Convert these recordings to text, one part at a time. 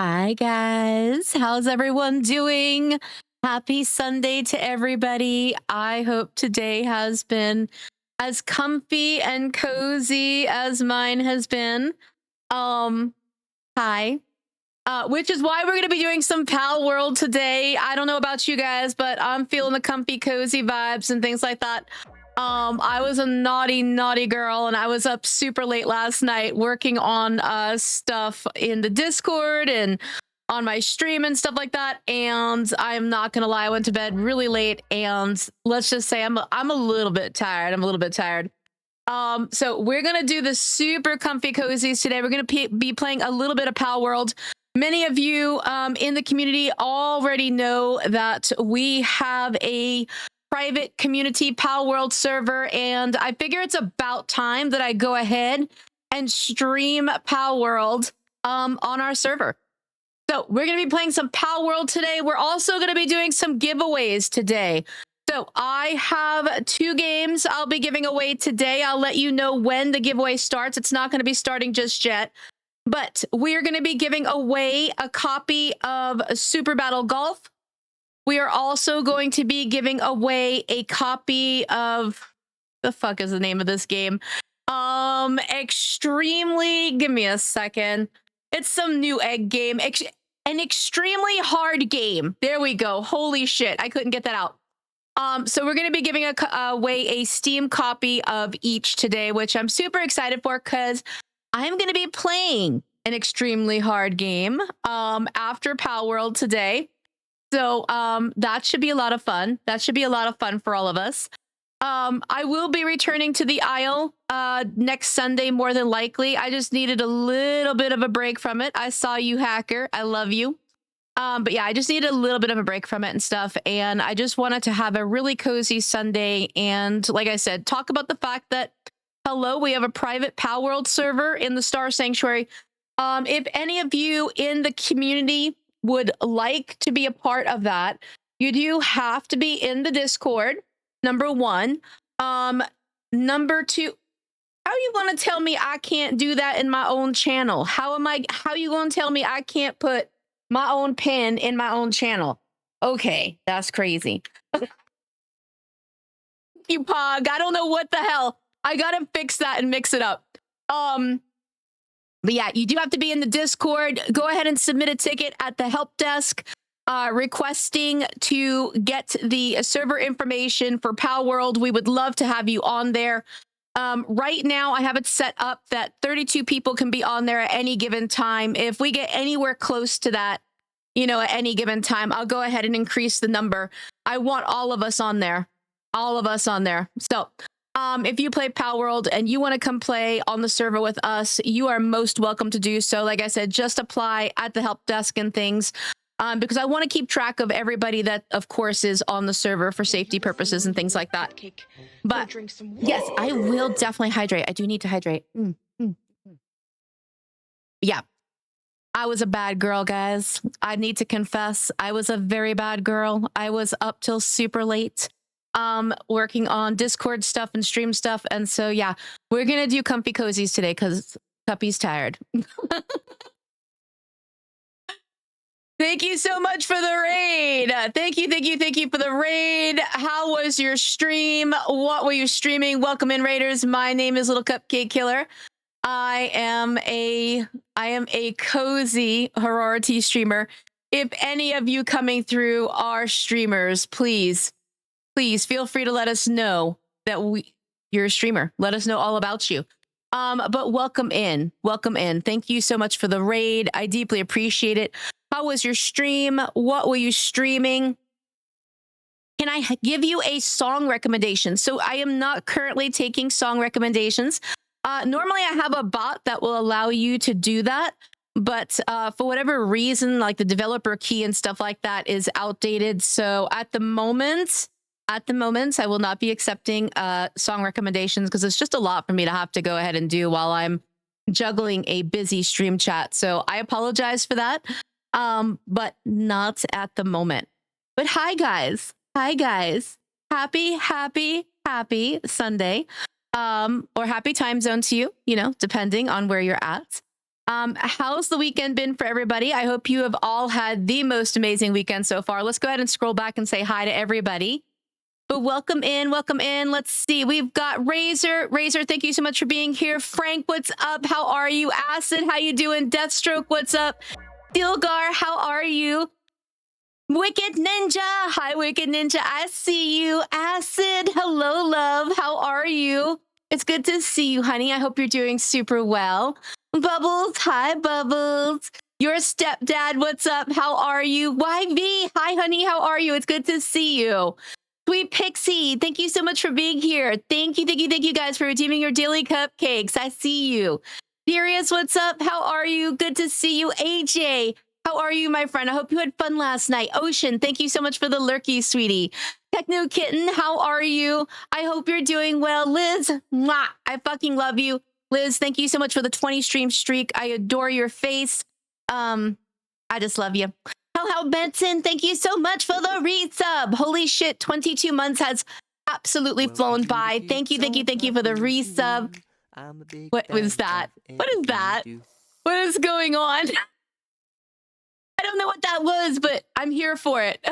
Hi, guys. How's everyone doing? Happy Sunday to everybody. I hope today has been as comfy and cozy as mine has been. Um, Hi. Which is why we're going to be doing some Pal World today. I don't know about you guys, but I'm feeling the comfy, cozy vibes and things like that. I was a naughty, naughty girl, and I was up super late last night working on stuff in the Discord and on my stream and stuff like that. And I'm not gonna lie, I went to bed really late, and let's just say I'm a little bit tired. I'm a little bit tired. So we're gonna do the super comfy cozies today. We're gonna be playing a little bit of Pal World. Many of you in the community already know that we have a private community Pal World server, and I figure it's about time that I go ahead and stream Pal World on our server. So we're going to be playing some Pal World today. We're also going to be doing some giveaways today. So I have 2 games I'll be giving away today. I'll let you know when the giveaway starts. It's not going to be starting just yet. But we're going to be giving away a copy of Super Battle Golf. We are also going to be giving away a copy of... The fuck is the name of this game? Extremely... Give me a second. It's some new egg game. An extremely hard game. There we go. Holy shit. I couldn't get that out. So we're going to be giving away a Steam copy of each today, which I'm super excited for because I'm going to be playing an extremely hard game after Pal World today. So that should be a lot of fun. That should be a lot of fun for all of us. I will be returning to the Isle next Sunday, more than likely. I just needed a little bit of a break from it. I saw you, hacker. I love you. But yeah, I just needed a little bit of a break from it and stuff. And I just wanted to have a really cozy Sunday. And like I said, talk about the fact that, hello, we have a private Pal World server in the Star Sanctuary. If any of you in the community would like to be a part of that, you do have to be in the Discord, number 1. Number 2, how are you going to tell me I can't do that in my own channel? How are you going to tell me I can't put my own pin in my own channel? Okay, that's crazy. You Pog, I don't know what the hell. I gotta fix that and mix it up. But yeah, you do have to be in the Discord. Go ahead and submit a ticket at the help desk requesting to get the server information for Pal World. We would love to have you on there. Right now, I have it set up that 32 people can be on there at any given time. If we get anywhere close to that, at any given time, I'll go ahead and increase the number. I want all of us on there. All of us on there. So if you play Pal World and you want to come play on the server with us, you are most welcome to do so. Like I said, just apply at the help desk and things because I want to keep track of everybody that, of course, is on the server for safety purposes and things like that. But yes, I will definitely hydrate. I do need to hydrate. Yeah, I was a bad girl, guys. I need to confess, I was a very bad girl. I was up till super late. Working on Discord stuff and stream stuff. And so, yeah, we're going to do comfy cozies today because Cuppy's tired. Thank you so much for the raid. Thank you for the raid. How was your stream? What were you streaming? Welcome in, raiders. My name is Little Cupcake Killer. I am a cozy horrority streamer. If any of you coming through are streamers, please feel free to let us know that you're a streamer. Let us know all about you. But welcome in. Welcome in. Thank you so much for the raid. I deeply appreciate it. How was your stream? What were you streaming? Can I give you a song recommendation? So I am not currently taking song recommendations. Normally I have a bot that will allow you to do that. But for whatever reason, like the developer key and stuff like that is outdated. So at the moment, I will not be accepting song recommendations because it's just a lot for me to have to go ahead and do while I'm juggling a busy stream chat. So I apologize for that, but not at the moment. But hi, guys. Hi, guys. Happy Sunday or happy time zone to you, depending on where you're at. How's the weekend been for everybody? I hope you have all had the most amazing weekend so far. Let's go ahead and scroll back and say hi to everybody. But welcome in, welcome in. Let's see. We've got Razor. Razor, thank you so much for being here. Frank, what's up? How are you? Acid, how you doing? Deathstroke, what's up? Stilgar, how are you? Wicked Ninja. Hi, Wicked Ninja. I see you. Acid. Hello, love. How are you? It's good to see you, honey. I hope you're doing super well. Bubbles. Hi, Bubbles. Your stepdad. What's up? How are you? YV. Hi, honey. How are you? It's good to see you. Sweet Pixie. Thank you so much for being here. Thank you guys for redeeming your daily cupcakes. I see you. Darius, what's up? How are you? Good to see you. AJ. How are you, my friend? I hope you had fun last night. Ocean, thank you so much for the lurkies, sweetie. Techno Kitten, how are you? I hope you're doing well. Liz, mwah, I fucking love you. Liz, thank you so much for the 20 stream streak. I adore your face. I just love you. How Benson, thank you so much for the resub. Holy shit, 22 months has absolutely flown by. Thank you for the resub. What was that? What is that? What is going on? I don't know what that was, but I'm here for it.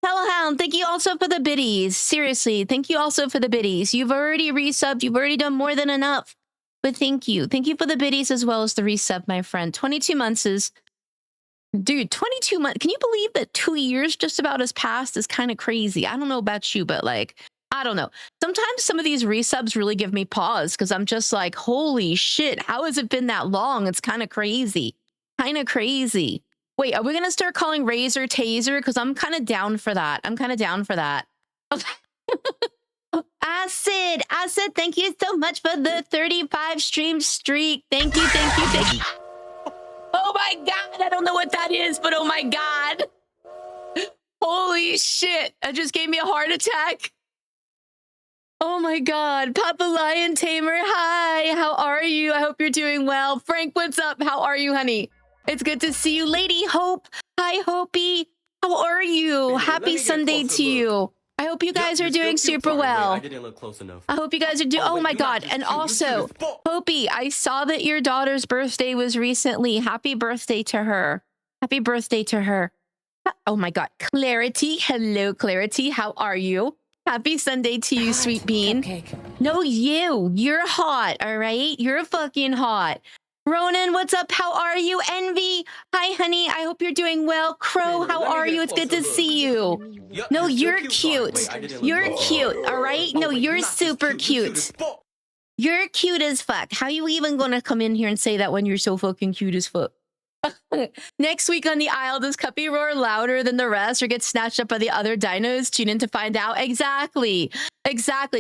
Hellhound, thank you also for the biddies. Seriously, thank you also for the biddies. You've already resubbed. You've already done more than enough. But thank you. Thank you for the biddies as well as the resub, my friend. 22 months is... Dude, 22 months. Can you believe that 2 years just about has passed is kind of crazy? I don't know about you, but like, I don't know. Sometimes some of these resubs really give me pause because I'm just like, holy shit, how has it been that long? It's kind of crazy. Kind of crazy. Wait, are we going to start calling Razor Taser? Because I'm kind of down for that. I'm kind of down for that. Acid, thank you so much for the 35 stream streak. Thank you. Oh my God, I don't know what that is, but oh my God. Holy shit, that just gave me a heart attack. Oh my God, Papa Lion Tamer, hi, how are you? I hope you're doing well. Frank, what's up? How are you, honey? It's good to see you. Lady Hope, hi, Hopi. How are you? Man, happy Sunday to you. I hope you guys are doing super well. I didn't look close enough. I hope you guys are doing... Oh my God. And also, Hopi, I saw that your daughter's birthday was recently. Happy birthday to her. Happy birthday to her. Oh my God. Clarity. Hello, Clarity. How are you? Happy Sunday to you, sweet bean. Cupcake. No, you. You're hot, all right? You're fucking hot. Ronan, what's up? How are you? Envy, hi, honey. I hope you're doing well. Crow, Man, how are you? It's good to see you. Yep, No, you're you're still cute. Wait, You're cute, all right? No, wait, you're not just super you're cute. as fuck. You're cute as fuck. How you even gonna come in here and say that when you're so fucking cute as fuck? Next week on the aisle, does Cuppy roar louder than the rest or get snatched up by the other dinos? Tune in to find out. Exactly.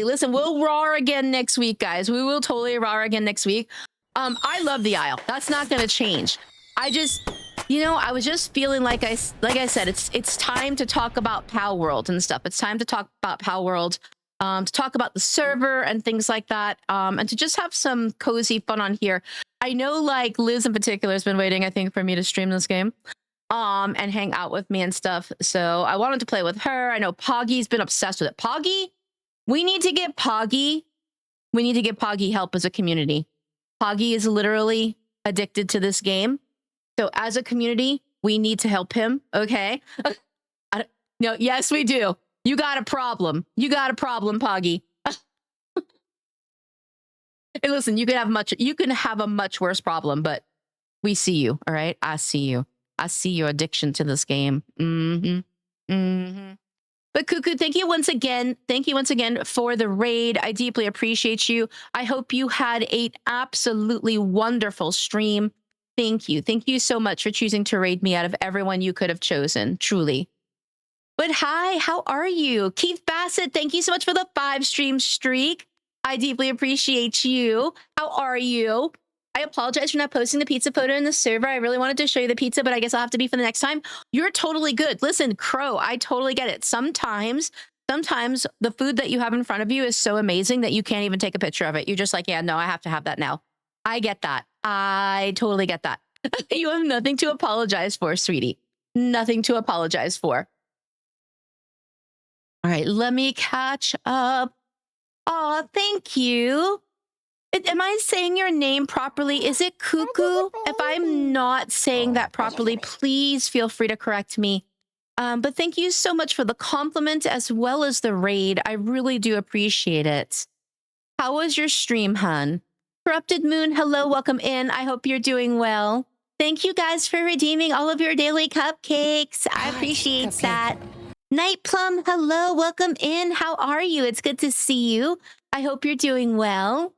Listen, we'll roar again next week, guys. We will totally roar again next week. I love the aisle. That's not gonna change. I just, I was just feeling like I said, it's time to talk about Pal World and stuff. It's time to talk about Pal World, to talk about the server and things like that, and to just have some cozy fun on here. I know, like, Liz in particular has been waiting, I think, for me to stream this game, and hang out with me and stuff. So I wanted to play with her. I know Poggy's been obsessed with it. Poggy, we need to get Poggy. We need to get Poggy help as a community. Poggy is literally addicted to this game. So as a community, we need to help him, okay? No, yes, we do. You got a problem. You got a problem, Poggy. Hey, listen, you can have a much worse problem, but we see you, all right? I see you. I see your addiction to this game. But Cuckoo, thank you once again. Thank you once again for the raid. I deeply appreciate you. I hope you had an absolutely wonderful stream. Thank you. Thank you so much for choosing to raid me out of everyone you could have chosen, truly. But hi, how are you? Keith Bassett, thank you so much for the 5 stream streak. I deeply appreciate you. How are you? I apologize for not posting the pizza photo in the server. I really wanted to show you the pizza, but I guess I'll have to be for the next time. You're totally good. Listen, Crow, I totally get it. Sometimes the food that you have in front of you is so amazing that you can't even take a picture of it. You're just like, yeah, no, I have to have that now. I get that. I totally get that. You have nothing to apologize for, sweetie. Nothing to apologize for. All right, let me catch up. Oh, thank you. Am I saying your name properly? Is it Cuckoo? If I'm not saying that properly, please feel free to correct me. But thank you so much for the compliment as well as the raid. I really do appreciate it. How was your stream, hun? Corrupted Moon, hello, welcome in. I hope you're doing well. Thank you guys for redeeming all of your daily cupcakes. I appreciate that. Night Plum, hello, welcome in. How are you? It's good to see you. I hope you're doing well.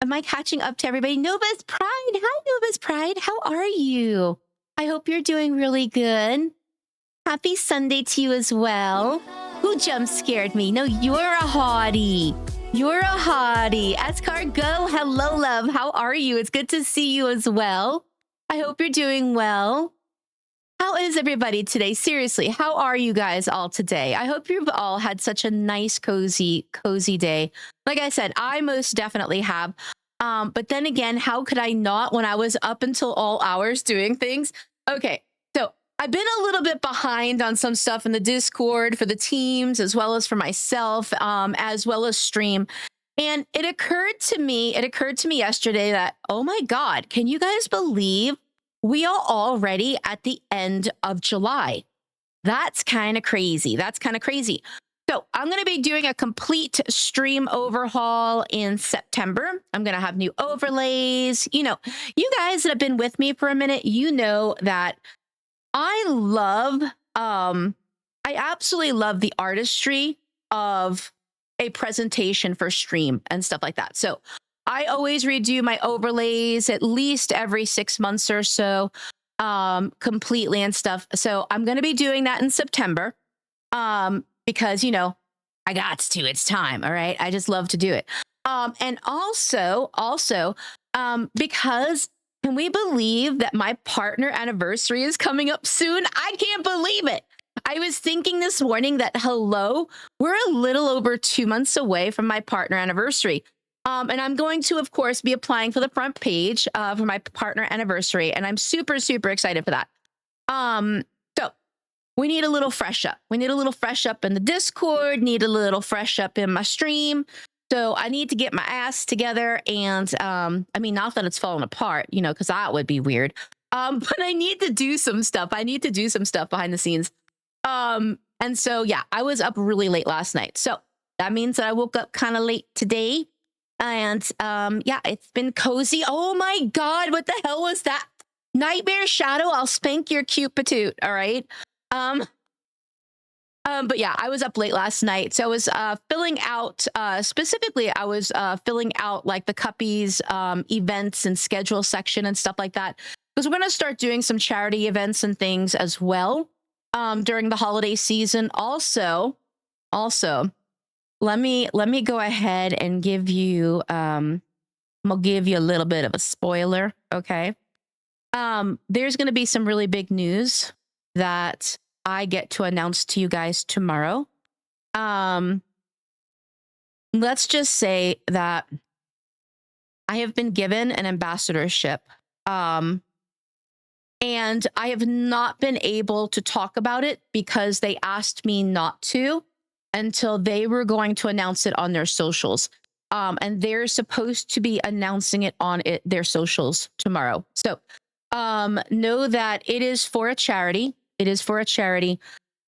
Am I catching up to everybody? Nova's Pride. Hi, Nova's Pride. How are you? I hope you're doing really good. Happy Sunday to you as well. Who jump scared me? No, you're a hottie. You're a hottie. Escargot, hello, love. How are you? It's good to see you as well. I hope you're doing well. How is everybody today? Seriously, how are you guys all today? I hope you've all had such a nice, cozy day. Like I said, I most definitely have. But then again, how could I not when I was up until all hours doing things? Okay, so I've been a little bit behind on some stuff in the Discord for the teams, as well as for myself, as well as stream. And it occurred to me yesterday that, oh my God, can you guys believe we are already at the end of July? That's kind of crazy. So I'm going to be doing a complete stream overhaul in September. I'm going to have new overlays. You know, you guys that have been with me for a minute, you know that I absolutely love the artistry of a presentation for stream and stuff like that. So I always redo my overlays at least every 6 months or so, completely and stuff. So I'm going to be doing that in September, because, you know, I got to, it's time. All right. I just love to do it. And also, because can we believe that my partner anniversary is coming up soon? I can't believe it. I was thinking this morning that, hello, we're a little over 2 months away from my partner anniversary. And I'm going to, of course, be applying for the front page for my partner anniversary. And I'm super, super excited for that. So we need a little fresh up. We need a little fresh up in the Discord, need a little fresh up in my stream. So I need to get my ass together. And I mean, not that it's falling apart, you know, because that would be weird. But I need to do some stuff. I need to do some stuff behind the scenes. And so, yeah, I was up really late last night. So that means that I woke up kind of late today. And yeah, it's been cozy. Oh my God, what the hell was that? Nightmare Shadow, I'll spank your cute patoot. All right. But yeah, I was up late last night. So I was filling out, specifically, I was filling out like the Cuppy's events and schedule section and stuff like that. Because we're going to start doing some charity events and things as well during the holiday season. Also, let me go ahead and give you, I'm gonna give you a little bit of a spoiler. Okay. There's going to be some really big news that I get to announce to you guys tomorrow. Let's just say that I have been given an ambassadorship. And I have not been able to talk about it because they asked me not to until they were going to announce it on their socials. And they're supposed to be announcing it on their socials tomorrow. So know that it is for a charity. It is for a charity.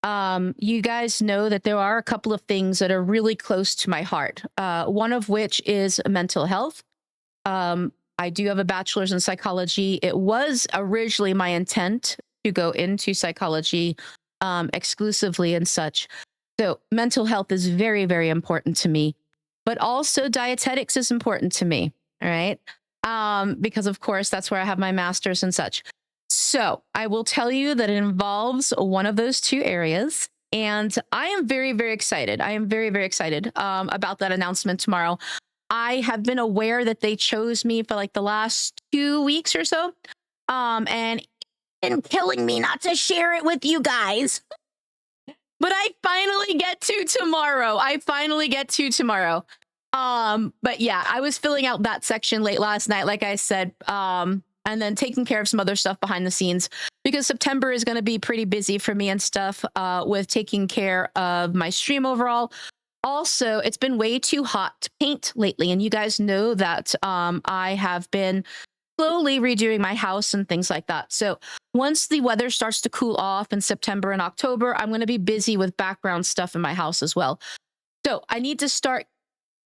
You guys know that there are a couple of things that are really close to my heart. One of which is mental health. I do have a bachelor's in psychology. It was originally my intent to go into psychology exclusively and such. So mental health is very, very important to me. But also dietetics is important to me. All right. Because of course, that's where I have my master's and such. So I will tell you that it involves one of those two areas. And I am very, very excited. I am very, very excited about that announcement tomorrow. I have been aware that they chose me for like the last 2 weeks or so. And killing me not to share it with you guys. But I finally get to tomorrow. But yeah, I was filling out that section late last night, like I said, and then taking care of some other stuff behind the scenes because September is going to be pretty busy for me and stuff with taking care of my stream overall, Also, it's been way too hot to paint lately, and you guys know that I have been slowly redoing my house and things like that. So once the weather starts to cool off in September and October, I'm going to be busy with background stuff in my house as well. So I need to start.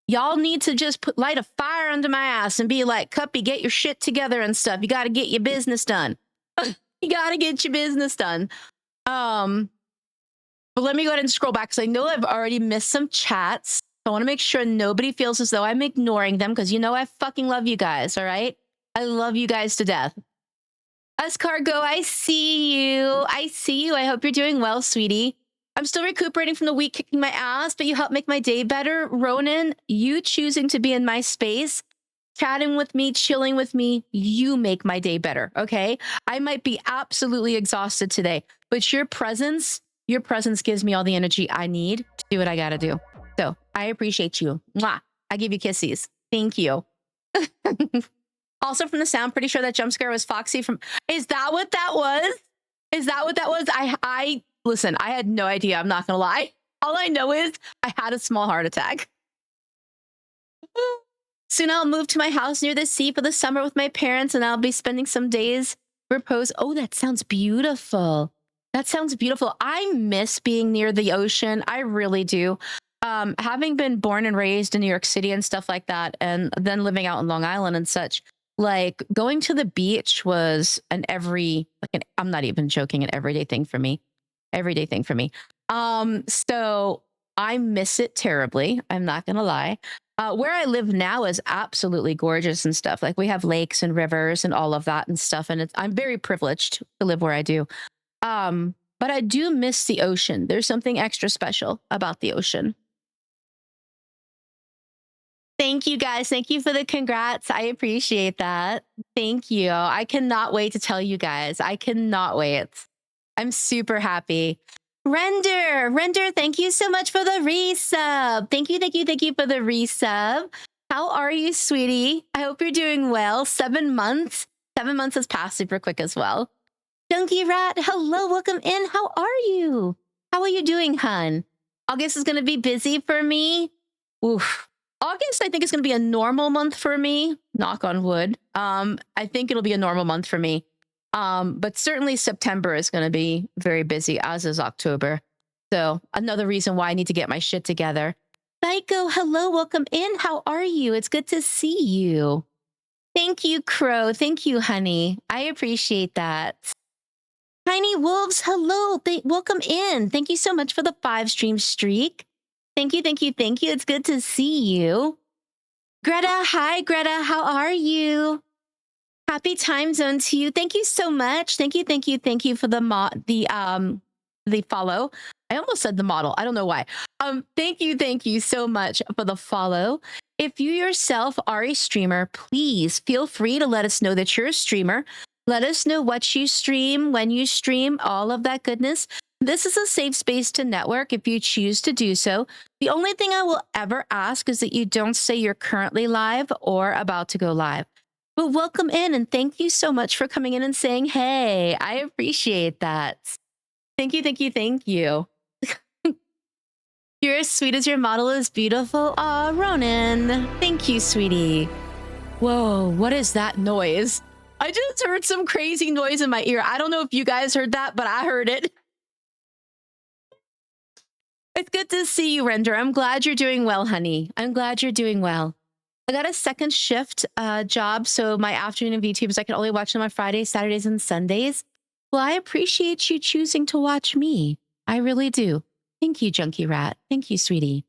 Y'all need to just light a fire under my ass and be like, Cuppy, get your shit together and stuff. You got to get your business done. You got to get your business done. But let me go ahead and scroll back because I know I've already missed some chats. I want to make sure nobody feels as though I'm ignoring them because you know I fucking love you guys, all right? I love you guys to death. Escargo, I see you. I see you. I hope you're doing well, sweetie. I'm still recuperating from the week kicking my ass, but you helped make my day better. Ronan, you choosing to be in my space, chatting with me, chilling with me, you make my day better, okay? I might be absolutely exhausted today, but your presence gives me all the energy I need to do what I gotta do. So I appreciate you. Mwah. I give you kisses. Thank you. Also from the sound, pretty sure that jump scare was Foxy from... Is that what that was? Is that what that was? Listen, I had no idea. I'm not gonna lie. All I know is I had a small heart attack. Soon I'll move to my house near the sea for the summer with my parents, and I'll be spending some days repose. Oh, that sounds beautiful. That sounds beautiful. I miss being near the ocean. I really do. Having been born and raised in New York City and stuff like that, and then living out in Long Island and such, like going to the beach was I'm not even joking, an everyday thing for me. Everyday thing for me. So I miss it terribly. I'm not gonna lie. Where I live now is absolutely gorgeous and stuff. Like we have lakes and rivers and all of that and stuff. And I'm very privileged to live where I do. But I do miss the ocean. There's something extra special about the ocean. Thank you guys. Thank you for the congrats. I appreciate that. Thank you. I cannot wait to tell you guys. I cannot wait. I'm super happy. Render, thank you so much for the resub. Thank you for the resub. How are you, sweetie? I hope you're doing well. 7 months. 7 months has passed super quick as well. Junkie Rat, hello, welcome in. How are you? How are you doing, hun? August is going to be busy for me. Oof. August, I think, is going to be a normal month for me. Knock on wood. I think it'll be a normal month for me. But certainly September is going to be very busy, as is October. So another reason why I need to get my shit together. Psycho, hello, welcome in. How are you? It's good to see you. Thank you, Crow. Thank you, honey. I appreciate that. Tiny Wolves, hello. Welcome in. Thank you so much for the 5-stream streak. Thank you. It's good to see you. Greta, hi, Greta. How are you? Happy time zone to you. Thank you so much. Thank you for the follow. I almost said the model. I don't know why. Thank you so much for the follow. If you yourself are a streamer, please feel free to let us know that you're a streamer. Let us know what you stream, when you stream, all of that goodness. This is a safe space to network if you choose to do so. The only thing I will ever ask is that you don't say you're currently live or about to go live. But welcome in, and thank you so much for coming in and saying, hey, I appreciate that. Thank you. You're as sweet as your model is beautiful. Aw, Ronan. Thank you, sweetie. Whoa, what is that noise? I just heard some crazy noise in my ear. I don't know if you guys heard that, but I heard it. It's good to see you, Render. I'm glad you're doing well, honey. I'm glad you're doing well. I got a second shift job, so my afternoon VTubers, I can only watch them on Fridays, Saturdays, and Sundays. Well, I appreciate you choosing to watch me. I really do. Thank you, Junkie Rat. Thank you, sweetie.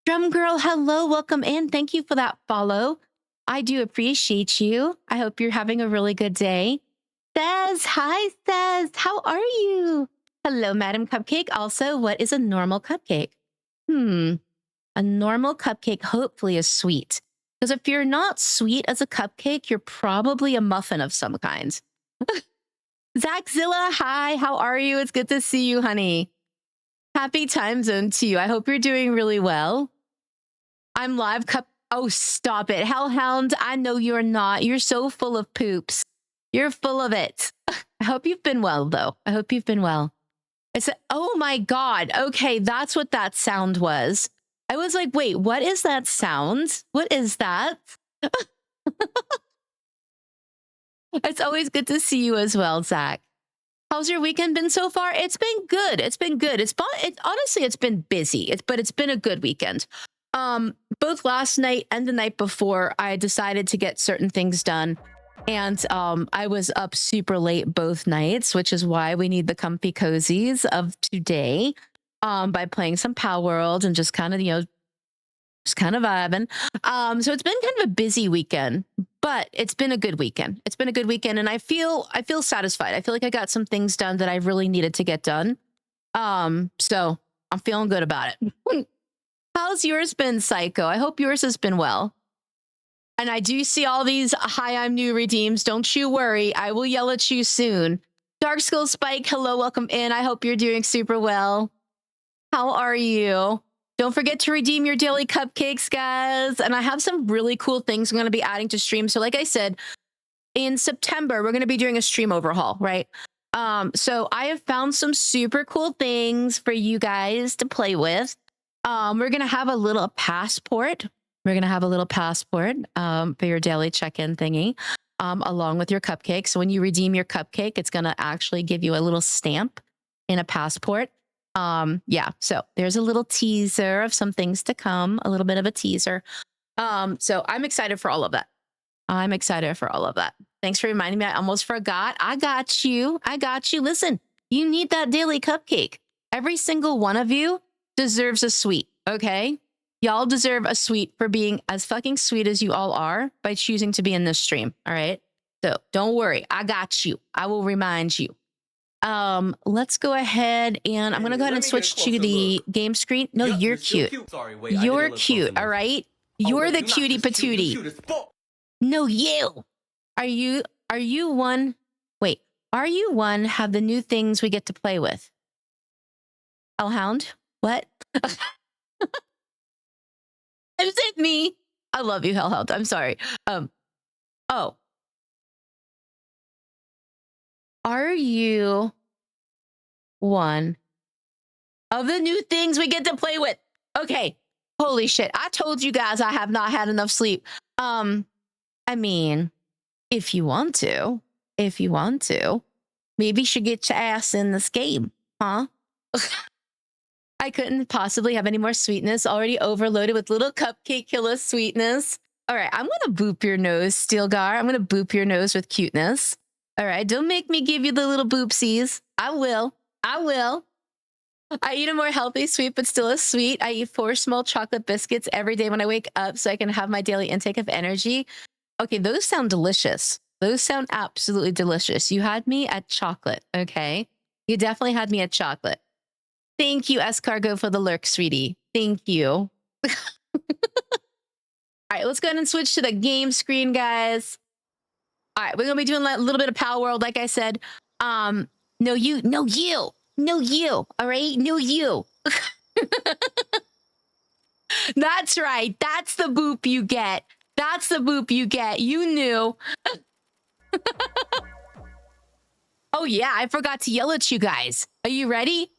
Drum Girl, hello. Welcome in. Thank you for that follow. I do appreciate you. I hope you're having a really good day. Says, hi, Says. How are you? Hello, Madam Cupcake. Also, what is a normal cupcake? A normal cupcake hopefully is sweet. Because if you're not sweet as a cupcake, you're probably a muffin of some kind. Zachzilla, hi, how are you? It's good to see you, honey. Happy time zone to you. I hope you're doing really well. I'm live Oh, stop it. Hellhound, I know you're not. You're so full of poops. You're full of it. I hope you've been well, though. I hope you've been well. I said, oh my God. Okay, that's what that sound was. I was like, wait, what is that sound? What is that? It's always good to see you as well, Zach. How's your weekend been so far? It's been good. It's been good. Honestly, it's been busy. But it's been a good weekend. Both last night and the night before, I decided to get certain things done. And I was up super late both nights, which is why we need the comfy cozies of today. By playing some Power World and just kind of, just kind of vibing. So it's been kind of a busy weekend, but it's been a good weekend. It's been a good weekend, and I feel satisfied. I feel like I got some things done that I really needed to get done. So I'm feeling good about it. How's yours been, Psycho? I hope yours has been well. And I do see all these "Hi, I'm new" redeems. Don't you worry. I will yell at you soon. Dark Skull Spike, hello, welcome in. I hope you're doing super well. How are you? Don't forget to redeem your daily cupcakes, guys. And I have some really cool things I'm going to be adding to stream. So like I said, in September, we're going to be doing a stream overhaul, right? So I have found some super cool things for you guys to play with. We're going to have a little passport. We're going to have a little passport for your daily check-in thingy, along with your cupcake. So when you redeem your cupcake, it's going to actually give you a little stamp in a passport. Yeah, so there's a little teaser of some things to come, a little bit of a teaser. So I'm excited for all of that. I'm excited for all of that. Thanks for reminding me. I almost forgot. I got you. I got you. Listen, you need that daily cupcake. Every single one of you deserves a sweet, okay? Y'all deserve a sweet for being as fucking sweet as you all are by choosing to be in this stream, all right? So don't worry. I got you. I will remind you. Let's go ahead and I'm gonna go ahead and switch to the game screen. No, you're cute. Sorry, wait, you're cute, all right? You're the cutie patootie. No, you. Are you one? Wait, are you one? Have the new things we get to play with? Hellhound? What? Is it me? I love you, Hellhound. I'm sorry. Oh. Are you one of the new things we get to play with? Okay. Holy shit. I told you guys I have not had enough sleep. I mean, if you want to, maybe you should get your ass in this game, huh? I couldn't possibly have any more sweetness, already overloaded with little cupcake killer sweetness. All right, I'm going to boop your nose, Steelgar. I'm going to boop your nose with cuteness. All right, don't make me give you the little boopsies. I will. I eat a more healthy sweet, but still a sweet. I eat 4 small chocolate biscuits every day when I wake up so I can have my daily intake of energy. Okay, those sound delicious. Those sound absolutely delicious. You had me at chocolate, okay? You definitely had me at chocolate. Thank you, Escargo, for the lurk, sweetie. Thank you. All right, let's go ahead and switch to the game screen, guys. All right, we're going to be doing a little bit of Power World, like I said. No, you. All right, no, you. That's right. That's the boop you get. You knew. Oh, yeah, I forgot to yell at you guys. Are you ready?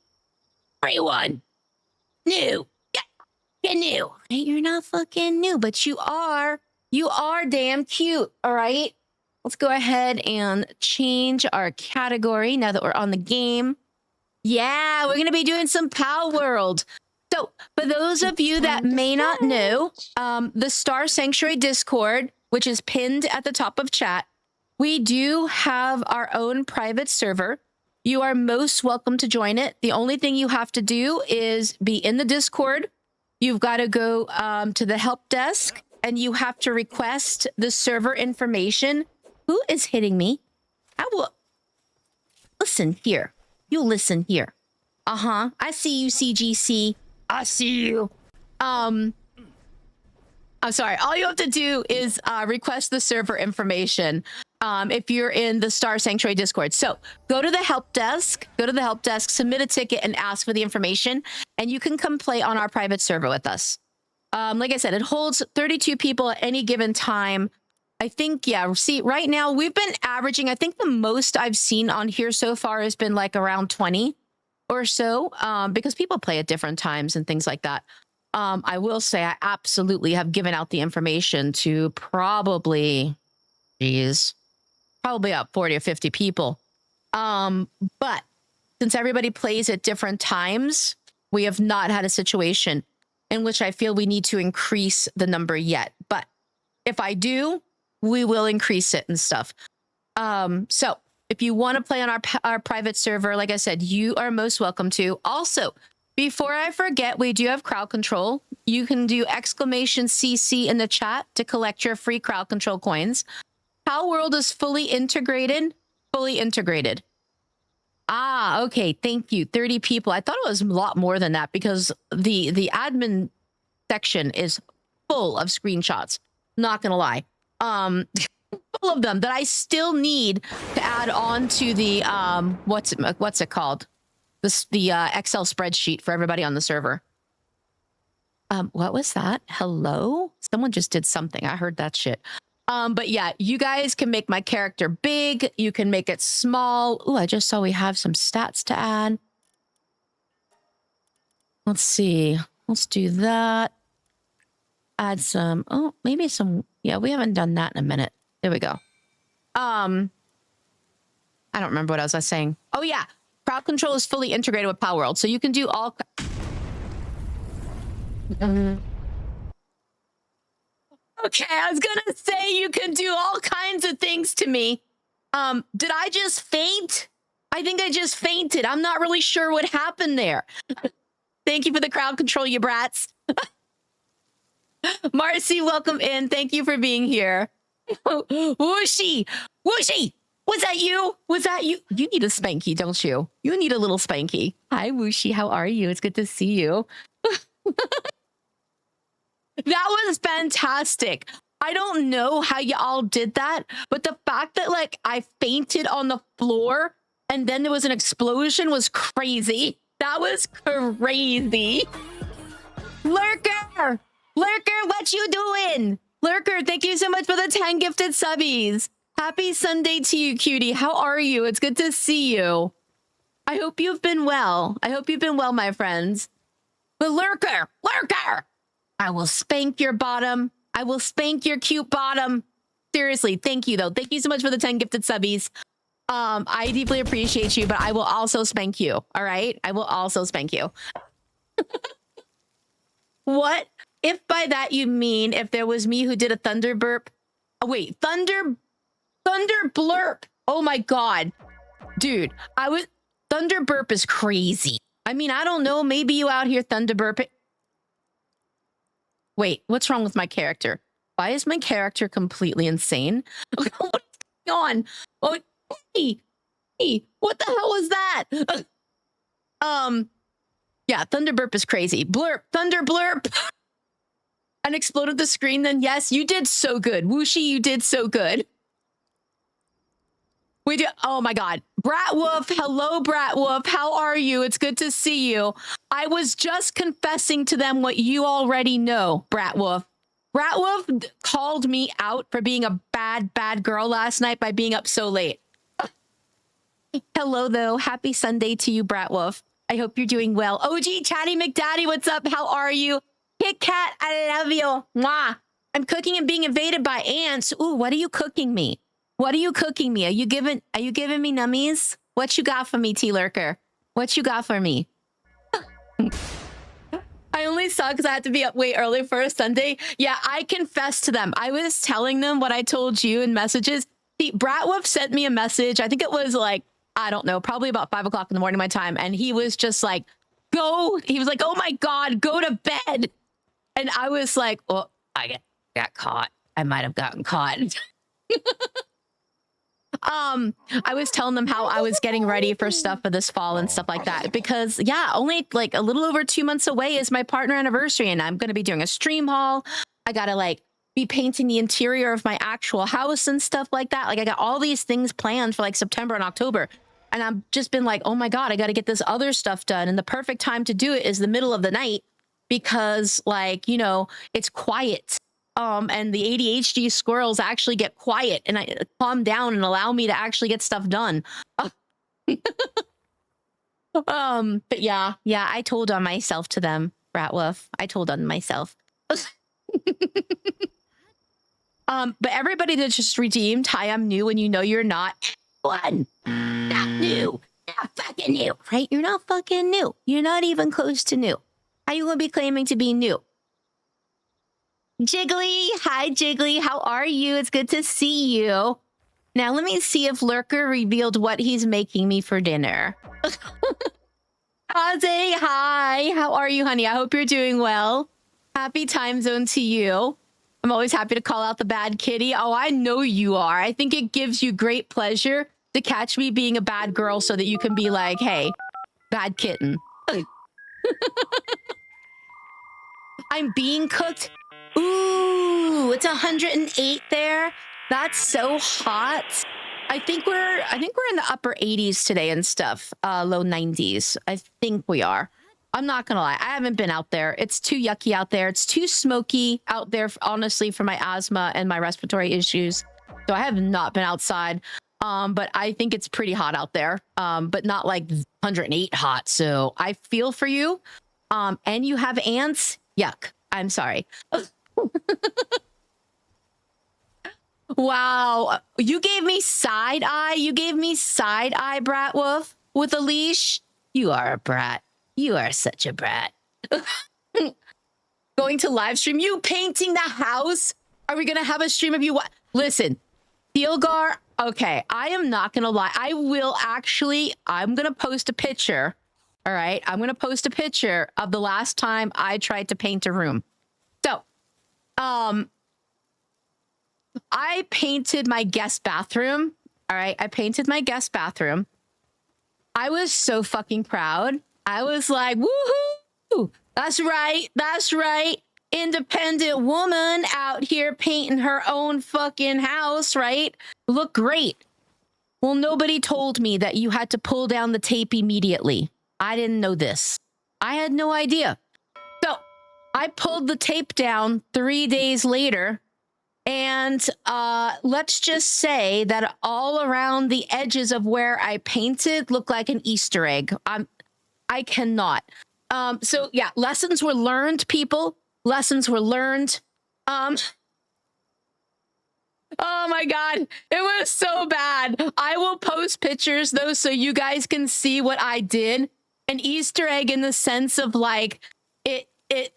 3, 1. New. You're new. Hey, you're not fucking new, but you are. You are damn cute, all right? Let's go ahead and change our category now that we're on the game. Yeah, we're going to be doing some Power World. So, for those of you that may not know, the Star Sanctuary Discord, which is pinned at the top of chat, we do have our own private server. You are most welcome to join it. The only thing you have to do is be in the Discord. You've got to go to the help desk, and you have to request the server information. Who is hitting me? I will... Listen here. You listen here. Uh-huh. I see you, CGC. I see you. I'm sorry. All you have to do is request the server information if you're in the Star Sanctuary Discord. So go to the help desk, submit a ticket, and ask for the information, and you can come play on our private server with us. Like I said, it holds 32 people at any given time. I think, yeah, see, right now we've been averaging, I think the most I've seen on here so far has been like around 20 or so, because people play at different times and things like that. I will say I absolutely have given out the information to probably, geez, probably up 40 or 50 people. But since everybody plays at different times, we have not had a situation in which I feel we need to increase the number yet. But if I do, we will increase it and stuff. So if you want to play on our private server, like I said, you are most welcome to. Also, before I forget, we do have crowd control. You can do !CC in the chat to collect your free crowd control coins. Pal World is fully integrated. Fully integrated. Ah, okay. Thank you. 30 people. I thought it was a lot more than that because the admin section is full of screenshots. Not gonna lie. Full of them that I still need to add on to the what's it called? The Excel spreadsheet for everybody on the server. What was that? Hello? Someone just did something. I heard that shit. But yeah, you guys can make my character big. You can make it small. Oh, I just saw we have some stats to add. Let's see. Let's do that. Add some, oh, maybe some, yeah, we haven't done that in a minute. There we go. I don't remember what I was saying. Oh yeah, crowd control is fully integrated with Pal World. So you can do all... Okay, I was gonna say you can do all kinds of things to me. Did I just faint? I think I just fainted. I'm not really sure what happened there. Thank you for the crowd control, you brats. Marcy, welcome in. Thank you for being here. Whooshy! Whooshy! Was that you? Was that you? You need a spanky, don't you? You need a little spanky. Hi, Whooshy. How are you? It's good to see you. That was fantastic. I don't know how y'all did that, but the fact that like I fainted on the floor and then there was an explosion was crazy. That was crazy. Lurker! Lurker, what you doing? Lurker, thank you so much for the 10 gifted subbies. Happy Sunday to you, cutie. How are you? It's good to see you. I hope you've been well. I hope you've been well, my friends. But Lurker, Lurker! I will spank your bottom. I will spank your cute bottom. Seriously, thank you, though. Thank you so much for the 10 gifted subbies. I deeply appreciate you, but I will also spank you, all right? I will also spank you. What? If by that you mean if there was me who did a thunder burp? Oh, wait, thunder blurp. Oh my God. Dude, thunder burp is crazy. I mean, I don't know. Maybe you out here thunder burping. Wait, what's wrong with my character? Why is my character completely insane? What's going on? Oh, hey, what the hell was that? Yeah, thunder burp is crazy. Blurp, thunder blurp. And exploded the screen, then yes, you did so good. Whooshy, you did so good. We do. Oh my God. Brat Wolf. Hello, Brat Wolf. How are you? It's good to see you. I was just confessing to them what you already know, Brat Wolf. Brat Wolf called me out for being a bad girl last night by being up so late. Hello, though. Happy Sunday to you, Brat Wolf. I hope you're doing well. OG Chatty McDaddy, what's up? How are you? Kit Kat, I love you. Mwah. I'm cooking and being invaded by ants. Ooh, what are you cooking me? What are you cooking me? Are you giving me nummies? What you got for me, T-Lurker? What you got for me? I only saw because I had to be up way early for a Sunday. Yeah, I confess to them. I was telling them what I told you in messages. See, Bratwolf sent me a message. I think it was like, I don't know, probably about 5 o'clock in the morning my time. And he was just like, he was like, oh my God, go to bed. And I was like, well, I got caught. I might have gotten caught. I was telling them how I was getting ready for stuff for this fall and stuff like that, because yeah, only like a little over 2 months away is my partner anniversary, and I'm going to be doing a stream haul. I got to like be painting the interior of my actual house and stuff like that. Like I got all these things planned for like September and October, and I've just been like, oh my God, I got to get this other stuff done. And the perfect time to do it is the middle of the night, because like, you know, it's quiet. And the ADHD squirrels actually get quiet and I calm down and allow me to actually get stuff done. But yeah, I told on myself to them. Bratwolf. I told on myself. But everybody that just redeemed, hi, I'm new, and you know you're not. One, not new, not fucking new, right? You're not fucking new. You're not even close to new. How you gonna be claiming to be new? Jiggly, hi Jiggly, how are you? It's good to see you. Now let me see if Lurker revealed what he's making me for dinner. Kaze, hi, how are you, honey? I hope you're doing well. Happy time zone to you. I'm always happy to call out the bad kitty. Oh, I know you are. I think it gives you great pleasure to catch me being a bad girl so that you can be like, hey, bad kitten. I'm being cooked. Ooh, it's 108 there. That's so hot. I think we're in the upper 80s today and stuff. Low 90s. I think we are. I'm not gonna lie, I haven't been out there. It's too yucky out there. It's too smoky out there, honestly, for my asthma and my respiratory issues. So I have not been outside. But I think it's pretty hot out there. But not like 108 hot. So I feel for you. And you have ants. Yuck. I'm sorry. Wow. You gave me side eye. You gave me side eye, Bratwolf, with a leash. You are a brat. You are such a brat. Going to live stream. You painting the house? Are we going to have a stream of you? What? Listen, Thielgar. Okay, I am not going to lie. I will actually, I'm going to post a picture. All right. I'm going to post a picture of the last time I tried to paint a room. So, I painted my guest bathroom. All right. I painted my guest bathroom. I was so fucking proud. I was like, woohoo! That's right. That's right. Independent woman out here painting her own fucking house, right? Look great. Well, nobody told me that you had to pull down the tape immediately. I didn't know this. I had no idea. So I pulled the tape down 3 days later. And let's just say that all around the edges of where I painted look like an Easter egg. I cannot. So yeah, lessons were learned, people. Lessons were learned. Oh my God, it was so bad. I will post pictures though, so you guys can see what I did. An Easter egg in the sense of like it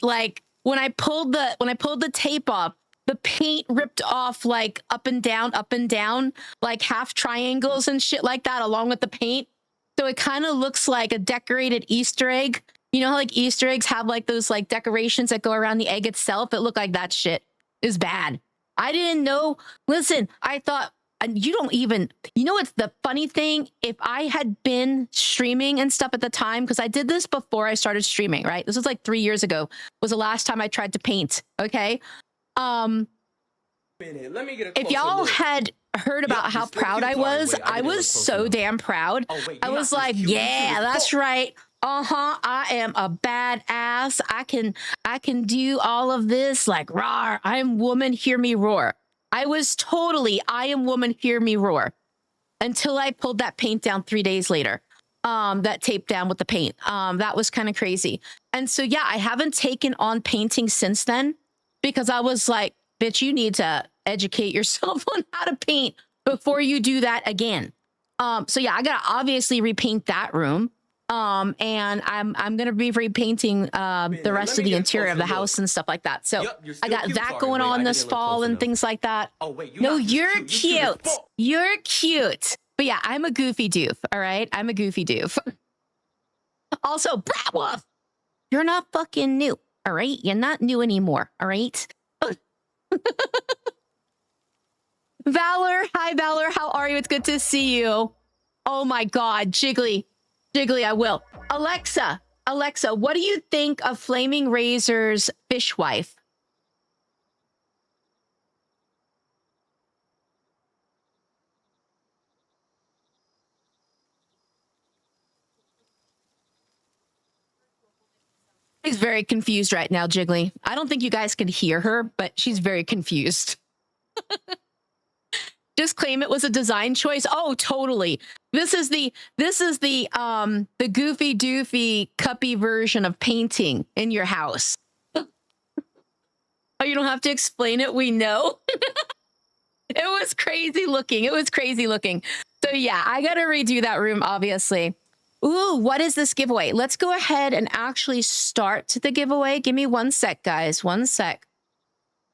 like when I pulled the tape off, the paint ripped off like up and down, like half triangles and shit like that, along with the paint. So it kind of looks like a decorated Easter egg. You know how like Easter eggs have like those like decorations that go around the egg itself? It looked like that shit. It was bad. I didn't know. Listen, I thought, you don't even, you know what's the funny thing? If I had been streaming and stuff at the time, because I did this before I started streaming, right? This was like 3 years ago, was the last time I tried to paint, okay? Let me get if y'all had heard about how proud I was so damn proud. Oh, wait, I was like, yeah, that's right. I am a badass. I can do all of this. Like, roar, I am woman, hear me roar. I was totally, I am woman, hear me roar. Until I pulled that paint down 3 days later. That tape down with the paint. That was kind of crazy. And so, yeah, I haven't taken on painting since then because I was like, bitch, you need to educate yourself on how to paint before you do that again. So yeah, I gotta obviously repaint that room. And I'm gonna be repainting the rest of the interior of the house and stuff like that. So I got that going on this fall and things like that. Oh wait, you're cute. You're cute. But yeah, I'm a goofy doof. All right, I'm a goofy doof. Also, Bratwolf, you're not fucking new. All right, you're not new anymore. All right. Valor, hi Valor, how are you? It's good to see you. Oh my God, Jiggly, I will. Alexa, what do you think of Flaming Razor's fishwife? She's very confused right now, Jiggly. I don't think you guys can hear her, but she's very confused. Just claim it was a design choice. Oh, totally. This is the goofy doofy cuppy version of painting in your house. Oh, you don't have to explain it. We know. It was crazy looking. It was crazy looking. So yeah, I got to redo that room, obviously. Ooh, what is this giveaway? Let's go ahead and actually start the giveaway. Give me 1 sec, guys. 1 sec.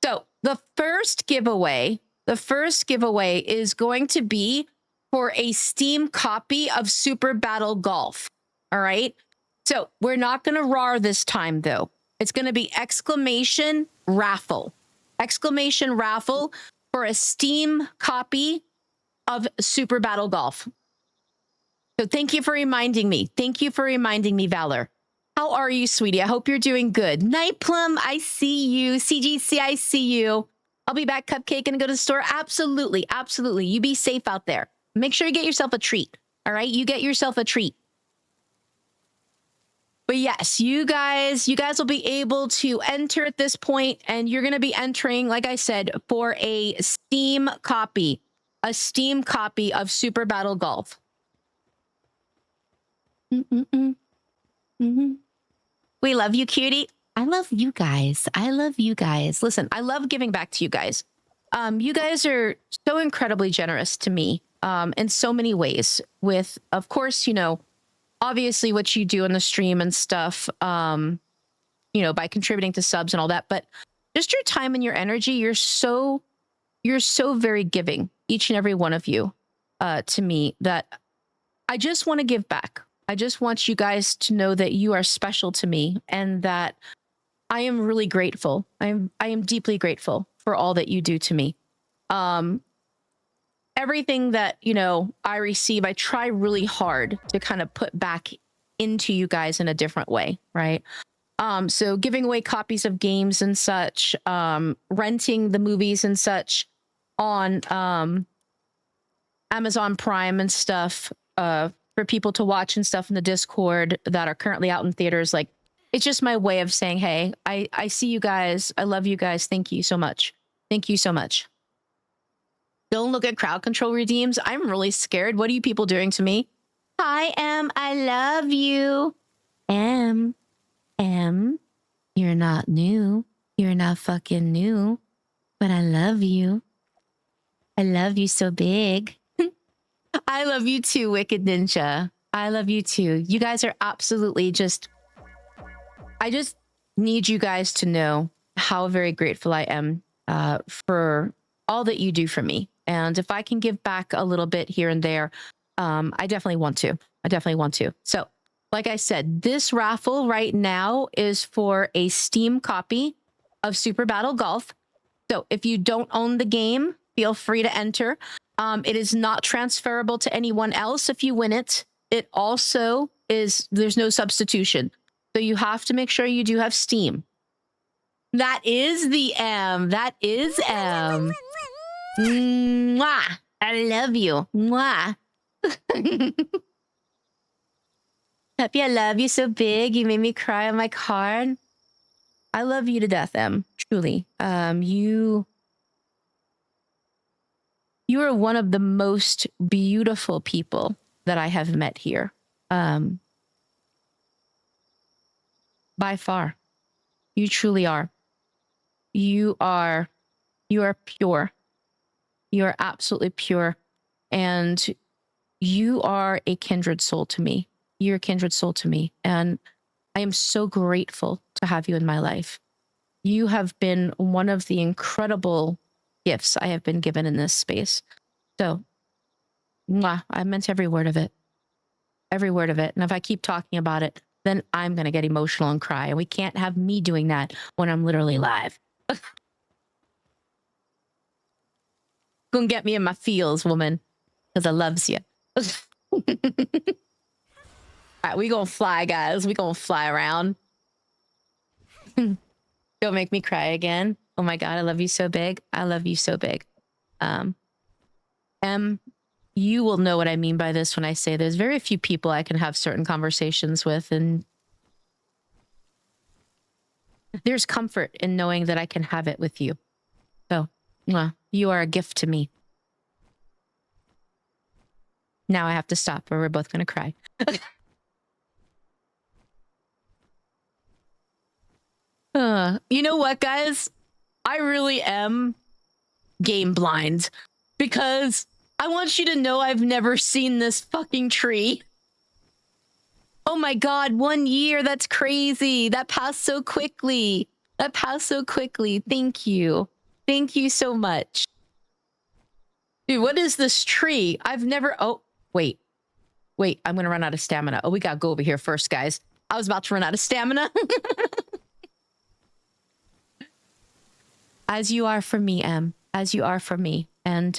So the first giveaway is going to be for a Steam copy of Super Battle Golf. All right. So we're not going to RAR this time, though. It's going to be exclamation raffle. Exclamation raffle for a Steam copy of Super Battle Golf. So thank you for reminding me. Thank you for reminding me, Valor. How are you, sweetie? I hope you're doing good. Night Plum, I see you. CGC, I see you. I'll be back, Cupcake, and go to the store. Absolutely, absolutely. You be safe out there. Make sure you get yourself a treat. All right, you get yourself a treat. But yes, you guys will be able to enter at this point, and you're going to be entering, like I said, for a Steam copy of Super Battle Golf. We love you, cutie. I love you guys. I love you guys. Listen, I love giving back to you guys. You guys are so incredibly generous to me in so many ways with, of course, you know, obviously what you do in the stream and stuff, you know, by contributing to subs and all that, but just your time and your energy, you're so very giving, each and every one of you, to me, that I just want to give back. I just want you guys to know that you are special to me and that I am really grateful. I am deeply grateful for all that you do to me. Everything that, you know, I receive, I try really hard to kind of put back into you guys in a different way, right? So giving away copies of games and such, renting the movies and such on Amazon Prime and stuff, for people to watch and stuff in the Discord that are currently out in theaters. Like, it's just my way of saying, hey, I see you guys. I love you guys. Thank you so much. Thank you so much. Don't look at crowd control redeems. I'm really scared. What are you people doing to me? Hi, M. I love you. M. You're not new. You're not fucking new. But I love you. I love you so big. I love you too, Wicked Ninja. I love you too. You guys are absolutely just... I just need you guys to know how very grateful I am for all that you do for me. And if I can give back a little bit here and there, I definitely want to. I definitely want to. So, like I said, this raffle right now is for a Steam copy of Super Battle Golf. So if you don't own the game, feel free to enter. It is not transferable to anyone else if you win it. It also is, there's no substitution. So you have to make sure you do have Steam. That is the M. That is M. Mwah. I love you. Mwah. Peppy, I love you so big. You made me cry on my card. I love you to death, M. Truly. You are one of the most beautiful people that I have met here. By far. You truly are. You are pure. You are absolutely pure. And you are a kindred soul to me. You're a kindred soul to me. And I am so grateful to have you in my life. You have been one of the incredible gifts I have been given in this space. So, mwah, I meant every word of it. Every word of it. And if I keep talking about it, then I'm going to get emotional and cry. And we can't have me doing that when I'm literally live. Gonna get me in my feels, woman. Because I loves you. All right, we gonna fly, guys. We gonna fly around. Don't make me cry again. Oh my God, I love you so big. I love you so big. M, you will know what I mean by this when I say there's very few people I can have certain conversations with, and there's comfort in knowing that I can have it with you. So, you are a gift to me. Now I have to stop or we're both gonna cry. You know what, guys? I really am game blind because I want you to know I've never seen this fucking tree. Oh my god, 1 year. That's crazy. That passed so quickly. That passed so quickly. Thank you. Thank you so much. Dude, what is this tree? I've never... Oh, wait. Wait, I'm gonna run out of stamina. Oh, we gotta go over here first, guys. I was about to run out of stamina. As you are for me, Em. As you are for me. And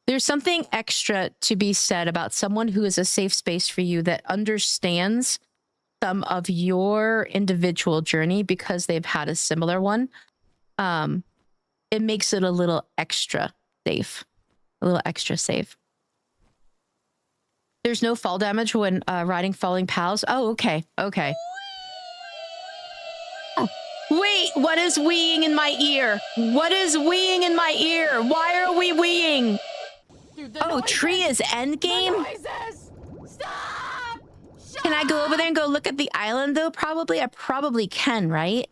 there's something extra to be said about someone who is a safe space for you that understands some of your individual journey because they've had a similar one. It makes it a little extra safe. A little extra safe. There's no fall damage when riding falling pals. Oh, okay. Okay. Oh. Wait, what is weeing in my ear? What is weeing in my ear? Why are we weeing? Dude, oh, noises. Tree is endgame? Stop! Can I go over there and go look at the island, though? Probably. I probably can, right?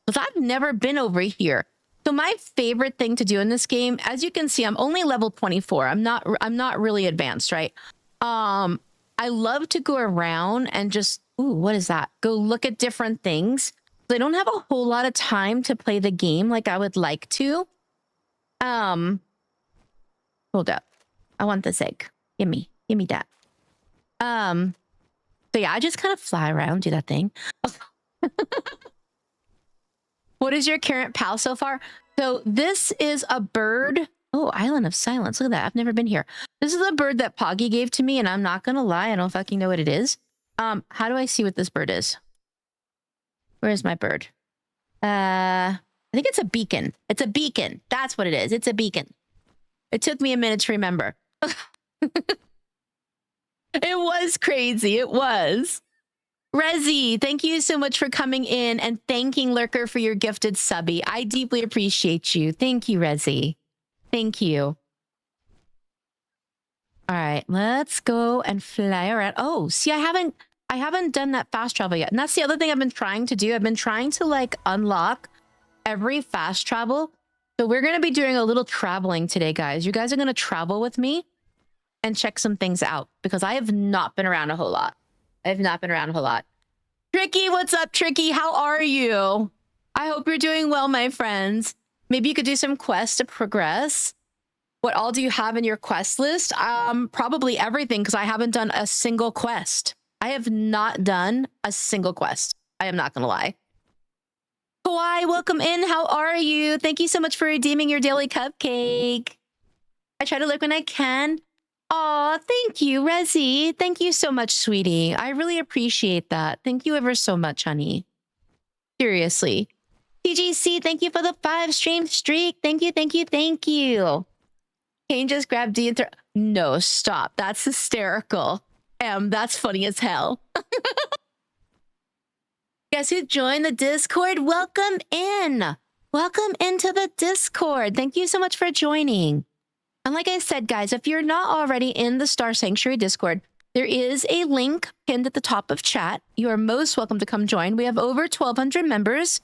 Because I've never been over here. So my favorite thing to do in this game, as you can see, I'm only level 24. I'm not really advanced, right? I love to go around and just, ooh, what is that? Go look at different things. I don't have a whole lot of time to play the game like I would like to. Hold up. I want this egg. Give me that. So yeah, I just kind of fly around, do that thing. What is your current pal so far? So this is a bird. Oh, Island of Silence. Look at that. I've never been here. This is a bird that Poggy gave to me, and I'm not gonna lie, I don't fucking know what it is. How do I see what this bird is? Where is my bird? I think it's a beacon. It's a beacon. That's what it is. It's a beacon. It took me a minute to remember. It was crazy. It was. Rezi, thank you so much for coming in and thanking Lurker for your gifted subby. I deeply appreciate you. Thank you, Rezi. Thank you. All right, let's go and fly around. Oh, see, I haven't done that fast travel yet. And that's the other thing I've been trying to do. I've been trying to like unlock every fast travel. So we're going to be doing a little traveling today, guys. You guys are going to travel with me and check some things out because I have not been around a whole lot. I have not been around a whole lot. Tricky, what's up, Tricky? How are you? I hope you're doing well, my friends. Maybe you could do some quests to progress. What all do you have in your quest list? Probably everything because I haven't done a single quest. I have not done a single quest. I am not going to lie. Kawhi, welcome in. How are you? Thank you so much for redeeming your daily cupcake. I try to look when I can. Aw, thank you, Rezi. Thank you so much, sweetie. I really appreciate that. Thank you ever so much, honey. Seriously. TGC, thank you for the 5 stream streak. Thank you, thank you, thank you. Kane just grabbed D and no, stop. That's hysterical. That's funny as hell. Guess who joined the Discord? Welcome in. Welcome into the Discord. Thank you so much for joining. And like I said, guys, if you're not already in the Star Sanctuary Discord, there is a link pinned at the top of chat. You are most welcome to come join. We have over 1,200 members.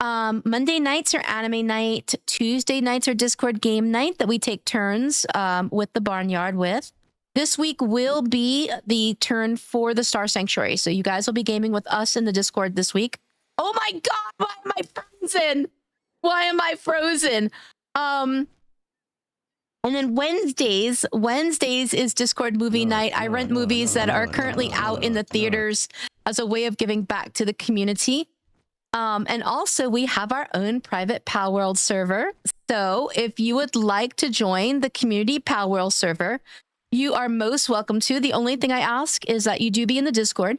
Monday nights are anime night. Tuesday nights are Discord game night that we take turns with the Barnyard with. This week will be the turn for the Star Sanctuary. So you guys will be gaming with us in the Discord this week. Oh my God, why am I frozen? Why am I frozen? And then Wednesdays is Discord movie night. I rent movies that are currently out in the theaters as a way of giving back to the community. And also we have our own private Pal World server. So if you would like to join the community Pal World server, you are most welcome to. The only thing I ask is that you do be in the Discord.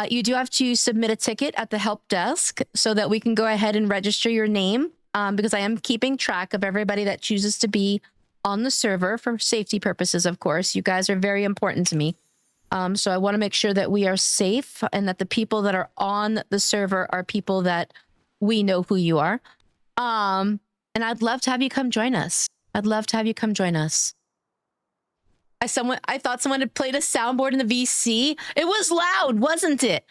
You do have to submit a ticket at the help desk so that we can go ahead and register your name because I am keeping track of everybody that chooses to be on the server for safety purposes, of course. You guys are very important to me. So I want to make sure that we are safe and that the people that are on the server are people that we know who you are. And I'd love to have you come join us. I'd love to have you come join us. I thought someone had played a soundboard in the VC. It was loud, wasn't it?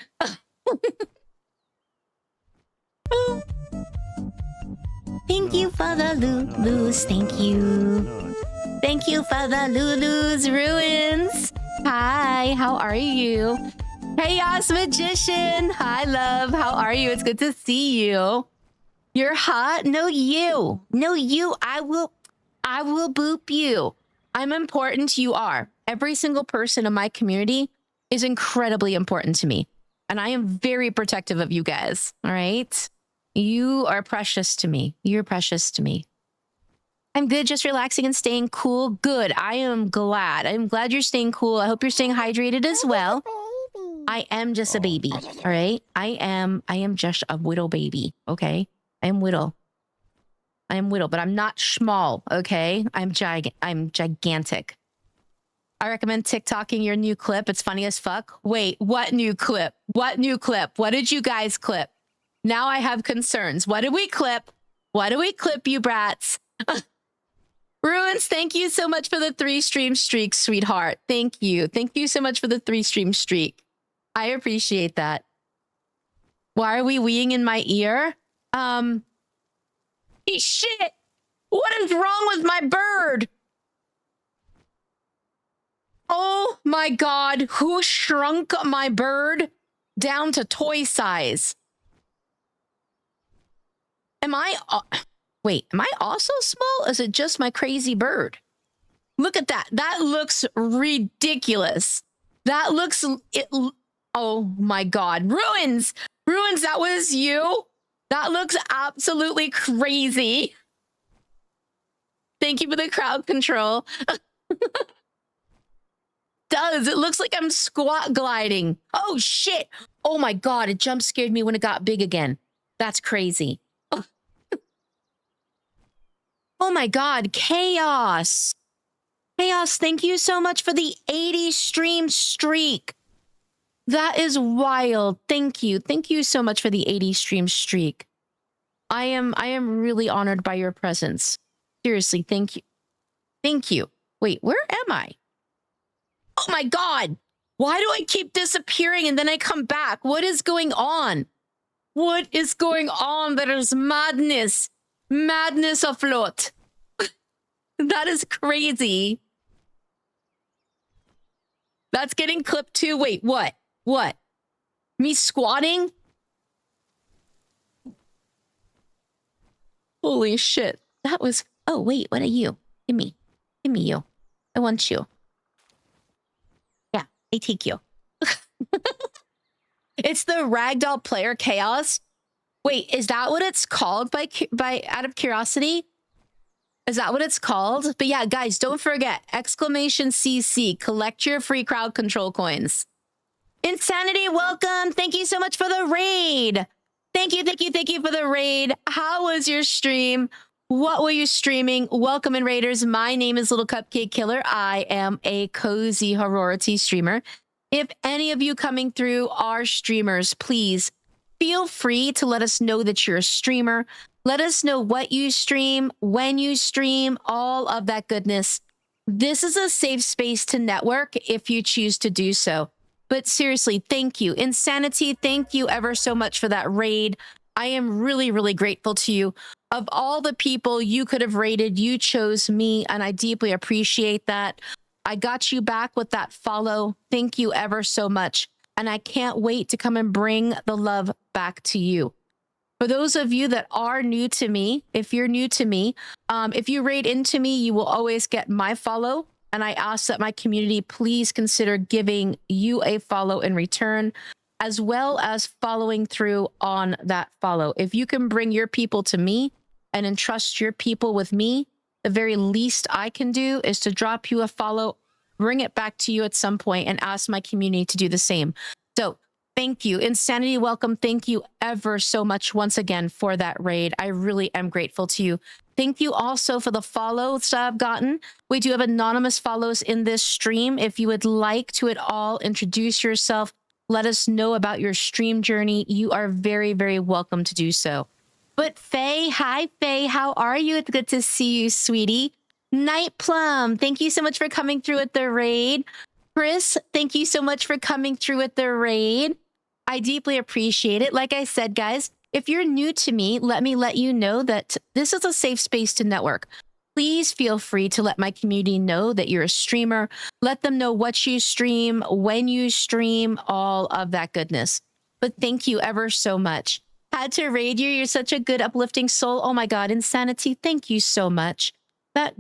Thank you for the Lulus. Thank you. Thank you for the Lulu's Ruins. Hi, how are you? Chaos Magician. Hi, love. How are you? It's good to see you. You're hot? No, you. No, you. I will boop you. I'm important. You are. Every single person in my community is incredibly important to me. And I am very protective of you guys. All right? You are precious to me. You're precious to me. I'm good, just relaxing and staying cool. Good. I am glad. I'm glad you're staying cool. I hope you're staying hydrated as well. I am just a baby. All right? I am just a widow baby. Okay? I am widow. But I'm not small, okay? I'm gigantic. I recommend TikToking your new clip. It's funny as fuck. Wait, what new clip? What new clip? What did you guys clip? Now I have concerns. What did we clip? What did we clip, you brats? Ruins, thank you so much for the 3-stream streak, sweetheart. Thank you. Thank you so much for the 3-stream streak. I appreciate that. Why are we weeing in my ear? Shit! What is wrong with my bird? Oh my god, who shrunk my bird down to toy size? Wait, am I also small? Or is it just my crazy bird? Look at that. That looks ridiculous. That looks... oh my god. Ruins! Ruins, that was you? That looks absolutely crazy. Thank you for the crowd control. It looks like I'm squat gliding. Oh shit. Oh my god, it jump scared me when it got big again. That's crazy. Oh my god, Chaos. Chaos, thank you so much for the 80 stream streak. That is wild. Thank you. Thank you so much for the 80 stream streak. I am really honored by your presence. Seriously, thank you. Thank you. Wait, where am I? Oh my god. Why do I keep disappearing and then I come back? What is going on? What is going on? There is madness. Madness afloat. That is crazy. That's getting clipped too. Wait, what? What? Me squatting? Holy shit. That was... Oh, wait, what are you? Give me. Give me you. I want you. Yeah, I take you. It's the Ragdoll Player Chaos. Wait, is that what it's called by out of curiosity? Is that what it's called? But yeah, guys, don't forget, exclamation CC, collect your free crowd control coins. Insanity, welcome. Thank you so much for the raid. Thank you for the raid. How was your stream? What were you streaming? Welcome in, Raiders. My name is Little Cupcake Killer. I am a cozy horrority streamer. If any of you coming through are streamers, please feel free to let us know that you're a streamer. Let us know what you stream, when you stream, all of that goodness. This is a safe space to network if you choose to do so. But seriously, thank you. Insanity, thank you ever so much for that raid. I am really, really grateful to you. Of all the people you could have raided, you chose me, and I deeply appreciate that. I got you back with that follow. Thank you ever so much. And I can't wait to come and bring the love back to you. For those of you that are new to me, if you're new to me, if you raid into me, you will always get my follow. And I ask that my community please consider giving you a follow in return, as well as following through on that follow. If you can bring your people to me and entrust your people with me, the very least I can do is to drop you a follow, bring it back to you at some point, and ask my community to do the same. So thank you. Insanity, welcome. Thank you ever so much once again for that raid. I really am grateful to you. Thank you also for the follows that I've gotten. We do have anonymous follows in this stream. If you would like to at all introduce yourself, let us know about your stream journey. You are very, very welcome to do so. But Faye, hi Faye, how are you? It's good to see you, sweetie. Night Plum, thank you so much for coming through with the raid. Chris, thank you so much for coming through with the raid. I deeply appreciate it. Like I said, guys, if you're new to me, let me let you know that this is a safe space to network. Please feel free to let my community know that you're a streamer. Let them know what you stream, when you stream, all of that goodness. But thank you ever so much. Had to raid you. You're such a good, uplifting soul. Oh my God, Insanity, thank you so much. That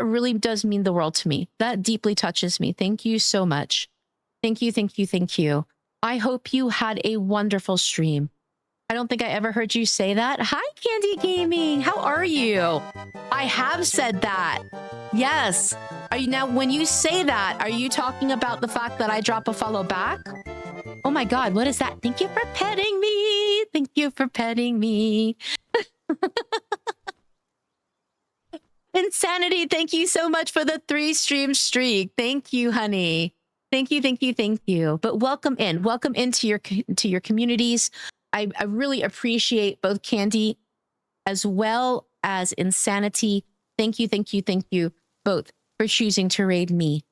really does mean the world to me. That deeply touches me. Thank you so much. Thank you, thank you, thank you. I hope you had a wonderful stream. I don't think I ever heard you say that. Hi, Candy Gaming. How are you? I have said that. Yes. Are you now, when you say that, are you talking about the fact that I drop a follow back? Oh my God, what is that? Thank you for petting me. Thank you for petting me. Insanity, thank you so much for the 3 stream streak. Thank you, honey. Thank you, thank you, thank you. But welcome into your communities. I really appreciate both Candy as well as Insanity. Thank you, thank you, thank you both for choosing to raid me.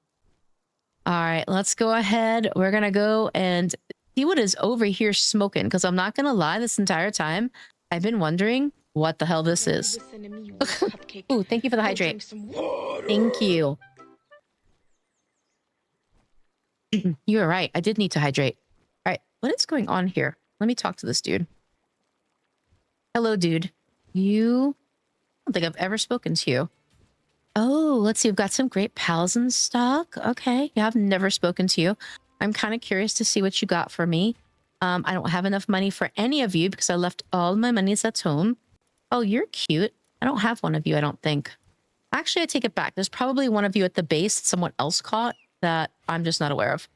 All right, let's go ahead. We're gonna go and see what is over here smoking, because I'm not gonna lie, this entire time I've been wondering what the hell this is. Ooh, thank you for the hydrate. Thank you. You are right. I did need to hydrate. All right, what is going on here? Let me talk to this dude. Hello, dude. I don't think I've ever spoken to you. Oh, let's see. We've got some great pals in stock. Okay. Yeah, I've never spoken to you. I'm kind of curious to see what you got for me. I don't have enough money for any of you because I left all my monies at home. Oh, you're cute. I don't have one of you, I don't think. Actually, I take it back. There's probably one of you at the base that someone else caught that I'm just not aware of.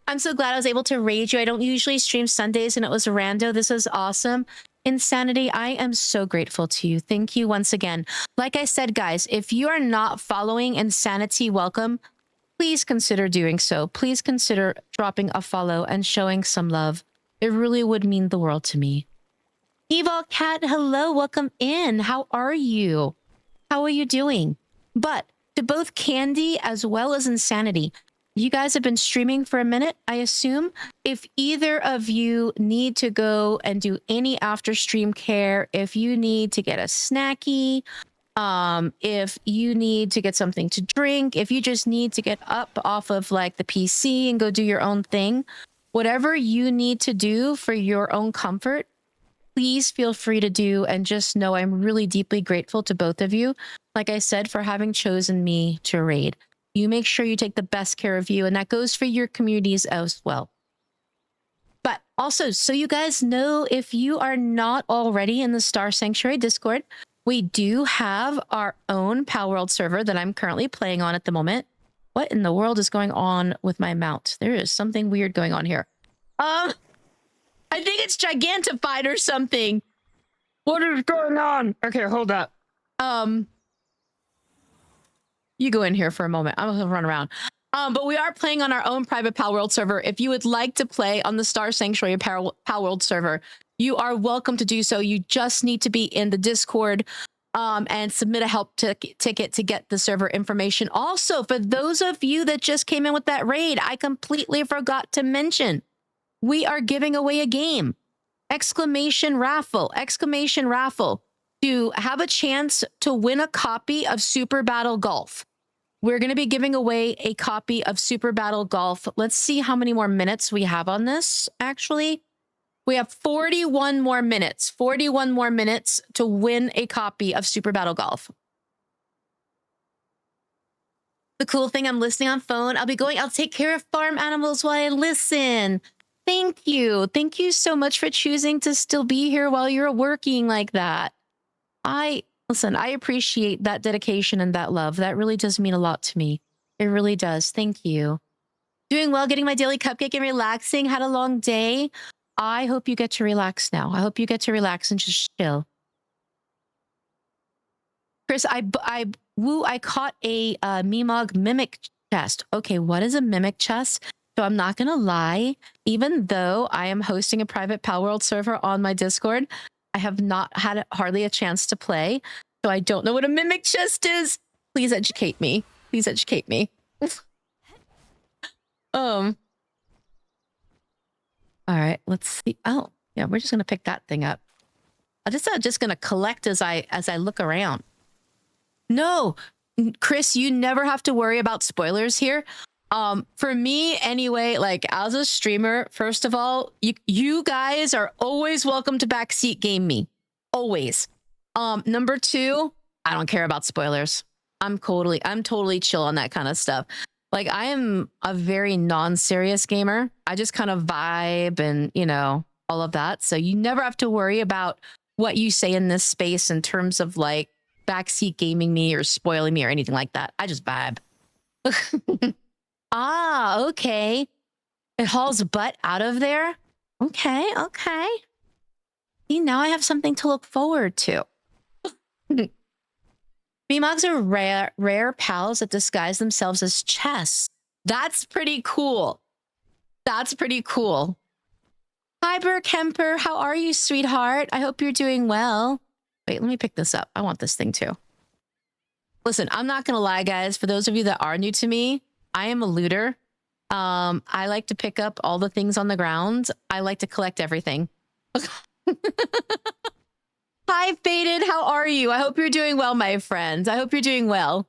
I'm so glad I was able to raid you. I don't usually stream Sundays and it was rando. This is awesome. Insanity, I am so grateful to you. Thank you once again. Like I said, guys, if you are not following Insanity Welcome, please consider doing so. Please consider dropping a follow and showing some love. It really would mean the world to me. Evil Cat, hello, welcome in. How are you? How are you doing? But to both Candy as well as Insanity, you guys have been streaming for a minute, I assume. If either of you need to go and do any after stream care, if you need to get a snacky, if you need to get something to drink, if you just need to get up off of like the PC and go do your own thing, whatever you need to do for your own comfort, please feel free to do, and just know I'm really deeply grateful to both of you, like I said, for having chosen me to raid. You make sure you take the best care of you, and that goes for your communities as well. But also, so you guys know, if you are not already in the Star Sanctuary Discord, we do have our own Pal World server that I'm currently playing on at the moment. What in the world is going on with my mount? There is something weird going on here. I think it's gigantified or something. What is going on? Okay, hold up. You go in here for a moment. I'm gonna run around. But we are playing on our own private Pal World server. If you would like to play on the Star Sanctuary Pal World server, you are welcome to do so. You just need to be in the Discord and submit a help ticket to get the server information. Also, for those of you that just came in with that raid, I completely forgot to mention, we are giving away a game. Exclamation raffle to have a chance to win a copy of Super Battle Golf. We're going to be giving away a copy of Super Battle Golf. Let's see how many more minutes we have on this, actually. We have 41 more minutes. 41 more minutes to win a copy of Super Battle Golf. The cool thing, I'm listening on phone. I'll take care of farm animals while I listen. Thank you. Thank you so much for choosing to still be here while you're working like that. Listen, I appreciate that dedication and that love. That really does mean a lot to me. It really does. Thank you. Doing well, getting my daily cupcake and relaxing. Had a long day. I hope you get to relax now. I hope you get to relax and just chill. Chris, I caught a Memog mimic chest. Okay, what is a mimic chest? So I'm not going to lie. Even though I am hosting a private Pal World server on my Discord, I have not had hardly a chance to play, so I don't know what a mimic chest is. Please educate me. Please educate me. All right, let's see. Oh, yeah, we're just gonna pick that thing up. I'm just gonna collect as I look around. No, Chris, you never have to worry about spoilers here. For me anyway, like as a streamer, first of all, you guys are always welcome to backseat game me. Always. Number two, I don't care about spoilers. I'm totally chill on that kind of stuff. Like I am a very non-serious gamer. I just kind of vibe and, you know, all of that. So you never have to worry about what you say in this space in terms of like backseat gaming me or spoiling me or anything like that. I just vibe. Ah, okay. It hauls butt out of there. Okay, okay. See, now I have something to look forward to. Beemogs are rare pals that disguise themselves as chests. That's pretty cool. That's pretty cool. Hi, Burkemper. How are you, sweetheart? I hope you're doing well. Wait, let me pick this up. I want this thing too. Listen, I'm not going to lie, guys. For those of you that are new to me, I am a looter. I like to pick up all the things on the ground. I like to collect everything. Hi, Faded. How are you? I hope you're doing well, my friends. I hope you're doing well.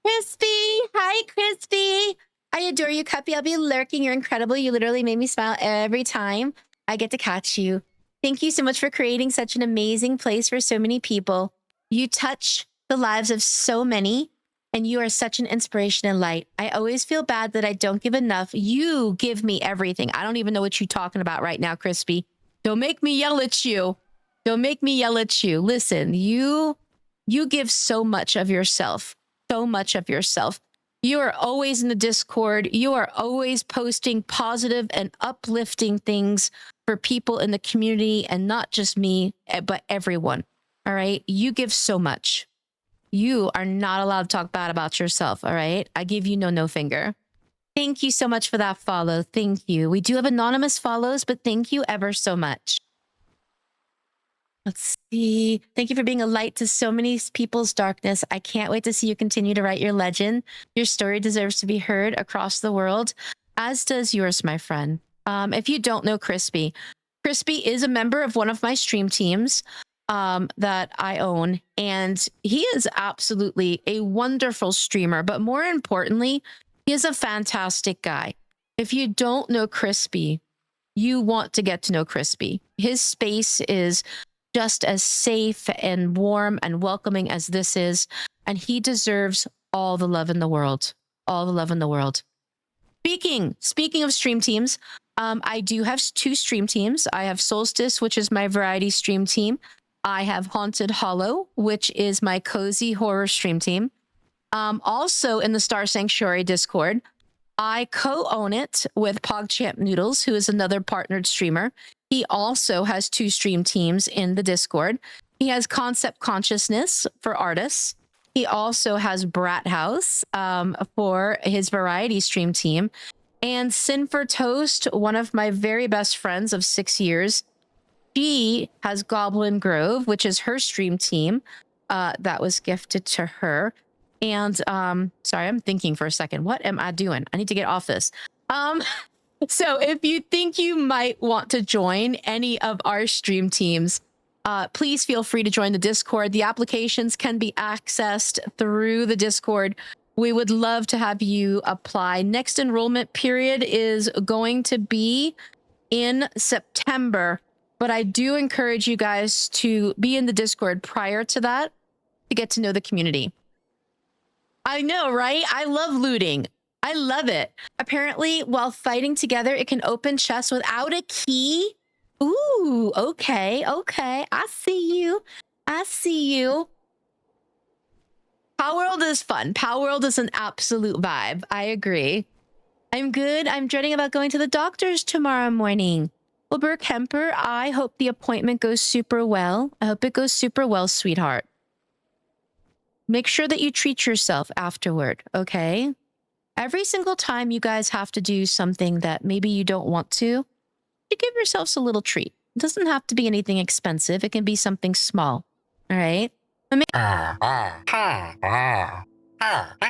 Crispy. Hi, Crispy. I adore you, Cuppy. I'll be lurking. You're incredible. You literally made me smile every time I get to catch you. Thank you so much for creating such an amazing place for so many people. You touch the lives of so many, and you are such an inspiration and light. I always feel bad that I don't give enough. You give me everything. I don't even know what you're talking about right now, Crispy. Don't make me yell at you. Don't make me yell at you. Listen, you give so much of yourself. So much of yourself. You are always in the Discord. You are always posting positive and uplifting things for people in the community, and not just me, but everyone. All right? You give so much. You are not allowed to talk bad about yourself, all right? I give you no finger. Thank you so much for that follow. Thank you. We do have anonymous follows, but thank you ever so much. Let's see. Thank you for being a light to so many people's darkness. I can't wait to see you continue to write your legend. Your story deserves to be heard across the world, as does yours, my friend. If you don't know Crispy, Crispy is a member of one of my stream teams that I own, and he is absolutely a wonderful streamer, but more importantly, he is a fantastic guy. If you don't know Crispy, you want to get to know Crispy. His space is just as safe and warm and welcoming as this is, and he deserves all the love in the world. All the love in the world. Speaking of stream teams, I do have 2 stream teams. I have Solstice, which is my variety stream team. I have Haunted Hollow, which is my cozy horror stream team. Also in the Star Sanctuary Discord, I co-own it with PogChamp Noodles, who is another partnered streamer. He also has 2 stream teams in the Discord. He has Concept Consciousness for artists. He also has Brat House for his variety stream team. And Sin for Toast, one of my very best friends of 6 years, she has Goblin Grove, which is her stream team that was gifted to her. And sorry, I'm thinking for a second. What am I doing? I need to get off this. So if you think you might want to join any of our stream teams, please feel free to join the Discord. The applications can be accessed through the Discord. We would love to have you apply. Next enrollment period is going to be in September, but I do encourage you guys to be in the Discord prior to that to get to know the community. I know, right? I love looting. I love it. Apparently, while fighting together, it can open chests without a key. Ooh, okay, okay. I see you. I see you. Power World is fun. Power World is an absolute vibe. I agree. I'm good. I'm dreading about going to the doctor's tomorrow morning. Well, Burkemper, I hope the appointment goes super well. I hope it goes super well, sweetheart. Make sure that you treat yourself afterward, okay? Every single time you guys have to do something that maybe you don't want to, you give yourselves a little treat, It doesn't have to be anything expensive. It can be something small. All right. What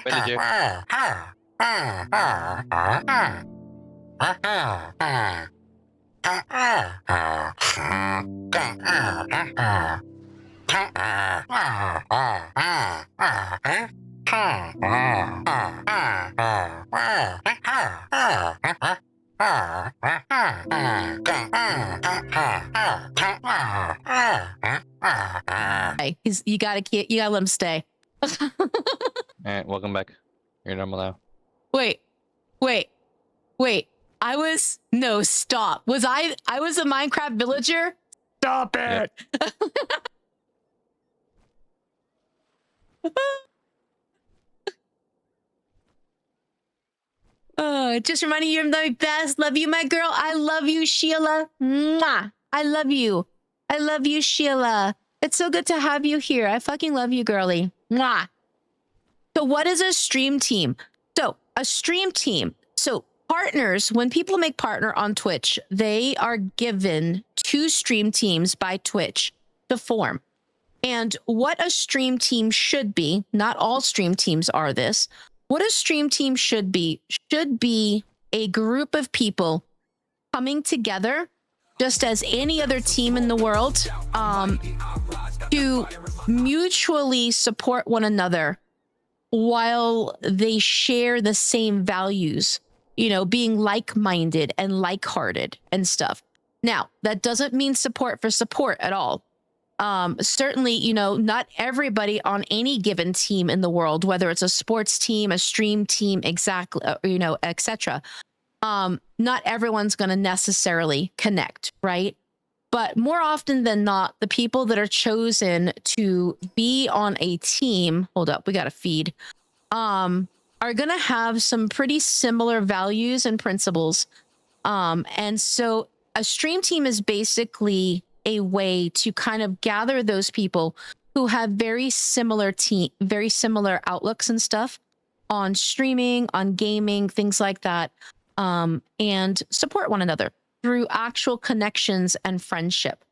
did you? You gotta let him stay. All right, welcome back. You're normal now. Wait. No, stop. I was a Minecraft villager? Stop it. Oh, just reminding you of my best. Love you, my girl. I love you, Sheila. Mwah. I love you. I love you, Sheila. It's so good to have you here. I fucking love you, girly. Mwah. So what is a stream team? So a stream team. So partners, when people make partner on Twitch, they are given 2 stream teams by Twitch to form. And what a stream team should be, not all stream teams are this, what a stream team should be a group of people coming together, just as any other team in the world, to mutually support one another while they share the same values, being like-minded and like-hearted and stuff. Now, that doesn't mean support for support at all. Certainly, not everybody on any given team in the world, whether it's a sports team, a stream team, exactly, etc. Not everyone's going to necessarily connect, right? But more often than not, the people that are chosen to be on a team, hold up, we got to feed, are going to have some pretty similar values and principles. And so a stream team is basically a way to kind of gather those people who have very similar outlooks and stuff on streaming, on gaming, things like that, and support one another through actual connections and friendship.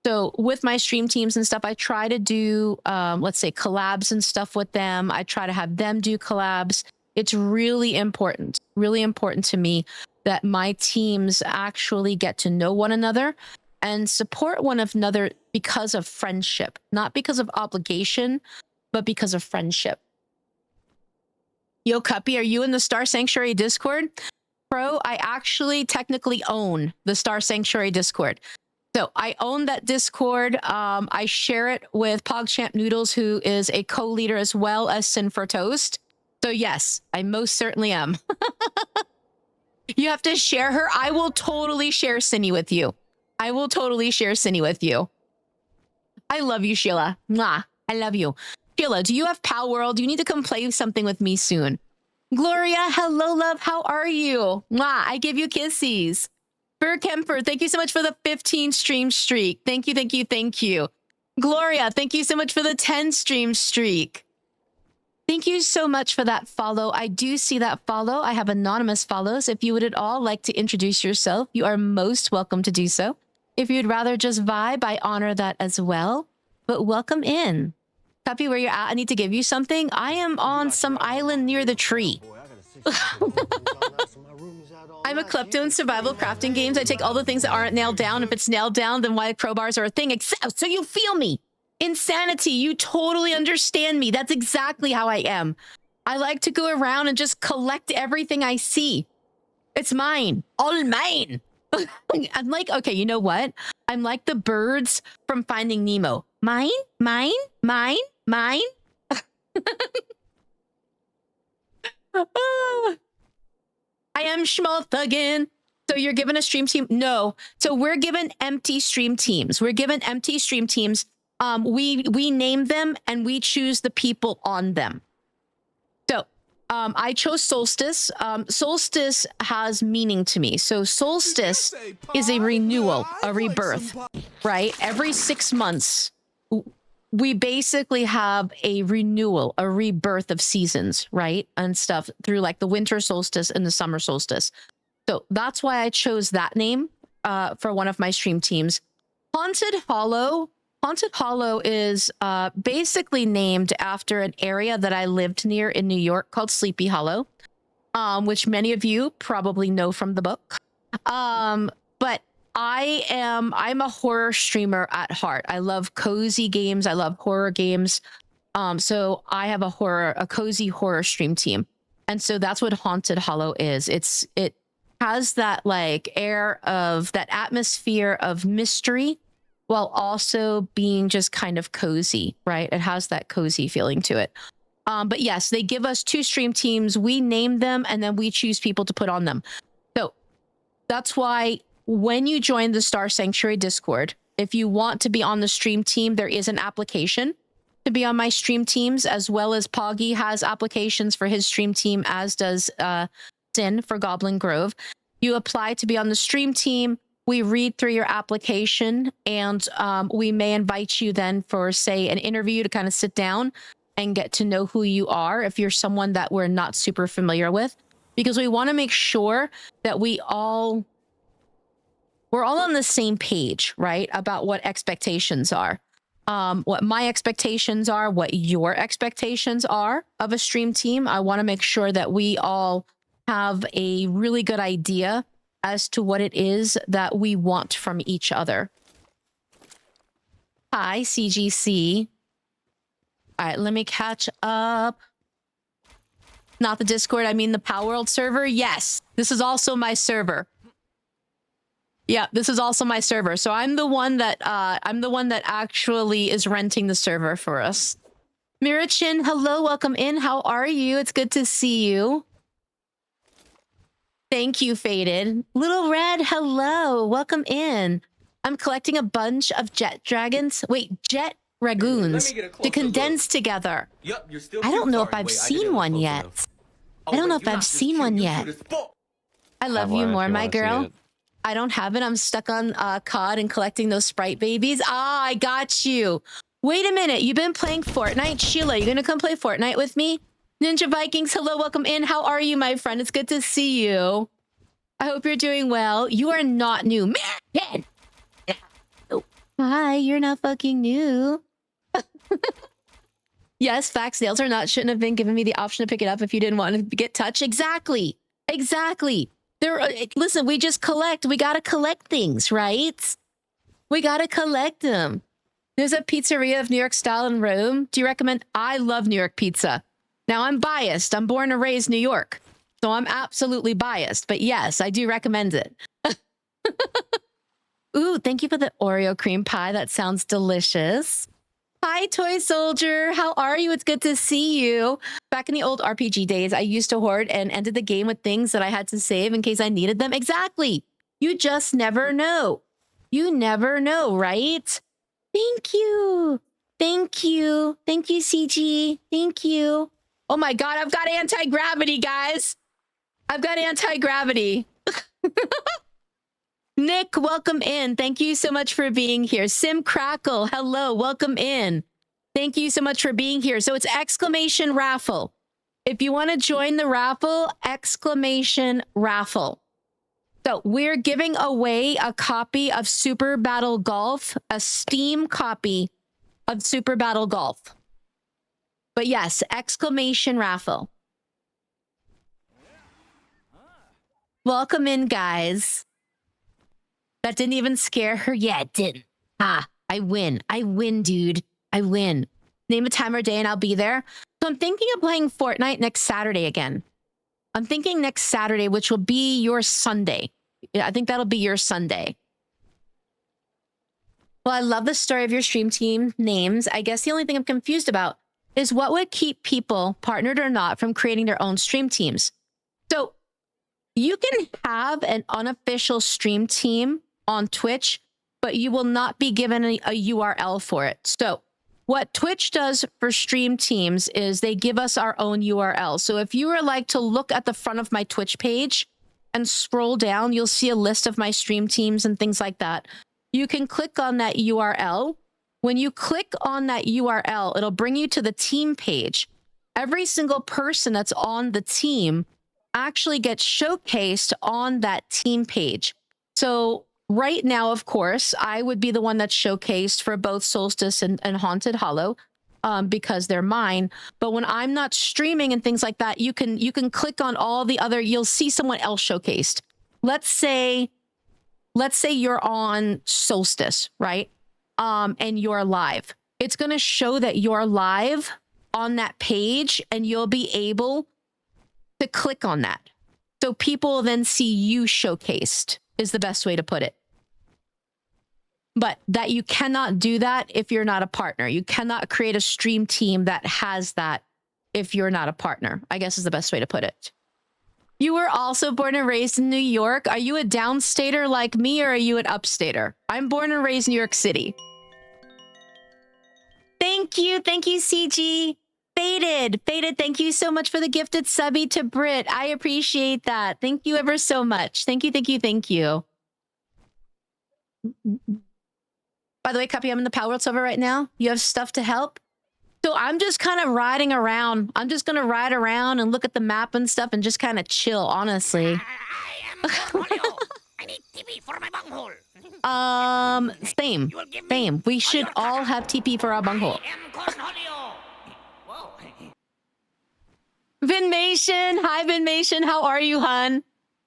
So with my stream teams and stuff, I try to do, let's say, collabs and stuff with them. I try to have them do collabs. It's really important to me that my teams actually get to know one another and support one another because of friendship, not because of obligation, but because of friendship. Yo, Cuppy, are you in the Star Sanctuary Discord? Pro, I actually technically own the Star Sanctuary Discord. So I own that Discord. I share it with PogChamp Noodles, who is a co-leader as well as Sin for Toast. So yes, I most certainly am. You have to share her. I will totally share Cinny with you. I will totally share Cinny with you. I love you, Sheila. Mwah. I love you. Sheila, do you have Pal World? You need to come play something with me soon. Gloria, hello, love. How are you? Mwah. I give you kisses. Burr Kemper, thank you so much for the 15 stream streak. Thank you, thank you, thank you. Gloria, thank you so much for the 10 stream streak. Thank you so much for that follow. I do see that follow. I have anonymous follows. If you would at all like to introduce yourself, you are most welcome to do so. If you'd rather just vibe, I honor that as well. But welcome in. Cuppy, where you're at, I need to give you something. I am on some island near the tree. I'm a klepto in survival crafting games. I take all the things that aren't nailed down. If it's nailed down, then why crowbars are a thing. So you feel me. Insanity. You totally understand me. That's exactly how I am. I like to go around and just collect everything I see. It's mine. All mine. I'm like, okay, you know what? I'm like the birds from Finding Nemo. Mine, mine, mine, mine. I am Schmalthuggin. So you're given a stream team? No. So we're given empty stream teams. We name them and we choose the people on them. So I chose Solstice. Solstice has meaning to me. So Solstice is a renewal, a rebirth, right? Every 6 months, we basically have a renewal, a rebirth of seasons, right? And stuff through like the winter solstice and the summer solstice. So that's why I chose that name. for one of my stream teams. Haunted Hollow. Haunted Hollow is basically named after an area that I lived near in New York called Sleepy Hollow, which many of you probably know from the book. But I'm a horror streamer at heart. I love cozy games. I love horror games. So I have a cozy horror stream team. And so that's what Haunted Hollow is. It has that like air of that atmosphere of mystery while also being just kind of cozy, right? It has that cozy feeling to it. But yes, they give us 2 stream teams. We name them and then we choose people to put on them. So that's why when you join the Star Sanctuary Discord, if you want to be on the stream team, there is an application to be on my stream teams, as well as Poggy has applications for his stream team, as does Sin for Goblin Grove. You apply to be on the stream team. We read through your application and we may invite you then for, say, an interview to kind of sit down and get to know who you are if you're someone that we're not super familiar with, because we want to make sure that we're all on the same page, right? About what expectations are, what my expectations are, what your expectations are of a stream team. I want to make sure that we all have a really good idea as to what it is that we want from each other. Hi, CGC. All right, let me catch up. Not the Discord, I mean the Power World server. Yes, this is also my server. Yeah, this is also my server. So I'm the one that actually is renting the server for us. Mirachin, hello, welcome in. How are you? It's good to see you. Thank you, Faded. Little Red, hello, welcome in. I'm collecting a bunch of jet dragons. Wait, jet ragoons to condense together. Yep, you're still I don't know if I've seen one yet. I don't know if I've seen one yet. I love you more, my girl. I don't have it. I'm stuck on COD and collecting those Sprite babies. Ah, I got you. Wait a minute. You've been playing Fortnite? Sheila, you gonna come play Fortnite with me? Ninja Vikings, hello, welcome in. How are you, my friend? It's good to see you. I hope you're doing well. You are not new. Man! Oh. Hi, you're not fucking new. Yes, facts. Nails or not shouldn't have been giving me the option to pick it up if you didn't want to get touched. Exactly. Exactly. Listen, we just collect. We gotta collect things, right? We gotta collect them. There's a pizzeria of New York style in Rome. Do you recommend? I love New York pizza. Now, I'm biased. I'm born and raised New York, so I'm absolutely biased. But yes, I do recommend it. Ooh, thank you for the Oreo cream pie. That sounds delicious. Hi, Toy Soldier. How are you? It's good to see you. Back in the old RPG days, I used to hoard and ended the game with things that I had to save in case I needed them. Exactly. You just never know. You never know, right? Thank you. Thank you. Thank you, CG. Thank you. Oh my God, I've got anti-gravity, guys. I've got anti-gravity. Nick, welcome in. Thank you so much for being here. Sim Crackle, hello, welcome in. Thank you so much for being here. So it's exclamation raffle. If you want to join the raffle, exclamation raffle. So we're giving away a copy of Super Battle Golf, a Steam copy of Super Battle Golf. But yes, exclamation raffle. Welcome in, guys. That didn't even scare her. Yeah, it didn't. Ah, I win. I win, dude. I win. Name a time or day and I'll be there. So I'm thinking of playing Fortnite next Saturday again. I'm thinking next Saturday, which will be your Sunday. I think that'll be your Sunday. Well, I love the story of your stream team names. I guess the only thing I'm confused about is what would keep people, partnered or not, from creating their own stream teams. So you can have an unofficial stream team on Twitch, but you will not be given a URL for it. So what Twitch does for stream teams is they give us our own URL. So if you were like to look at the front of my Twitch page and scroll down, you'll see a list of my stream teams and things like that. You can click on that URL. When you click on that URL, it'll bring you to the team page. Every single person that's on the team actually gets showcased on that team page. So right now, of course, I would be the one that's showcased for both Solstice and Haunted Hollow, because they're mine. But when I'm not streaming and things like that, you can click on all the other. You'll see someone else showcased. Let's say you're on Solstice, right? And you're live. It's going to show that you're live on that page, and you'll be able to click on that. So people then see you showcased, is the best way to put it. But that you cannot do that if you're not a partner. You cannot create a stream team that has that if you're not a partner, I guess is the best way to put it. You were also born and raised in New York. Are you a downstater like me, or are you an upstater? I'm born and raised in New York City. Thank you, CG. Faded, thank you so much for the gifted subby to Brit. I appreciate that. Thank you ever so much. Thank you. By the way, Cuppy, I'm in the Power World server right now. You have stuff to help? So I'm just kind of riding around. I'm just going to ride around and look at the map and stuff and just kind of chill, honestly. I need TP for my bunghole. Same. We should all have TP for our bunghole. Vinmation. Hi, Vinmation. How are you, hun?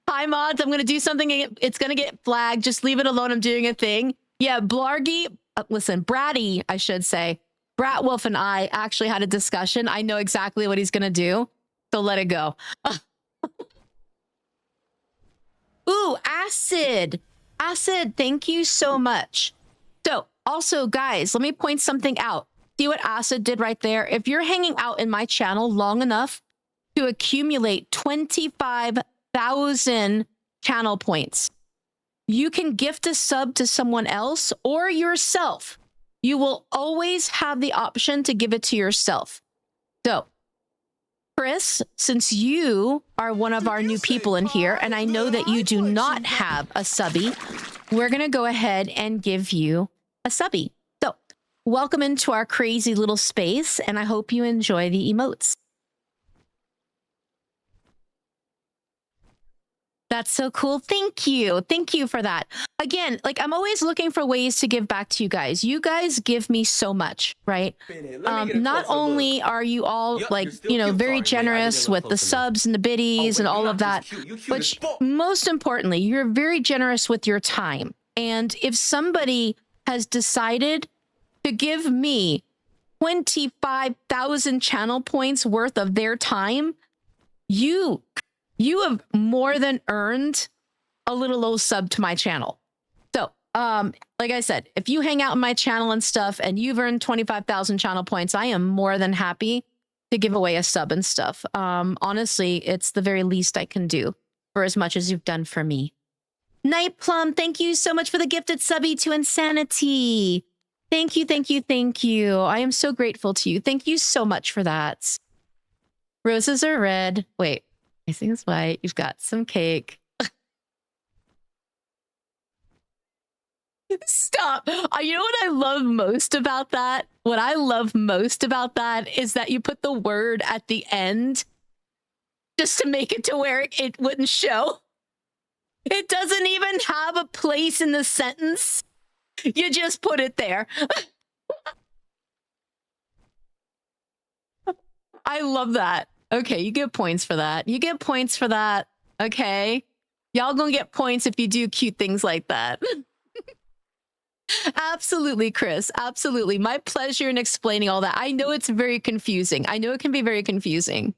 Hi, mods. I'm going to do something. It's going to get flagged. Just leave it alone. I'm doing a thing. Yeah, Blargy. Listen, Bratty, I should say. Bratwolf and I actually had a discussion. I know exactly what he's going to do. So let it go. Ooh, Acid. Acid, thank you so much. So also, guys, let me point something out. See what Acid did right there? If you're hanging out in my channel long enough to accumulate 25,000 channel points, you can gift a sub to someone else or yourself. You will always have the option to give it to yourself. So, Chris, since you are one of our new people in here, and I know that you do not have a subby, we're going to go ahead and give you a subby. So, welcome into our crazy little space, and I hope you enjoy the emotes. That's so cool. Thank you. Thank you for that. Again, like, I'm always looking for ways to give back to you guys. You guys give me so much, right? Not only are you all like, you know, very generous with the subs and the biddies and all of that, but most importantly, you're very generous with your time. And if somebody has decided to give me 25,000 channel points worth of their time, you have more than earned a little old sub to my channel. So, like I said, if you hang out in my channel and stuff and you've earned 25,000 channel points, I am more than happy to give away a sub and stuff. Honestly, it's the very least I can do for as much as you've done for me. Night Plum, thank you so much for the gifted subby to Insanity. Thank you. I am so grateful to you. Thank you so much for that. Roses are red. Wait. Icing is white. You've got some cake. Stop. You know what I love most about that? What I love most about that is that you put the word at the end just to make it to where it wouldn't show. It doesn't even have a place in the sentence. You just put it there. I love that. Okay, you get points for that. You get points for that. Okay. Y'all gonna get points if you do cute things like that. Absolutely, Chris. Absolutely. My pleasure in explaining all that. I know it's very confusing. I know it can be very confusing.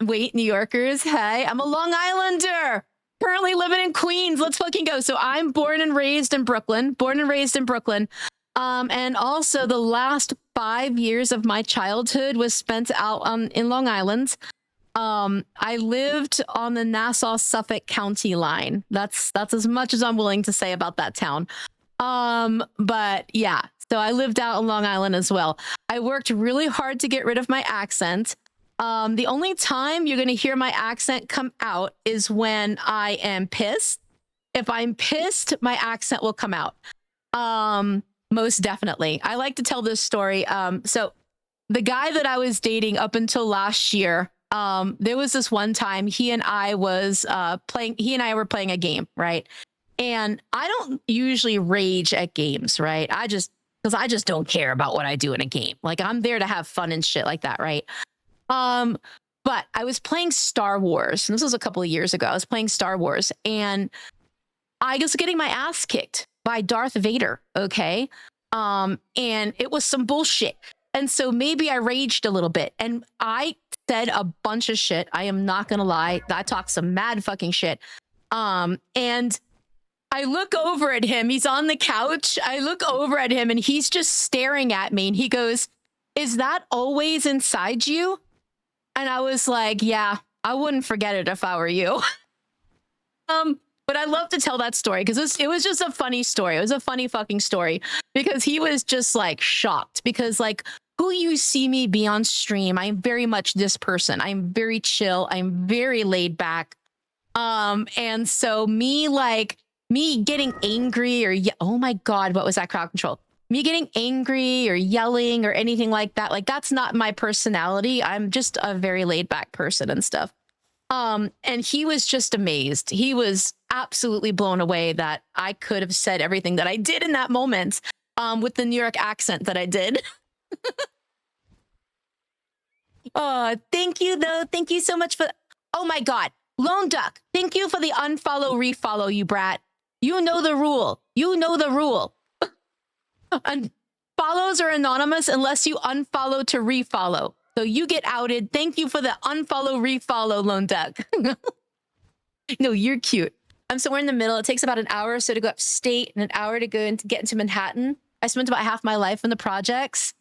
Wait, New Yorkers. Hey, I'm a Long Islander. Currently living in Queens. Let's fucking go. So I'm born and raised in Brooklyn. And also the last 5 years of my childhood was spent out in Long Island. I lived on the Nassau-Suffolk County line. That's as much as I'm willing to say about that town. But yeah, so I lived out on Long Island as well. I worked really hard to get rid of my accent. The only time you're going to hear my accent come out is when I am pissed. If I'm pissed, my accent will come out. Most definitely. I like to tell this story. So the guy that I was dating up until last year, there was this one time he and I were playing a game, right? And I don't usually rage at games, right? Because I just don't care about what I do in a game. Like, I'm there to have fun and shit like that, right? But I was playing Star Wars, and this was a couple of years ago. I was playing Star Wars, and I was getting my ass kicked by Darth Vader, okay? And it was some bullshit. And so maybe I raged a little bit, and I said a bunch of shit. I am not gonna lie. I talked some mad fucking shit. And I look over at him. He's on the couch. I look over at him, and he's just staring at me, and he goes, "Is that always inside you?" And I was like, "Yeah, I wouldn't forget it if I were you." But I love to tell that story because it was just a funny story. It was a funny fucking story because he was just like shocked because like who you see me be on stream, I'm very much this person. I'm very chill. I'm very laid back. And so me getting angry or oh my God, what was that crowd control? Me getting angry or yelling or anything like that. Like that's not my personality. I'm just a very laid back person and stuff. And he was just amazed. He was absolutely blown away that I could have said everything that I did in that moment, with the New York accent that I did. Thank you though. Thank you so much for, oh my God, Lone Duck. Thank you for the unfollow, refollow, you brat. You know the rule. You know the rule. And follows are anonymous unless you unfollow to refollow. So you get outed. Thank you for the unfollow, refollow, Lone Duck. No, you're cute. I'm somewhere in the middle. It takes about an hour or so to go upstate and an hour to get into Manhattan. I spent about half my life in the projects.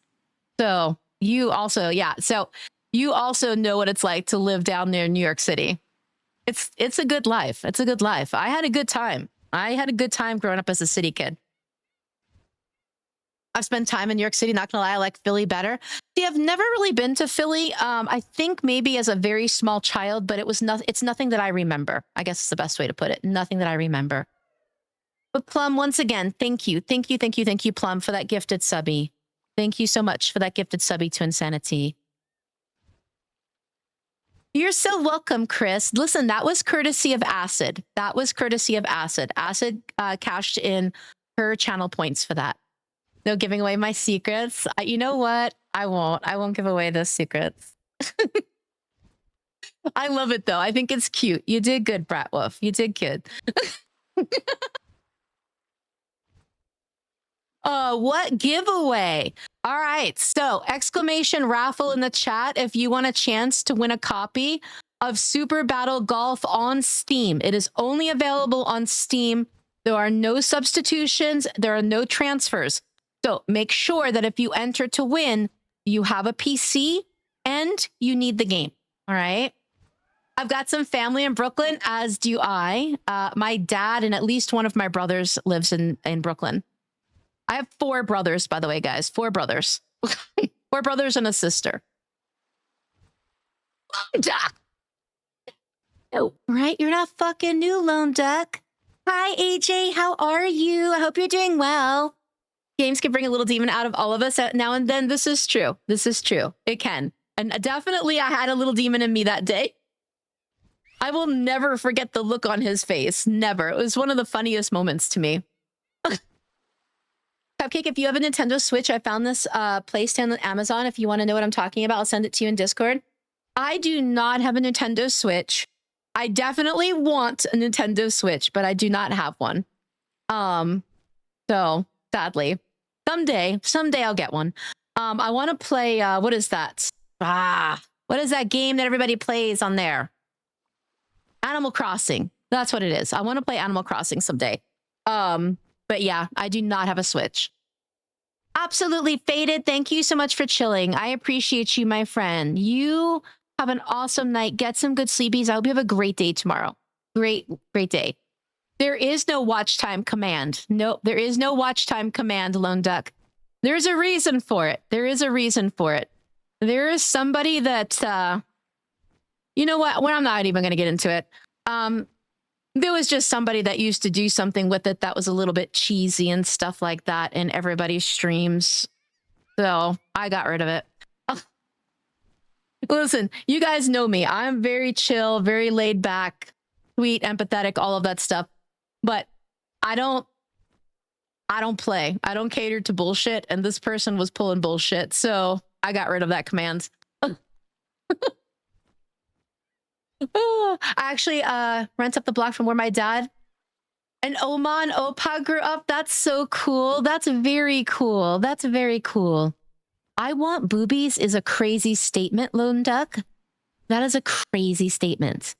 So you also, yeah. So you also know what it's like to live down there in New York City. It's a good life. It's a good life. I had a good time. I had a good time growing up as a city kid. I've spent time in New York City. Not gonna lie, I like Philly better. See, I've never really been to Philly. I think maybe as a very small child, but it's nothing that I remember. I guess it's the best way to put it. Nothing that I remember. But Plum, once again, thank you, Plum, for that gifted subby. Thank you so much for that gifted subby to Insanity. You're so welcome, Chris. Listen, that was courtesy of Acid. That was courtesy of Acid. Acid cashed in her channel points for that. No giving away my secrets. You know what? I won't give away those secrets. I love it though. I think it's cute. You did good, Bratwolf. You did good. What giveaway? All right. So exclamation raffle in the chat if you want a chance to win a copy of Super Battle Golf on Steam. It is only available on Steam. There are no substitutions. There are no transfers. So make sure that if you enter to win, you have a PC and you need the game. All right. I've got some family in Brooklyn, as do I. My dad and at least one of my brothers lives in Brooklyn. I have 4 brothers, by the way, guys. 4 brothers. 4 brothers and a sister. Lone Duck. Oh, right? You're not fucking new, Lone Duck. Hi, AJ. How are you? I hope you're doing well. Games can bring a little demon out of all of us now and then. This is true. This is true. It can. And definitely I had a little demon in me that day. I will never forget the look on his face. Never. It was one of the funniest moments to me. Cupcake, if you have a Nintendo Switch, I found this play stand on Amazon. If you want to know what I'm talking about, I'll send it to you in Discord. I do not have a Nintendo Switch. I definitely want a Nintendo Switch, but I do not have one. So sadly, someday I'll get one. I want to play, what is that? What is that game that everybody plays on there? Animal Crossing. That's what it is. I want to play Animal Crossing someday. But yeah, I do not have a Switch. Absolutely Faded. Thank you so much for chilling. I appreciate you, my friend. You have an awesome night. Get some good sleepies. I hope you have a great day tomorrow. Great day. There is no watch time command. No, there is no watch time command, Lone Duck. There's a reason for it. There is a reason for it. There is somebody that, you know what? Well, I'm not even going to get into it. There was just somebody that used to do something with it that was a little bit cheesy and stuff like that in everybody's streams. So I got rid of it. Listen, you guys know me. I'm very chill, very laid back, sweet, empathetic, all of that stuff. But I don't play. I don't cater to bullshit, and this person was pulling bullshit, so I got rid of that command. I actually rent up the block from where my dad and Oman Opa grew up. That's so cool. That's very cool. That's very cool. I want boobies is a crazy statement, Lone Duck. That is a crazy statement.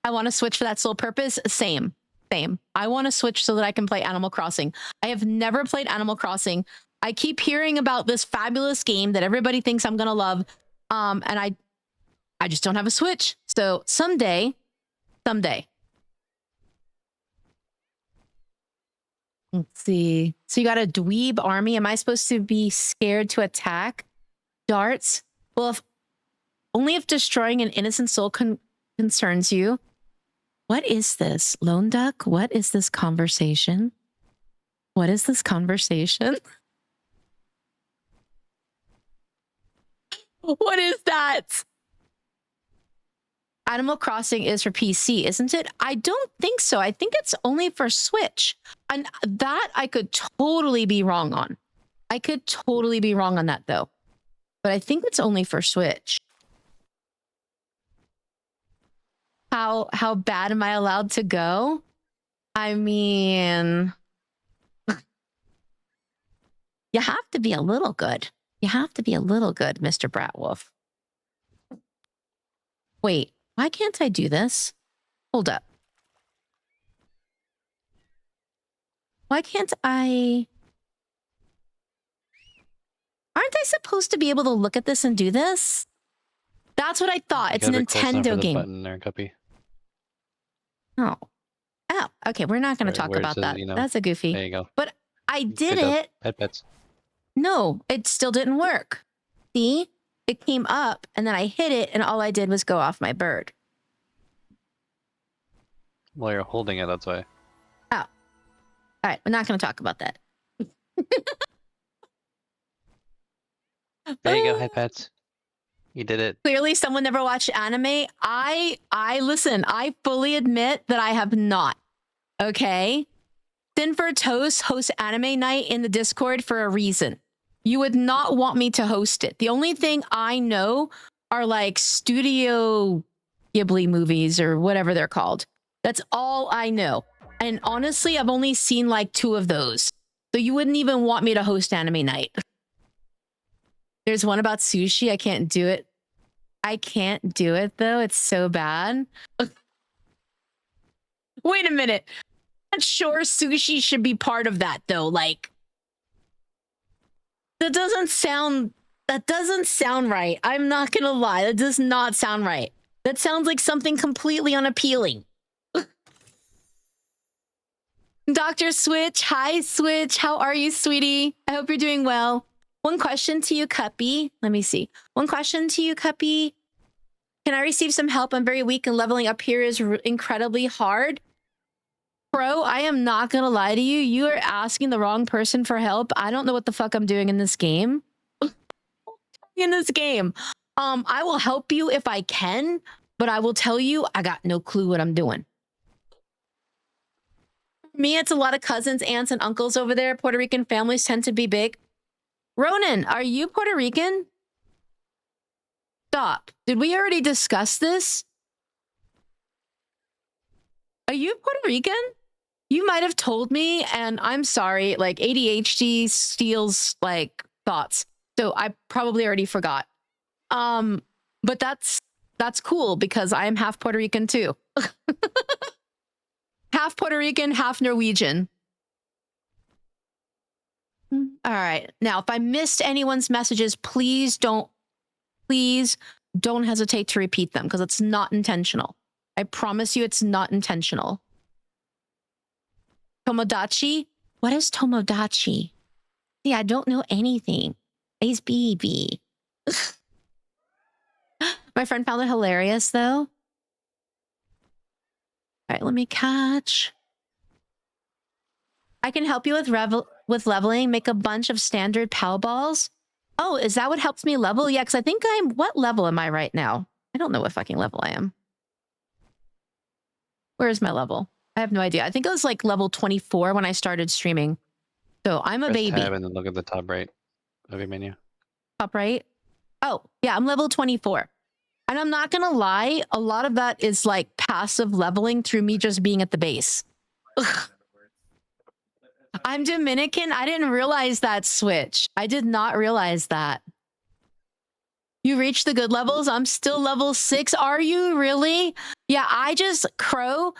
I want to switch for that sole purpose. Same. I want to switch so that I can play Animal Crossing. I have never played Animal Crossing. I keep hearing about this fabulous game that everybody thinks I'm going to love. And I just don't have a Switch. So someday. Let's see. So you got a dweeb army. Am I supposed to be scared to attack? Darts? Well, only if destroying an innocent soul concerns you. What is this? Lone Duck? What is this conversation? What is this conversation? What is that? Animal Crossing is for PC, isn't it? I don't think so. I think it's only for Switch. And that I could totally be wrong on. I could totally be wrong on that, though. But I think it's only for Switch. How bad am I allowed to go? I mean... you have to be a little good. You have to be a little good, Mr. Bratwolf. Wait, why can't I do this? Hold up. Why can't I... aren't I supposed to be able to look at this and do this? That's what I thought. It's a Nintendo game. Button there, Cuppy. Oh. Oh, okay. We're not going to talk about that. That's a goofy. There you go. But I did it. Pet pets. No, it still didn't work. See? It came up, and then I hit it, and all I did was go off my bird. Well, you're holding it, that's why. Oh. All right, we're not going to talk about that. There you go, hi pets. You did it. Clearly, someone never watched anime. Listen, I fully admit that I have not. Okay? Sinford Toast hosts anime night in the Discord for a reason. You would not want me to host it. The only thing I know are like Studio Ghibli movies or whatever they're called. That's all I know. And honestly, I've only seen like 2 of those. So you wouldn't even want me to host anime night. There's one about sushi. I can't do it. I can't do it, though. It's so bad. Wait a minute. I'm not sure sushi should be part of that, though. Like, that doesn't sound right. I'm not gonna lie. That does not sound right. That sounds like something completely unappealing. Dr. Switch. Hi, Switch. How are you, sweetie? I hope you're doing well. One question to you, Cuppy. Let me see. One question to you, Cuppy. Can I receive some help? I'm very weak and leveling up here is incredibly hard. Bro, I am not gonna lie to you. You are asking the wrong person for help. I don't know what the fuck I'm doing in this game. I will help you if I can, but I will tell you, I got no clue what I'm doing. For me, it's a lot of cousins, aunts, and uncles over there. Puerto Rican families tend to be big. Ronan, are you Puerto Rican? Stop. Did we already discuss this? Are you Puerto Rican? You might have told me, and I'm sorry, like ADHD steals like thoughts. So I probably already forgot. But that's cool because I am half Puerto Rican too. Half Puerto Rican, half Norwegian. All right. Now, if I missed anyone's messages, please don't hesitate to repeat them because it's not intentional. I promise you it's not intentional. Tomodachi? What is Tomodachi? See, I don't know anything. It's BB. My friend found it hilarious, though. All right, let me catch. I can help you with with leveling, make a bunch of standard PAL balls. Oh, is that what helps me level? Yeah, because I think what level am I right now? I don't know what fucking level I am. Where is my level? I have no idea. I think it was like level 24 when I started streaming. So I'm a Press baby. tab and then look at the top right of your menu. Top right? Oh, yeah, I'm level 24. And I'm not gonna lie, a lot of that is like passive leveling through me just being at the base. Ugh. I'm Dominican. I didn't realize that switch. I did not realize that. You reached the good levels? I'm still level 6. Are you really? Yeah, I just crow.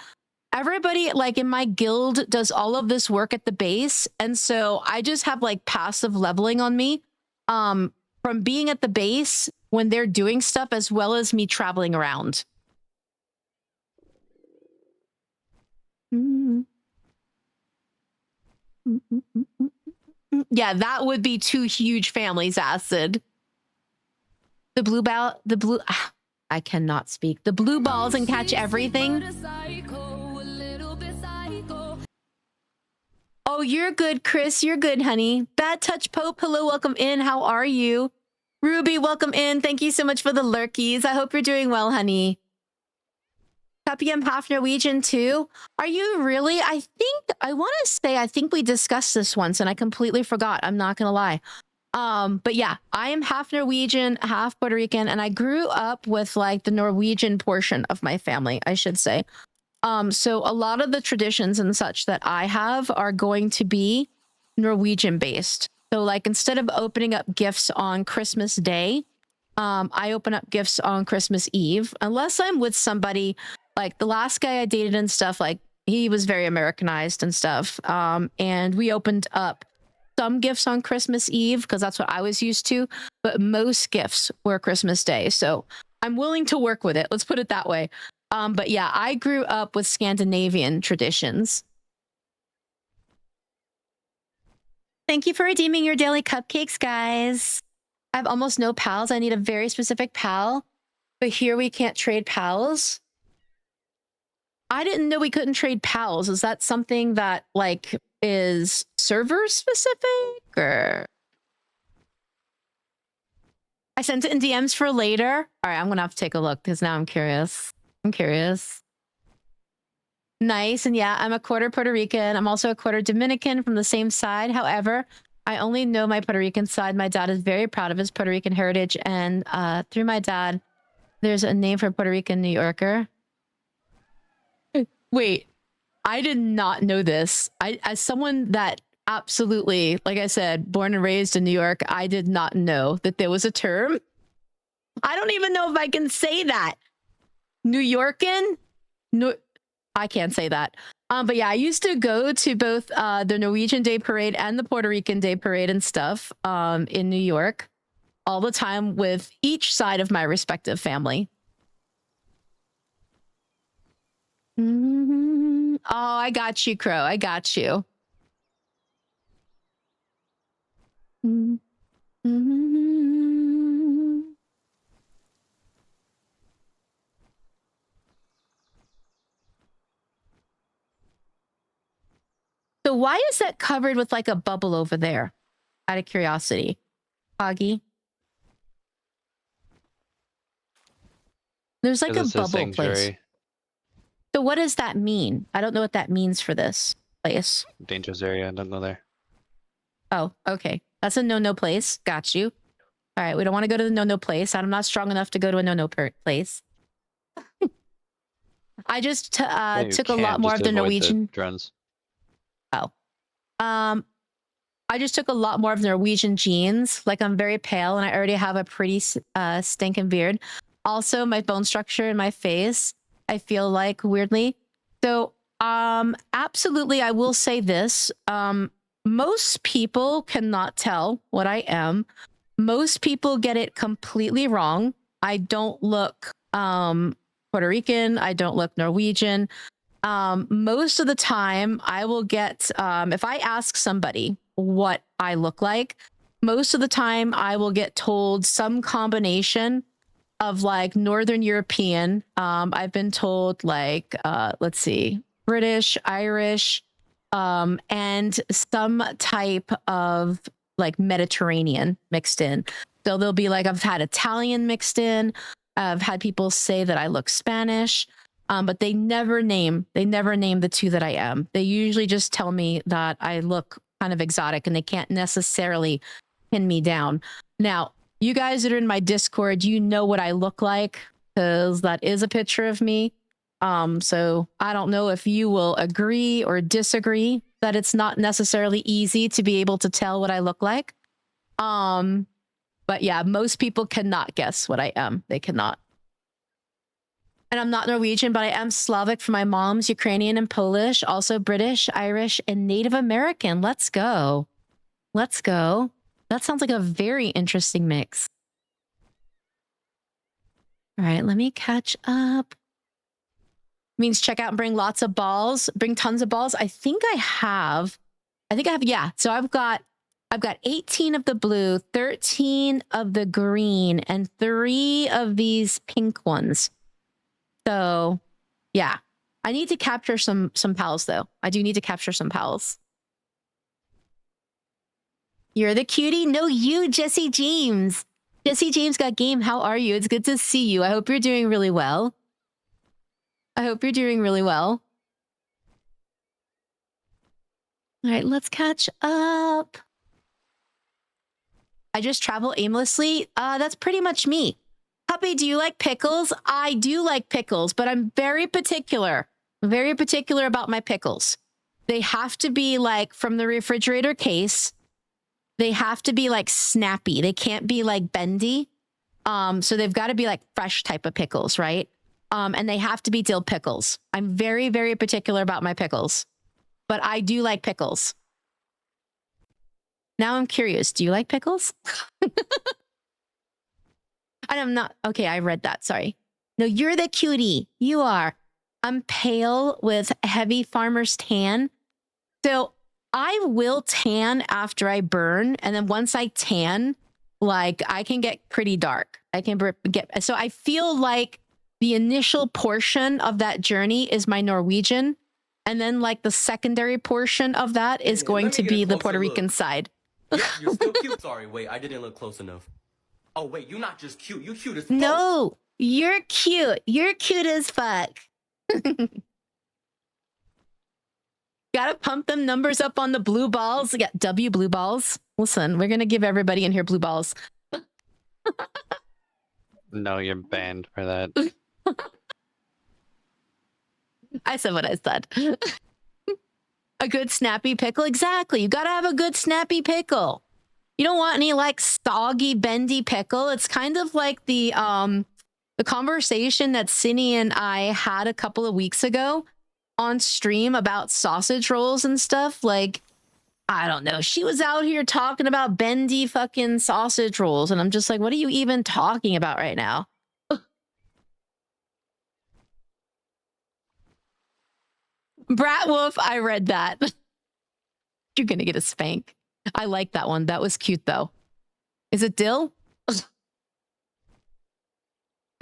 Everybody like in my guild does all of this work at the base. And so I just have like passive leveling on me from being at the base when they're doing stuff as well as me traveling around. Yeah, that would be 2 huge families, Acid. I cannot speak. The blue balls and catch everything. Oh, you're good, Chris. You're good, honey. Bad Touch Pope, hello, welcome in. How are you? Ruby, welcome in. Thank you so much for the lurkies. I hope you're doing well, honey. Cuppy, I'm half Norwegian too. Are you really? I think we discussed this once and I completely forgot. I'm not gonna lie. But yeah, I am half Norwegian, half Puerto Rican, and I grew up with like the Norwegian portion of my family, I should say. So a lot of the traditions and such that I have are going to be Norwegian based. So like instead of opening up gifts on Christmas Day, I open up gifts on Christmas Eve, unless I'm with somebody like the last guy I dated and stuff, like he was very Americanized and stuff. And we opened up some gifts on Christmas Eve because that's what I was used to, but most gifts were Christmas Day. So I'm willing to work with it. Let's put it that way. But yeah, I grew up with Scandinavian traditions. Thank you for redeeming your daily cupcakes, guys. I have almost no pals. I need a very specific pal, but here we can't trade pals. I didn't know we couldn't trade pals. Is that something that like is server specific or? I sent it in DMs for later. All right, I'm gonna have to take a look because now I'm curious. Nice. And yeah, I'm a quarter Puerto Rican. I'm also a quarter Dominican from the same side. However, I only know my Puerto Rican side. My dad is very proud of his Puerto Rican heritage. And through my dad, there's a name for Puerto Rican New Yorker. Wait, I did not know this. As someone that absolutely, like I said, born and raised in New York, I did not know that there was a term. I don't even know if I can say that. New Yorkin? No, I can't say that. But yeah, I used to go to both the Norwegian Day Parade and the Puerto Rican Day Parade and stuff in New York all the time with each side of my respective family. Oh, I got you, Crow. I got you. So why is that covered with like a bubble over there? Out of curiosity. Foggy. There's like a bubble place. So what does that mean? I don't know what that means for this place. Dangerous area. Don't go there. Oh, okay. That's a no-no place. Got you. All right. We don't want to go to the no-no place. I'm not strong enough to go to a no-no place. I just took a lot more of the Norwegian drones. Oh. I just took a lot more of the Norwegian genes. Like I'm very pale and I already have a pretty stinking beard. Also, my bone structure in my face, I feel like weirdly. So, absolutely, I will say this. Most people cannot tell what I am. Most people get it completely wrong. I don't look Puerto Rican. I don't look Norwegian. Most of the time I will get, if I ask somebody what I look like, most of the time I will get told some combination of like Northern European. I've been told like, let's see, British, Irish, and some type of like Mediterranean mixed in. So there'll be like, I've had Italian mixed in. I've had people say that I look Spanish, but they never name the two that I am. They usually just tell me that I look kind of exotic and they can't necessarily pin me down. Now, you guys that are in my Discord, you know what I look like because that is a picture of me. So I don't know if you will agree or disagree that it's not necessarily easy to be able to tell what I look like. But yeah, most people cannot guess what I am. They cannot. And I'm not Norwegian, but I am Slavic for my mom's, Ukrainian and Polish, also British, Irish, and Native American. Let's go. Let's go. That sounds like a very interesting mix. All right, let me catch up. Means check out and bring lots of balls, bring tons of balls. I think I have, yeah. So I've got 18 of the blue, 13 of the green, and 3 of these pink ones. So yeah, I need to capture some pals though. I do need to capture some pals. You're the cutie? No, you, Jesse James. Jesse James got game. How are you? It's good to see you. I hope you're doing really well. I hope you're doing really well. All right, let's catch up. I just travel aimlessly. That's pretty much me. Cuppy, do you like pickles? I do like pickles, but I'm very particular about my pickles. They have to be like from the refrigerator case. They have to be like snappy. They can't be like bendy. So they've got to be like fresh type of pickles, right? And they have to be dill pickles. I'm very, very particular about my pickles, but I do like pickles. Now I'm curious. Do you like pickles? And I'm not. Okay, I read that. Sorry. No, you're the cutie. You are. I'm pale with heavy farmer's tan. So I will tan after I burn. And then once I tan, like I can get pretty dark. So I feel like the initial portion of that journey is my Norwegian. And then like the secondary portion of that is going to be the Puerto Rican side. You're still cute. Sorry, wait, I didn't look close enough. Oh, wait, you're not just cute. You're cute as fuck. No, you're cute. You're cute as fuck. Gotta pump them numbers up on the blue balls. We got W blue balls. Listen, we're gonna give everybody in here blue balls. No, you're banned for that. I said what I said. A good snappy pickle? Exactly. You gotta have a good snappy pickle. You don't want any like soggy, bendy pickle. It's kind of like the conversation that Cindy and I had a couple of weeks ago on stream about sausage rolls and stuff. Like, I don't know. She was out here talking about bendy fucking sausage rolls. And I'm just like, what are you even talking about right now? Brat Wolf, I read that. You're gonna get a spank. I like that one. That was cute though. Is it dill?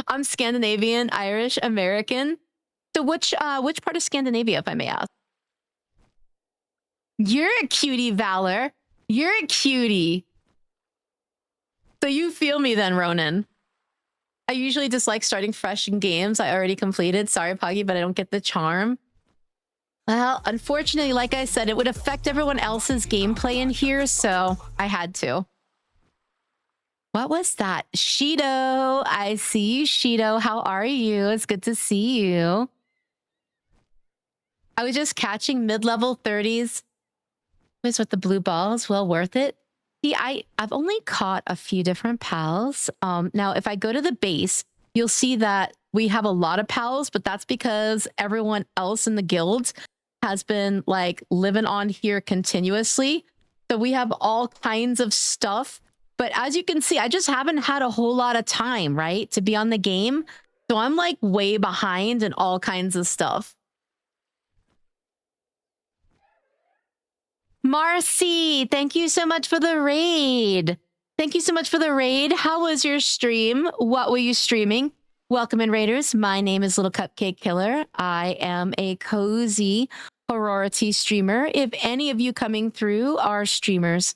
I'm Scandinavian, Irish, American. So which part of Scandinavia, if I may ask? You're a cutie, Valor. You're a cutie. So you feel me then, Ronan. I usually dislike starting fresh in games I already completed. Sorry, Poggy, but I don't get the charm. Well, unfortunately, like I said, it would affect everyone else's gameplay in here, so I had to. What was that? Shido, I see you, Shido. How are you? It's good to see you. I was just catching mid-level 30s. Was with the blue balls, well worth it. See, I've only caught a few different pals. Now, if I go to the base, you'll see that we have a lot of pals, but that's because everyone else in the guild has been like living on here continuously. So we have all kinds of stuff. But as you can see, I just haven't had a whole lot of time, right, to be on the game. So I'm like way behind in all kinds of stuff. Marcy, thank you so much for the raid. Thank you so much for the raid. How was your stream? What were you streaming? Welcome in, Raiders. My name is Little Cupcake Killer. I am a cozy sorority streamer. If any of you coming through are streamers,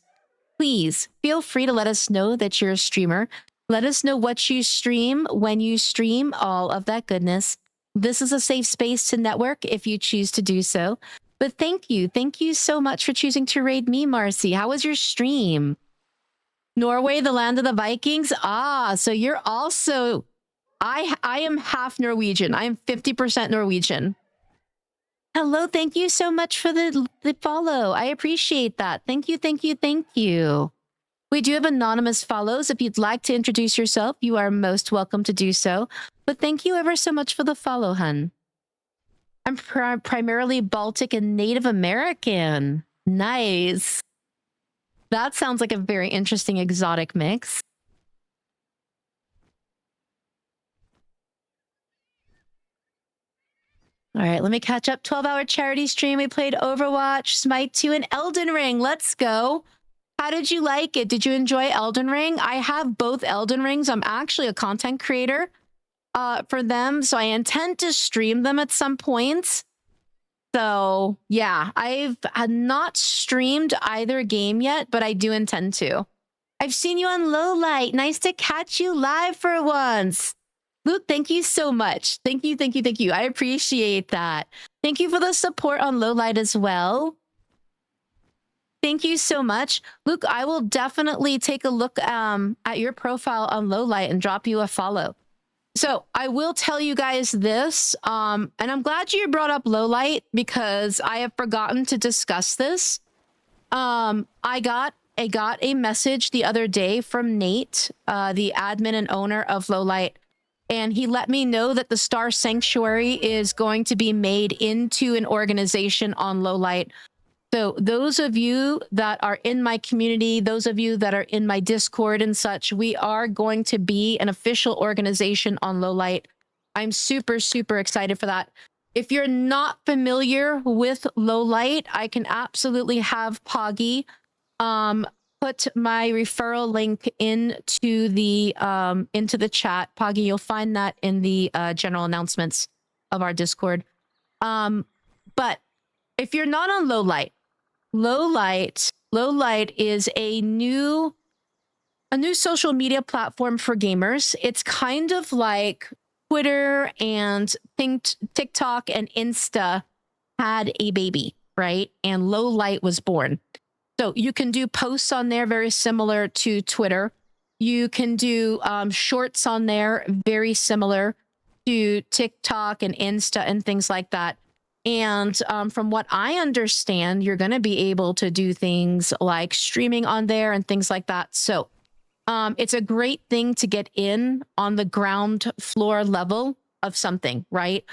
please feel free to let us know that you're a streamer. Let us know what you stream, when you stream, all of that goodness. This is a safe space to network if you choose to do so. But thank you. Thank you so much for choosing to raid me, Marcy. How was your stream? Norway, the land of the Vikings? Ah, so you're also... I am half Norwegian. I am 50% Norwegian. Hello, thank you so much for the follow. I appreciate that. Thank you, thank you, thank you. We do have anonymous follows. If you'd like to introduce yourself, you are most welcome to do so. But thank you ever so much for the follow, hun. I'm primarily Baltic and Native American. Nice. That sounds like a very interesting exotic mix. All right, let me catch up. 12-hour charity stream. We played Overwatch, Smite 2, and Elden Ring. Let's go. How did you like it? Did you enjoy Elden Ring? I have both Elden Rings. I'm actually a content creator for them, so I intend to stream them at some point. So, yeah, I've not streamed either game yet, but I do intend to. I've seen you on Low Light. Nice to catch you live for once. Luke, thank you so much. Thank you, thank you, thank you. I appreciate that. Thank you for the support on Low Light as well. Thank you so much. Luke, I will definitely take a look at your profile on Low Light and drop you a follow. So I will tell you guys this, and I'm glad you brought up Low Light because I have forgotten to discuss this. I got a message the other day from Nate, the admin and owner of Low Light. And he let me know that the Star Sanctuary is going to be made into an organization on Low Light. So those of you that are in my community, those of you that are in my Discord and such, we are going to be an official organization on Low Light. I'm super, super excited for that. If you're not familiar with Low Light, I can absolutely have Poggy put my referral link into the chat. Poggy, you'll find that in the general announcements of our Discord. But if you're not on Low Light is a new social media platform for gamers. It's kind of like Twitter and TikTok and Insta had a baby, right? And Low Light was born. So you can do posts on there very similar to Twitter. You can do shorts on there very similar to TikTok and Insta and things like that. And from what I understand, you're going to be able to do things like streaming on there and things like that. So it's a great thing to get in on the ground floor level of something, right?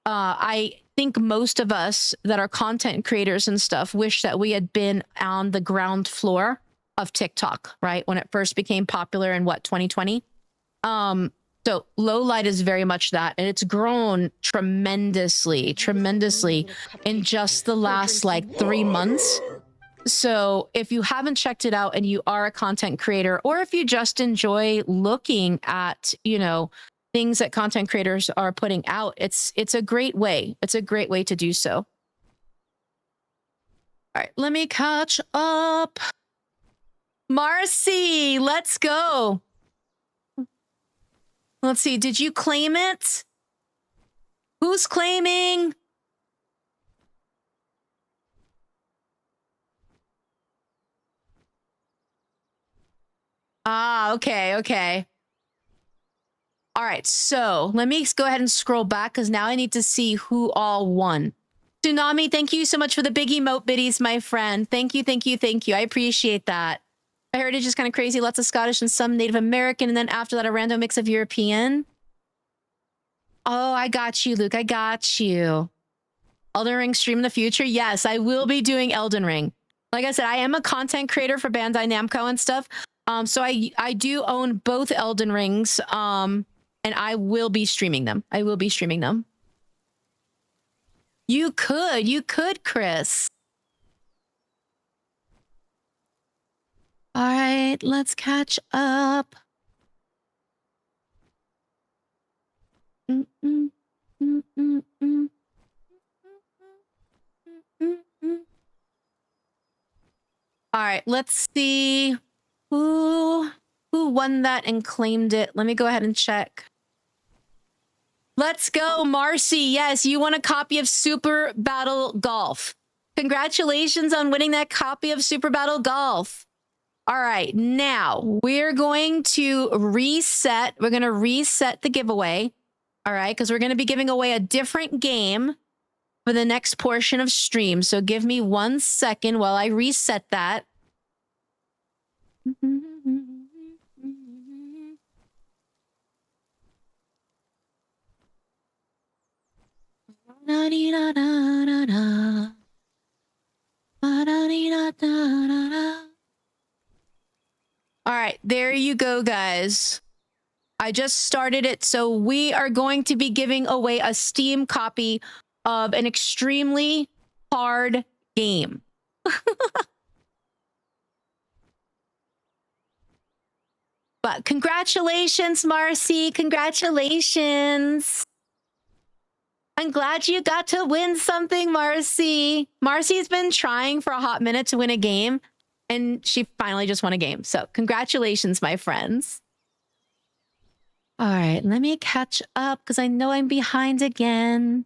I think most of us that are content creators and stuff wish that we had been on the ground floor of TikTok, right? When it first became popular in 2020. So Low Light is very much that, and it's grown tremendously in just the last like 3 months. So if you haven't checked it out and you are a content creator, or if you just enjoy looking at, you know, things that content creators are putting out, it's a great way. It's a great way to do so. All right, let me catch up. Marcy, let's go. Let's see, did you claim it? Who's claiming? Ah, okay. All right, so let me go ahead and scroll back because now I need to see who all won. Tsunami, thank you so much for the big emote biddies, my friend. Thank you. I appreciate that. My heritage is kind of crazy. Lots of Scottish and some Native American. And then after that, a random mix of European. Oh, I got you, Luke. I got you. Elden Ring stream in the future? Yes, I will be doing Elden Ring. Like I said, I am a content creator for Bandai Namco and stuff. So I do own both Elden Rings. And I will be streaming them. You could, Chris. All right, let's catch up. right, let's see who won that and claimed it. Let me go ahead and check. Let's go, Marcy. Yes, you won a copy of Super Battle Golf. Congratulations on winning that copy of Super Battle Golf. All right, now we're going to reset. We're going to reset the giveaway. All right, because we're going to be giving away a different game for the next portion of stream. So give me 1 second while I reset that. All right, there you go, guys. I just started it. So we are going to be giving away a Steam copy of an extremely hard game. But congratulations, Marcy. Congratulations. I'm glad you got to win something, Marcy. Marcy's been trying for a hot minute to win a game, and she finally just won a game. So congratulations, my friends. All right, let me catch up because I know I'm behind again.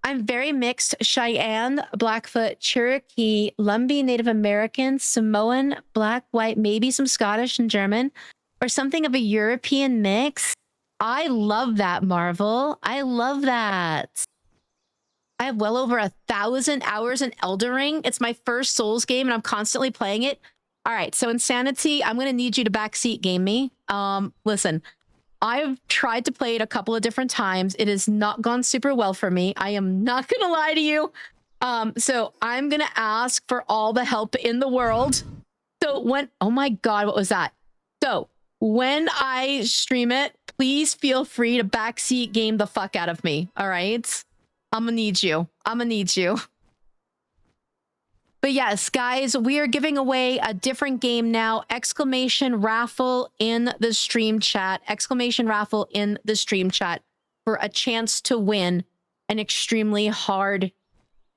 I'm very mixed. Cheyenne, Blackfoot, Cherokee, Lumbee, Native American, Samoan, Black, White, maybe some Scottish and German, or something of a European mix. I love that, Marvel. I love that. I have well over 1,000 hours in Elden Ring. It's my first Souls game, and I'm constantly playing it. All right, so Insanity, I'm going to need you to backseat game me. Listen, I've tried to play it a couple of different times. It has not gone super well for me. I am not going to lie to you. So I'm going to ask for all the help in the world. So when, oh my God, what was that? So when I stream it, please feel free to backseat game the fuck out of me. All right? I'm going to need you. I'm going to need you. But yes, guys, we are giving away a different game now. Exclamation raffle in the stream chat. Exclamation raffle in the stream chat for a chance to win an extremely hard,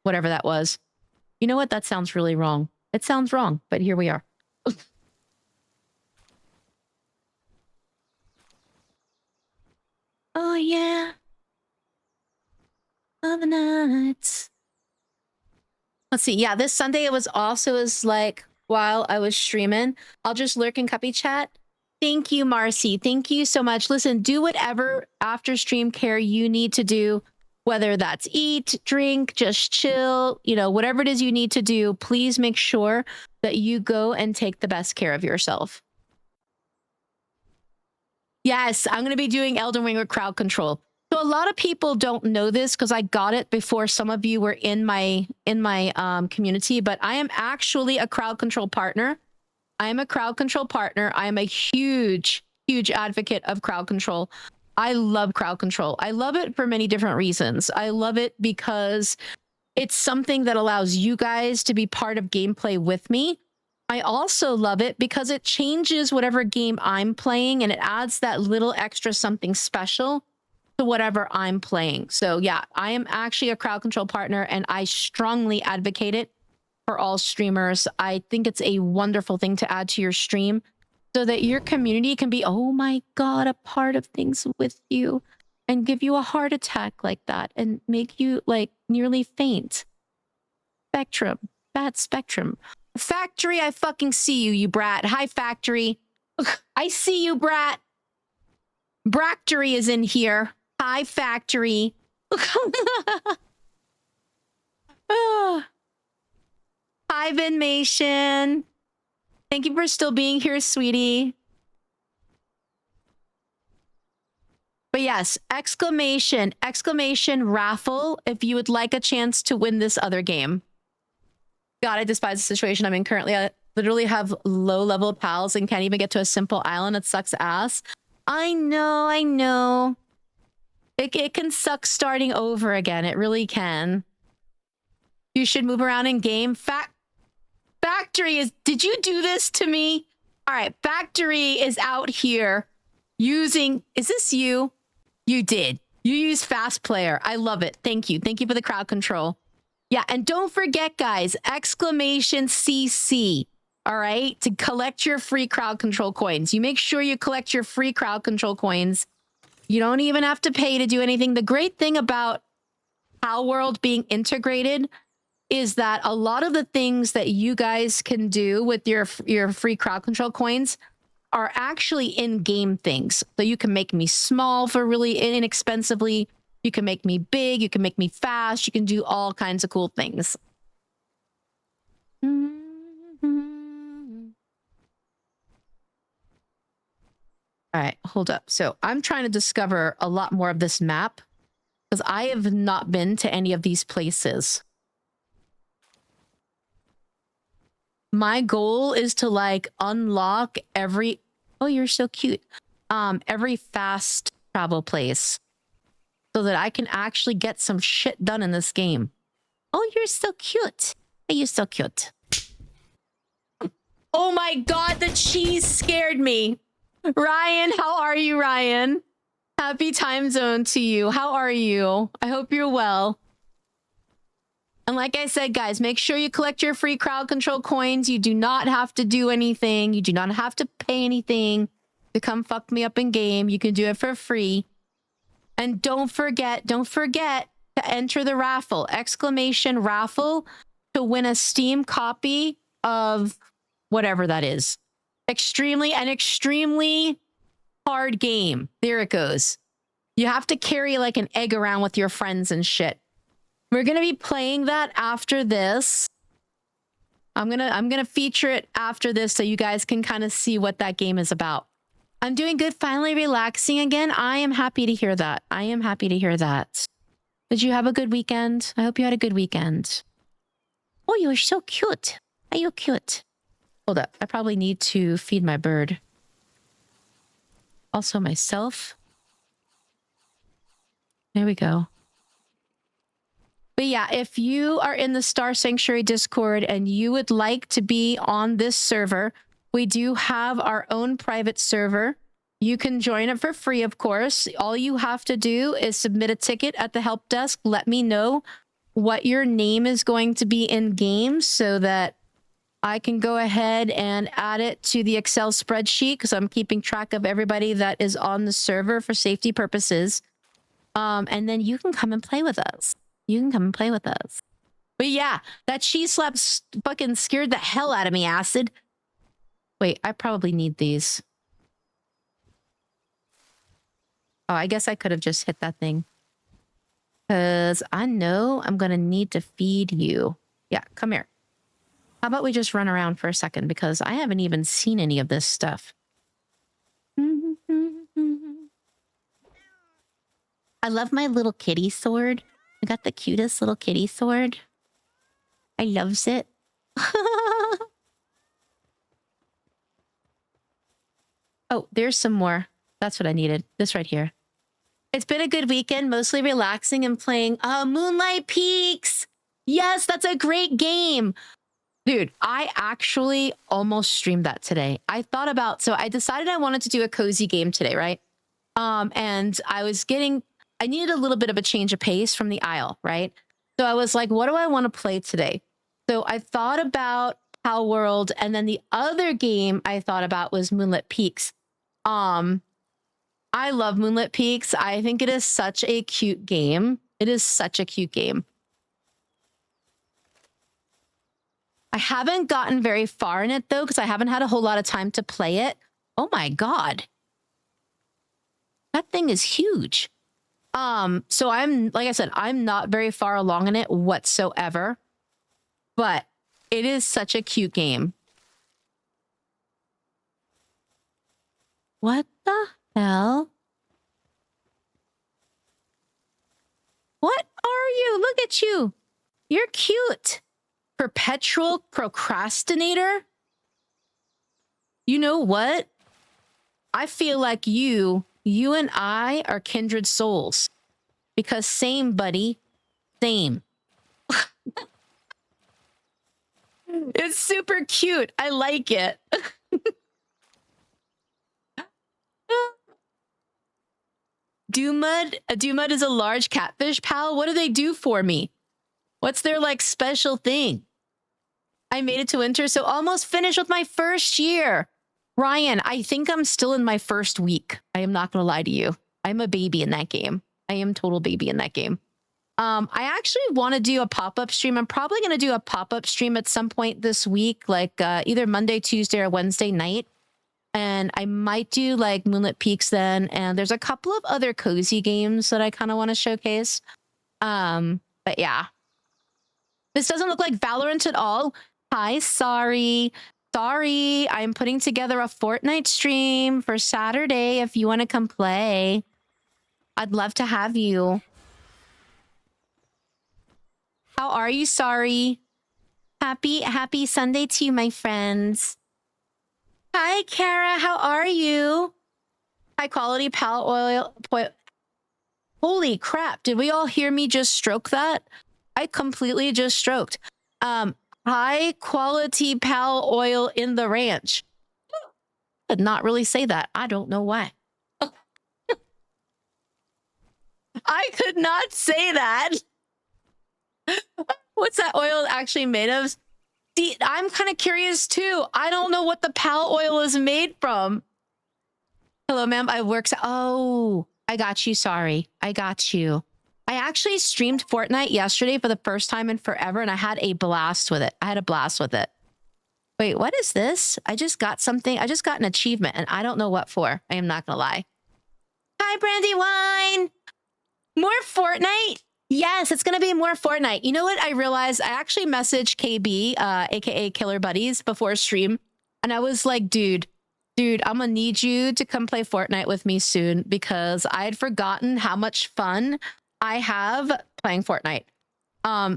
whatever that was. You know what? That sounds really wrong. It sounds wrong, but here we are. Oh, yeah. Of the nights. Let's see. Yeah, this Sunday it was also as like while I was streaming. I'll just lurk in Cuppy chat. Thank you, Marcy. Thank you so much. Listen, do whatever after stream care you need to do, whether that's eat, drink, just chill, you know, whatever it is you need to do. Please make sure that you go and take the best care of yourself. Yes, I'm going to be doing Elden Ring with crowd control. So a lot of people don't know this because I got it before some of you were in my community, but I am actually a crowd control partner. I am a crowd control partner. I am a huge advocate of crowd control. I love crowd control. I love it for many different reasons. I love it because it's something that allows you guys to be part of gameplay with me. I also love it because it changes whatever game I'm playing and it adds that little extra something special to whatever I'm playing. So yeah, I am actually a crowd control partner and I strongly advocate it for all streamers. I think it's a wonderful thing to add to your stream so that your community can be, oh my God, a part of things with you and give you a heart attack like that and make you like nearly faint. Spectrum, bad Spectrum. Factory, I fucking see you, you brat. Hi, Factory. I see you, brat. Bractory is in here. Hi, Factory. Oh. Hi, Vinmation. Thank you for still being here, sweetie. But yes, exclamation raffle if you would like a chance to win this other game. God, I despise the situation I'm in currently. I literally have low-level pals and can't even get to a simple island. It sucks ass. I know. It can suck starting over again. It really can. You should move around in game. Factory is... Did you do this to me? All right, Factory is out here using... Is this you? You did. You use Fast Player. I love it. Thank you. Thank you for the crowd control. Yeah, and don't forget, guys, exclamation CC. All right, to collect your free crowd control coins. You make sure you collect your free crowd control coins. You don't even have to pay to do anything. The great thing about Pal World being integrated is that a lot of the things that you guys can do with your free crowd control coins are actually in-game things. So you can make me small for really inexpensively. You can make me big. You can make me fast. You can do all kinds of cool things. All right, hold up. So I'm trying to discover a lot more of this map because I have not been to any of these places. My goal is to like unlock every... Oh, you're so cute. Every fast travel place so that I can actually get some shit done in this game. Oh, you're so cute. You're so cute. Oh my God, the cheese scared me. Ryan, how are you, Ryan? Happy time zone to you. How are you? I hope you're well. And like I said, guys, make sure you collect your free crowd control coins. You do not have to do anything. You do not have to pay anything to come fuck me up in game. You can do it for free. And don't forget to enter the raffle. Exclamation raffle to win a Steam copy of whatever that is. Extremely hard game. There it goes. You have to carry like an egg around with your friends and shit. We're gonna be playing that after this. I'm gonna feature it after this so you guys can kind of see what that game is about. I'm doing good, finally relaxing again. I am happy to hear that. I am happy to hear that. Did you have a good weekend? I hope you had a good weekend. Oh, you're so cute. Are you cute? Hold up. I probably need to feed my bird. Also myself. There we go. But yeah, if you are in the Star Sanctuary Discord and you would like to be on this server, we do have our own private server. You can join it for free, of course. All you have to do is submit a ticket at the help desk. Let me know what your name is going to be in game so that I can go ahead and add it to the Excel spreadsheet because I'm keeping track of everybody that is on the server for safety purposes. And then you can come and play with us. You can come and play with us. But yeah, that cheese slap fucking scared the hell out of me, Acid. Wait, I probably need these. Oh, I guess I could have just hit that thing. Because I know I'm going to need to feed you. Yeah, come here. How about we just run around for a second? Because I haven't even seen any of this stuff. I love my little kitty sword. I got the cutest little kitty sword. I loves it. Oh, there's some more. That's what I needed. This right here. It's been a good weekend, mostly relaxing and playing Moonlight Peaks. Yes, that's a great game. Dude, I actually almost streamed that today. I thought about, so I decided I wanted to do a cozy game today, right? And I needed a little bit of a change of pace from the Isle, right? So I was like, what do I want to play today? So I thought about Pal World, and then the other game I thought about was Moonlit Peaks. I love Moonlit Peaks. I think it is such a cute game. It is such a cute game. I haven't gotten very far in it, though, because I haven't had a whole lot of time to play it. Oh, my God. That thing is huge. So like I said, I'm not very far along in it whatsoever. But it is such a cute game. What the hell? What are you? Look at you. You're cute. Perpetual procrastinator? You know what? I feel like you and I are kindred souls. Because same, buddy. Same. It's super cute. I like it. Doomud? A Doomud is a large catfish, pal. What do they do for me? What's their like special thing? I made it to winter, so almost finished with my first year. Ryan, I think I'm still in my first week. I am not gonna lie to you. I'm a baby in that game. I am total baby in that game. I actually want to do a pop-up stream. I'm probably going to do a pop-up stream at some point this week, like either Monday, Tuesday, or Wednesday night. And I might do like Moonlit Peaks then. And there's a couple of other cozy games that I kind of want to showcase. But yeah. This doesn't look like Valorant at all. Hi, sorry. Sorry, I'm putting together a Fortnite stream for Saturday if you want to come play. I'd love to have you. How are you? Sorry. Happy Sunday to you, my friends. Hi, Kara. How are you? High quality palette oil. Holy crap. Did we all hear me just stroke that? I completely just stroked. High quality pal oil in the ranch. Did not really say that. I don't know why. I could not say that. What's that oil actually made of? See, I'm kind of curious too. I don't know what the pal oil is made from. Hello, ma'am. I work. Oh, I got you. Sorry. I got you. I actually streamed Fortnite yesterday for the first time in forever, and I had a blast with it. Wait, what is this? I just got something. I just got an achievement, and I don't know what for. I am not gonna lie. Hi, Brandywine. More Fortnite? Yes, it's gonna be more Fortnite. You know what I realized? I actually messaged KB, aka Killer Buddies, before stream, and I was like, dude, I'm gonna need you to come play Fortnite with me soon because I had forgotten how much fun I have playing Fortnite.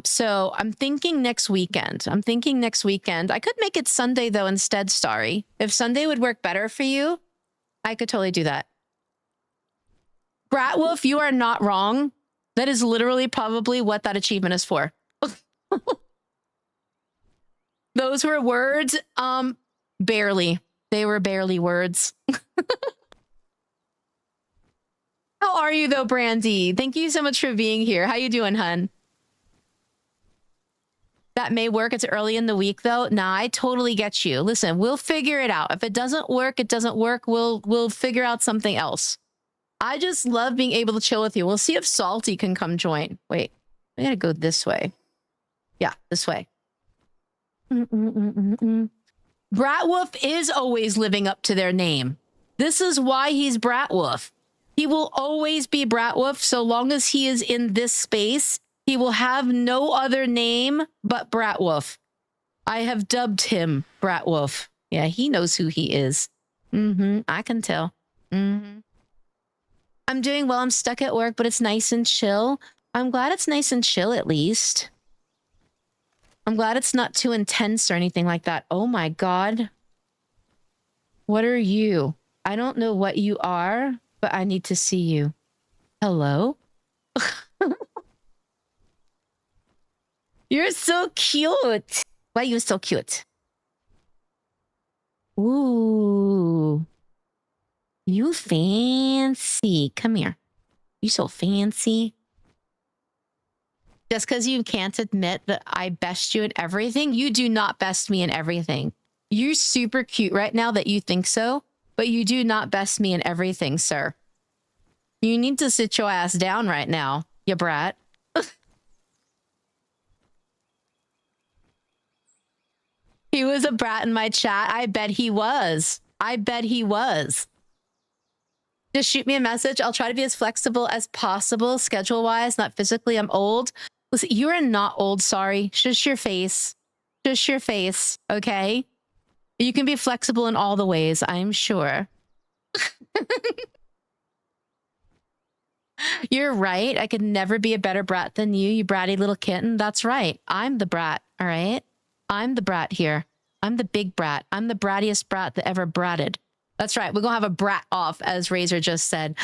So I'm thinking next weekend. I could make it Sunday though instead, Starry. If Sunday would work better for you, I could totally do that. Bratwolf, you are not wrong. That is literally probably what that achievement is for. Those were words. Barely. They were barely words. How are you though, Brandy? Thank you so much for being here. How you doing, hun? That may work. It's early in the week though. Nah, I totally get you. Listen, we'll figure it out. If it doesn't work, it doesn't work. We'll figure out something else. I just love being able to chill with you. We'll see if Salty can come join. Wait, I gotta go this way. Yeah, this way. Bratwolf is always living up to their name. This is why he's Bratwolf. He will always be Bratwolf so long as he is in this space. He will have no other name but Bratwolf. I have dubbed him Bratwolf. Yeah, he knows who he is. I can tell. I'm doing well. I'm stuck at work, but it's nice and chill. I'm glad it's nice and chill at least. I'm glad it's not too intense or anything like that. Oh my God. What are you? I don't know what you are, but I need to see you. Hello? You're so cute. Why are you so cute? Ooh. You fancy. Come here. You so fancy. Just because you can't admit that I best you in everything, you do not best me in everything. You're super cute right now that you think so, but you do not best me in everything, sir. You need to sit your ass down right now, you brat. He was a brat in my chat. I bet he was. I bet he was. Just shoot me a message. I'll try to be as flexible as possible, schedule-wise, not physically. I'm old. Listen, you are not old, sorry. Shush your face. Shush your face, okay? You can be flexible in all the ways, I'm sure. You're right. I could never be a better brat than you, you bratty little kitten. That's right. I'm the brat, all right? I'm the brat here. I'm the big brat. I'm the brattiest brat that ever bratted. That's right. We're going to have a brat off, as Razor just said.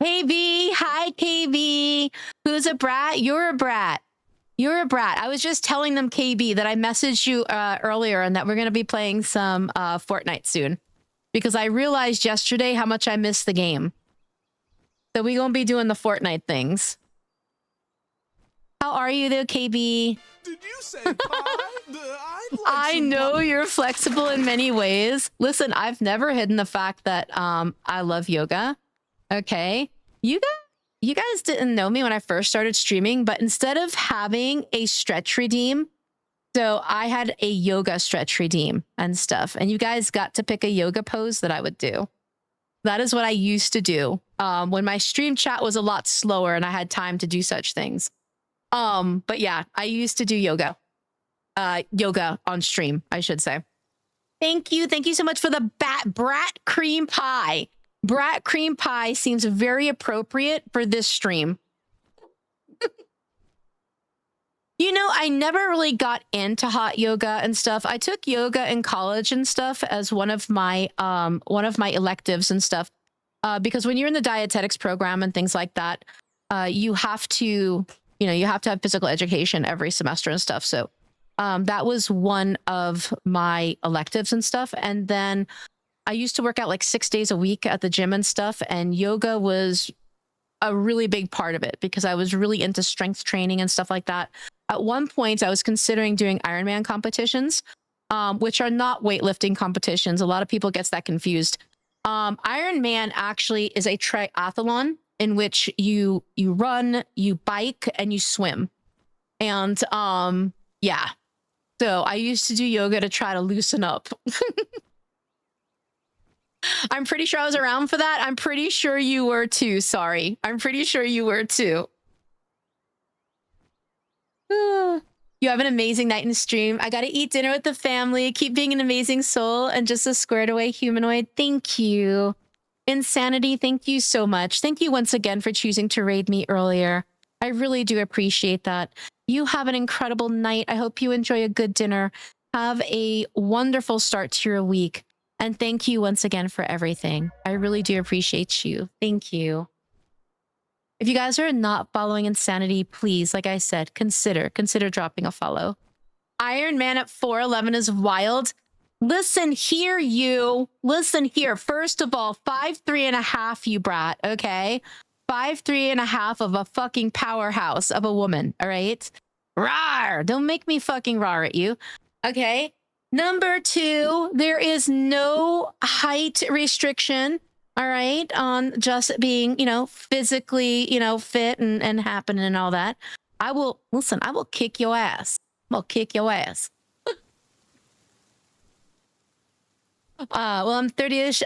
KB. Hi, KB. Who's a brat? You're a brat. You're a brat. I was just telling them, KB, that I messaged you earlier and that we're going to be playing some Fortnite soon. Because I realized yesterday how much I missed the game. So we're going to be doing the Fortnite things. How are you though, KB? Did you say pie? I'd like I some know pie. you're flexible in many ways. Listen, I've never hidden the fact that I love yoga. Okay. You guys didn't know me when I first started streaming, but instead of having a stretch redeem, so I had a yoga stretch redeem and stuff, and you guys got to pick a yoga pose that I would do. That is what I used to do when my stream chat was a lot slower and I had time to do such things. But yeah, I used to do yoga. Yoga on stream, I should say. Thank you so much for the brat cream pie. Brat cream pie seems very appropriate for this stream. You know, I never really got into hot yoga and stuff. I took yoga in college and stuff as one of my electives and stuff. Because when you're in the dietetics program and things like that, you have to have physical education every semester and stuff. So that was one of my electives and stuff. And then I used to work out like 6 days a week at the gym and stuff. And yoga was a really big part of it because I was really into strength training and stuff like that. At one point, I was considering doing Ironman competitions, which are not weightlifting competitions. A lot of people gets that confused. Ironman actually is a triathlon in which you run, you bike, and you swim. And yeah. So I used to do yoga to try to loosen up. I'm pretty sure I was around for that. I'm pretty sure you were too. Sorry. I'm pretty sure you were too. You have an amazing night in stream. I got to eat dinner with the family. Keep being an amazing soul and just a squared away humanoid. Thank you. Insanity, thank you so much. Thank you once again for choosing to raid me earlier. I really do appreciate that. You have an incredible night. I hope you enjoy a good dinner. Have a wonderful start to your week. And thank you once again for everything. I really do appreciate you. Thank you. If you guys are not following Insanity, please, like I said, consider dropping a follow. Iron Man at 4'11" is wild. Listen here, you. Listen here. First of all, 5'3.5", you brat, okay? 5'3.5" of a fucking powerhouse of a woman, all right? Rawr! Don't make me fucking rawr at you, okay? Number 2, there is no height restriction, all right, on just being, physically, fit and happening and all that. I will kick your ass. I'm gonna kick your ass. Well, I'm 30-ish.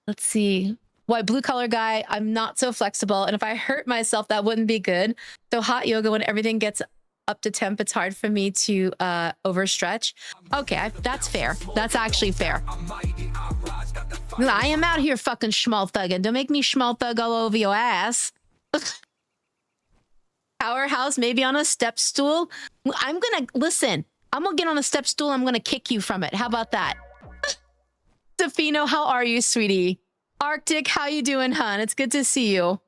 Let's see. White blue collar guy. I'm not so flexible. And if I hurt myself, that wouldn't be good. So hot yoga, when everything gets up to temp, it's hard for me to overstretch. Okay, that's fair. That's actually fair. I am out here fucking schmal thugging. Don't make me schmal thug all over your ass. Powerhouse, maybe on a step stool. I'm gonna get on a step stool. I'm gonna kick you from it. How about that? Stefino, how are you, sweetie? Arctic, how you doing, hun? It's good to see you.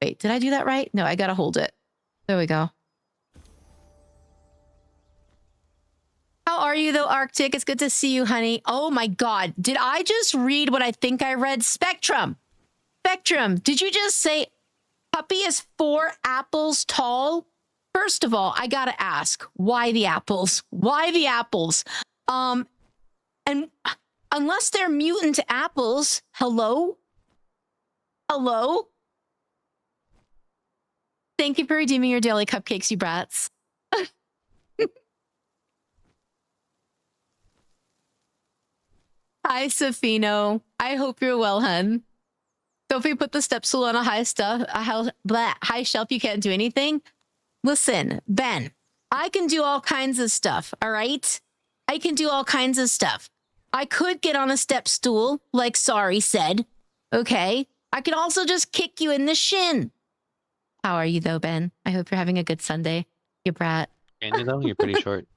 Wait, did I do that right? No, I gotta hold it. There we go. How are you, though, Arctic? It's good to see you, honey. Oh, my God. Did I just read what I think I read? Spectrum. Spectrum, did you just say Cuppy is 4 apples tall? First of all, I gotta ask, why the apples? Why the apples? And unless they're mutant apples, hello? Hello? Thank you for redeeming your daily cupcakes, you brats. Hi, Safino. I hope you're well, hun. Sophie put the step stool on a high shelf. You can't do anything. Listen, Ben, I can do all kinds of stuff, all right? I can do all kinds of stuff. I could get on a step stool, like Sorry said, okay? I could also just kick you in the shin. How are you, though, Ben? I hope you're having a good Sunday, you brat. And you know, you're pretty short.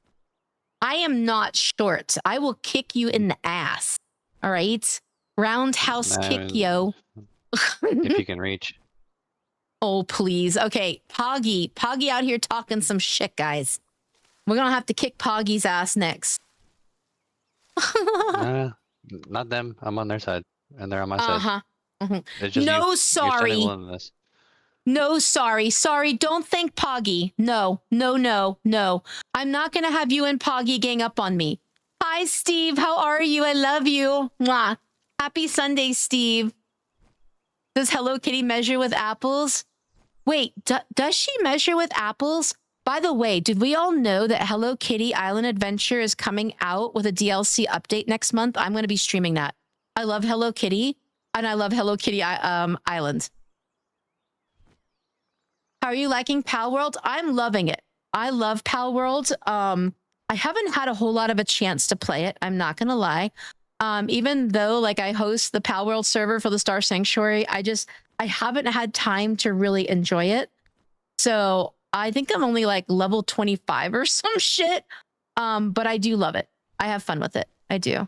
I am not short. I will kick you in the ass, all right? Roundhouse kick, yo. If you can reach. Oh, please. Okay, Poggy out here talking some shit, guys. We're gonna have to kick Poggy's ass next. Not them. I'm on their side, and they're on my side. Uh-huh. It's just No, you're sorry. standing alone in this. No, sorry. Sorry, don't thank Poggy. No, no, no, no. I'm not going to have you and Poggy gang up on me. Hi, Steve. How are you? I love you. Mwah. Happy Sunday, Steve. Does Hello Kitty measure with apples? Wait, does she measure with apples? By the way, did we all know that Hello Kitty Island Adventure is coming out with a DLC update next month? I'm going to be streaming that. I love Hello Kitty, and I love Hello Kitty Island. How are you liking Pal World? I'm loving it. I love Pal World. I haven't had a whole lot of a chance to play it. I'm not going to lie. Even though like I host the Pal World server for the Star Sanctuary, I haven't had time to really enjoy it. So I think I'm only like level 25 or some shit. But I do love it. I have fun with it. I do.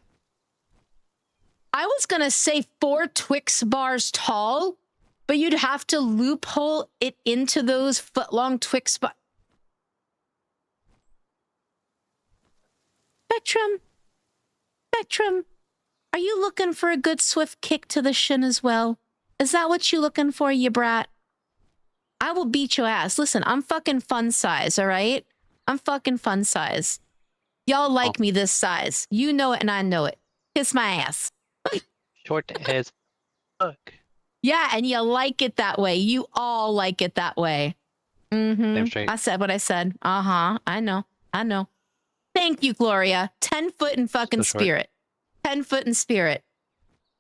I was going to say 4 Twix bars tall, but you'd have to loophole it into those foot-long Twix bars. Spectrum, are you looking for a good swift kick to the shin as well? Is that what you looking for, you brat? I will beat your ass. Listen, I'm fucking fun size, all right? I'm fucking fun size. Y'all like me this size. You know it and I know it. Kiss my ass. Short as fuck. Yeah, and you like it that way. You all like it that way. Damn straight. I said what I said. Uh-huh. I know. Thank you, Gloria. 10 foot in fucking So short. spirit. 10 foot in spirit.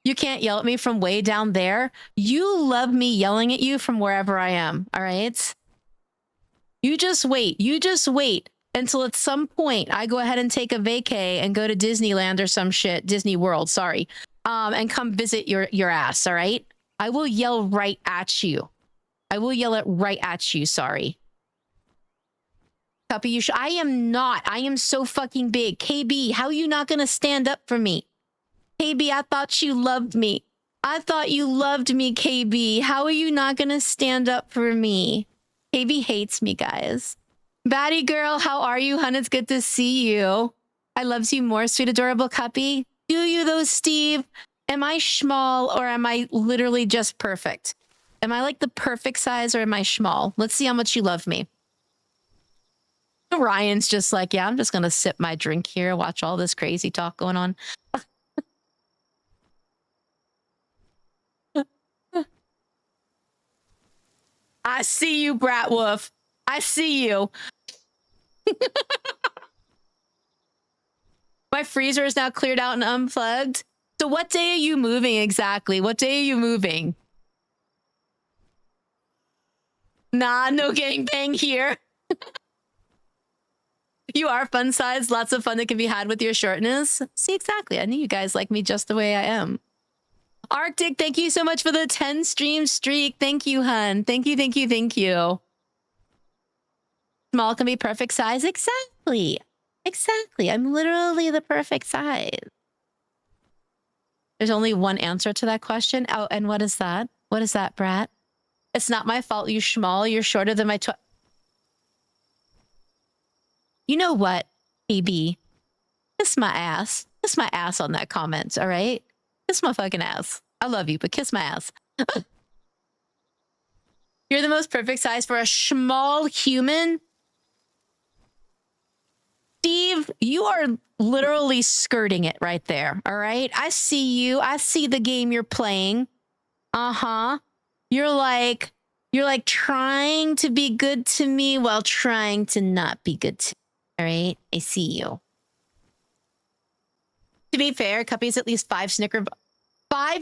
You can't yell at me from way down there. You love me yelling at you from wherever I am, all right? You just wait. You just wait until at some point I go ahead and take a vacay and go to Disneyland or some shit. Disney World, sorry. And come visit your ass, all right? I will yell right at you. I will yell it right at you, sorry. Cuppy, I am not. I am so fucking big. KB, how are you not gonna stand up for me? KB, I thought you loved me. I thought you loved me, KB. How are you not gonna stand up for me? KB hates me, guys. Batty girl, how are you, hun? It's good to see you. I loves you more, sweet adorable Cuppy. Do you though, Steve? Am I small or am I literally just perfect? Am I like the perfect size or am I small? Let's see how much you love me. Ryan's just like, yeah, I'm just gonna sip my drink here, watch all this crazy talk going on. I see you, Brat Wolf. I see you. My freezer is now cleared out and unplugged. So what day are you moving exactly? What day are you moving? Nah, no gangbang here. You are fun size. Lots of fun that can be had with your shortness. See, exactly. I knew you guys like me just the way I am. Arctic, thank you so much for the 10 stream streak. Thank you, hun. Thank you, thank you, thank you. Small can be perfect size. Exactly. Exactly. I'm literally the perfect size. There's only one answer to that question. Oh, and what is that? What is that, Brat? It's not my fault you schmall. You're shorter than my You know what, AB? Kiss my ass. Kiss my ass on that comment, all right? Kiss my fucking ass. I love you, but kiss my ass. You're the most perfect size for a small human. Steve, you are literally skirting it right there, all right? I see you. I see the game you're playing. Uh-huh. You're like trying to be good to me while trying to not be good to me. All right, I see you. To be fair, Cuppy's at least 5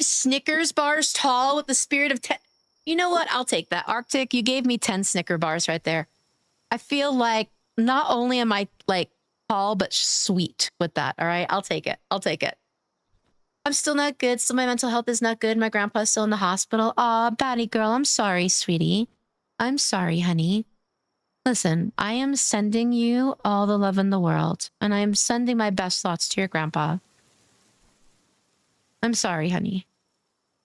Snickers bars tall with the spirit of 10. You know what? I'll take that. Arctic, you gave me 10 Snicker bars right there. I feel like not only am I like tall, but sweet with that. All right, I'll take it. I'll take it. I'm still not good. Still, my mental health is not good. My grandpa's still in the hospital. Aw, Batty girl, I'm sorry, sweetie. I'm sorry, honey. Listen, I am sending you all the love in the world, and I am sending my best thoughts to your grandpa. I'm sorry, honey.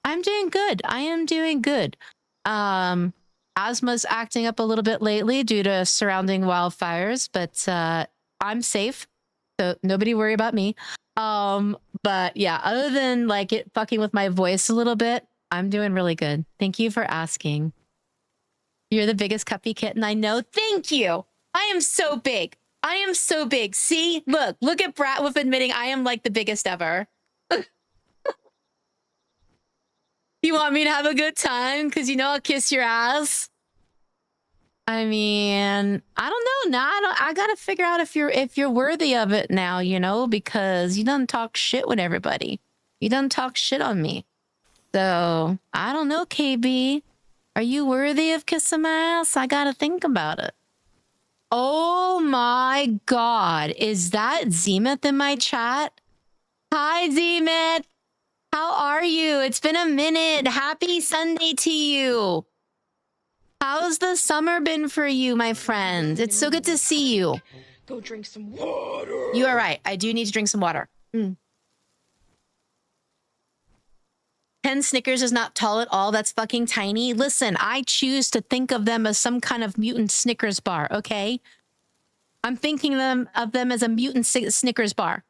I'm doing good. I am doing good. Asthma's acting up a little bit lately due to surrounding wildfires, but I'm safe, so nobody worry about me. But yeah, other than like it fucking with my voice a little bit, I'm doing really good. Thank you for asking. You're the biggest Cuppy kitten I know. Thank you. I am so big. I am so big. See, look at Bratwolf admitting I am like the biggest ever. You want me to have a good time? Because you know I'll kiss your ass. I mean, I don't know. Now I gotta figure out if you're worthy of it now, you know, because you done talk shit with everybody. You done talk shit on me. So I don't know, KB. Are you worthy of kissing my ass? I gotta think about it. Oh my god. Is that Zemeth in my chat? Hi, Zemeth. How are you? It's been a minute. Happy Sunday to you. How's the summer been for you, my friend? It's so good to see you. Go drink some water. You are right. I do need to drink some water. 10 Snickers is not tall at all. That's fucking tiny. Listen, I choose to think of them as some kind of mutant Snickers bar, okay? I'm thinking of them as a mutant Snickers bar.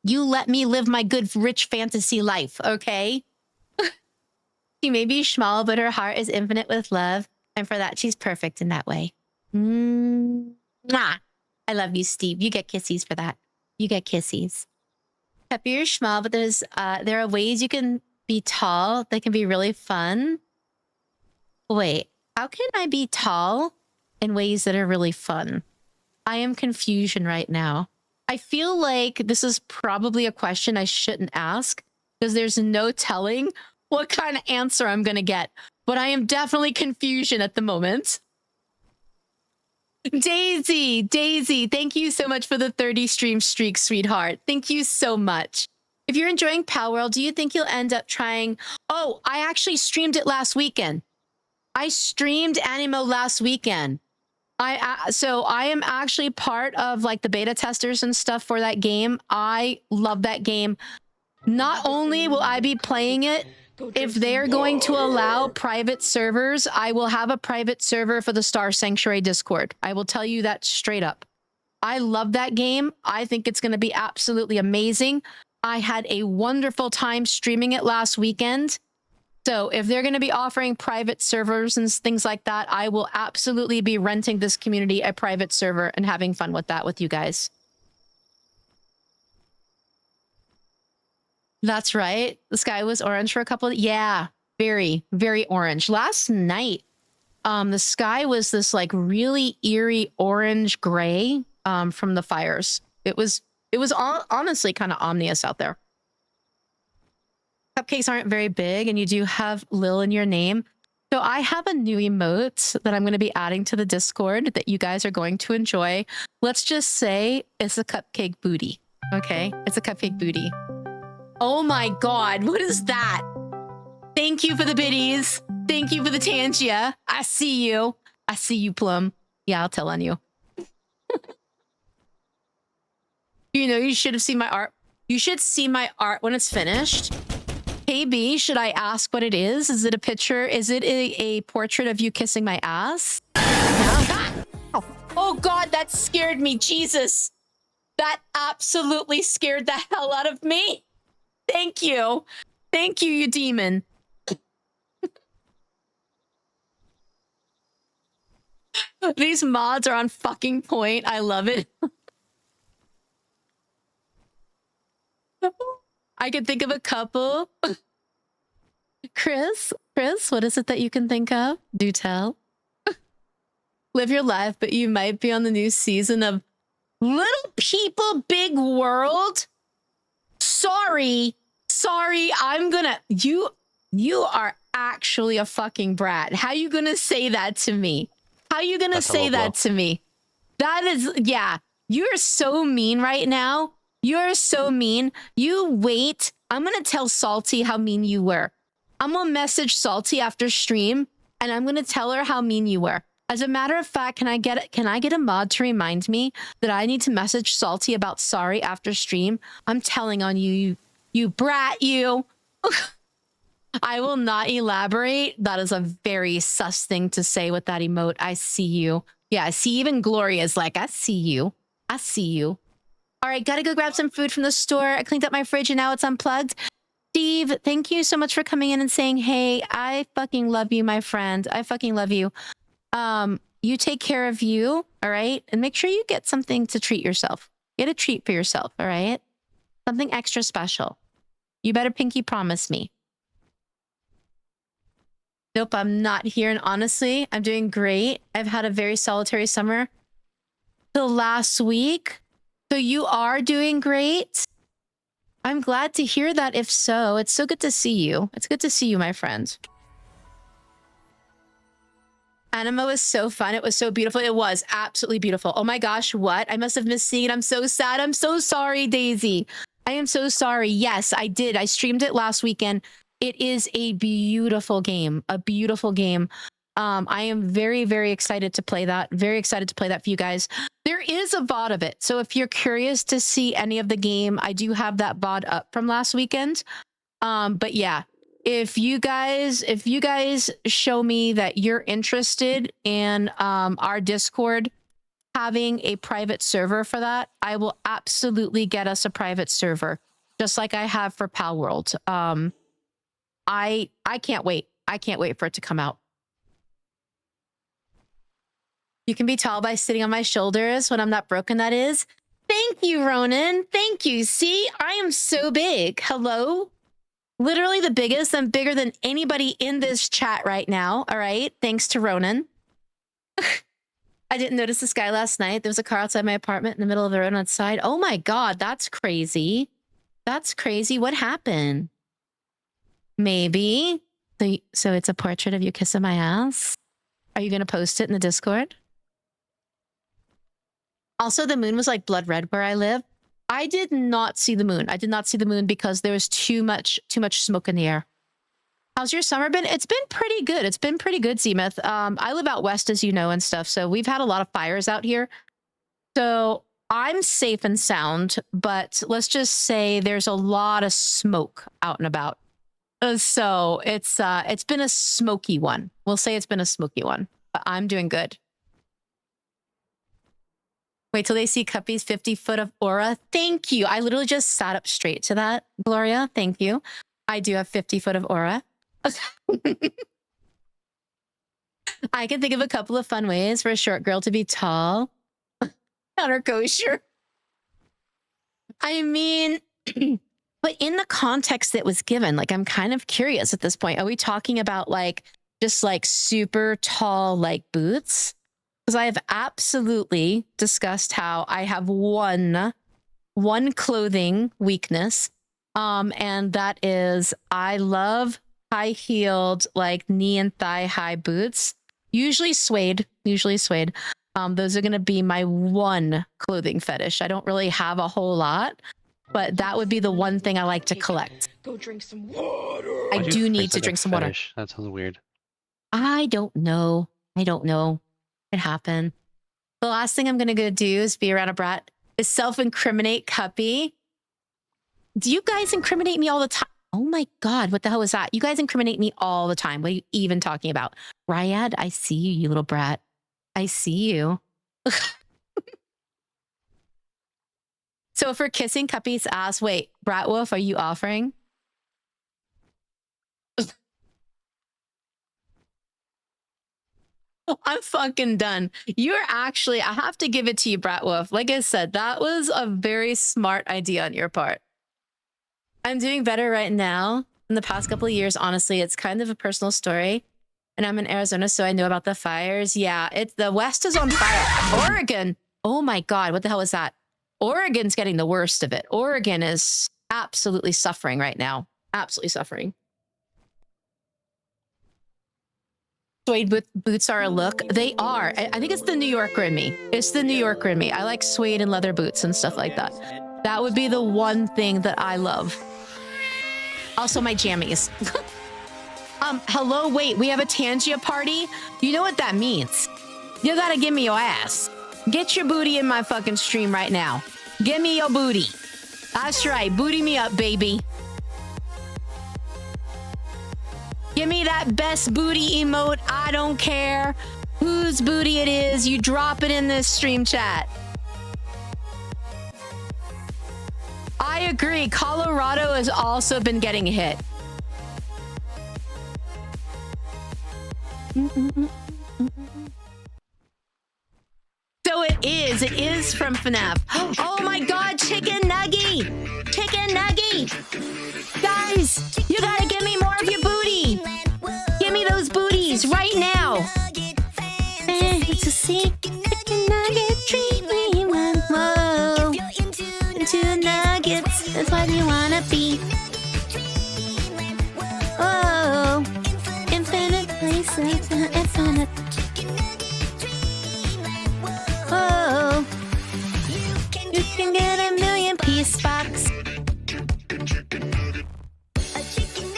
You let me live my good, rich fantasy life, okay? She may be small, but her heart is infinite with love. And for that, she's perfect in that way. Mwah. I love you, Steve. You get kissies for that. You get kissies. Peppy, you're small, but there are ways you can be tall. They can be really fun. Wait, how can I be tall in ways that are really fun? I am confusion right now. I feel like this is probably a question I shouldn't ask because there's no telling what kind of answer I'm going to get. But I am definitely confusion at the moment. Daisy, thank you so much for the 30 stream streak, sweetheart. Thank you so much. If you're enjoying Pal World, do you think you'll end up trying... Oh, I actually streamed it last weekend. I streamed Animo last weekend. So I am actually part of like the beta testers and stuff for that game. I love that game. Not only will I be playing it, if they're going to allow private servers, I will have a private server for the Star Sanctuary Discord. I will tell you that straight up. I love that game. I think it's going to be absolutely amazing. I had a wonderful time streaming it last weekend. So if they're going to be offering private servers and things like that, I will absolutely be renting this community a private server and having fun with that with you guys. That's right. The sky was orange for a couple of... Yeah, very, very orange. Last night, the sky was this like really eerie orange gray from the fires. It was honestly kind of ominous out there. Cupcakes aren't very big and you do have Lil in your name. So I have a new emote that I'm going to be adding to the Discord that you guys are going to enjoy. Let's just say it's a cupcake booty. Okay, it's a cupcake booty. Oh my god, what is that? Thank you for the biddies. Thank you for the Tangia. I see you. I see you, Plum. Yeah, I'll tell on you. You know, you should have seen my art. You should see my art when it's finished. KB, should I ask what it is? Is it a picture? Is it a portrait of you kissing my ass? Yeah. Oh god, that scared me. Jesus. That absolutely scared the hell out of me. Thank you. Thank you, you demon. These mods are on fucking point. I love it. I could think of a couple. Chris, what is it that you can think of? Do tell. Live your life, but you might be on the new season of Little People, Big World. Sorry, I'm gonna... You are actually a fucking brat. How you gonna say that to me? How you gonna say that to me? That is... Yeah, you're so mean right now. You're so mean. You wait. I'm gonna tell Salty how mean you were. I'm gonna message Salty after stream, and I'm gonna tell her how mean you were. As a matter of fact, can I get a mod to remind me that I need to message Salty about sorry after stream? I'm telling on you, you brat, you. I will not elaborate. That is a very sus thing to say with that emote. I see you. Yeah, I see even Gloria's like, I see you. I see you. All right, gotta go grab some food from the store. I cleaned up my fridge and now it's unplugged. Steve, thank you so much for coming in and saying, hey, I fucking love you, my friend. I fucking love you. You take care of you, all right? And make sure you get something to treat yourself. Get a treat for yourself, all right? Something extra special. You better pinky promise me. Nope, I'm not here. And honestly, I'm doing great. I've had a very solitary summer till last week. So you are doing great. I'm glad to hear that. If so, it's so good to see you. It's good to see you, my friend. Anima was so fun. It was so beautiful. It was absolutely beautiful. Oh my gosh, what? I must have missed seeing it. I'm so sad. I'm so sorry, Daisy. I am so sorry. Yes, I did. I streamed it last weekend. It is a beautiful game. A beautiful game. I am very, very excited to play that. Very excited to play that for you guys. There is a VOD of it. So if you're curious to see any of the game, I do have that VOD up from last weekend. But yeah, if you guys show me that you're interested in our Discord having a private server for that, I will absolutely get us a private server, just like I have for Pal World. I can't wait. I can't wait for it to come out. You can be tall by sitting on my shoulders when I'm not broken, that is. Thank you, Ronan. Thank you. See, I am so big. Hello? Literally the biggest. I'm bigger than anybody in this chat right now. All right. Thanks to Ronan. I didn't notice the sky last night. There was a car outside my apartment in the middle of the road outside. Oh my God, that's crazy. That's crazy. What happened? Maybe. So it's a portrait of you kissing my ass. Are you going to post it in the Discord? Also, the moon was like blood red where I live. I did not see the moon. I did not see the moon because there was too much smoke in the air. How's your summer been? It's been pretty good. It's been pretty good, Seamuth. I live out west, as you know, and stuff. So we've had a lot of fires out here. So I'm safe and sound, but let's just say there's a lot of smoke out and about. So it's been a smoky one. We'll say it's been a smoky one, but I'm doing good. Wait till they see Cuppy's 50-foot of aura. Thank you. I literally just sat up straight to that, Gloria. Thank you. I do have 50-foot of aura. I can think of a couple of fun ways for a short girl to be tall. Counter kosher. I mean, but in the context that was given, like, I'm kind of curious at this point. Are we talking about like just like super tall like boots? Because I have absolutely discussed how I have one clothing weakness, and that is I love high-heeled, like knee and thigh-high boots, usually suede. Those are going to be my one clothing fetish. I don't really have a whole lot, but that would be the one thing I like to collect. Go drink some water. I do need to drink some water. That sounds weird. I don't know. It happened. The last thing I'm going to go do is be around a brat is self-incriminate Cuppy. Do you guys incriminate me all the time? Oh my God, what the hell was that? You guys incriminate me all the time. What are you even talking about? Ryad, I see you, you little brat. I see you. So for kissing Cuppy's ass, wait, Brat Wolf, are you offering? I'm fucking done. You're actually, I have to give it to you, Brat Wolf. Like I said, that was a very smart idea on your part. I'm doing better right now. In the past couple of years, honestly, it's kind of a personal story. And I'm in Arizona, so I know about the fires. Yeah, the West is on fire. Oregon. Oh my God, what the hell is that? Oregon's getting the worst of it. Oregon is absolutely suffering right now. Absolutely suffering. Suede boots are a look. They are. I think it's the New Yorker in me. It's the New Yorker in me. I like suede and leather boots and stuff like that. That would be the one thing that I love. Also my jammies. Hello, wait, we have a Tangia party? You know what that means. You gotta give me your ass. Get your booty in my fucking stream right now. Give me your booty. That's right, booty me up, baby. Give me that best booty emote. I don't care whose booty it is. You drop it in this stream chat. I agree. Colorado has also been getting hit. So it is from FNAF. Oh my god, Chicken Nuggy! Chicken Nuggy! Guys, you gotta give me more of your booty! Give me those booties right now! It's a chicken nugget treat me one. Whoa! Into nuggets, that's what you wanna be. Oh! Infinite places, infinite. Oh, you can get a million-piece box.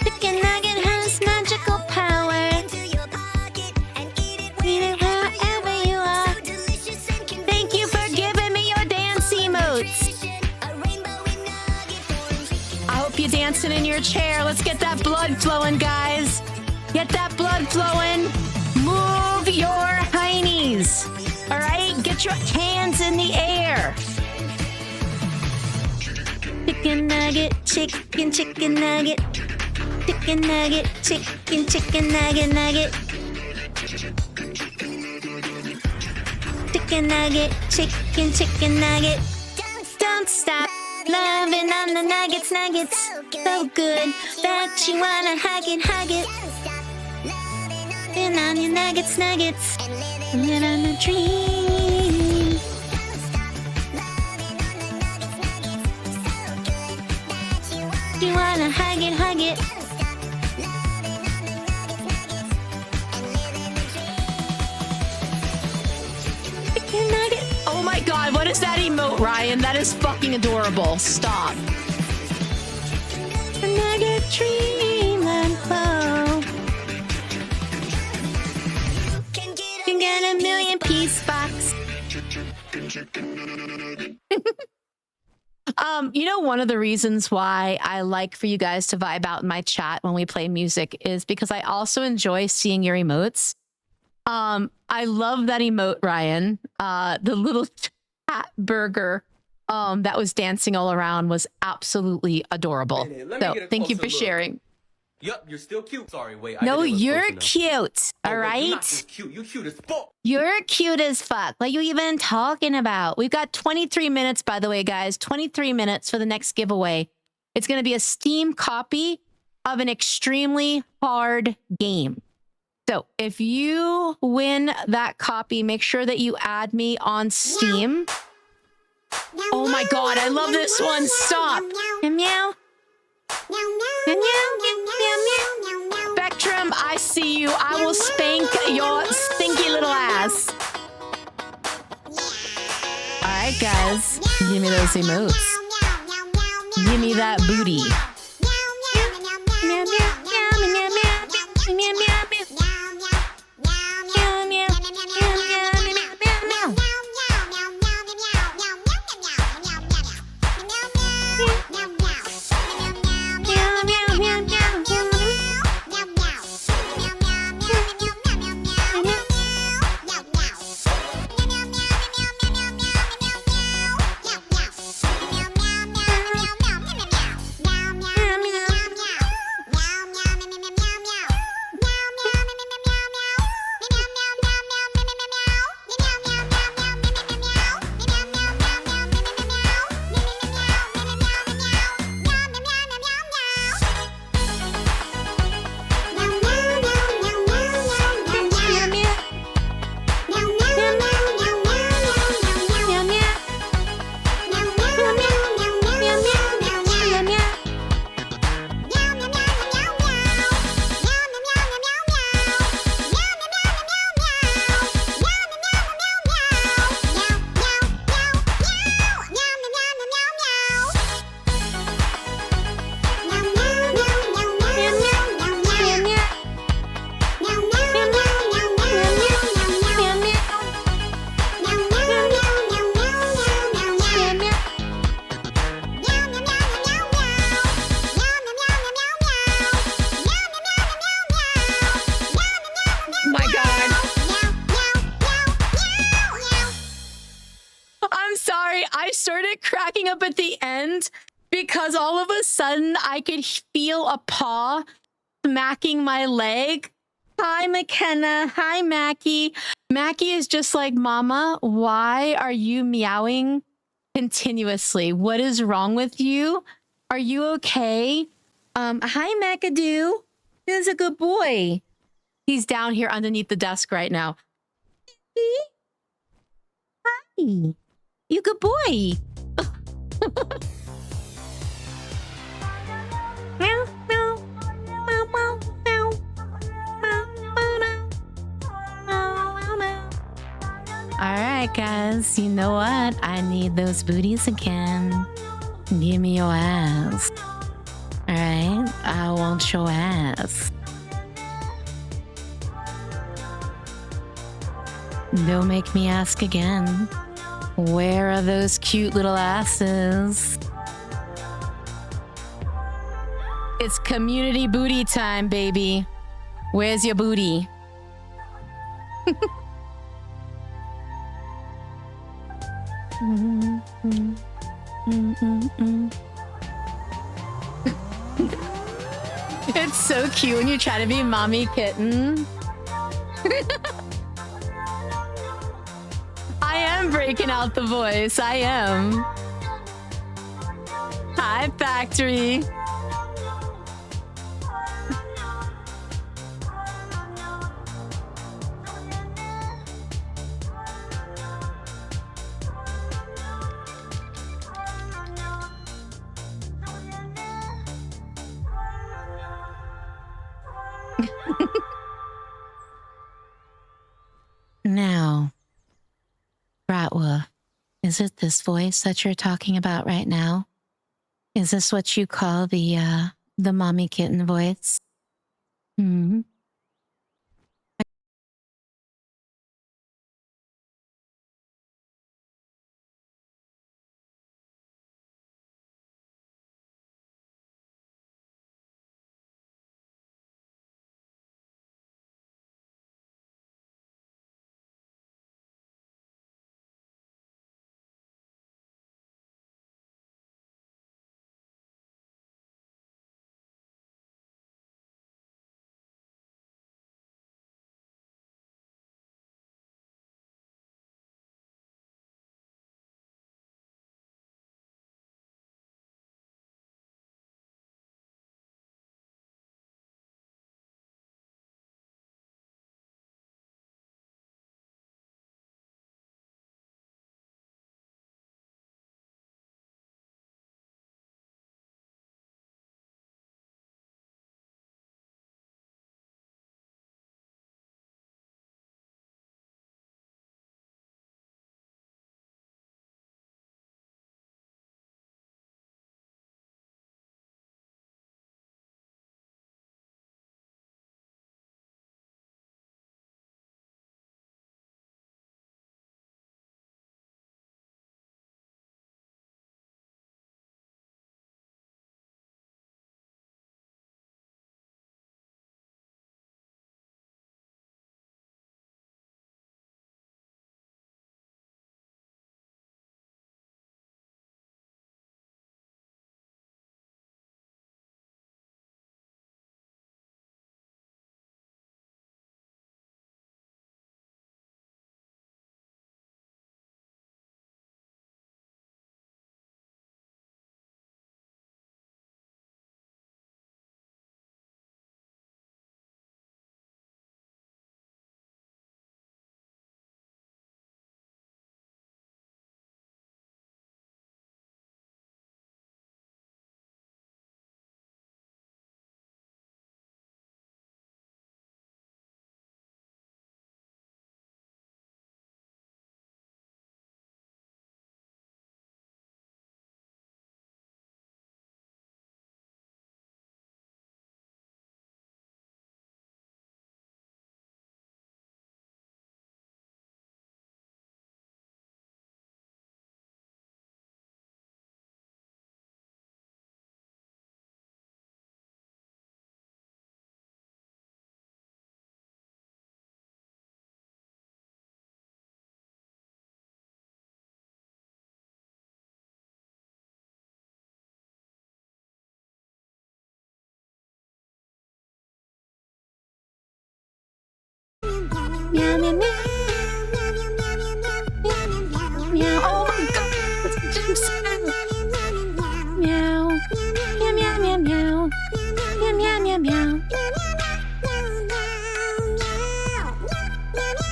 Chicken nugget has magical power. Eat it wherever you are. Thank you for giving me your dance emotes. I hope you're dancing in your chair. Let's get that blood flowing, guys. Get that blood flowing. Move your heinies. All right, get your hands in the air. Chicken nugget, chicken nugget. Chicken nugget, chicken nugget, nugget. Chicken nugget, chicken nugget. Don't stop loving on the nuggets, nuggets. So good that you wanna hug it. And on your nuggets, nuggets. And then on the dream. You wanna hug it. Chicken nugget. Oh my god, what is that emote, Ryan? That is fucking adorable. Stop. The nugget dream and flow. Can get a million-piece box. You know, one of the reasons why I like for you guys to vibe out in my chat when we play music is because I also enjoy seeing your emotes. I love that emote, Ryan. The little cat burger that was dancing all around was absolutely adorable. So thank you for sharing. Yup, you're still cute. Sorry, wait. I No, didn't look you're close enough. cute. Oh, All wait, right. You're not just cute. You cute as fuck. You're cute as fuck. What are you even talking about? We've got 23 minutes, by the way, guys. 23 minutes for the next giveaway. It's going to be a Steam copy of an extremely hard game. So if you win that copy, make sure that you add me on Steam. Oh my god, I love this one. Stop. Meow. Meow. Meow, meow. Spectrum, I see you. I will spank your stinky little ass. All right, guys. Give me those emotes. Give me that booty. Meow, meow, meow, meow, meow, meow, meow, meow, meow. Cracking up at the end because all of a sudden I could feel a paw smacking my leg. Hi, McKenna. Hi, Mackie. Mackie is just like, Mama, why are you meowing continuously? What is wrong with you? Are you okay? Hi, McAdoo. He's a good boy. He's down here underneath the desk right now. Hi. You good boy. Meow, meow, meow, meow, meow. All right, guys, you know what? I need those booties again. Give me your ass. All right, I want your ass. Don't make me ask again. Where are those cute little asses? It's community booty time, baby. Where's your booty? It's so cute when you try to be mommy kitten. I am breaking out the voice. I am. Hi, factory. Now, Bratwa, is it this voice that you're talking about right now? Is this what you call the mommy kitten voice? Hmm.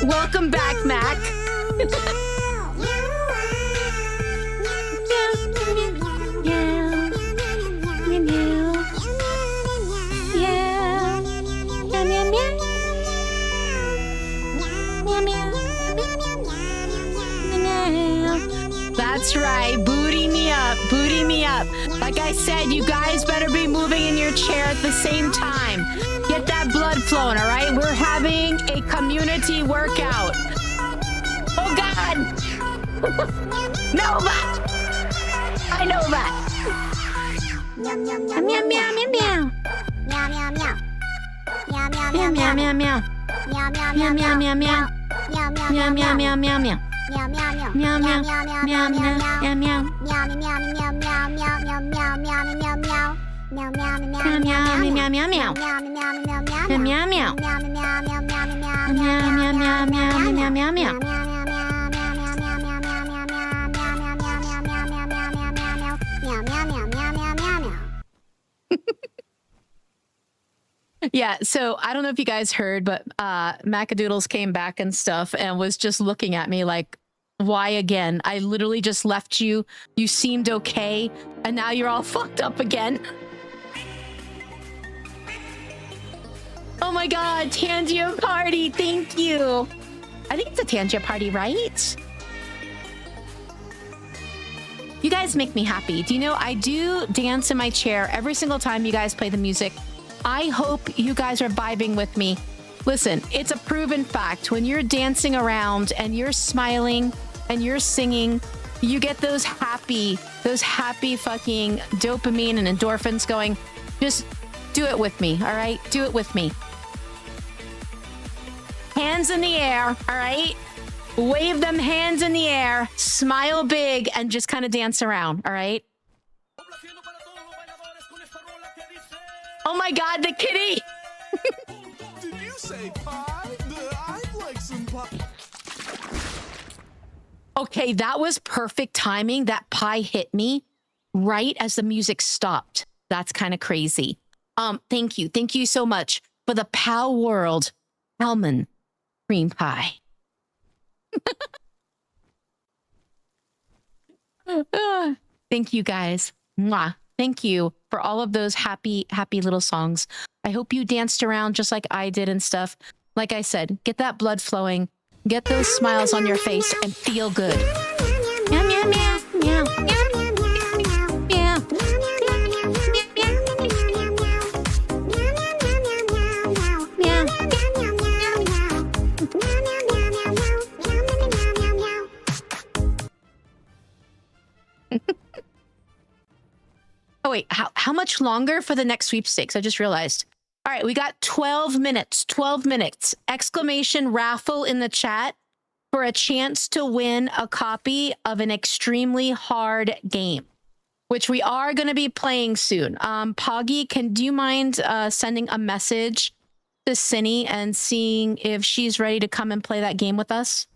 Welcome back, Mac. That's right. Booty me up. Booty me up. Like I said, you guys better be moving in your chair at the same time. Get that blood flowing, all right? We're having a community workout. Oh, God. Nova. I know that. Meow, meow, meow, meow, meow. Meow, meow, meow. Meow, meow, meow, meow. Meow, meow, meow, meow, meow. Meow, meow, meow, meow, meow, meow. Meow, meow, meow, meow, meow, meow, meow, meow, meow, Yeah, so I don't know if you guys heard, but Macadoodles came back and stuff and was just looking at me like, why again? I literally just left you. You seemed okay, and now you're all fucked up again. Oh my God, Tangia party, thank you. I think it's a Tangia party, right? You guys make me happy. Do you know, I do dance in my chair every single time you guys play the music. I hope you guys are vibing with me. Listen, it's a proven fact. When you're dancing around and you're smiling and you're singing, you get those happy fucking dopamine and endorphins going. Just do it with me, all right? Do it with me. Hands in the air, all right? Wave them hands in the air, smile big, and just kind of dance around, all right? Oh my God, the kitty! Did you say pie? I'd like some pie. Okay, that was perfect timing. That pie hit me right as the music stopped. That's kind of crazy. Thank you. Thank you so much for the Pal World almond cream pie. Thank you guys. Mwah. Thank you for all of those happy little songs. I hope you danced around just like I did and stuff. Like I said, get that blood flowing, get those smiles on your face, and feel good. Meow, meow, meow, meow, meow, meow. Oh, wait, how much longer for the next sweepstakes? I just realized. All right, we got 12 minutes, 12 minutes. Exclamation raffle in the chat for a chance to win a copy of an extremely hard game, which we are going to be playing soon. Poggy, do you mind sending a message to Cinny and seeing if she's ready to come and play that game with us?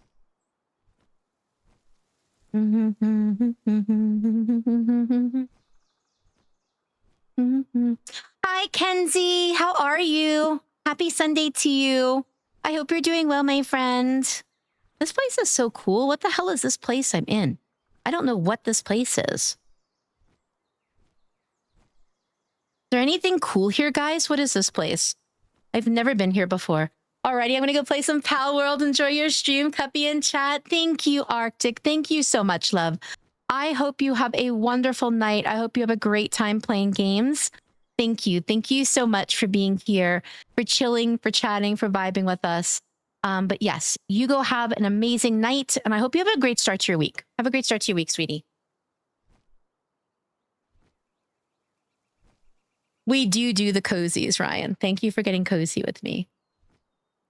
Hi, Kenzie. How are you? Happy Sunday to you. I hope you're doing well, my friend. This place is so cool. What the hell is this place I'm in? I don't know what this place is. Is there anything cool here, guys? What is this place? I've never been here before. Alrighty, I'm gonna go play some Pal World. Enjoy your stream, Cuppy in chat. Thank you, Arctic. Thank you so much, love. I hope you have a wonderful night. I hope you have a great time playing games. Thank you. Thank you so much for being here, for chilling, for chatting, for vibing with us. But yes, you go have an amazing night, and I hope you have a great start to your week. Have a great start to your week, sweetie. We do the cozies, Ryan. Thank you for getting cozy with me.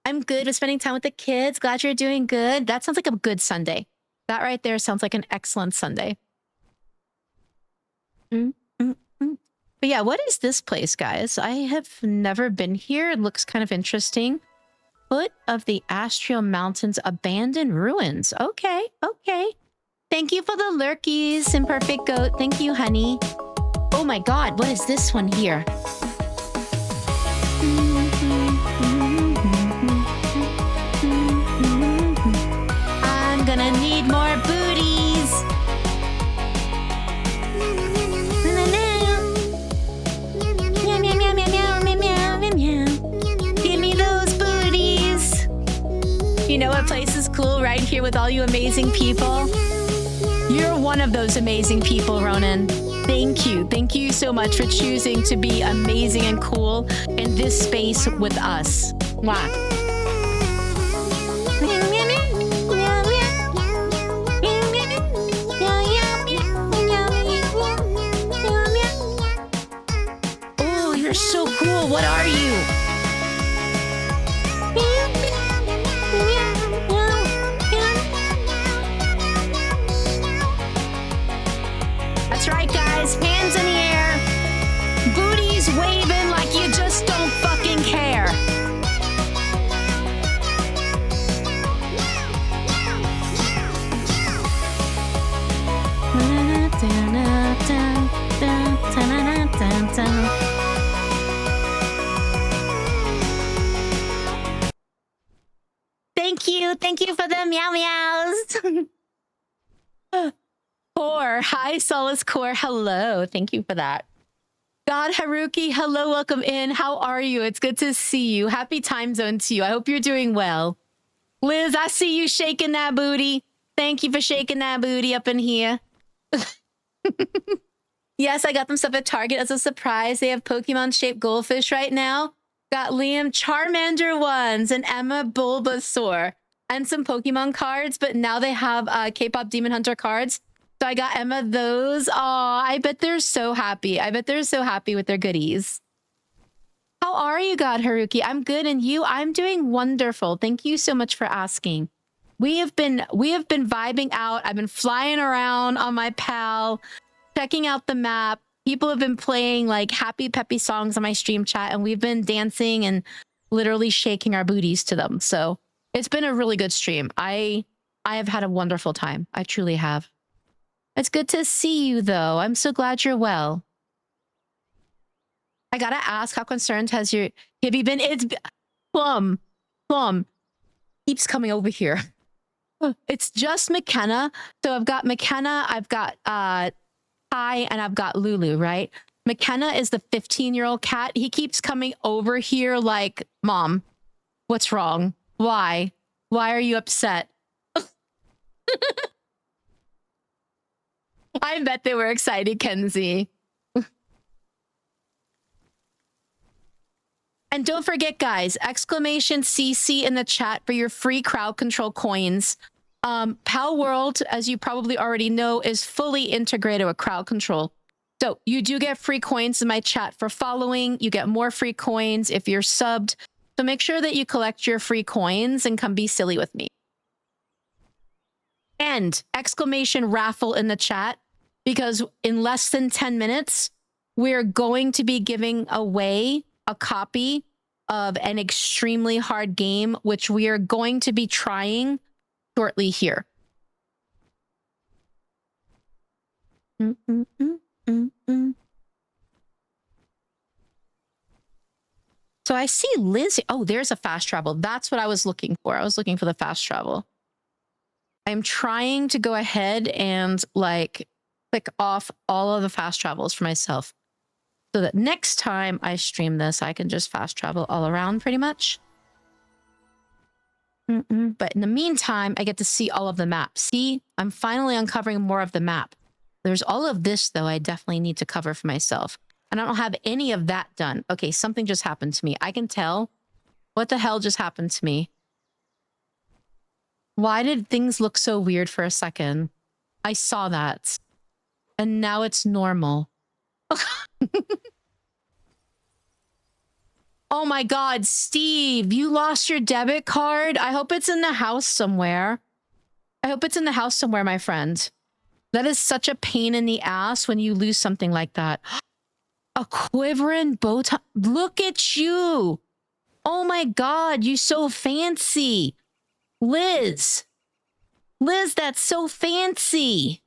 I'm good with spending time with the kids. Glad you're doing good. That sounds like a good Sunday. That right there sounds like an excellent Sunday. But yeah, what is this place, guys? I have never been here. It looks kind of interesting. Foot of the Astral Mountains, abandoned ruins. Okay, okay. Thank you for the lurkies, Imperfect Goat. Thank you, honey. Oh my God, what is this one here? You know what place is cool? Right here with all you amazing people. You're one of those amazing people, Ronan. Thank you. Thank you so much for choosing to be amazing and cool in this space with us. Mwah. Oh, you're so cool. What are you? That's right, guys. Hands in the air. Booties waving like you just don't fucking care. Thank you. Thank you for the meow meows. Core. Hi, Solace Core. Hello. Thank you for that. God Haruki, hello, welcome in. How are you? It's good to see you. Happy time zone to you. I hope you're doing well. Liz, I see you shaking that booty. Thank you for shaking that booty up in here. Yes, I got them stuff at Target as a surprise. They have Pokemon-shaped goldfish right now. Got Liam Charmander ones and Emma Bulbasaur and some Pokemon cards, but now they have K-pop Demon Hunter cards. So I got Emma those. Aw, I bet they're so happy. I bet they're so happy with their goodies. How are you, God Haruki? I'm good, and you? I'm doing wonderful. Thank you so much for asking. We have been vibing out. I've been flying around on my pal, checking out the map. People have been playing like happy peppy songs on my stream chat, and we've been dancing and literally shaking our booties to them. So it's been a really good stream. I have had a wonderful time. I truly have. It's good to see you, though. I'm so glad you're well. I gotta ask, how concerned have you been? It's Plum keeps coming over here. It's just McKenna. So I've got McKenna, I've got Ty, and I've got Lulu, right? McKenna is the 15-year-old cat. He keeps coming over here like, Mom, what's wrong? Why? Why are you upset? I bet they were excited, Kenzie. And don't forget, guys, exclamation CC in the chat for your free crowd control coins. Pal World, as you probably already know, is fully integrated with crowd control. So you do get free coins in my chat for following. You get more free coins if you're subbed. So make sure that you collect your free coins and come be silly with me. And exclamation raffle in the chat, because in less than 10 minutes, we're going to be giving away a copy of an extremely hard game, which we are going to be trying shortly here. So I see Liz. Oh, there's a fast travel. That's what I was looking for. I was looking for the fast travel. I'm trying to go ahead and like click off all of the fast travels for myself, so that next time I stream this, I can just fast travel all around pretty much. But in the meantime, I get to see all of the maps. See, I'm finally uncovering more of the map. There's all of this, though, I definitely need to cover for myself. And I don't have any of that done. Okay, something just happened to me. I can tell. What the hell just happened to me? Why did things look so weird for a second? I saw that. And now it's normal. Oh my God, Steve, you lost your debit card? I hope it's in the house somewhere. I hope it's in the house somewhere, my friend. That is such a pain in the ass when you lose something like that. A quivering bow tie. Look at you. Oh my God, you so fancy. Liz. Liz, that's so fancy.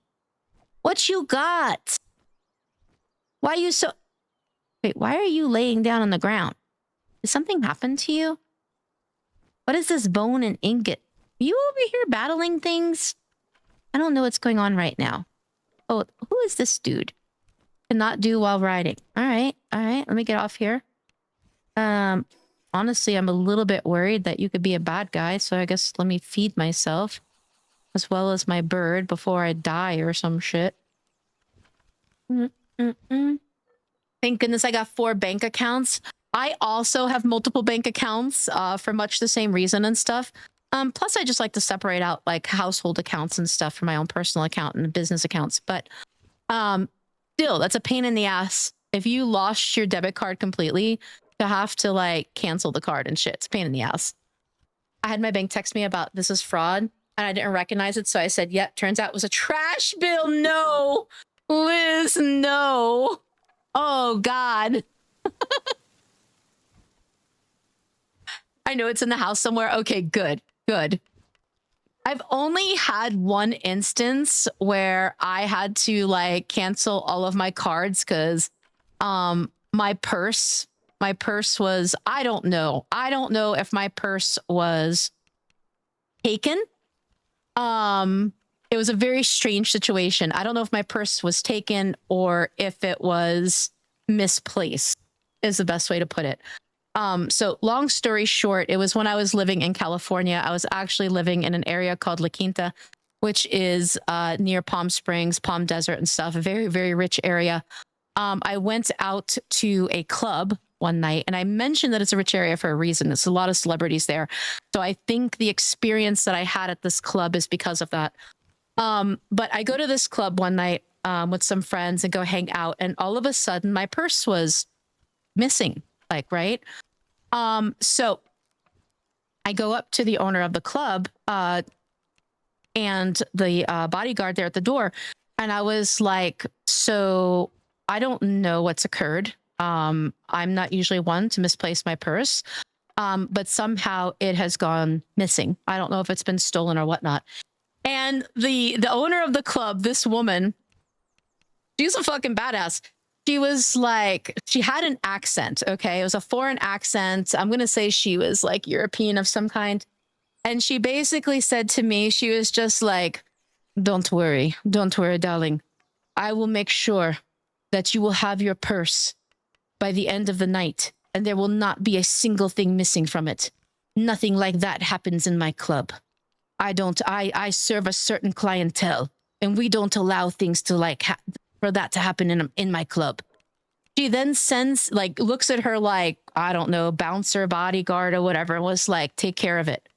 What you got? Why are you so... Wait, why are you laying down on the ground? Did something happen to you? What is this bone and ingot? Are you over here battling things? I don't know what's going on right now. Oh, who is this dude? Cannot do while riding. All right. Let me get off here. Oh honestly, I'm a little bit worried that you could be a bad guy. So I guess let me feed myself as well as my bird before I die or some shit. Thank goodness I got 4 bank accounts. I also have multiple bank accounts for much the same reason and stuff. Plus, I just like to separate out like household accounts and stuff for my own personal account and business accounts. But still, that's a pain in the ass. If you lost your debit card completely, to have to like cancel the card and shit, it's a pain in the ass. I had my bank text me about this is fraud and I didn't recognize it. So I said, yep, turns out it was a trash bill. No, Liz, no. Oh, God. I know it's in the house somewhere. Okay, good, good. I've only had one instance where I had to like cancel all of my cards because my purse was, I don't know if my purse was taken. It was a very strange situation. I don't know if my purse was taken or if it was misplaced, is the best way to put it. So long story short, it was when I was living in California. I was actually living in an area called La Quinta, which is near Palm Springs, Palm Desert and stuff, a very, very rich area. I went out to a club one night, and I mentioned that it's a rich area for a reason. There's a lot of celebrities there. So I think the experience that I had at this club is because of that. But I go to this club one night with some friends and go hang out, and all of a sudden my purse was missing, like, right? So I go up to the owner of the club and the bodyguard there at the door, and I was like, so I don't know what's occurred. I'm not usually one to misplace my purse, but somehow it has gone missing. I don't know if it's been stolen or whatnot. And the owner of the club, this woman, she's a fucking badass. She was like, she had an accent, okay? It was a foreign accent. I'm going to say she was like European of some kind. And she basically said to me, she was just like, don't worry, darling. I will make sure that you will have your purse by the end of the night, and there will not be a single thing missing from it. Nothing like that happens in my club. I serve a certain clientele, and we don't allow things to like for that to happen in my club. She then sends, like, looks at her like, I don't know, bouncer, bodyguard or whatever, and was like, take care of it.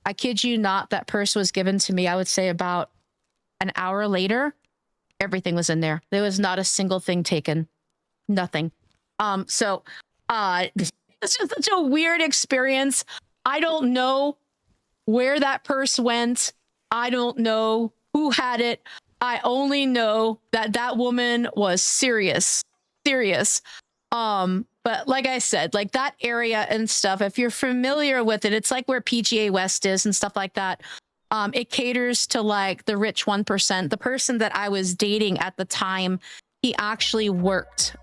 I kid you not, that purse was given to me, I would say about an hour later. Everything was in there. There was not a single thing taken. Nothing. So it's just such a weird experience. I don't know where that purse went. I don't know who had it. I only know that that woman was serious. But like I said, like that area and stuff, if you're familiar with it, it's like where PGA West is and stuff like that. It caters to like the rich 1%. The person that I was dating at the time, he actually worked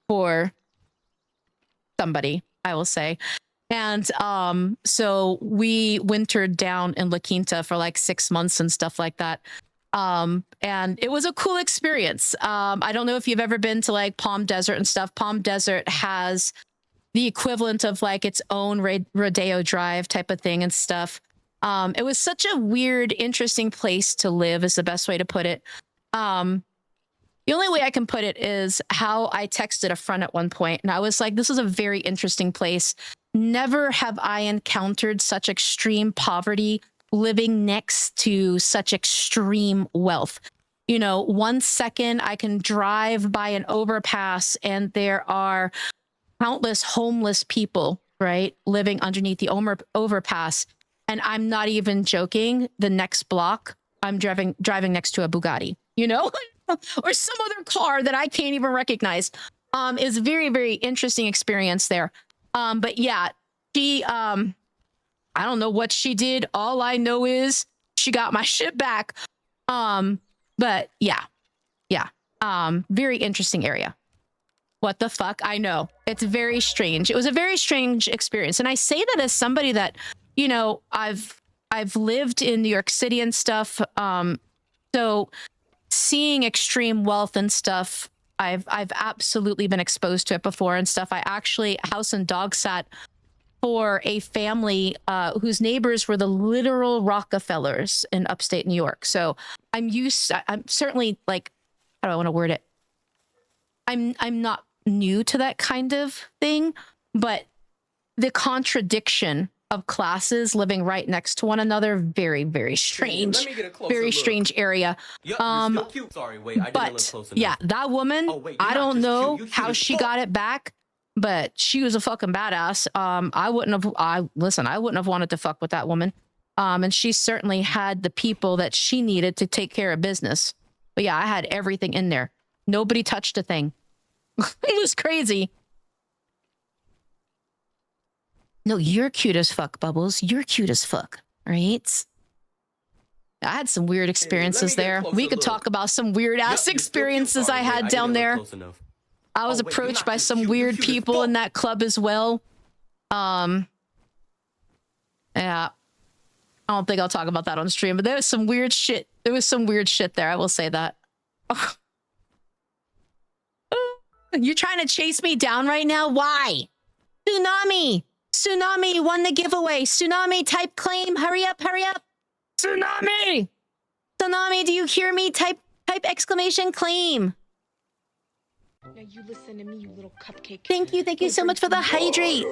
for somebody, I will say. And so we wintered down in La Quinta for like 6 months and stuff like that. And it was a cool experience. I don't know if you've ever been to like Palm Desert and stuff. Palm Desert has the equivalent of like its own Rodeo Drive type of thing and stuff. It was such a weird, interesting place to live is the best way to put it. The only way I can put it is how I texted a friend at one point, and I was like, this is a very interesting place. Never have I encountered such extreme poverty living next to such extreme wealth. You know, 1 second I can drive by an overpass and there are countless homeless people, right, living underneath the overpass. And I'm not even joking. The next block, I'm driving next to a Bugatti, you know, or some other car that I can't even recognize. Is very, very interesting experience there. But yeah, she, I don't know what she did. All I know is she got my shit back. But yeah. Very interesting area. What the fuck? I know. It's very strange. It was a very strange experience. And I say that as somebody that, you know, I've lived in New York City and stuff. So seeing extreme wealth and stuff, I've absolutely been exposed to it before and stuff. I actually house and dog sat for a family whose neighbors were the literal Rockefellers in upstate New York. So I'm certainly like, how do I want to word it? I'm not new to that kind of thing, but the contradiction of classes living right next to one another, very, very strange. Let me get a closer Very look. strange area. Yup, you're still cute. Sorry, wait, I didn't look But close enough. yeah, that woman, Oh, wait, you're I not don't just know cute, you're cute how as she fuck. got it back, but she was a fucking badass. I wouldn't have wanted to fuck with that woman. And she certainly had the people that she needed to take care of business. But yeah, I had everything in there. Nobody touched a thing. It was crazy. No, you're cute as fuck, Bubbles. You're cute as fuck, right? I had some weird experiences get a there. closer We could look. talk about some weird Yup, ass you're still cute. experiences Sorry, I wait, had didn't down look there. close enough. I was Oh, wait, you're approached not by just some cute, you're weird cute as people in fuck. that club as well. Yeah. I don't think I'll talk about that on stream, but there was some weird shit. There was some weird shit there. I will say that. You trying to chase me down right now? Why? Tsunami! Tsunami, you won the giveaway. Tsunami, type claim. Hurry up, hurry up. Tsunami! Tsunami, do you hear me? Type exclamation claim. Now you listen to me, you little cupcake. Thank you so much for the hydrate.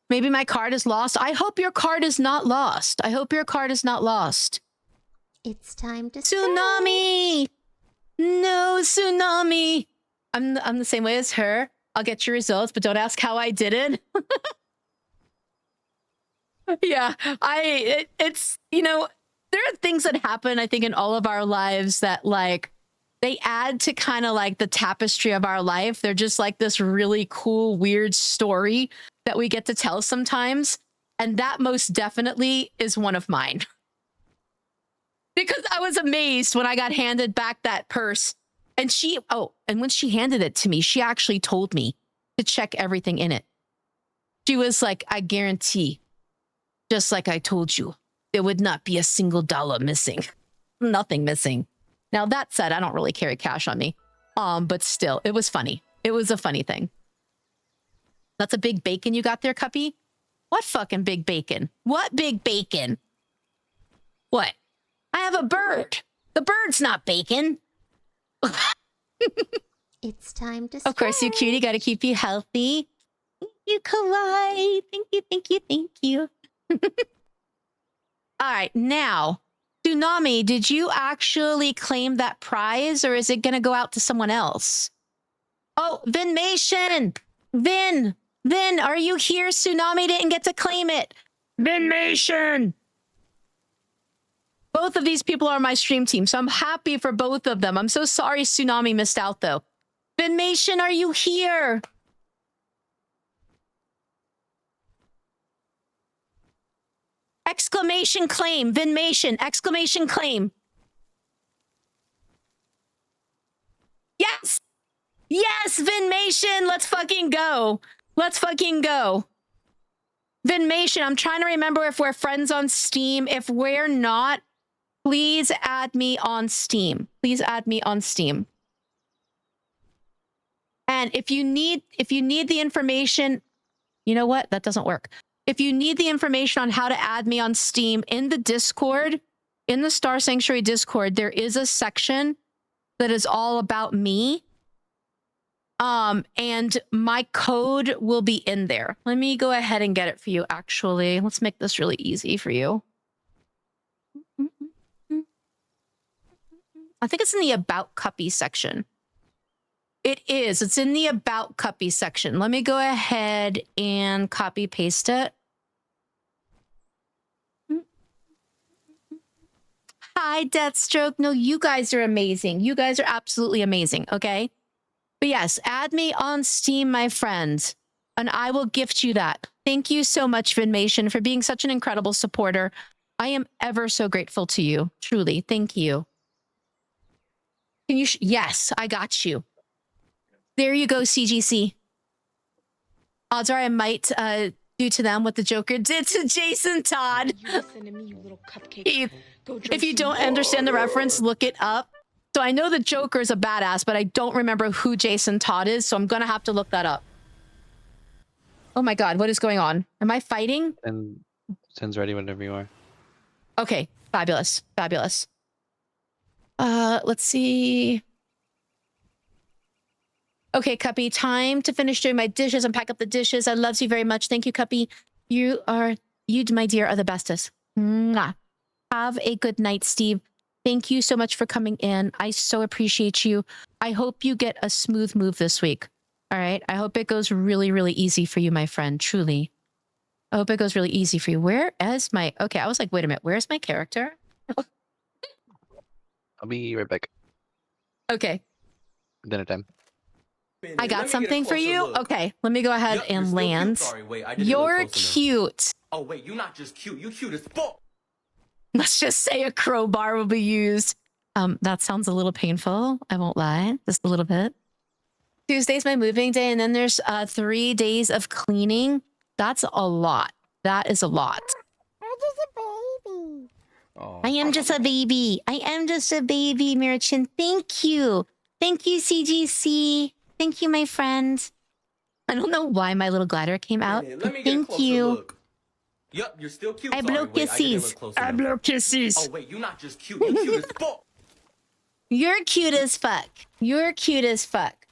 Maybe my card is lost. I hope your card is not lost. I hope your card is not lost. It's time to Tsunami! No, Tsunami! I'm the same way as her. I'll get your results, but don't ask how I did it. Yeah, it's, you know, there are things that happen, I think, in all of our lives that, like, they add to kind of like the tapestry of our life. They're just like this really cool, weird story that we get to tell sometimes. And that most definitely is one of mine. Because I was amazed when I got handed back that purse. And and when she handed it to me, she actually told me to check everything in it. She was like, I guarantee, just like I told you, there would not be a single dollar missing. Nothing missing. Now, that said, I don't really carry cash on me. But still, it was funny. It was a funny thing. That's a big bacon you got there, Cuppy? What fucking big bacon? What big bacon? What? I have a bird. The bird's not bacon. It's time to Of course, you cutie. Got to keep you healthy. Thank you, Kawaii. Thank you. All right, now, Tsunami, did you actually claim that prize, or is it going to go out to someone else? Oh, Vinmation! Vin, are you here? Tsunami didn't get to claim it. Vinmation! Both of these people are my stream team, so I'm happy for both of them. I'm so sorry Tsunami missed out, though. Vinmation, are you here? Exclamation claim, Vinmation, exclamation claim. Yes! Yes, Vinmation, let's fucking go. Let's fucking go. Vinmation, I'm trying to remember if we're friends on Steam. If we're not, please add me on Steam. Please add me on Steam. And if you need the information, you know what? That doesn't work. If you need the information on how to add me on Steam, in the Discord, in the Star Sanctuary Discord, there is a section that is all about me. And my code will be in there. Let me go ahead and get it for you, actually. Let's make this really easy for you. I think it's in the About Cuppy section. It is. It's in the About Cuppy section. Let me go ahead and copy paste it. Hi, Deathstroke. No, you guys are amazing. You guys are absolutely amazing, okay? But yes, add me on Steam, my friend, and I will gift you that. Thank you so much, Vinmation, for being such an incredible supporter. I am ever so grateful to you. Truly, thank you. Can you? Yes, I got you. There you go, CGC. Odds are I might do to them what the Joker did to Jason Todd. You listen to me, you little cupcake. If you don't understand the reference, look it up. So I know the Joker is a badass, but I don't remember who Jason Todd is, so I'm gonna have to look that up. Oh my god, what is going on? Am I fighting? And Sin's ready whenever you are. Okay, fabulous, fabulous. Let's see. Okay, Cuppy, time to finish doing my dishes and pack up the dishes. I love you very much. Thank you, Cuppy. You, my dear, are the bestest. Mwah. Have a good night, Steve. Thank you so much for coming in. I so appreciate you. I hope you get a smooth move this week. All right. I hope it goes really, really easy for you, my friend. Truly. I hope it goes really easy for you. Where is my... Okay, I was like, wait a minute. Where's my character? I'll be right back. Okay. Dinner time. I got something for you. Okay, let me go ahead Yup, you're and still cute. land. Sorry, wait, I didn't look You're close enough. cute. Oh wait, you're not just cute. You cute as fuck. Let's just say a crowbar will be used. That sounds a little painful. I won't lie, just a little bit. Tuesday's my moving day, and then there's 3 days of cleaning. That's a lot. That is a lot. I'm just a baby. Oh. I am just a baby. I am just a baby, Merchant. Thank you. Thank you, CGC. Thank you, my friend. I don't know why my little glider came out. Let but me get a thank closer you. look. Yup, you're still cute. I Sorry, blow wait, I didn't kisses. look close I enough. blow kisses. Oh wait, you're not just cute. You cute as fuck. You're cute as fuck. You're cute as fuck.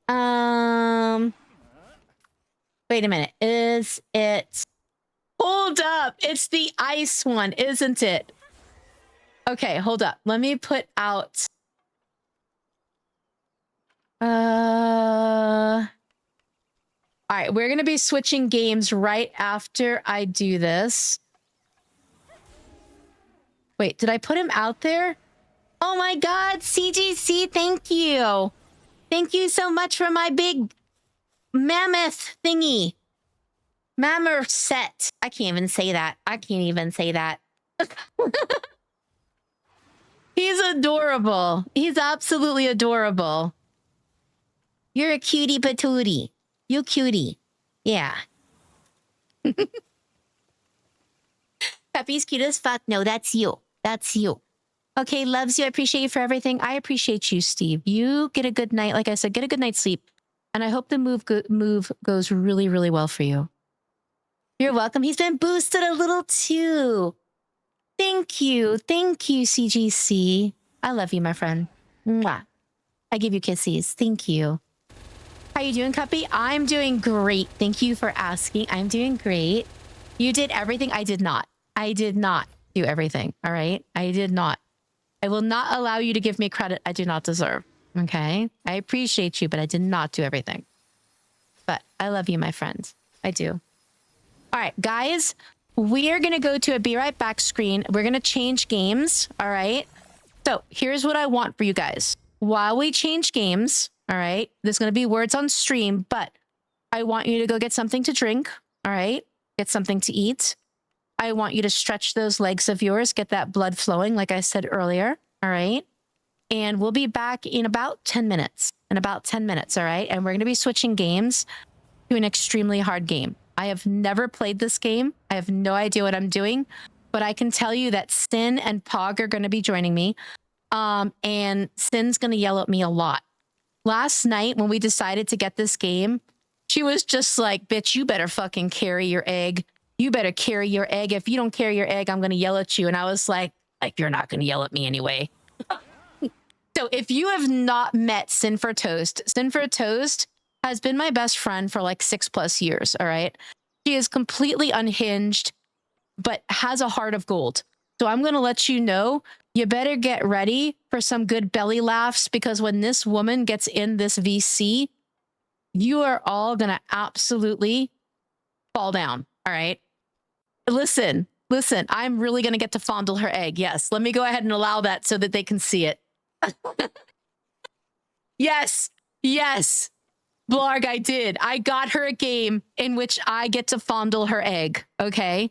Wait a minute. Is it... Hold up. It's the ice one, isn't it? Okay, hold up. Let me put out... All right, we're going to be switching games right after I do this. Wait, did I put him out there? Oh my god, CGC, thank you. Thank you so much for my big mammoth thingy. Mammoth set. I can't even say that. I can't even say that. He's adorable. He's absolutely adorable. You're a cutie patootie. You cutie. Yeah. Peppy's cute as fuck. No, that's you. That's you. Okay, loves you. I appreciate you for everything. I appreciate you, Steve. You get a good night. Like I said, get a good night's sleep. And I hope the move goes really, really well for you. You're welcome. He's been boosted a little too. Thank you. Thank you, CGC. I love you, my friend. Mwah. I give you kisses. Thank you. How you doing, Cuppy? I'm doing great. Thank you for asking. I'm doing great. You did everything. I did not. I did not do everything. All right? I did not. I will not allow you to give me credit I do not deserve. Okay? I appreciate you, but I did not do everything. But I love you, my friend. I do. All right, guys. We are going to go to a Be Right Back screen. We're going to change games. All right? So here's what I want for you guys. While we change games... All right. There's going to be words on stream, but I want you to go get something to drink. All right. Get something to eat. I want you to stretch those legs of yours, get that blood flowing, like I said earlier. All right. And we'll be back in about 10 minutes. In about 10 minutes. All right. And we're going to be switching games to an extremely hard game. I have never played this game. I have no idea what I'm doing, but I can tell you that Sin and Pog are going to be joining me. And Sin's going to yell at me a lot. Last night, when we decided to get this game, she was just like, bitch, you better fucking carry your egg. You better carry your egg. If you don't carry your egg, I'm going to yell at you. And I was like, you're not going to yell at me anyway. So if you have not met Sin for Toast has been my best friend for like 6+ years. All right. She is completely unhinged, but has a heart of gold. So I'm going to let you know, you better get ready for some good belly laughs, because when this woman gets in this VC, you are all going to absolutely fall down. All right. Listen, I'm really going to get to fondle her egg. Yes. Let me go ahead and allow that so that they can see it. Yes. Blarg, I did. I got her a game in which I get to fondle her egg. Okay.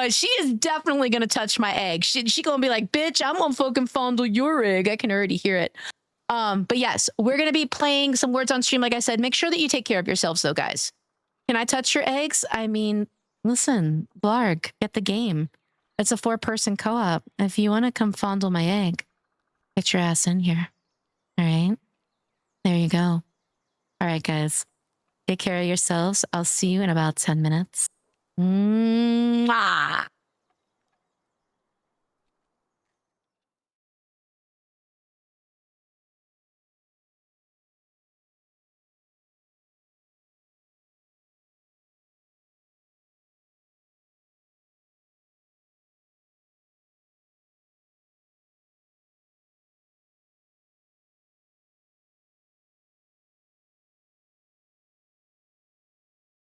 She is definitely gonna touch my egg. She gonna be like, bitch, I'm gonna fucking fondle your egg. I can already hear it. But yes, we're gonna be playing some words on stream. Like I said, make sure that you take care of yourselves though, guys. Can I touch your eggs? I mean, listen, Blarg, get the game. It's a 4-person co-op. If you want to come fondle my egg, get your ass in here. All right. There you go. All right, guys. Take care of yourselves. I'll see you in about 10 minutes. Mwah!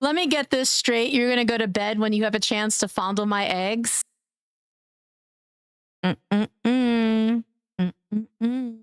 Let me get this straight. You're going to go to bed when you have a chance to fondle my eggs? Mm-mm-mm. Mm-mm-mm.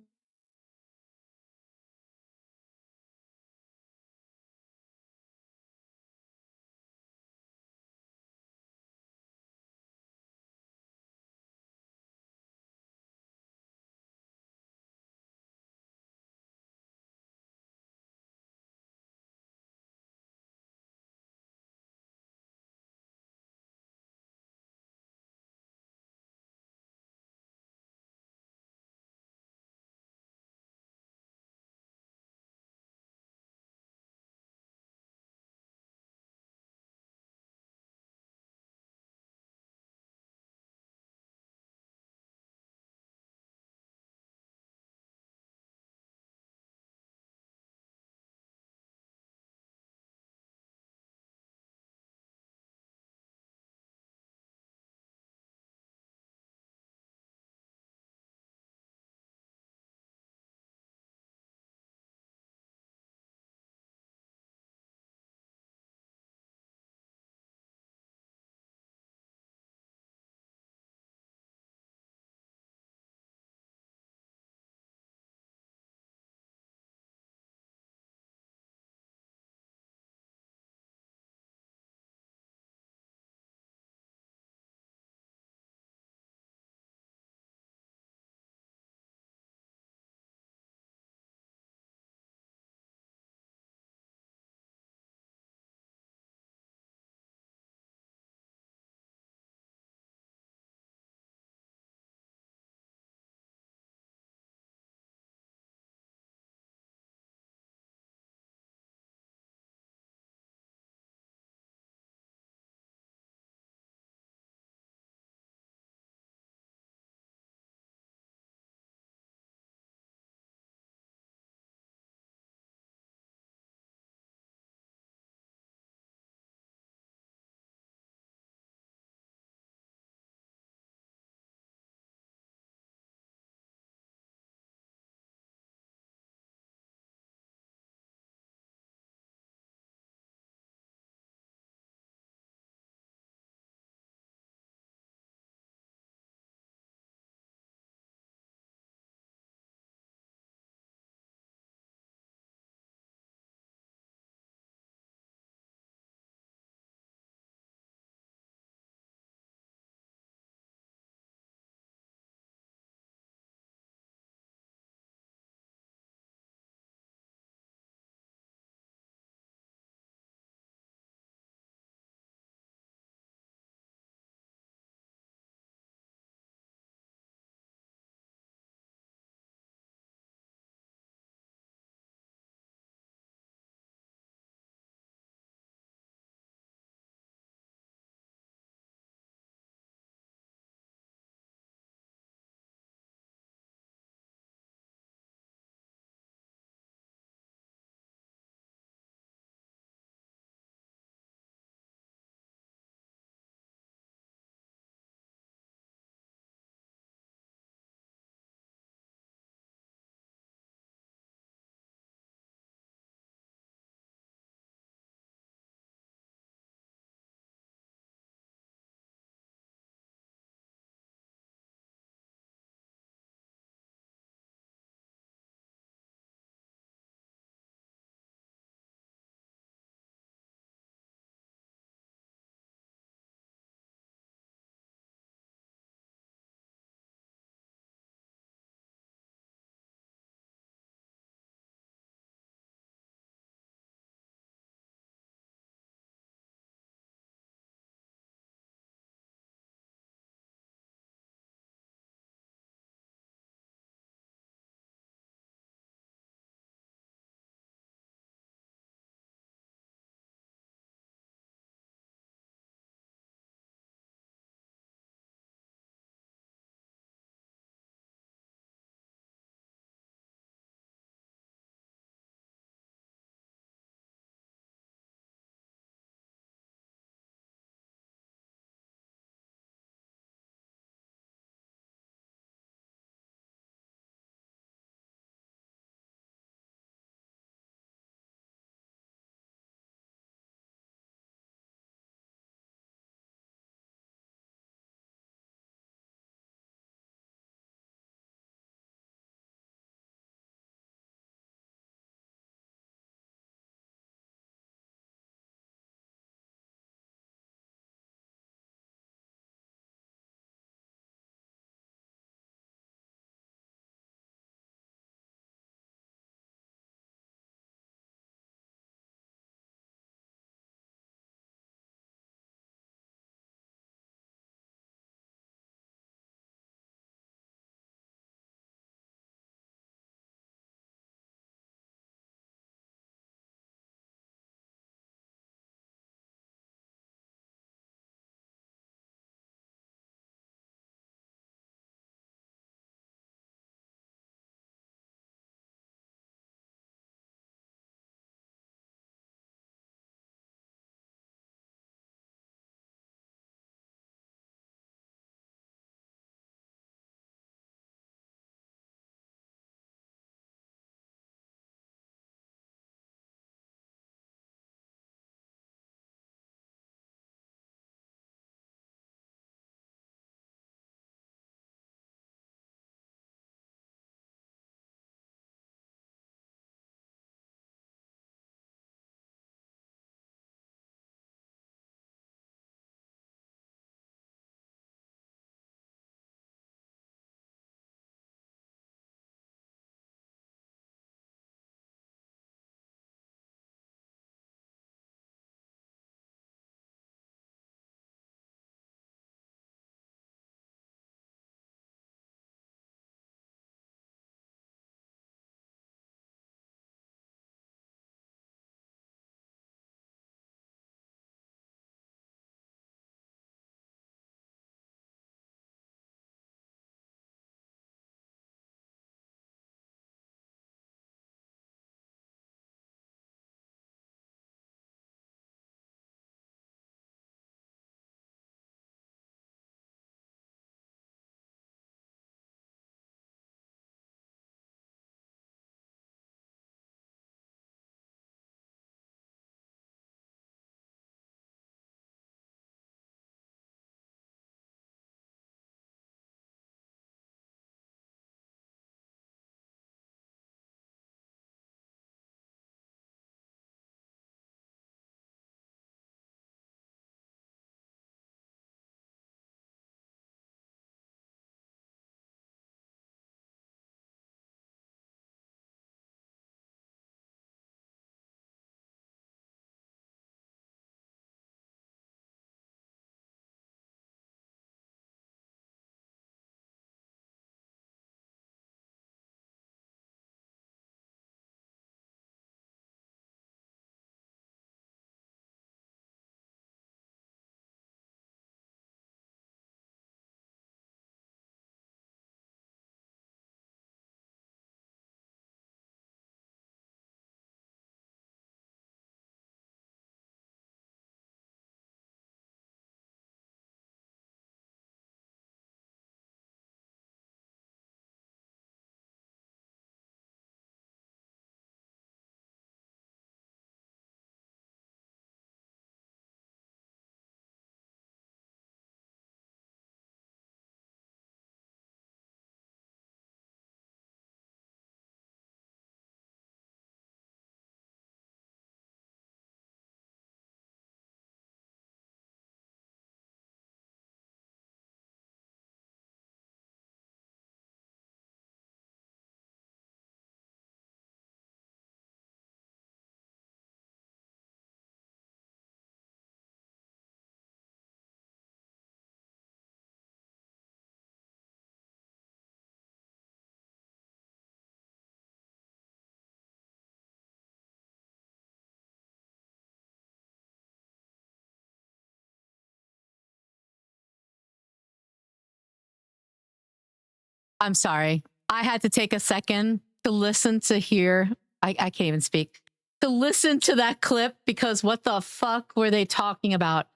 I'm sorry. I had to take a second to listen to hear. I can't even speak. To listen to that clip because what the fuck were they talking about?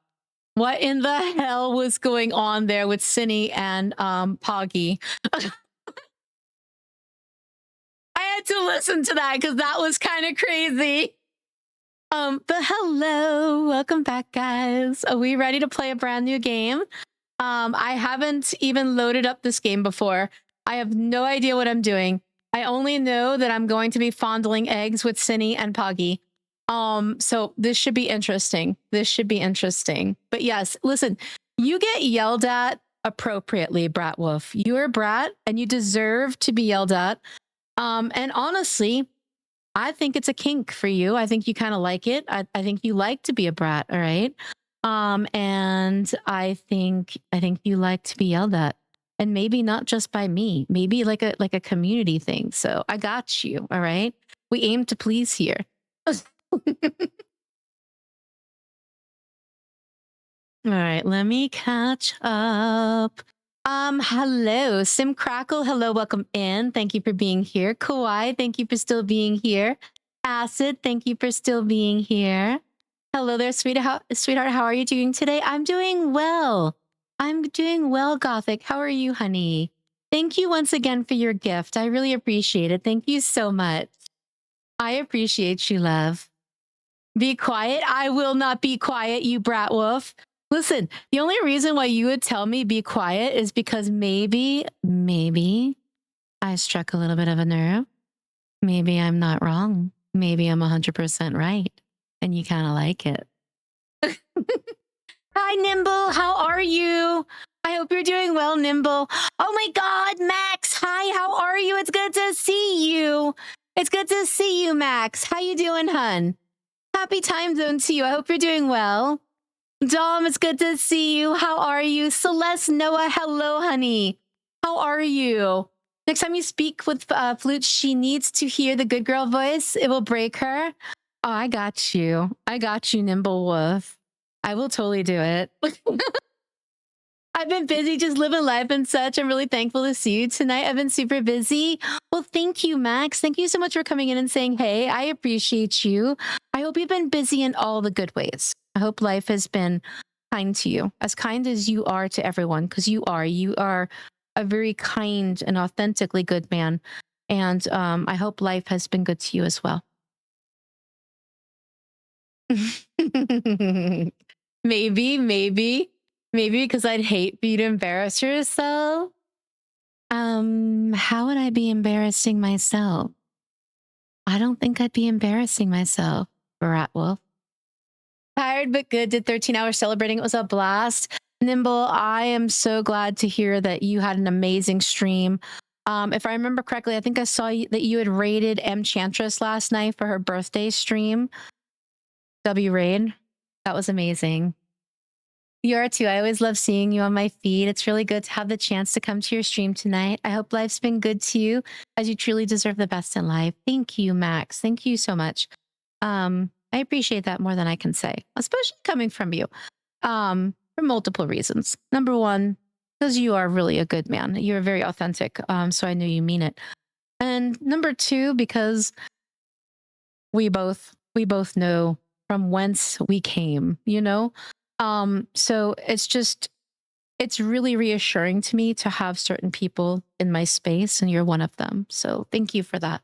What in the hell was going on there with Cinny and Poggy? I had to listen to that because that was kind of crazy. But hello, welcome back, guys. Are we ready to play a brand new game? I haven't even loaded up this game before. I have no idea what I'm doing. I only know that I'm going to be fondling eggs with Cinny and Poggy. So this should be interesting. This should be interesting. But yes, listen, you get yelled at appropriately, Brat Wolf. You're a brat and you deserve to be yelled at. And honestly, I think it's a kink for you. I think you kind of like it. I think you like to be a brat, all right? And I think you like to be yelled at. And maybe not just by me, maybe like a community thing. So I got you, all right? We aim to please here. All right, let me catch up. Hello, Sim Crackle. Hello, welcome in. Thank you for being here. Kawaii, thank you for still being here. Acid, thank you for still being here. Hello there, sweetheart. How are you doing today? I'm doing well. I'm doing well, Gothic. How are you, honey? Thank you once again for your gift. I really appreciate it. Thank you so much. I appreciate you, love. Be quiet. I will not be quiet, you brat wolf. Listen, the only reason why you would tell me be quiet is because maybe I struck a little bit of a nerve. Maybe I'm not wrong. Maybe I'm 100% right. And you kind of like it. Hi, Nimble. How are you? I hope you're doing well, Nimble. Oh my God, Max. Hi, how are you? It's good to see you. It's good to see you, Max. How you doing, hun? Happy time zone to you. I hope you're doing well. Dom, it's good to see you. How are you? Celeste, Noah, hello, honey. How are you? Next time you speak with Flute, she needs to hear the good girl voice. It will break her. Oh, I got you. I got you, Nimble Wolf. I will totally do it. I've been busy just living life and such. I'm really thankful to see you tonight. I've been super busy. Well, thank you, Max. Thank you so much for coming in and saying, hey, I appreciate you. I hope you've been busy in all the good ways. I hope life has been kind to you, as kind as you are to everyone, because you are. You are a very kind and authentically good man. And I hope life has been good to you as well. Maybe because I'd hate for you to embarrass yourself. How would I be embarrassing myself? I don't think I'd be embarrassing myself, Brat Wolf. Tired but good. Did 13 hours celebrating. It was a blast. Nimble, I am so glad to hear that you had an amazing stream. If I remember correctly, I think I saw that you had raided Enchantress last night for her birthday stream. W raid. That was amazing. You are too. I always love seeing you on my feed. It's really good to have the chance to come to your stream tonight. I hope life's been good to you, as you truly deserve the best in life. Thank you, Max. Thank you so much. I appreciate that more than I can say, especially coming from you, for multiple reasons. Number one, because you are really a good man. You're very authentic, so I know you mean it. And number two, because we both know from whence we came, you know? So it's really reassuring to me to have certain people in my space, and you're one of them. So thank you for that.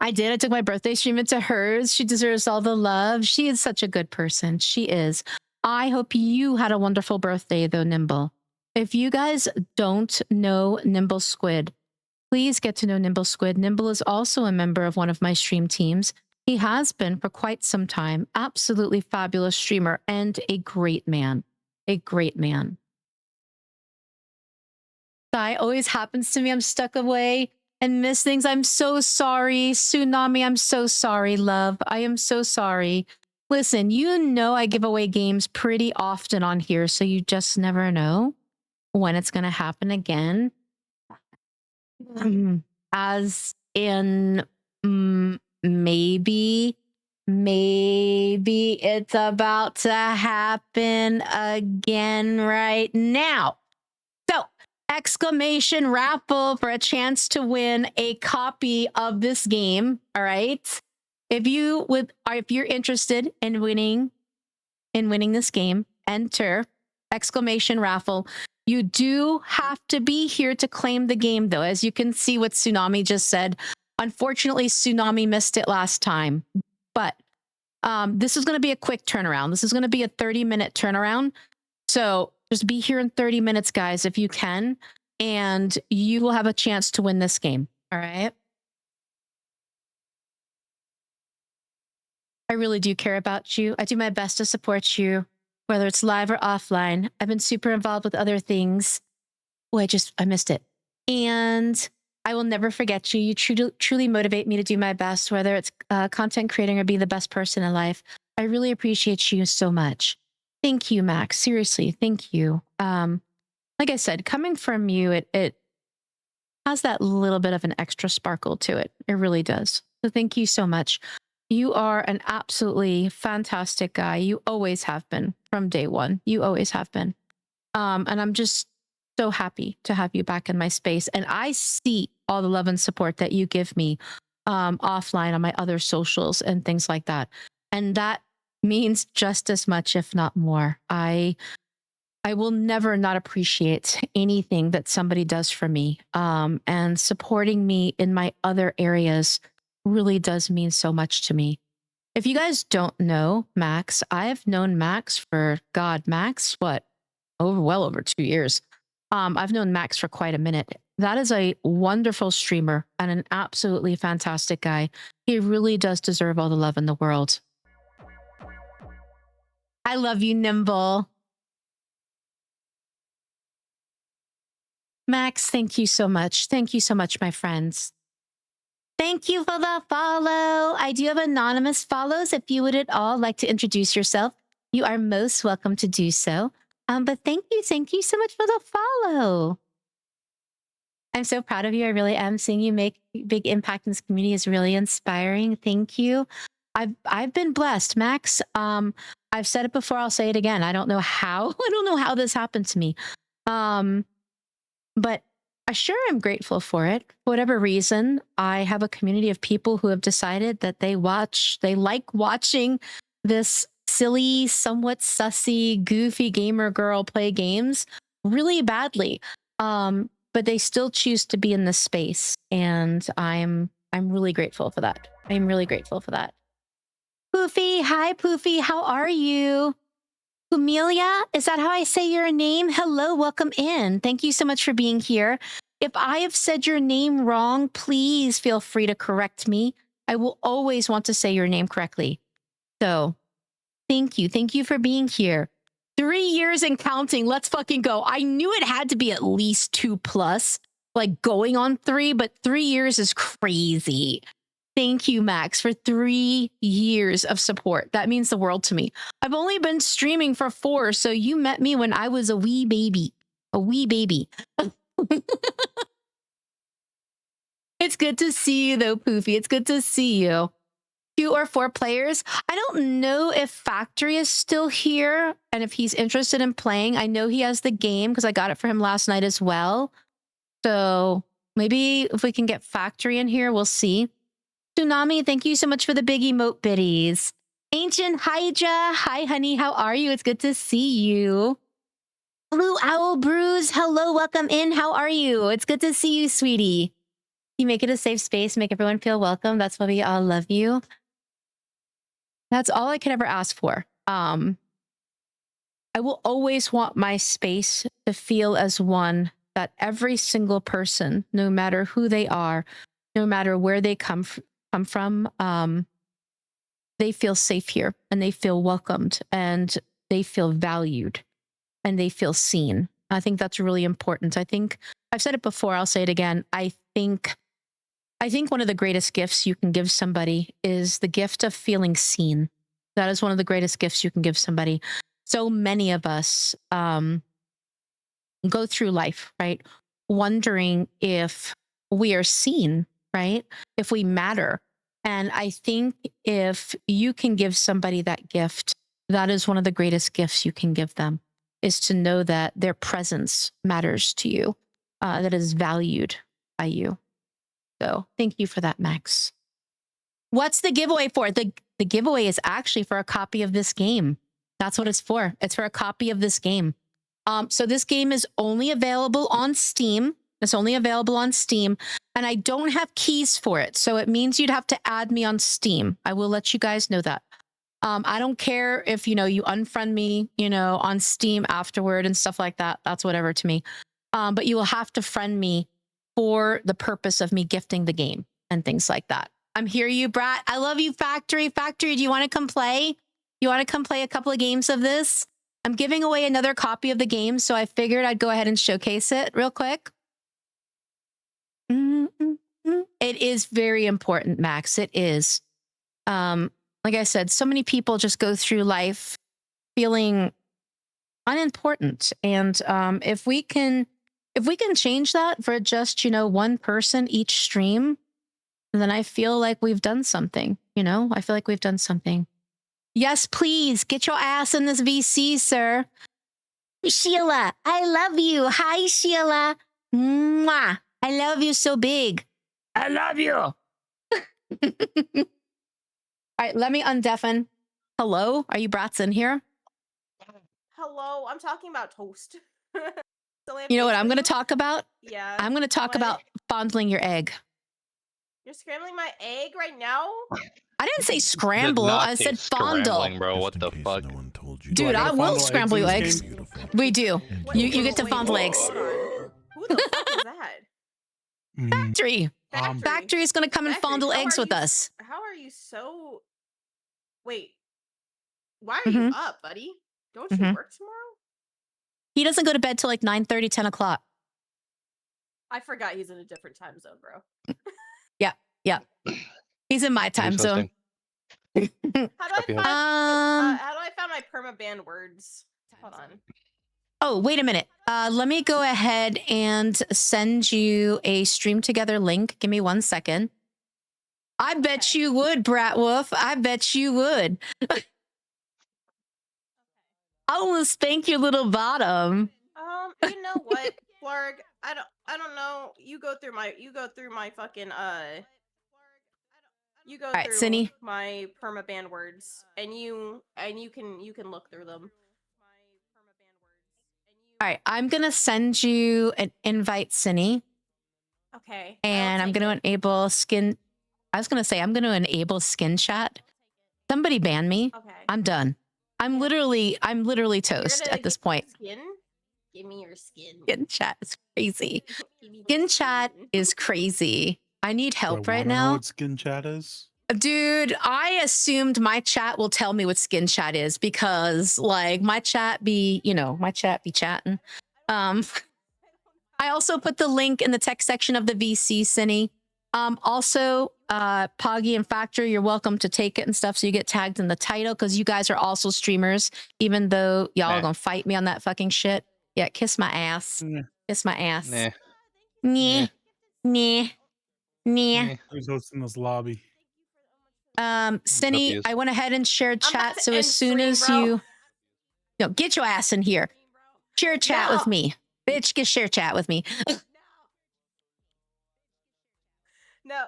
I did. I took my birthday stream into hers. She deserves all the love. She is such a good person. She is. I hope you had a wonderful birthday, though, Nimble. If you guys don't know Nimble Squid, please get to know Nimble Squid. Nimble is also a member of one of my stream teams. He has been for quite some time. Absolutely fabulous streamer and a great man. A great man. Guy always happens to me. I'm stuck away and miss things. I'm so sorry. Tsunami, I'm so sorry, love. I am so sorry. Listen, you know I give away games pretty often on here, so you just never know when it's going to happen again. As in, maybe it's about to happen again right now. So exclamation raffle for a chance to win a copy of this game. All right. If you're interested in winning this game, enter exclamation raffle. You do have to be here to claim the game, though. As you can see what Tsunami just said, unfortunately, Tsunami missed it last time. But this is going to be a quick turnaround. This is going to be a 30-minute turnaround. So just be here in 30 minutes, guys, if you can, and you will have a chance to win this game. All right. I really do care about you. I do my best to support you, whether it's live or offline. I've been super involved with other things. Oh, I missed it. And I will never forget you. You truly motivate me to do my best, whether it's content creating or being the best person in life. I really appreciate you so much. Thank you, Max. Seriously, thank you. Like I said, coming from you, it has that little bit of an extra sparkle to it. It really does. So thank you so much. You are an absolutely fantastic guy. You always have been from day one. You always have been. And I'm just so happy to have you back in my space. And I see all the love and support that you give me offline on my other socials and things like that. And that means just as much, if not more. I will never not appreciate anything that somebody does for me. And supporting me in my other areas really does mean so much to me. If you guys don't know Max, I have known Max for, Max, what? Well over 2 years. I've known Max for quite a minute. That is a wonderful streamer and an absolutely fantastic guy. He really does deserve all the love in the world. I love you, Nimble. Max, thank you so much. Thank you so much, my friends. Thank you for the follow. I do have anonymous follows. If you would at all like to introduce yourself, you are most welcome to do so. But thank you so much for the follow. I'm so proud of you. I really am. Seeing you make big impact in this community is really inspiring. Thank you. I've been blessed, Max. I've said it before. I'll say it again. I don't know how. I don't know how this happened to me. But I sure am grateful for it. For whatever reason, I have a community of people who have decided that they like watching this silly, somewhat sussy, goofy gamer girl play games really badly. But they still choose to be in this space. And I'm really grateful for that. I'm really grateful for that. Poofy, hi Poofy, how are you? Humelia, is that how I say your name? Hello, welcome in. Thank you so much for being here. If I have said your name wrong, please feel free to correct me. I will always want to say your name correctly. So, thank you. Thank you for being here. 3 years and counting. Let's fucking go. I knew it had to be at least 2+, like going on 3, but 3 years is crazy. Thank you, Max, for 3 years of support. That means the world to me. I've only been streaming for 4, so you met me when I was a wee baby. A wee baby. It's good to see you, though, Poofy. It's good to see you. 2 or 4 players. I don't know if Factory is still here and if he's interested in playing. I know he has the game because I got it for him last night as well. So maybe if we can get Factory in here, we'll see. Tsunami, thank you so much for the big emote biddies. Ancient Hydra, hi honey, how are you? It's good to see you. Blue Owl Brews, hello, welcome in. How are you? It's good to see you, sweetie. You make it a safe space, make everyone feel welcome. That's why we all love you. That's all I could ever ask for. I will always want my space to feel as one that every single person, no matter who they are, no matter where they come from, they feel safe here and they feel welcomed and they feel valued and they feel seen. I think that's really important. I think I've said it before, I'll say it again. I think one of the greatest gifts you can give somebody is the gift of feeling seen. That is one of the greatest gifts you can give somebody. So many of us go through life, right? Wondering if we are seen, right? If we matter. And I think if you can give somebody that gift, that is one of the greatest gifts you can give them, is to know that their presence matters to you. that is valued by you. So thank you for that, Max. What's the giveaway for? The giveaway is actually for a copy of this game. That's what it's for. It's for a copy of this game. So this game is only available on Steam. It's only available on Steam, and I don't have keys for it. So it means you'd have to add me on Steam. I will let you guys know that. I don't care if, you unfriend me, on Steam afterward and stuff like that. That's whatever to me. But you will have to friend me for the purpose of me gifting the game and things like that. I'm here, you brat. I love you, Factory. Factory, do you want to come play? You want to come play a couple of games of this? I'm giving away another copy of the game, so I figured I'd go ahead and showcase it real quick. It is very important, Max. It is. Like I said, so many people just go through life feeling unimportant. And if we can change that for just, one person each stream, then I feel like we've done something, I feel like we've done something. Yes, please get your ass in this VC, sir. Sheila, I love you. Hi, Sheila. Mwah. I love you so big. I love you. All right, let me undeafen. Hello? Are you brats in here? Hello, I'm talking about toast. You know what I'm going to talk about? Yeah. I'm going to talk what? about fondling your egg. You're scrambling my egg right now? I didn't say scramble. I said fondle. Bro, what the fuck? No one told you. Dude, I will scramble your eggs. Beautiful. We do. You get to Wait, fondle eggs. hold on. Who the fuck is that? Factory. Factory is going to come and Factory, fondle how eggs are with you- us. How are you so... Wait. Why are you up, buddy? Don't you work tomorrow? He doesn't go to bed till like 9:30, 10 o'clock. I forgot he's in a different time zone, bro. Yeah. He's in my time Who's zone. hosting? How do I Happy find, Um, how do I find my perma-banned words? Hold on. Oh, wait a minute. Let me go ahead and send you a stream together link. Give me 1 second. I bet you would, Brat Wolf. I bet you would. I will spank your little bottom. You know what, Flarg? I don't know. You go through my fucking you go Alright, through Cindy. my perma-banned words, and you can look through them. All right, I'm going to send you an invite, Cindy. Okay. And I'm going to enable skin. I was going to say, I'm going to enable skin chat. Somebody ban me. Okay. I'm done. I'm literally toast at this point. Skin? Give me your skin. Skin chat is crazy. Give me Skin your chat skin. is crazy. I need Do help I right wanna know now. what skin chat is? Dude, I assumed my chat will tell me what skin chat is because like my chat be chatting. I also put the link in the text section of the VC, Cindy. Also, Poggy and Factory, you're welcome to take it and stuff so you get tagged in the title because you guys are also streamers, even though y'all are Nah. gonna fight me on that fucking shit. Yeah, kiss my ass. Nah. Kiss my ass. Nah. Nah. Nah. Nah. Eh. Who's hosting this lobby? Cindy, is. I went ahead and shared I'm about chat. to So as end soon stream, as bro. you get your ass in here, share chat with No. me. Bitch, get share chat with me. No.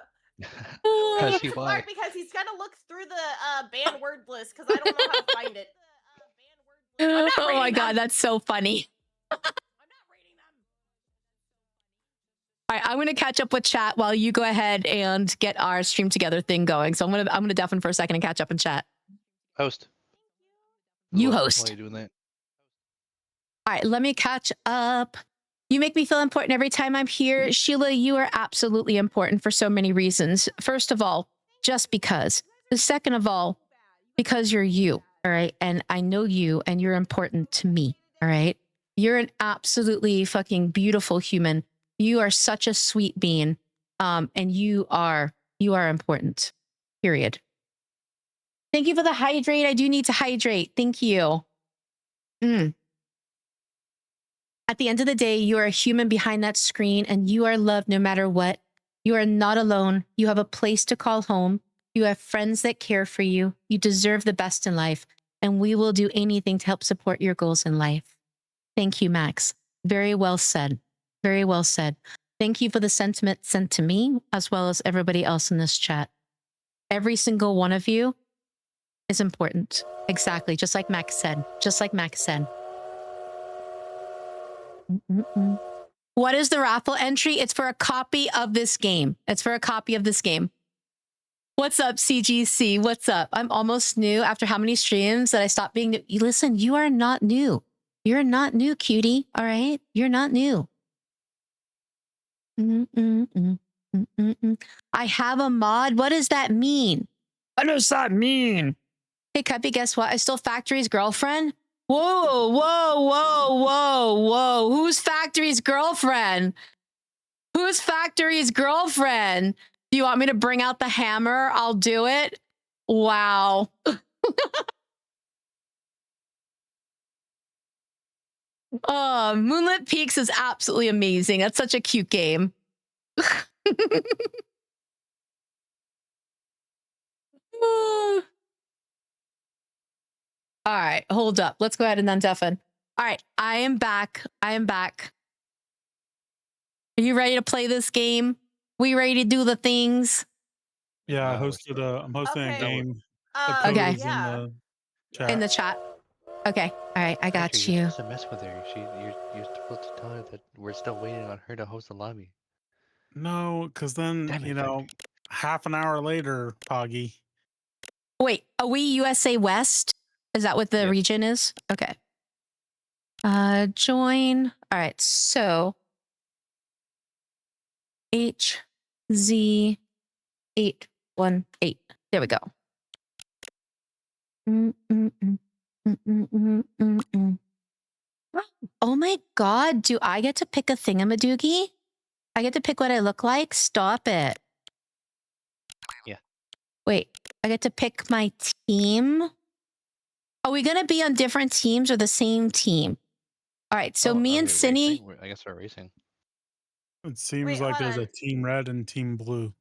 Press you Mark, because he's gonna look through the banned word list because I don't know how to find it. not Oh my reading god, them. that's so funny. I'm not reading them. All right, I'm gonna catch up with chat while you go ahead and get our stream together thing going. So I'm gonna deafen for a second and catch up in chat. Host. You Why host. are you doing that? All right, let me catch up. You make me feel important every time I'm here. Sheila, you are absolutely important for so many reasons. First of all, just because. The second of all, because you're you, all right? And I know you and you're important to me, all right? You're an absolutely fucking beautiful human. You are such a sweet being. And you are important, period. Thank you for the hydrate. I do need to hydrate. Thank you. At the end of the day, you are a human behind that screen and you are loved no matter what. You are not alone. You have a place to call home. You have friends that care for you. You deserve the best in life. And we will do anything to help support your goals in life. Thank you, Max. Very well said. Very well said. Thank you for the sentiment sent to me, as well as everybody else in this chat. Every single one of you is important. Exactly, just like Max said. Just like Max said. Mm-mm-mm. What is the raffle entry? It's for a copy of this game. It's for a copy of this game. What's up, CGC? What's up? I'm almost new after how many streams that I stopped being new. Listen, you are not new. You're not new, cutie. All right? You're not new. Mm-mm-mm. Mm-mm-mm. I have a mod. What does that mean? What does that mean? Hey, Cuppy, guess what? I stole Factory's girlfriend. Whoa, whoa, whoa, whoa, whoa. Who's Factory's girlfriend? Who's Factory's girlfriend? Do you want me to bring out the hammer? I'll do it. Wow. Oh, Moonlit Peaks is absolutely amazing. That's such a cute game. All right, hold up. Let's go ahead and undeafen. All right, I am back. I am back. Are you ready to play this game? We ready to do the things? Yeah, I we're hosted still- I'm hosting Okay. a game. Okay. Is Yeah. in the chat. In the chat. Okay. All right, I got Actually, you. You're supposed to mess with her. You're supposed to tell her that we're still waiting on her to host the lobby. No, because then, Damn it, you know, half an hour later, Poggy. Wait, are we USA West? Is that what the Yep. region is? Okay. Join. All right, so HZ818. There we go. Oh my god, do I get to pick a thingamadoogie? I get to pick what I look like? Stop it. Yeah. Wait, I get to pick my team? Are we gonna be on different teams or the same team? All right, so Oh, me are and we Cindy. racing? I guess we're racing. It seems Wait, like hold there's on. a team red and team blue.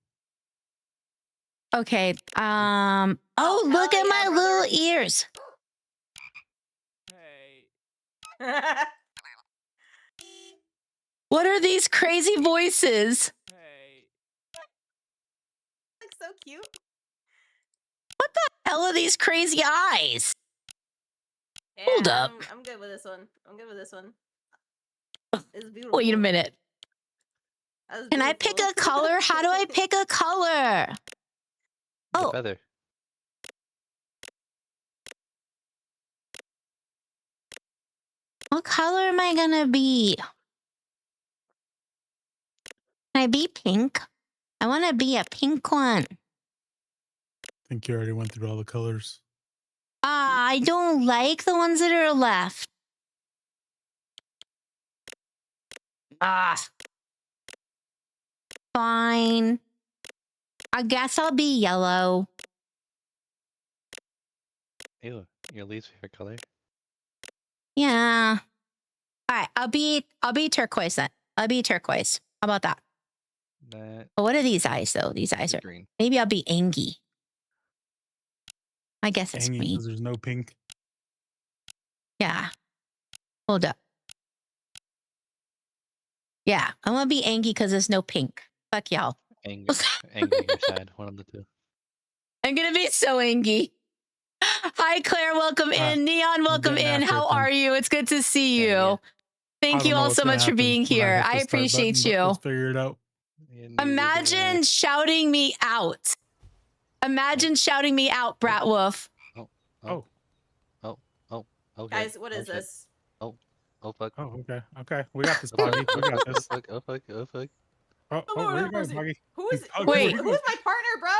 Okay. Oh, Oh, look hell at my yeah, little brother. ears. What are these crazy voices? Looks so cute. What the hell are these crazy eyes? Yeah, Hold up. I'm good with this one. I'm good with this one. It's beautiful. Wait a minute. That's Can I pick beautiful. a color? How do I pick a color? The Oh. feather. What color am I gonna be? Can I be pink? I want to be a pink one. I think you already went through all the colors. Ah, I don't like the ones that are left. Ah. Fine. I guess I'll be yellow. Ew, your least favorite color? Yeah. All right, I'll be turquoise then. I'll be turquoise. How about that? That Oh, what are these eyes though? These eyes are. green. Maybe I'll be Angie. I guess it's Dang it, me. because there's no pink. Yeah. Hold up. Yeah, I want to be Angie because there's no pink. Fuck y'all. Angry, angry or sad. One of the two. I'm gonna be so Angie. Hi, Claire. Welcome in. Neon, welcome getting in. after How it then. are you? It's good to see you. Yeah. Thank you all so much for being here. I appreciate you. Let's figure it out. Yeah, neither do Imagine shouting me out. Imagine shouting me out, Bratwolf. Okay. Guys, what is shit. this? Oh fuck. Oh, okay. Okay. We got this, Poggy. We got Oh this. fuck. Oh fuck. Oh fuck. Oh, Oh, where Lord you have going, mercy. Poggy? Who is? Poggy, Wait. where you Who's going? my partner, bro?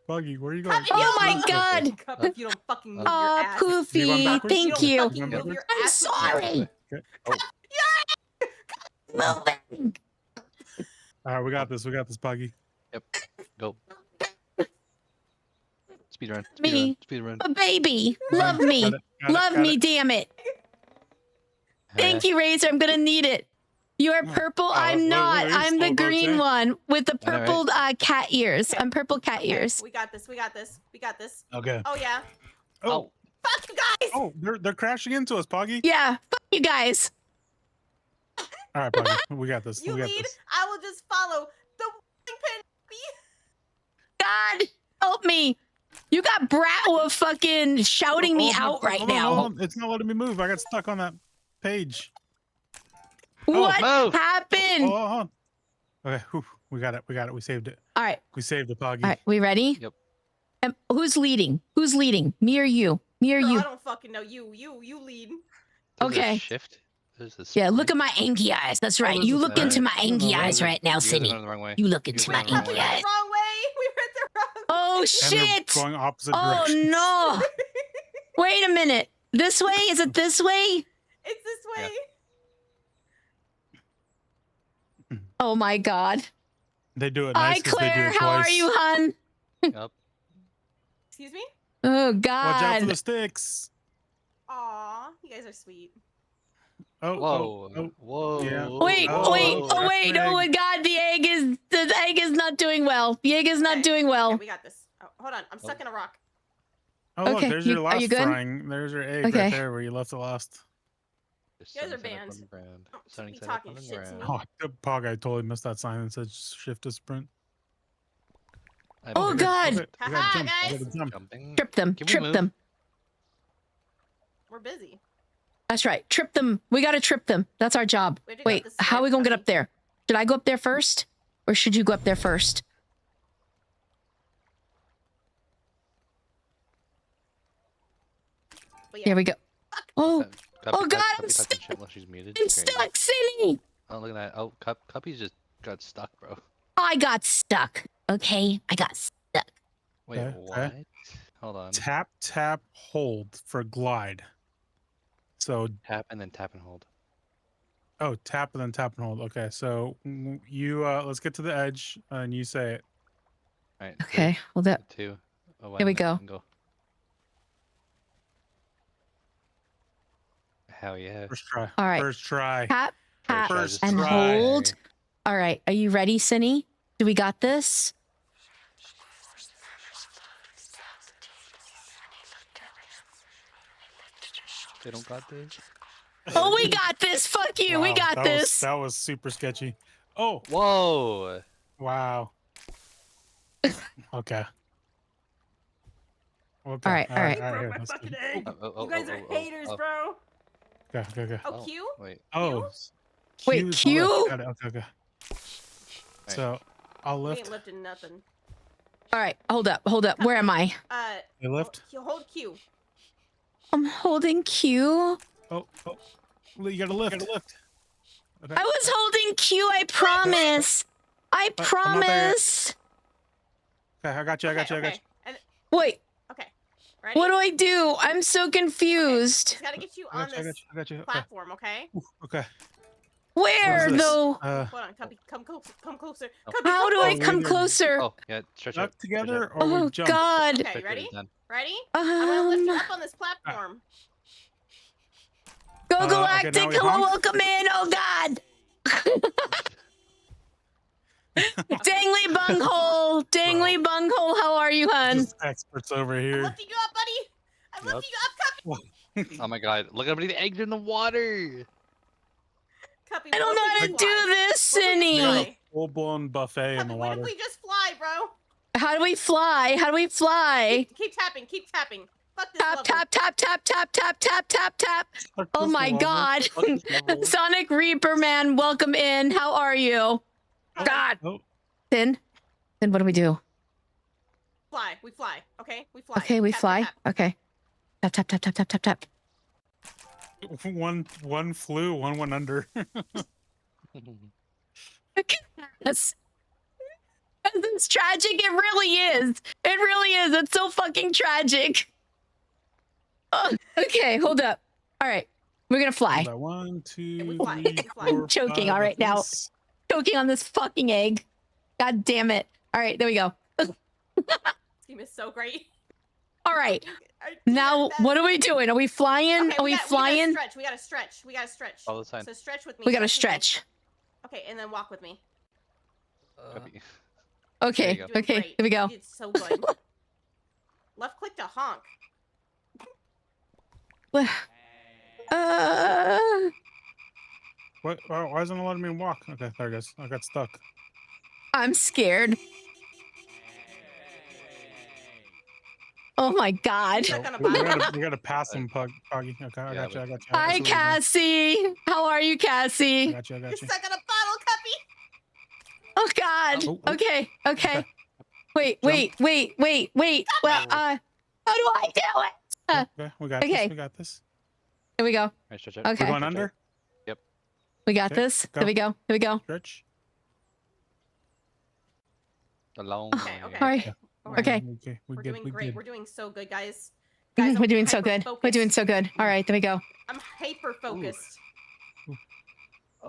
Poggy, where you going? Cuppy, Oh my you don't god. fucking- Cup, if you don't fucking move your Oh, ass. You going Poofy. backwards? Thank You you. don't You fucking going move your I'm ass. sorry. Okay. Moving. All right, we got this. We got this, Poggy. Go. Speed run. Speed Me. run. Speed run. A baby. Love Got me. it, got it, Love got me, it. damn it. Thank you, Razor. I'm gonna need it. You are purple. I'm what not. are you I'm the still about to green say? one with the I know, right? purple cat ears. I'm purple cat ears. We got this. We got this. We got this. Okay. Oh yeah. Oh, Fuck you guys. oh, they're crashing into us, Poggy. Yeah. Fuck you guys. All right, Puggy, we got this. You we got lead. this. I will just follow the pin. God help me. You got Bratwa fucking shouting me out right hold on, now. hold on. It's not letting me move. I got stuck on that page. What Move. happened? Hold on. Okay, whew, we got it. We got it. We saved it. All right. We saved the Puggy. All right. We ready? Yep. Who's leading? Who's leading? Me or you? Me or Girl, you? I don't fucking know. You lead. There's a Okay. shift. There's a Yeah, look sprint. at my angy eyes. That's Oh, right. there's You a look into sprint. my No, no, angy no. eyes right now, You guys are Cindy. going the wrong way. You look into guys my are going angy the wrong way. eyes. Wrong way. We went the wrong. Oh And shit! we're going opposite Oh directions. no! Wait a minute. This way? Is it this way? It's this way. Oh my god. They do it Hi nice because they do Claire, it how twice. are you, hun? Yep. Excuse me. Oh Watch out for god. the sticks. Aw, you guys are sweet. Oh, Whoa. oh, Whoa. yeah. Wait, Oh, wait, oh, oh wait, that's oh an my god, the egg is not doing well. The egg is not Okay, doing well. Okay, we got this. Oh, hold on. I'm stuck in a rock. Oh, look, Okay, there's you- your are last you good? frying. There's your egg Okay. right there where you left it last. You guys are banned. Don't Sunny be side up talking on the shit to ground. me. Oh, the Pog, I totally missed that sign that said shift to sprint. I'm Oh, good. God. Okay, we gotta Haha, jump. We guys. gotta jump. Jumping. Trip them, Can we trip move? them. We're busy. That's right. Trip them. We gotta trip them. That's our job. We have to go up Wait, the how are we slope, gonna get Cuppy. up there? Should I go up there first? Or should you go up there first? But Here we go. Oh, Cuppy, God, I'm Cuppy stuck. talking shit while she's muted. I'm Great. stuck, Cindy! Oh, look at that. Oh, Cuppy's just got stuck, bro. I got stuck. Okay, I got stuck. Wait, Okay, what? okay. Hold on. Tap, tap, hold for glide. So, Tap and then tap and hold. oh, tap and then tap and hold. Okay, so you, let's get to the edge and you say it. All right. Okay, hold up. 3, 2, 1, Here we go. and go. Hell yeah. First try. All right. First try. Tap, tap, First and try. hold. All right, are you ready, Cindy? Do we got this? They don't got this. Oh, we got this. Fuck you. We Wow, got that this. that was super sketchy. Oh, Whoa. wow. Okay. Okay. All right, all right. You broke here, my let's fucking do- egg. Oh, You guys are haters, oh. bro. Okay, okay, okay. Oh, Q? Wait. Oh. Wait, is Q? left. Got it. Okay, okay. So I'll We lift. ain't lifting nothing. All right, hold up, hold up. Where am I? You lift. Hold Q. I'm holding Q. Oh, oh. You gotta lift. Okay. I was holding Q. I promise. I But I'm not there yet. promise. Okay, I got you. I got you. I got you. And, Wait, okay. Ready? what do I do? I'm so confused. Just gotta get you I on got you. I this got you. I got you. Okay. platform, okay? Ooh, okay. Where What is this? though? Hold on, Cuppy. Come closer. Come closer. Oh. Cuppy, How come do I closer. come either- closer? Oh, yeah. Stretch Stuck out. stretch together out. or Oh we jump? God. Okay, Stretch ready? it done. Ready? I'm gonna lift you Um, up on this platform. Go okay, Galactic. now we Hello, honk? welcome in. Oh God. Dangly bunghole. Dangly bunghole. How are you, hun? Just experts over I'm here. lifting you up, buddy. I'm Yep. lifting you up, Cuppy. Oh my god. Look at how many eggs in the water. Cuppy, I don't know how to do this, What if we Cindy. fly? Full blown buffet in the Cuppy, what water. if we just fly, bro? How do we fly? How do we fly? Keep tapping. Keep tapping. Fuck this Tap, level. tap, tap, tap, tap, tap, tap, tap, tap. Fuck Oh this my level. God. Fuck this level. Sonic Reaper man, welcome in. How are you? God. Oh, Then what do we do? Fly. We fly. Okay? We fly. Okay, we Tap, fly. tap, Okay. Tap, tap, tap, tap, tap, tap, tap. one flew, one went under. That's it's tragic. It really is. It really is. It's so fucking tragic. Oh, okay, hold up. All right, we're gonna fly. Hold on, 1, 2, we fly. 3, We fly. 4, I'm choking 5, all right now. this. Choking on this fucking egg. God damn it. All right, there we go. This game is so great. All right, I- now what are we doing? Are we flying? Okay, Are we flying? We gotta stretch. We gotta stretch. Follow the sign. So stretch with me. We gotta stretch with me. stretch. Okay, and then walk with me. Cuppy. Okay, There you Doing okay, great. here we go. You did so good. Left click to honk. Uh, What? Why isn't it letting me walk? Okay, there it goes. I got stuck. I'm scared. Oh my god. Stuck on a We bottle? gotta pass him, Poggy. Okay, I Yeah, got you. I but- got you. I Hi, see what you're doing. Cassie. How are you, I Cassie? got you. I You're got you. stuck on a bottle, Cuppy. Oh god. Oh, oh. Okay. Okay. Wait. Jump. Wait. Well, how do I do it? Okay, we got okay. this. We got this. Here we go. All right, stretch out. Okay. We're going Stretch out. under. We got Okay, this. go. Here we go. Here we go. Stretch. A long Okay, way. okay. All right. Alright. Okay. Okay. We're good. doing We great. good. We're doing so good, guys. We're I'm doing so good. We're doing hyper-focused. so good. All right. There we go. I'm hyper focused. All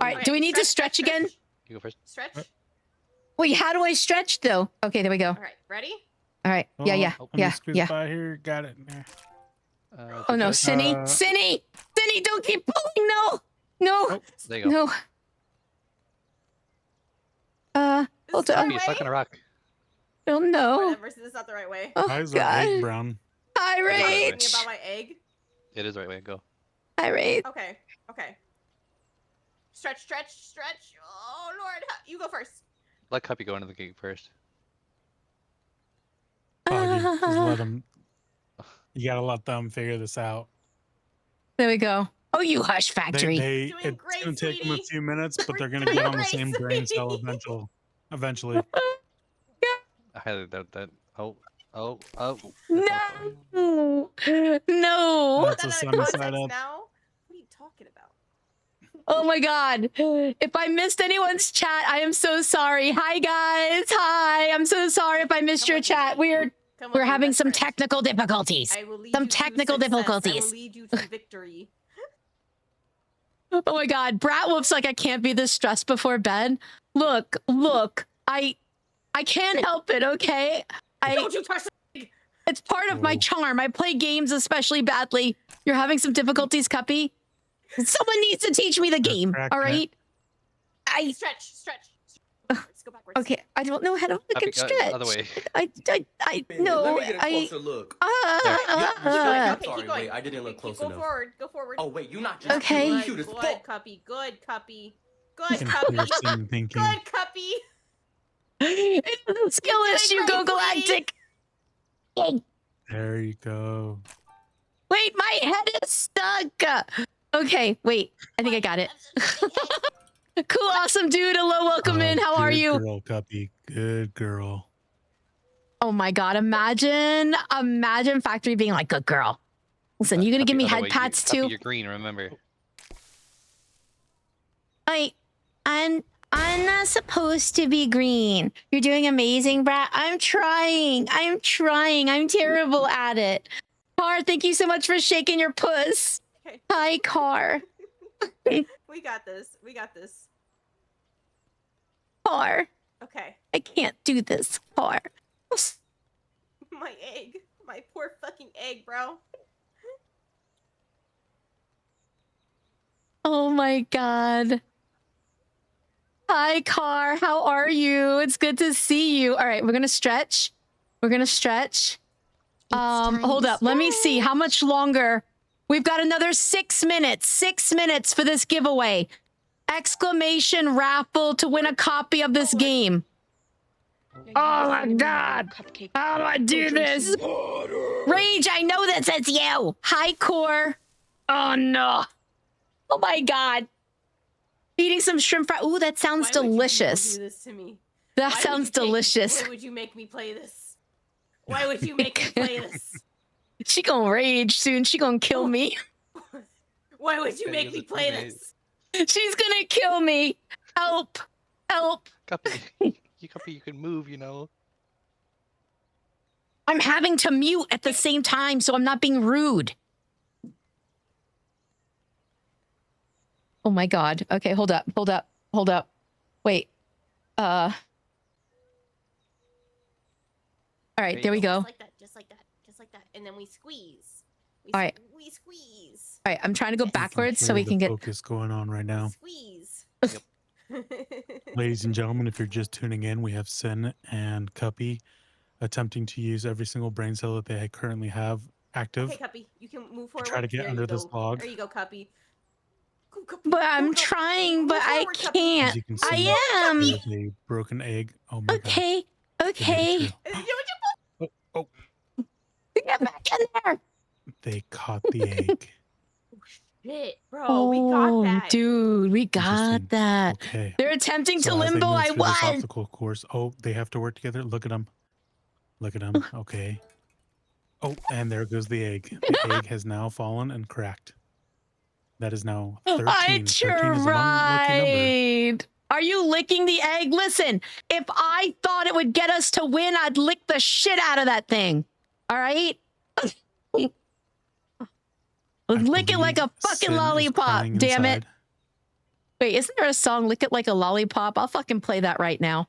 right. Do we need to stretch again? You go first. Stretch. Wait. How do I stretch though? Okay. There we go. All right. Ready? All right. Yeah. Yeah. Let me Yeah. squeeze Yeah. by here. Got it. Oh no, stretch. Cinny, Cinny, don't keep pulling. No, no, Oh. There you go. no. This Hold is the on. right You're stuck way? on a rock. Oh no. Whatever. This is not the right way. Oh Why is our egg god. brown? High Right. Talking rage. about my egg. It is the right way. Go. High rage. Okay. Okay. Stretch. Oh Lord, you go first. Let Cuppy go into the gate first. Poggy, just let them. You gotta let them figure this out. There we go. Oh, you hush factory. Doing Doing it's great, gonna take them a sweetie. few minutes, but they're gonna Doing get on the great, same brain cell sweetie. eventually. I highly doubt that. Oh. No, no. That's Put a that sunny out of side context up. now. What are you talking about? Oh my god. If I missed anyone's chat, I am so sorry. Hi guys. Hi. I'm so sorry if I missed Come your with chat. me. We're Come with me, having best some friend. technical difficulties. I will lead some you to technical success. I difficulties. will lead you to victory. Oh my god, Bratwolf's like I can't be this stressed before bed. Look, I can't help it, okay? Don't you touch It's part of my Whoa. charm. I play games especially badly. You're having some difficulties, Cuppy? Someone needs to teach me the game, crack all that. right? Stretch. Let's go backwards. Okay, I don't know how to fucking Cuppy, stretch. other way. No, Let me get a I closer look. Okay, Sorry, keep going. wait, I didn't look close Go enough. forward. Go forward. Oh wait, you not just Okay. cute, you Good, cute as good, fuck. Cuppy. Good, Cuppy. Good, And Cuppy. Pearson thinking. Good, Cuppy. it's a skill You're issue, doing Go great, Galactic. There you go. Wait, my head is stuck. Okay, wait. I think I got it. Cool, awesome dude. Hello, welcome in. How are Good you? Girl, Cuppy. Good girl. Oh my god, imagine Factory being like, good girl. Listen, you gonna give me Other head way, pats Cuppy, too? You're green, remember. I'm not supposed to be green. You're doing amazing, Brat. I'm trying. I'm terrible at it. Car, thank you so much for shaking your puss. Okay. Hi, Car. We got this. We got this. Car. Okay. I can't do this, Car. My egg. My poor fucking egg, bro. Oh my god. Hi, Car. How are you? It's good to see you. All right, we're gonna stretch. time Hold to up. Let me see how much longer. We've got another 6 minutes. 6 minutes for this giveaway. Exclamation raffle to win a copy of this game. Oh my god. Cupcake. How do I do this? Rage, I know this is you. Hi, Core. Oh no. Oh my god. Eating some shrimp fry. Ooh, that sounds Why would you delicious. do this to me? That Why would sounds you take- delicious. Why would you make me play this? Why would you make me play this? She gonna rage soon. She gonna kill me. Why would you Yeah, make you're me the play teammate. this? She's gonna kill me. Help. Help. Cuppy, Cuppy, you can move, you know. I'm having to mute at the same time, so I'm not being rude. Oh my god. Okay, hold up. Wait. All right, there we go. Just like that. And then we squeeze. All right. We squeeze. All right, I'm trying to go Yes. backwards so Feel we the can get. focus going on right now. Squeeze. Ladies and gentlemen, if you're just tuning in, we have Sin and Cuppy attempting to use every single brain cell that they currently have active. Okay, Cuppy, you can move forward. try to get There under you this go. log. There you go, Cuppy. But I'm No, trying, move but I forward, Cuppy. can't. As you can I see, am. there's a broken egg. Oh my god. Okay. They made it Okay. through. Oh, Get back in there. they caught the egg. Shit, bro, we got that. Dude, we got Interesting. that. Okay. They're attempting to So as they limbo. move I through this won. obstacle course, oh, they have to work together. Look at them. Look at them. Okay. Oh, and there goes the egg. The egg has now fallen and cracked. That is now 13. I 13 is an unlucky number. tried. Are you licking the egg? Listen, if I thought it would get us to win, I'd lick the shit out of that thing. All right? Lick it like a fucking lollipop. Damn it. Wait, isn't there a song, Lick It Like a Lollipop? I'll fucking play that right now.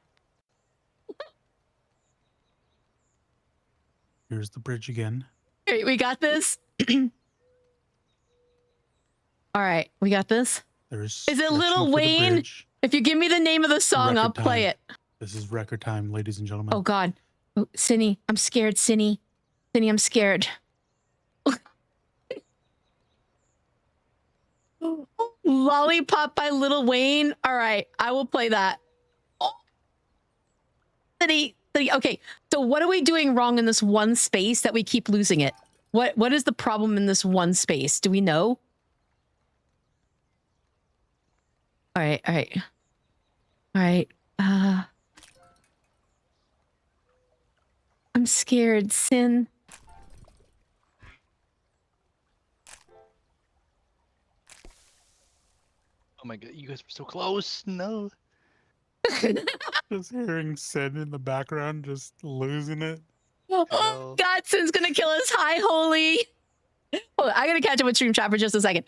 Here's the bridge again. Hey, we got this. All right, we got this. There's Is it directional Lil for the Wayne? bridge. If you give me the name of the song, I'll Record play time. it. This is record time, ladies and gentlemen. Oh, God. Oh, Cinny, I'm scared, Cinny. Cinny, I'm scared. Lollipop by Lil Wayne. All right, I will play that. Oh. Cinny, okay, so what are we doing wrong in this one space that we keep losing it? What is the problem in this one space? Do we know? All right, all right. All right. I'm scared, Sin. Oh my god, you guys were so close. No. Just hearing Sin in the background, just losing it. Oh, God, Sin's gonna kill us. Hi, Holy. Hold on, I gotta catch up with Stream Chat for just a second.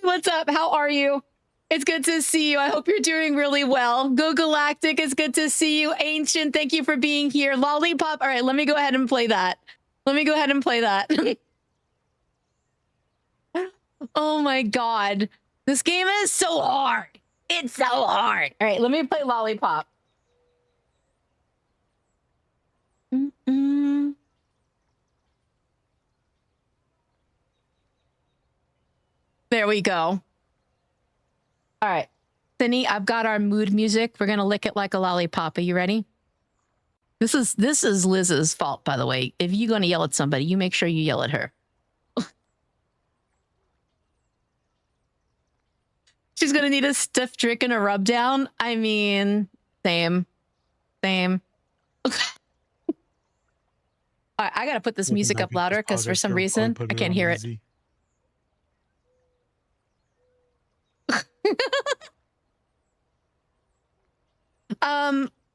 What's up? How are you? It's good to see you. I hope you're doing really well. Go Galactic, it's good to see you. Ancient, thank you for being here. Lollipop. All right, let me go ahead and play that. Let me go ahead and play that. Oh my God. This game is so hard. It's so hard. All right, let me play Lollipop. There we go. All right. Cinny, I've got our mood music. We're gonna lick it like a lollipop. Are you ready? This is Liz's fault, by the way. If you're gonna yell at somebody, you make sure you yell at her. She's gonna need a stiff drink and a rub down. I mean, same. All right, I gotta put this music up louder because for some reason I can't hear it.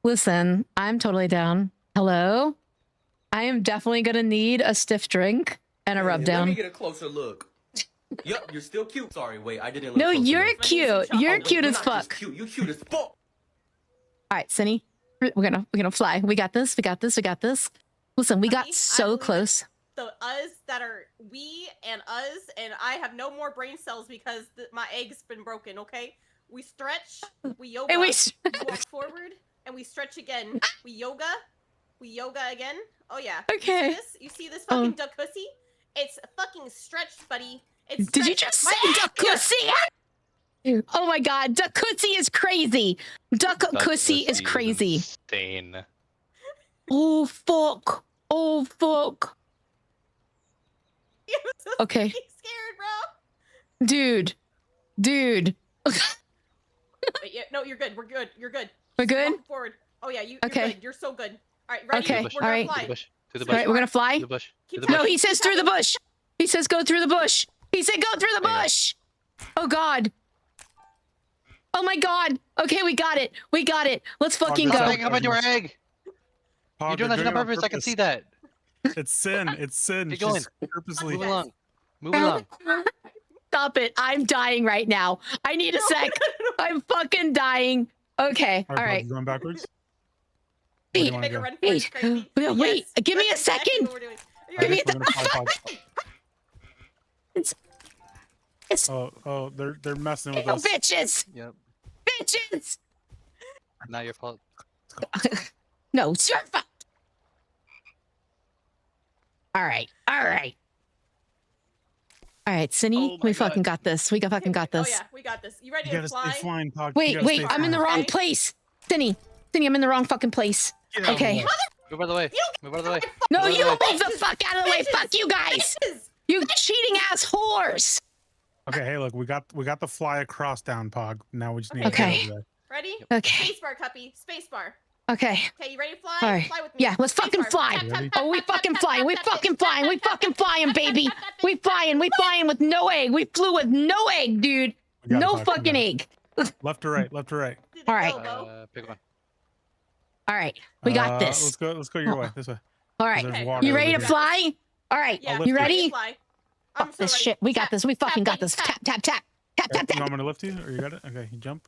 Listen, I'm totally down. Hello? I am definitely gonna need a stiff drink and a rub Let down. me get a closer look. Yep, you're still cute. Sorry, wait, I didn't look No, close you're enough. cute. You're cute as You're not just fuck. cute. You cute as fuck. All right, Cinny, we're gonna fly. We got this. We got this. We got this. Listen, we got Cuppy, I so believe close. The us that are we and us, and I have no more brain cells because my egg's been broken. Okay, we stretch, we yoga, And we walk forward, and we stretch again. We yoga again. Oh yeah. Okay. You see this fucking duck pussy? It's fucking stretched, buddy. It's Did you stretched. just My say egg- Duckcussy? Oh my God, Duckcussy is crazy. Duckcussy is crazy. Insane. Oh fuck. Oh fuck. I'm so Okay. scared, bro. Dude. Wait, yeah, no, you're good. We're good. You're good. We're good? Walk forward. Oh yeah, you're Okay. good. You're so good. All right, ready? Okay, We're all gonna right. fly. To the bush. To the All bush. right, we're gonna fly. To the bush. To the Keep bush. No, he says through the bush. He says go through the bush. He said go through the I know. bush. Oh God. Oh my God. Okay, we got it. We got it. Let's fucking Stop go. Hang up into our egg. Hog, You're doing they're that on it purpose. I can see that. It's Sin. It's Sin. Keep going. She's purposely. Move along. Move along. Stop it. I'm dying right now. I need a sec. I'm fucking dying. Okay. All right. You going backwards? Wait, Where do you wanna Make a go? run for it, Wait, crazy. wait, give me that's a exactly second. what we're doing. Give me We're gonna fly, Hog. It's Oh, they're messing with no us. bitches. Yep. Bitches. Not your fault. No, it's your fault. All right. All right. All right, Cindy, Oh my we God. fucking got this. We fucking got Oh this. yeah, we got this. You ready You to gotta fly? stay flying, Pog. You Wait, gotta wait, stay I'm in the flying. wrong Okay. place. Cindy, I'm in the wrong fucking place. Get out of the Okay. way. Move out of the way. Move out of the way. No, Move out of you the way. move the fuck out of the way. Fuck you guys. Bitches! You cheating ass whores. Okay, hey, look, we got the fly across down, Pog. Now we just need Okay. to get over Ready? Okay. Spacebar, Cuppy. Spacebar. Okay. Okay, you ready to fly? All right. Fly with me. Yeah, let's fucking Spacebar. fly. Tap, tap, Ready? tap, Oh, we tap, tap, fucking tap, flying. tap, We tap, fucking tap, flying. tap, We tap, fucking tap, flying, tap, baby. tap, tap, We tap, tap, flying. We flying with no egg. We flew with no egg, dude. We got it, No Pog, we fucking got it. egg. Left to right, left to right. Did it All right. go low? Pick one. All right. We got this. Let's go your way. This way. All right. There's Okay. water You over ready to here. fly? All right. Yeah. lift You you. ready? Fly. I'm Fuck so this ready. shit. We got Tap, this. We fucking tap, got this. tap. Tap, tap, tap. Tap, tap, You tap. want me to lift you, or you got it? Okay, you jump.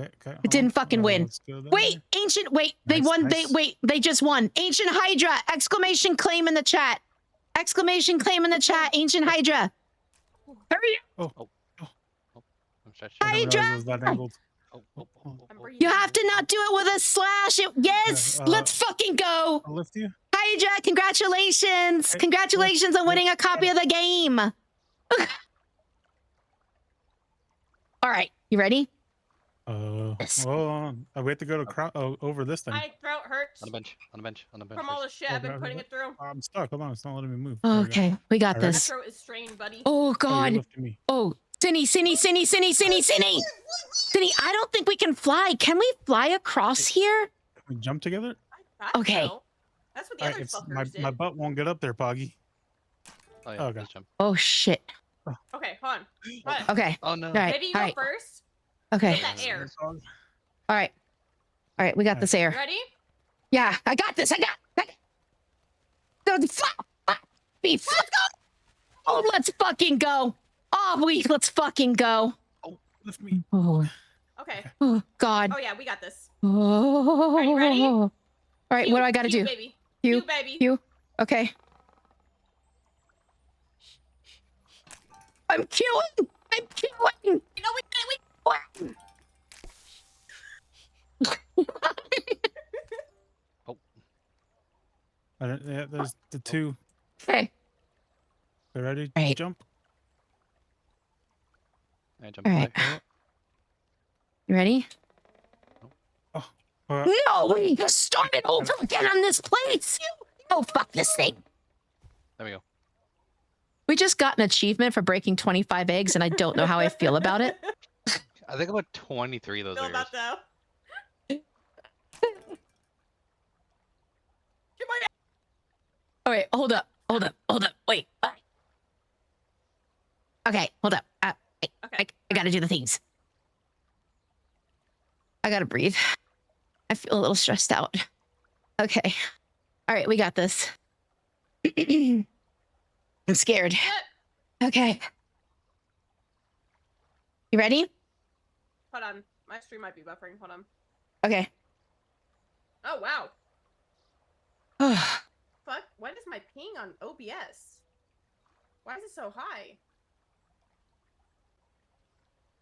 Okay, hold It didn't on. fucking win. Let's go there. Wait, ancient. Wait, they Nice, won. nice. They just won. Ancient Hydra! Exclamation claim in the chat. Exclamation claim in the chat. Ancient Hydra. Hurry! I'm stretching. I didn't Hydra! realize it was that angled. Remember You have to not do it with a slash. Yes, Okay, let's fucking go. I'll lift you. Hydra, congratulations. Hey, Congratulations on winning a copy of the game. All right, you ready? Yes. Well, we have to go to over this thing. My throat hurts On the bench. On the bench. On the bench. from all the shit I've been Okay, putting okay. it through. I'm stuck. Hold on, it's not letting me move. There we go. Okay, we got Alright. My this. throat is strained, buddy. Oh Oh, you're God. lifting me. Oh, Cindy, Cindy, Cindy, Cindy, Cindy, Cindy. Cindy, I don't think we can fly. Can we fly across here? Can we jump together? I thought Okay. so. That's what the All right, other it's fuckers did. my butt won't get up there, Poggy. Oh yeah. Okay. Just jump. Oh shit. Okay, hold on. Hold on. Okay. Oh no. All right. Maybe you All go right. first. Okay. Get that air. All right. All right. We got this air. Ready? Yeah, I got this. I got. Beef. Let's go. Oh, let's fucking go. Oh, let's fucking go. Lift me. Oh, Okay. oh God. Oh yeah, we got this. Oh. Are you ready? All right. Cue, What do I got to cue, do? Baby. Cue, Cue, baby. Cue. Okay. I'm queuing. I'm queuing. You know we Yeah, there's the two. Okay. You ready? Right. Jump. Yeah, jump All away. right. You ready? No, we just started over again on this place. Oh, fuck this thing. There we go. We just got an achievement for breaking 25 eggs, and I don't know how I feel about it. I think about 23 of those feel are yours. about though. Oh, wait, hold up. Wait. Okay, hold up. Wait, Okay. I gotta do the things. I gotta breathe. I feel a little stressed out. Okay. All right, we got this. I'm scared. Okay. You ready? Hold on. My stream might be buffering. Hold on. Okay. Oh wow. Fuck. Why does my ping on OBS? Why is it so high?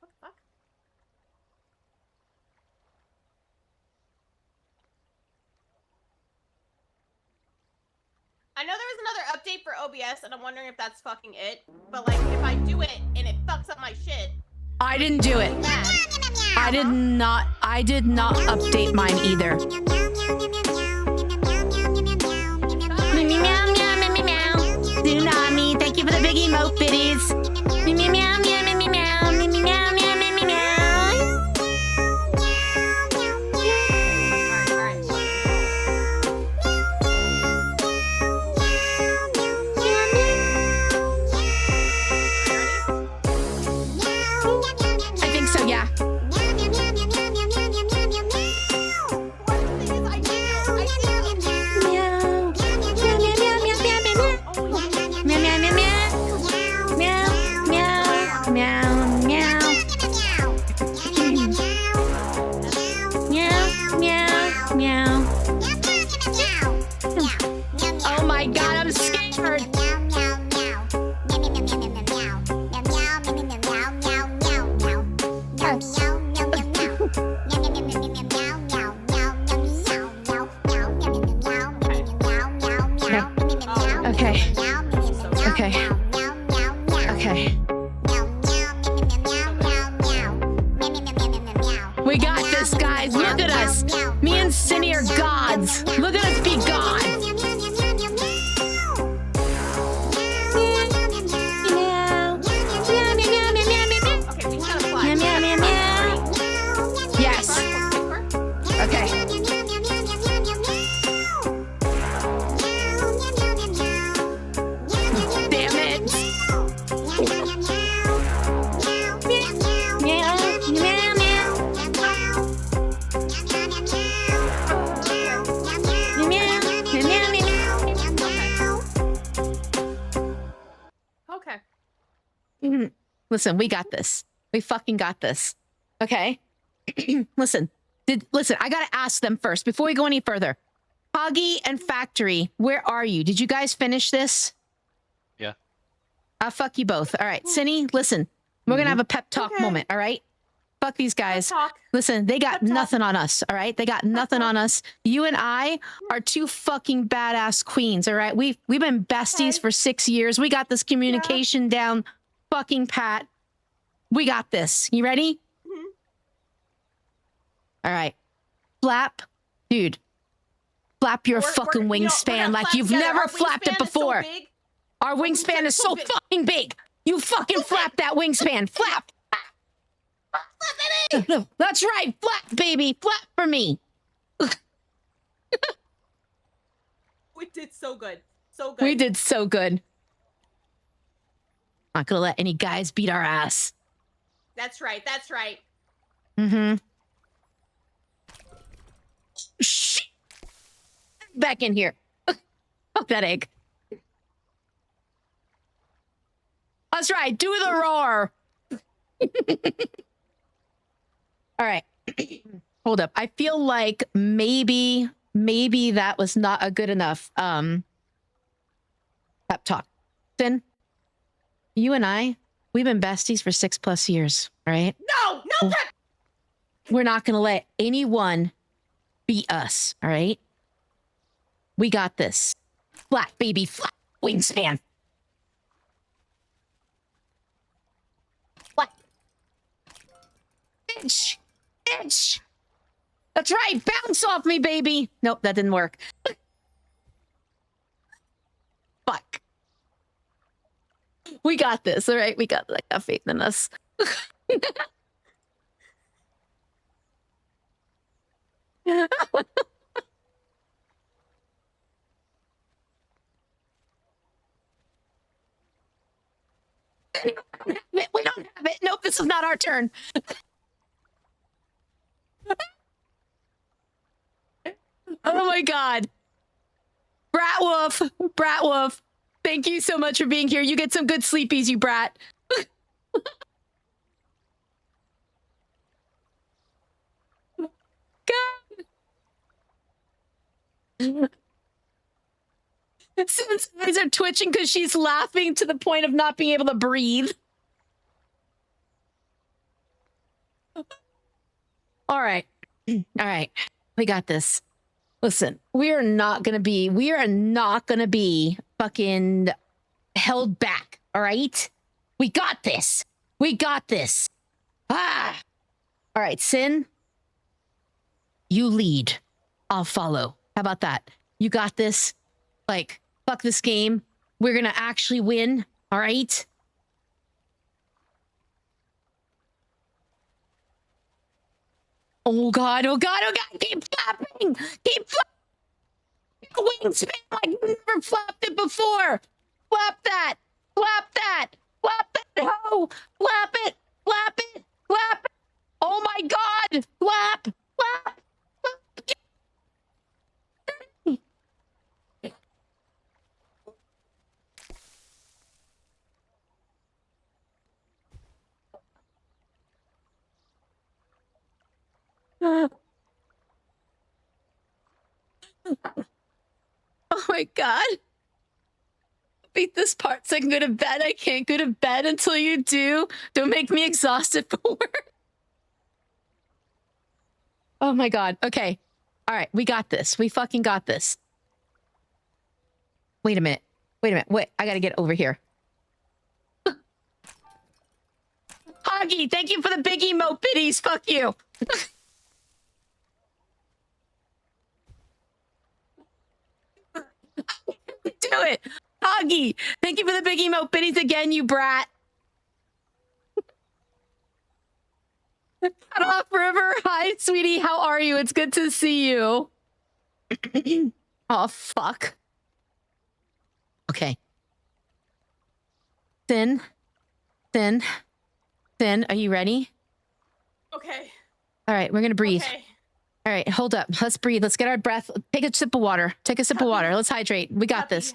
What the fuck? I know there was another update for OBS, and I'm wondering if that's fucking it. But like, if I do it and it fucks up my shit, I didn't do it. bad. I did not update mine either. Meow, meow, meow, meow, meow, meow. Tsunami, thank you for the big emote bitties. Meow, meow, meow, meow, meow, meow, meow, meow, meow, meow, meow, meow, meow. Alright, alright. I think so, yeah. Meow. Meow, meow, meow, meow, meow, meow, meow. Meow, meow, meow, meow. Meow, meow, meow, meow. Meow, meow, meow. Oh my god, I'm scared. Okay. Okay. Okay. We got this, guys. Look at us. Me and Cindy are gods. Look at us be gods. Okay, we gotta fly. Yes. Okay. Damn it. Okay. Listen, we got this. We fucking got this. Okay? Listen, I gotta ask them first before we go any further. Hoggy and Factory, where are you? Did you guys finish this? Yeah. Fuck you both. All right, Cindy, listen, we're gonna have a pep talk moment, all right? Fuck these guys. Talk. Listen, they got Pep talk. nothing on us, all right? They got nothing on us. You and I are two fucking badass queens, all right? We've been besties Okay. for 6 years. We got this communication down fucking pat. We got this. You ready? Mhm. All right. Flap, dude. Flap your We're- fucking we're- you know, we're wingspan gonna like flap you've together. never Our flapped it wingspan is so before. big. Our wingspan is so big. fucking big. You fucking flap that wingspan. Flap. No, that's right. Flap, baby. Flap for me. We did so good. So good. We did so good. Not gonna let any guys beat our ass. That's right. That's right. Mm-hmm. Shit. Back in here. Fuck that egg. That's right. Do the roar. All right. Hold up. I feel like maybe that was not a good enough pep talk. Finn, you and I, we've been besties for 6+ years, right? No, no, Pep. We're not going to let anyone beat us, all right? We got this. Flat, baby, flat. Wingspan. Flat. Bitch. Bitch. That's right. Bounce off me, baby. Nope, that didn't work. Fuck. We got this, all right? We got faith in us. We don't have it. Nope, this is not our turn. Oh my god. Brat Wolf. Brat Wolf. Thank you so much for being here. You get some good sleepies, you brat. God. Susan's eyes are twitching because she's laughing to the point of not being able to breathe. All right. All right. We got this. Listen, we are not going to be fucking held back. All right. We got this. We got this. Ah. All right, Sin. You lead. I'll follow. How about that? You got this. Like, fuck this game. We're going to actually win. All right. Oh God, oh God, oh God. Keep flapping. Keep flapping. Wingspan like you never flapped it before. Flap that. Flap that. Flap that hoe. Flap it. Flap it. Flap it. Oh my God. Flap. Flap. Oh my God. Beat this part so I can go to bed. I can't go to bed until you do. Don't make me exhausted for work. Oh my God. Okay. All right. We got this. We fucking got this. Wait a minute. Wait a minute. Wait. I gotta get over here. Hoggy, thank you for the big emote biddies. Fuck you. Do it. Hoggy, thank you for the big emote biddies again, you brat. Cut off River. Hi, sweetie. How are you? It's good to see you. Oh, fuck. Okay. Thin. Are you ready? Okay. All right, we're gonna breathe. Okay. All right, hold up. Let's breathe. Let's get our breath. Take a sip of water. Take a sip of water. Let's hydrate. We got this.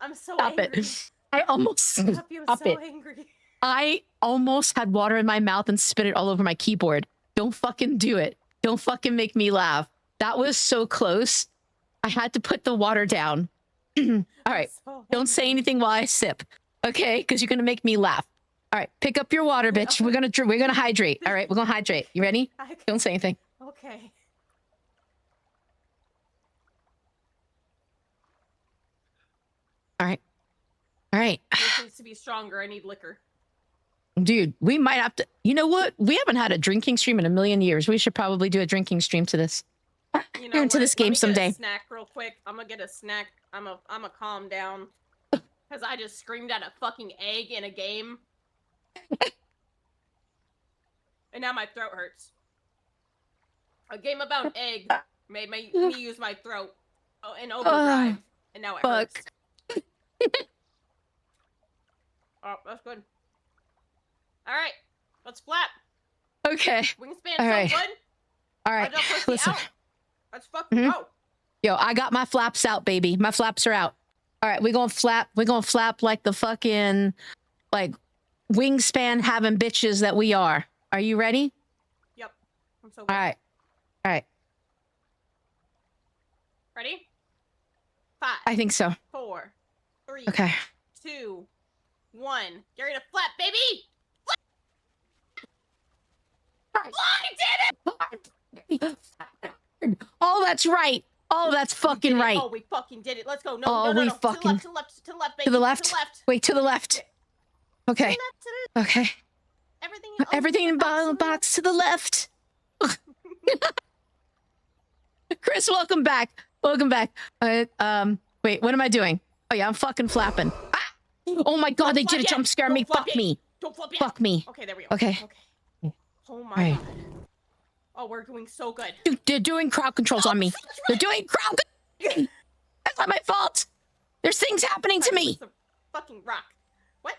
I'm so Stop angry. it. I almost Cuppy, I'm stop so it. angry. I almost had water in my mouth and spit it all over my keyboard. Don't fucking do it. Don't fucking make me laugh. That was so close. I had to put the water down. All right. So Don't say anything while I sip. Okay? Because you're gonna make me laugh. All right, pick up your water, bitch. We're gonna hydrate. All right, we're gonna hydrate. You ready? Don't say anything. Okay. All right. All right. This needs to be stronger. I need liquor. Dude, we might have to. You know what? We haven't had a drinking stream in a million years. We should probably do a drinking stream to this. You You're into what? this game Let me someday. Get a snack real quick. I'm gonna get a snack. I'm a calm down. Because I just screamed at a fucking egg in a game. And now my throat hurts. A game about an egg made me use my throat in overdrive. And now it hurts. Oh, that's good. Alright. Let's flap. Okay. Wingspan All right. so good. All right. I don't pussy Listen. out. Let's fucking go. Yo, I got my flaps out, baby. My flaps are out. All right, we're gonna flap. We're gonna flap like the fucking, like, wingspan having bitches that we are. Are you ready? Yep. I'm so good. All right. All right. Ready? 5. I think so. 4, 3, Okay. 2, 1. Get ready to flap, baby! Flap! I did it! Oh, that's right. Oh, that's fucking Did it. right. Oh, we fucking did it. Let's go. No, Oh, no. we To the fucking- left, to the left, to the left, baby. To the left. To the left. Wait, to the left. Okay. To the left, Okay. everything Everything in the the box to the left. Chris, welcome back. Welcome back. Wait, what am I doing? Oh yeah, I'm fucking flapping. Ah! Oh my god, they did a jump scare me. Fuck me. Don't flap yet. Fuck me. Okay, there we go. Okay. Oh my Right. god. Oh, we're doing so good. Dude, they're doing crowd controls on me. They're doing crowd. That's not my fault. There's things happening to me. It's a fucking rock. What?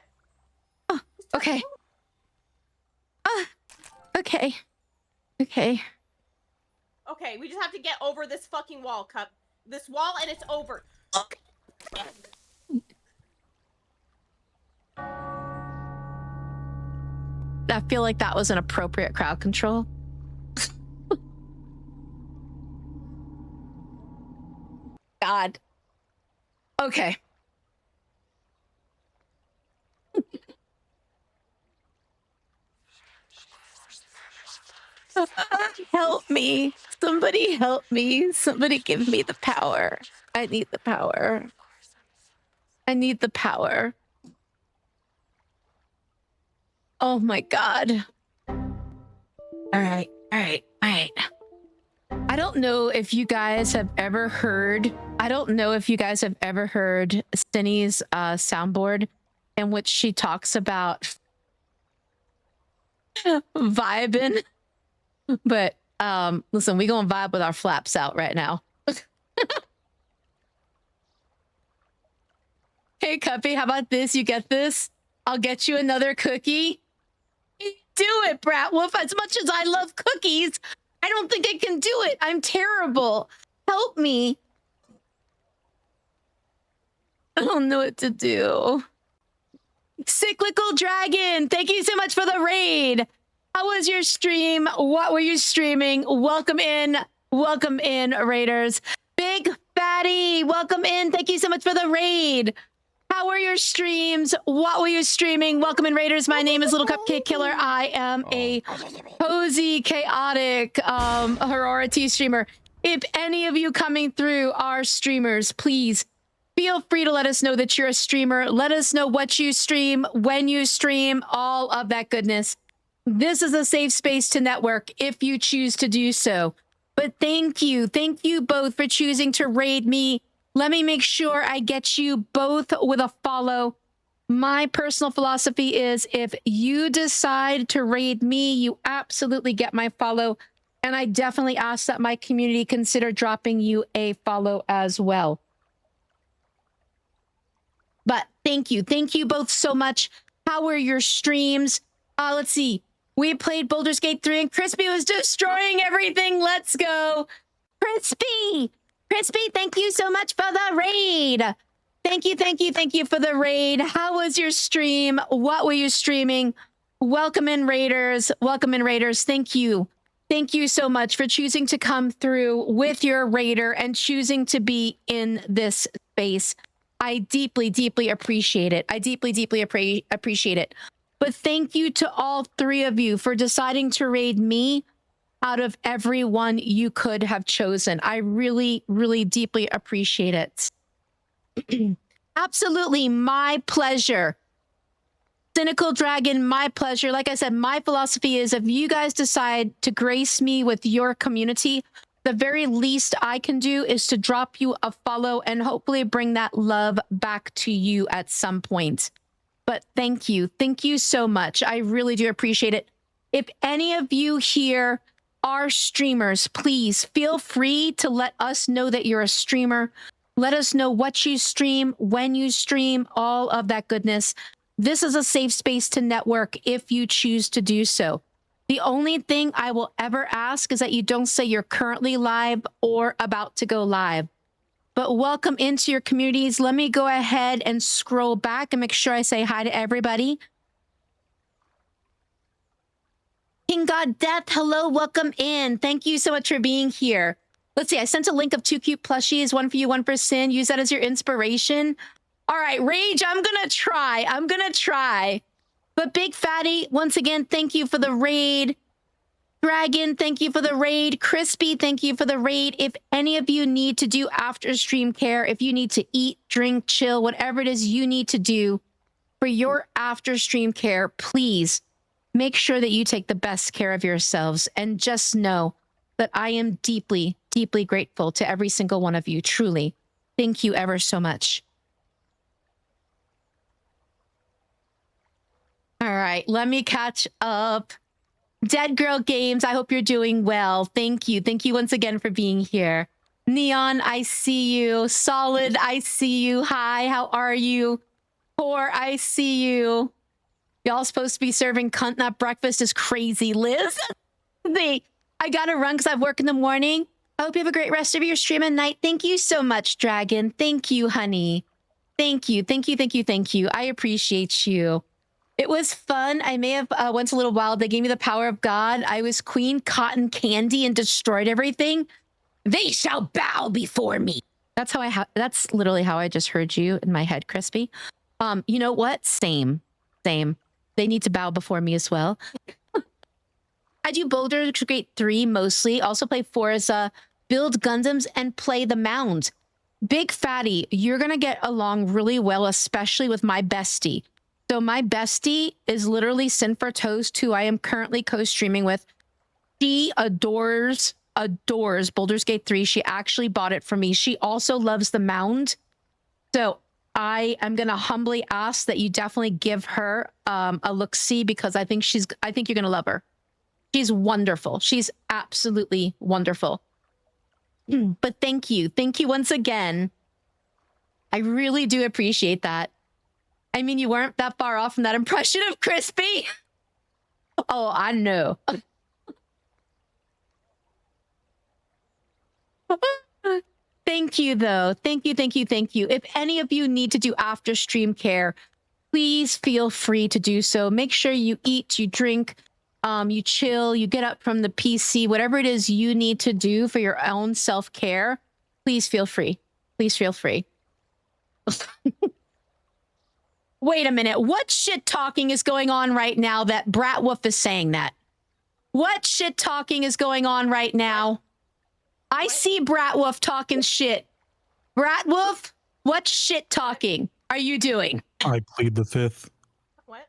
Okay. Okay. Okay. Okay, we just have to get over this fucking wall, Cup. This wall, and it's over. I feel like that was an appropriate crowd control. God. Okay. Help me. Somebody help me. Somebody give me the power. I need the power. I need the power. Oh my god. All right. I don't know if you guys have ever heard Cindy's soundboard in which she talks about vibing. But listen, we gonna vibe with our flaps out right now. Hey Cuppy, how about this? You get this? I'll get you another cookie. Do it, Brat Wolf. As much as I love cookies, I don't think I can do it. I'm terrible. Help me. I don't know what to do. Cyclical Dragon, thank you so much for the raid. How was your stream? What were you streaming? Welcome in, raiders. Big Fatty, welcome in. Thank you so much for the raid. How were your streams? What were you streaming? Welcome in, raiders. My name is Little Cupcake Killer. I am a cozy, chaotic, horrority streamer. If any of you coming through are streamers, please feel free to let us know that you're a streamer. Let us know what you stream, when you stream, all of that goodness. This is a safe space to network if you choose to do so. But thank you both for choosing to raid me. Let me make sure I get you both with a follow. My personal philosophy is if you decide to raid me, you absolutely get my follow. And I definitely ask that my community consider dropping you a follow as well. But thank you both so much. How were your streams? Let's see. We played Baldur's Gate 3 and Crispy was destroying everything. Let's go. Crispy, thank you so much for the raid. Thank you for the raid. How was your stream? What were you streaming? Welcome in, Raiders. Thank you. Thank you so much for choosing to come through with your raider and choosing to be in this space. I deeply appreciate it. Appreciate it. But thank you to all three of you for deciding to raid me out of everyone you could have chosen. I really deeply appreciate it. Absolutely, my pleasure. Cynical Dragon, my pleasure. Like I said, my philosophy is if you guys decide to grace me with your community, the very least I can do is to drop you a follow and hopefully bring that love back to you at some point. But thank you so much. I really do appreciate it. If any of you here are streamers, please feel free to let us know that you're a streamer. Let us know what you stream, when you stream, all of that goodness. This is a safe space to network if you choose to do so. The only thing I will ever ask is that you don't say you're currently live or about to go live. But welcome into your communities. Let me go ahead and scroll back and make sure I say hi to everybody. King God Death, hello, welcome in. Thank you so much for being here. Let's see, I sent a link of 2 cute plushies, one for you, one for Sin. Use that as your inspiration. All right, Rage, I'm gonna try. But Big Fatty, once again, thank you for the raid. Dragon, thank you for the raid. Crispy, thank you for the raid. If any of you need to do after stream care, if you need to eat, drink, chill, whatever it is you need to do for your after stream care, please make sure that you take the best care of yourselves. And just know that I am deeply grateful to every single one of you. Truly. Thank you ever so much. All right, let me catch up. Dead Girl Games, I hope you're doing well. Thank you once again for being here. Neon, I see you. Solid, I see you. Hi, how are you? Poor, I see you. Y'all supposed to be serving cunt nut breakfast is crazy, Liz. I gotta run because I have work in the morning. I hope you have a great rest of your stream and night. Thank you so much, Dragon. Thank you, honey. Thank you. I appreciate you. It was fun. I may have went a little wild. They gave me the power of God. I was Queen Cotton Candy and destroyed everything. They shall bow before me. That's how that's literally how I just heard you in my head, Crispy. You know what? Same. They need to bow before me as well. I do Baldur's Gate 3 mostly. Also play Forza, build Gundams, and play the Mound. Big Fatty, you're gonna get along really well, especially with my bestie. So my bestie is literally Sin for Toast, who I am currently co-streaming with. She adores Baldur's Gate 3. She actually bought it for me. She also loves the Mound. So I am going to humbly ask that you definitely give her a look-see because I think you're going to love her. She's wonderful. She's absolutely wonderful. But thank you. Thank you once again. I really do appreciate that. I mean, you weren't that far off from that impression of Crispy. Oh, I know. Thank you, though. Thank you. If any of you need to do after stream care, please feel free to do so. Make sure you eat, you drink, you chill, you get up from the PC, whatever it is you need to do for your own self-care. Please feel free. Wait a minute. What shit talking is going on right now that Bratwolf is saying that? What shit talking is going on right now? I see Bratwolf talking shit. Bratwolf, what shit talking are you doing? I plead the fifth. What?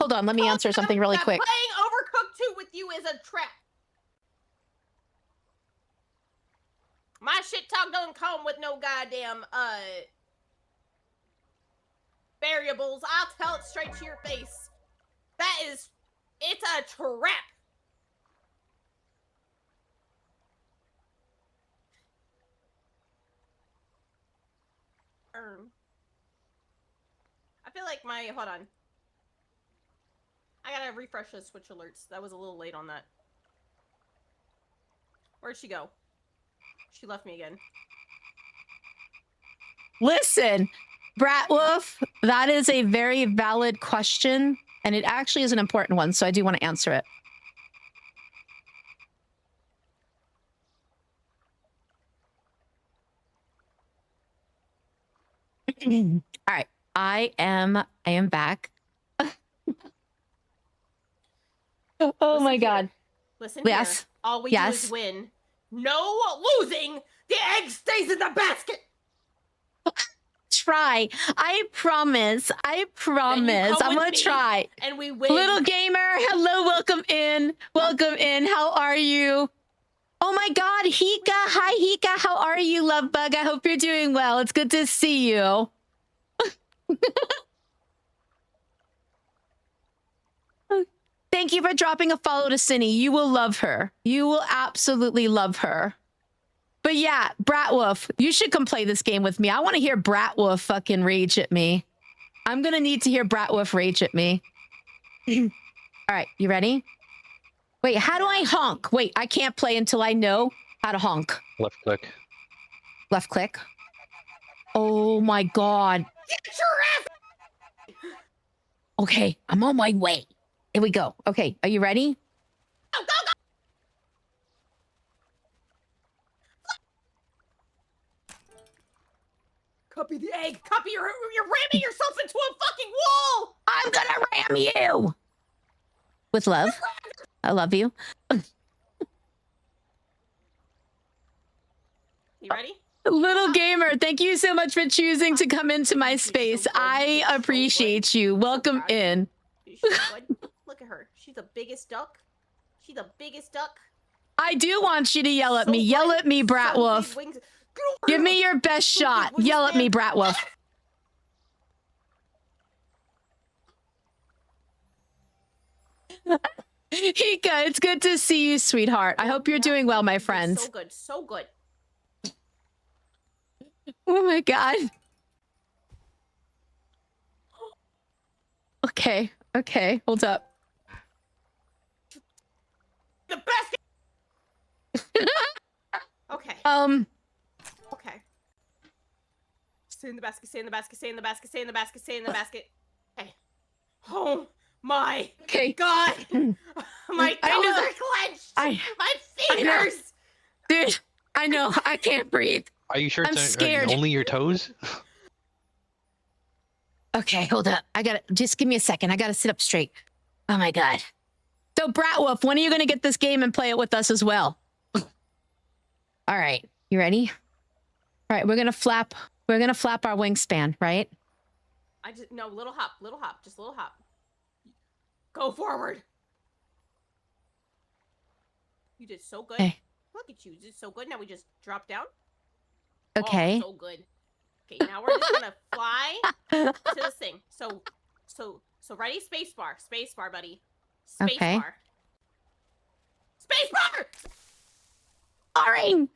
Hold on. Let me answer something really quick. Playing Overcooked 2 with you is a trap. My shit talk don't come with no goddamn variables. I'll tell it straight to your face. It's a trap. I feel like hold on. I gotta refresh the Switch alerts. That was a little late on that. Where'd she go? She left me again. Listen, Bratwolf, that is a very valid question, and it actually is an important one, so I do want to answer it. All right, I am back. Oh my God. Listen yes. here. All we do is win. No losing. The egg stays in the basket. Try. I promise. I promise. I'm gonna try. And we win. Little gamer, hello, welcome in. Welcome in. How are you? Oh my God, Hika. Hi, Hika. How are you, love bug? I hope you're doing well. It's good to see you. Thank you for dropping a follow to Cinny. You will love her. You will absolutely love her. But yeah, Bratwolf, you should come play this game with me. I want to hear Bratwolf fucking rage at me. I'm going to need to hear Bratwolf rage at me. All right, you ready? Wait, how do I honk? Wait, I can't play until I know how to honk. Left click. Left click. Oh my God. Get your ass! Okay, I'm on my way. Here we go. Okay, are you ready? Go, go, go! Cuppy the egg. Cuppy, you're ramming yourself into a fucking wall! I'm gonna ram you! With love. I love you. You ready? Little gamer, thank you so much for choosing to come into my space. I appreciate you. Welcome in. Look at her. She's the biggest duck. She's the biggest duck. I do want you to yell at me. Yell at me, Bratwolf. Give me your best shot. Yell at me, Bratwolf. Hika, it's good to see you, sweetheart. I hope you're doing well, my friend. So good, so good. Oh my God. Okay, okay, hold up. The basket. Okay. Okay. Stay in the basket. Stay in the basket. Stay in the basket. Stay in the basket. Stay in the basket. Okay. Oh my God! My toes are clenched. My fingers. Dude, I know. I can't breathe. Are you sure I'm it's scared. only your toes? Okay, hold up. Just give me a second. I gotta sit up straight. Oh my God. So Bratwolf, when are you gonna get this game and play it with us as well? All right, you ready? All right, we're gonna flap our wingspan, right? No, little hop, just little hop. Go forward. You did so good. Okay. Look at you, you did so good. Now we just drop down. Okay. Oh, so good. Okay, now we're just gonna fly to this thing. So ready? Spacebar, buddy. Spacebar. Okay. Spacebar! Boring.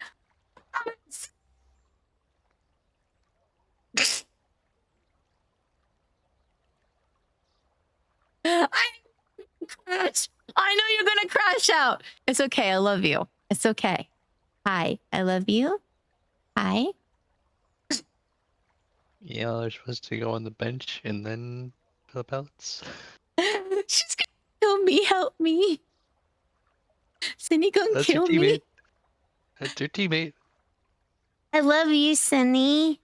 I know you're gonna crash out. It's okay. I love you. It's okay. Hi. I love you. Hi. Yeah, they're supposed to go on the bench and then the pellets. She's gonna kill me. Help me. Cindy gonna That's kill your me. teammate. That's your teammate. I love you, Cindy.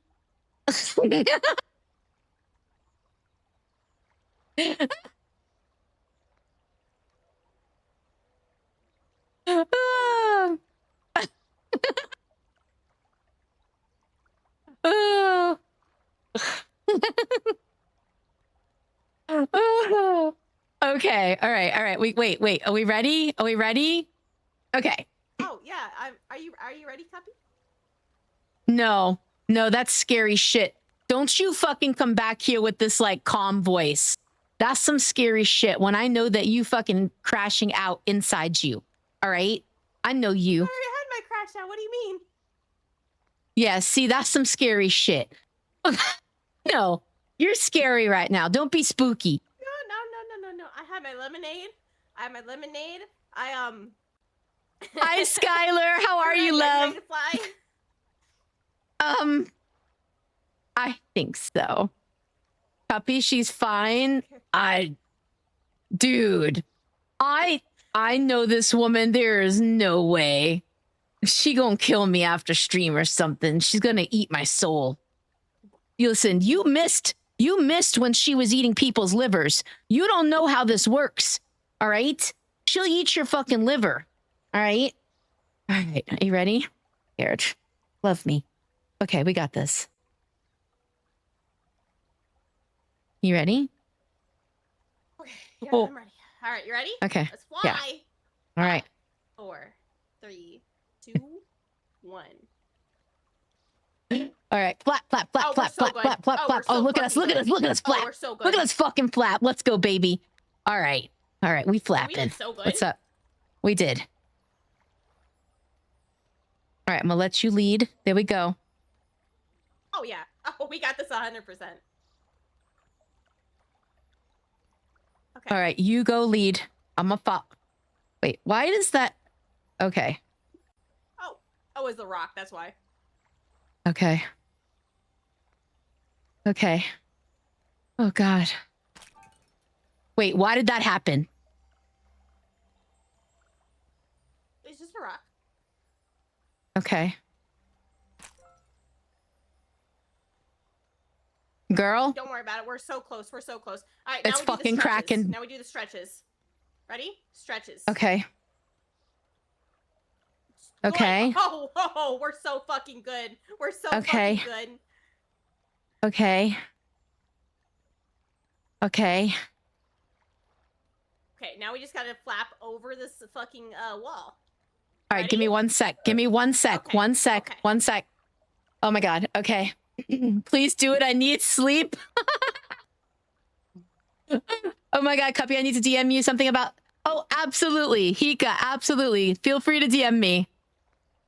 Oh. Oh. Okay. All right. Wait. Are we ready? Okay. Oh yeah. Are you ready, Cuppy? No, that's scary shit. Don't you fucking come back here with this like calm voice. That's some scary shit when I know that you fucking crashing out inside you. All right? I know I you. already had my crash out. What do you mean? Yeah, see, that's some scary shit. No, you're scary right now. Don't be spooky. No. I had my lemonade. Hi, Skylar. How are you, ready love? to fly? I think so. Cuppy, she's fine. Dude, I know this woman. There is no way. She gonna kill me after stream or something. She's gonna eat my soul. Listen, you missed when she was eating people's livers. You don't know how this works. All right? She'll eat your fucking liver. All right? All right. Are you ready? Scared. Love me. Okay, we got this. You ready? Okay, yeah, Oh. I'm ready. All right, you ready? Okay. Let's fly. Yeah. All right. 4, 3, 2, 1. All right. Flap. Oh, we're so good. Oh, we're Oh, so look at us. fucking Look at us. good. Look at us Oh, flap. we're so good. Look at us fucking flap. Let's go, baby. All right. We We flapping. did so good. What's up? We did. All right. I'm going to let you lead. There we go. Oh yeah. Oh, we got this 100%. Okay. All right. You go lead. I'm a Wait, why does that? Okay. Oh, it's the rock. That's why. Okay. Oh, God. Wait, why did that happen? It's just a rock. Okay. Girl? Don't worry about it. We're so close. All right, It's now we do the fucking stretches. cracking. Now we do the stretches. Ready? Stretches. Okay. Good. Okay. Oh, we're so fucking good. We're so Okay. fucking good. Okay. Okay, now we just gotta flap over this fucking wall. All right, give me 1 sec. Give me 1 sec. Okay, 1 sec. okay. 1 sec. Oh my God. Okay. Please do it. I need sleep. Oh my God, Cuppy, I need to DM you something about... Oh, absolutely. Hika, absolutely. Feel free to DM me.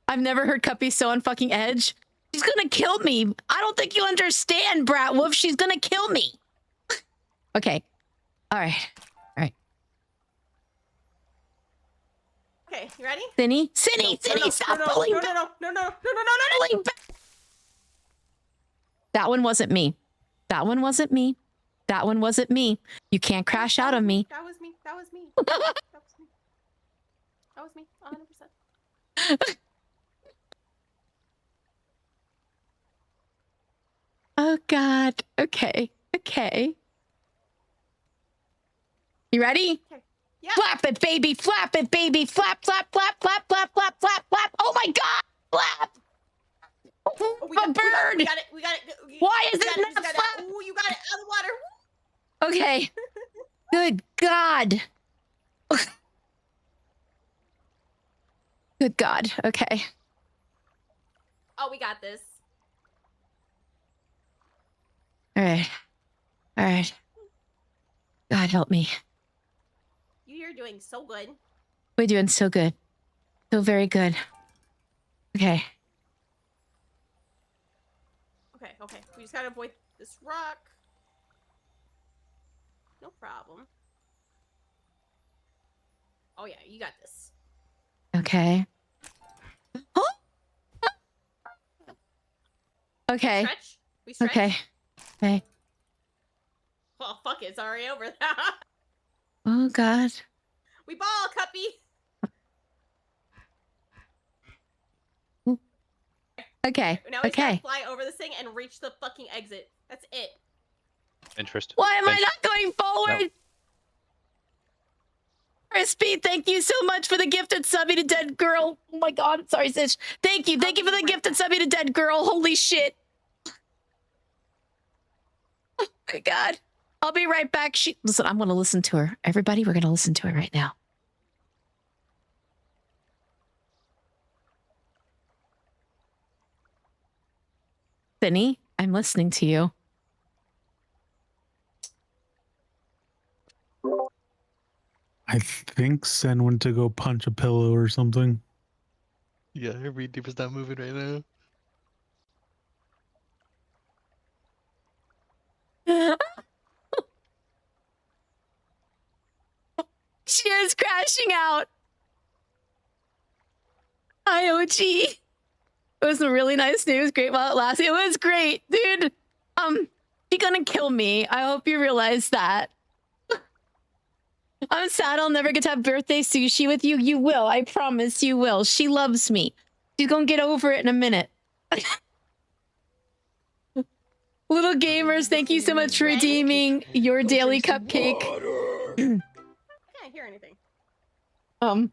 I've never heard Cuppy so on fucking edge. She's gonna kill me. I don't think you understand, Brat Wolf. She's gonna kill me. Okay. All right. Okay, you ready? Cinny, No, stop no, pulling no, back. no. Pulling back. That one wasn't me. That one wasn't me. You can't crash out on me. That was me. 100%. Oh God. Okay. You ready? Okay. Yeah. Flap it, baby. Flap. Oh my God. Flap. Oh, A bird. We got it. Why is it we not got flap? Oh, you got it out of the water. Okay. Good God. Good God. Okay. Oh, we got this. All right. God help me. You're doing so good. We're doing so good. So very good. Okay. Okay. We just gotta avoid this rock. No problem. Oh yeah, you got this. Okay. Okay. We stretch. Okay. Well, fuck it. It's already over. Oh God. We ball, Cuppy. Okay. Now we just gotta fly over this thing and reach the fucking exit. That's it. Interest. Why am I Bench. not going forward? No. Crispy, thank you so much for the gifted subby to Dead Girl. Oh my God. Sorry, sis. Thank you for the gifted subby to Dead Girl. Holy shit. Oh my God. I'll be right back. Listen, I'm going to listen to her. Everybody, we're going to listen to her right now. Cindy, I'm listening to you. I think Sen went to go punch a pillow or something. Yeah, her redeemer's not moving right now. She is crashing out. IOG. It was a really nice news. Great while it lasted. It was great, dude. She's gonna kill me. I hope you realize that. I'm sad I'll never get to have birthday sushi with you. You will. I promise you will. She loves me. She's gonna get over it in a minute. Little gamers, thank you so much for redeeming your daily cupcake. I can't hear anything. I'm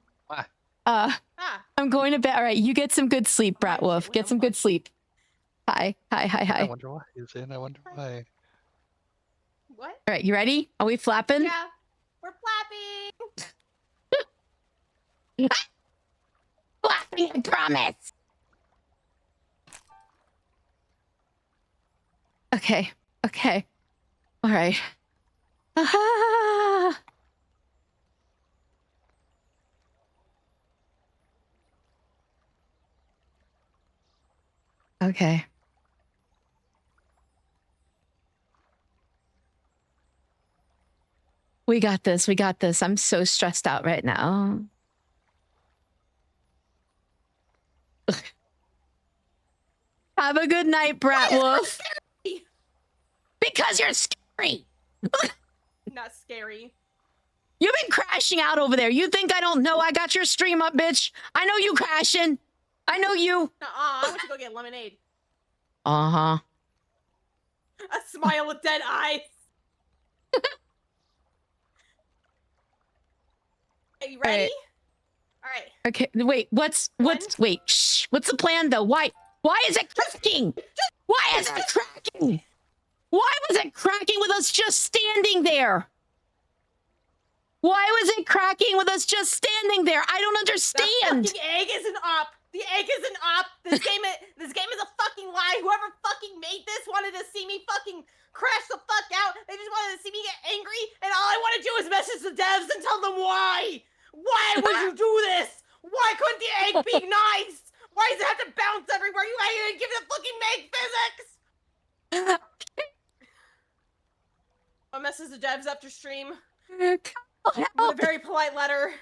going to bed. All right, you get some good sleep, Brat Wolf. Get some good sleep. Hi. I wonder why, Zen. I wonder why. What? All right, you ready? Are we flapping? Yeah, we're flapping. Flapping, I promise. Okay. All right. Ah. Okay. We got this. I'm so stressed out right now. Have a good night, Brat Wolf. Because you're scary. Not scary. You've been crashing out over there. You think I don't know? I got your stream up, bitch. I know you crashing. I know you. I went to go get lemonade. Uh-huh. A smile with dead eyes. Are you ready? All right. Okay, wait, wait, shh. What's the plan though? Why is it cracking? Why is it cracking? Why was it cracking with us just standing there? Why was it cracking with us just standing there? I don't understand. The fucking egg isn't up. The egg isn't up. This game is a fucking lie. Whoever fucking made this wanted to see me fucking crash the fuck out. They just wanted to see me get angry, and all I want to do is message the devs and tell them why. Why would you do this? Why couldn't the egg be nice? Why does it have to bounce everywhere? You ain't give it a fucking make physics. I'll message the devs after stream with a very polite letter.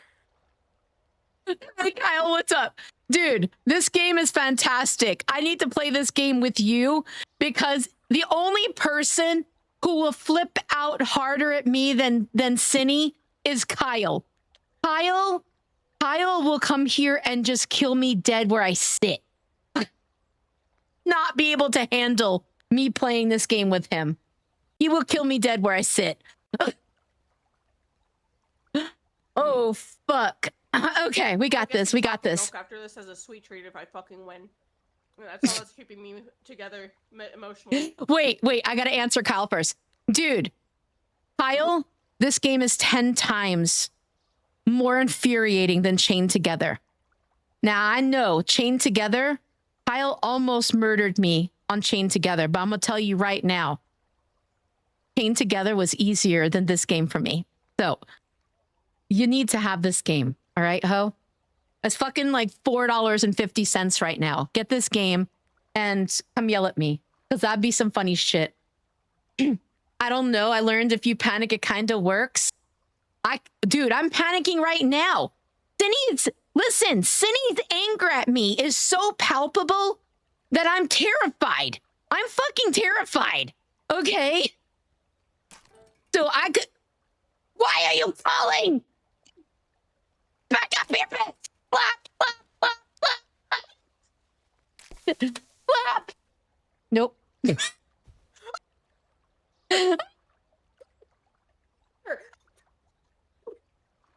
Hey Kyle, what's up? Dude, this game is fantastic. I need to play this game with you because the only person who will flip out harder at me than Cinny is Kyle. Kyle will come here and just kill me dead where I sit. Not be able to handle me playing this game with him. He will kill me dead where I sit. Oh, fuck. Okay, we got this. After this as a sweet treat if I fucking win. That's all that's keeping me together emotionally. Wait, I gotta answer Kyle first. Dude, Kyle, this game is 10 times more infuriating than Chained Together. Now, I know, Chained Together, Kyle almost murdered me on Chained Together, but I'm gonna tell you right now, Chained Together was easier than this game for me. So, you need to have this game. All right, ho? It's fucking like $4.50 right now. Get this game and come yell at me because that'd be some funny shit. I don't know. I learned if you panic, it kind of works. Dude, I'm panicking right now. Cinny's anger at me is so palpable that I'm terrified. I'm fucking terrified. Okay? So why are you falling? Back up here, bitch! Flap, flap, flap, flap, flap! Nope.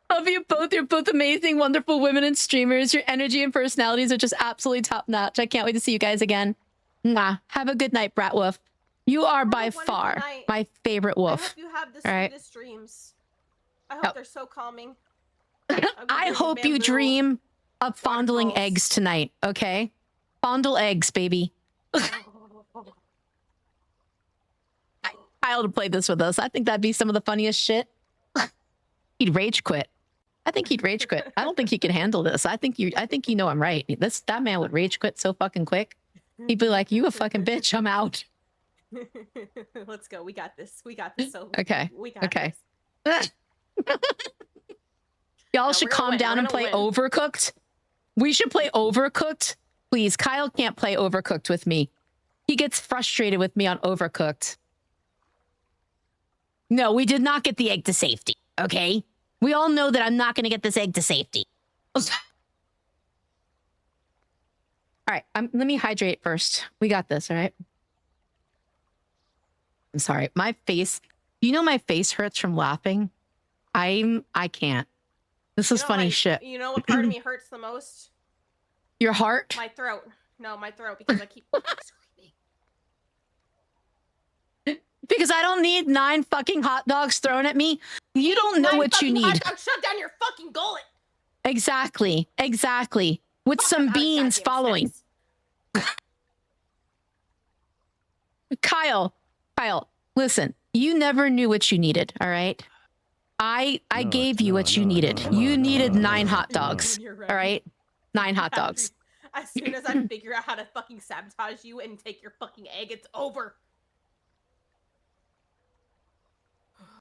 Love you both. You're both amazing, wonderful women and streamers. Your energy and personalities are just absolutely top notch. I can't wait to see you guys again. Mwah. Have a good night, Brat Wolf. You are Have a by wonderful far night. my favorite I wolf. hope you have the All right. sweetest dreams. I hope Oh. they're so calming. I hope you dream of fondling waterfalls. eggs tonight, okay? Fondle eggs, baby. Kyle to play this with us. I think that'd be some of the funniest shit. He'd rage quit. I think he'd rage quit. I don't think he can handle this. I think you know I'm right. That man would rage quit so fucking quick. He'd be like, "You a fucking bitch, I'm out." Let's go. We got this. We got this. So Okay. We got Okay. this. Y'all No, should we're gonna calm win. down We're and gonna play win. Overcooked. We should play Overcooked. Please, Kyle can't play Overcooked with me. He gets frustrated with me on Overcooked. No, we did not get the egg to safety, okay? We all know that I'm not going to get this egg to safety. All right, let me hydrate first. We got this, all right? I'm sorry. My face, you know my face hurts from laughing? I can't. This is funny shit. You know what part of me hurts the most? Your heart? My throat. No, my throat, because I keep screaming. Because I don't need 9 fucking hot dogs thrown at me. You don't know what you need. Shut down your fucking gullet. Exactly. Exactly. With some beans following. Kyle, listen, you never knew what you needed, all right? I gave you what you needed. You needed 9 hot dogs, all right? 9 hot dogs. As soon as I figure out how to fucking sabotage you and take your fucking egg, it's over.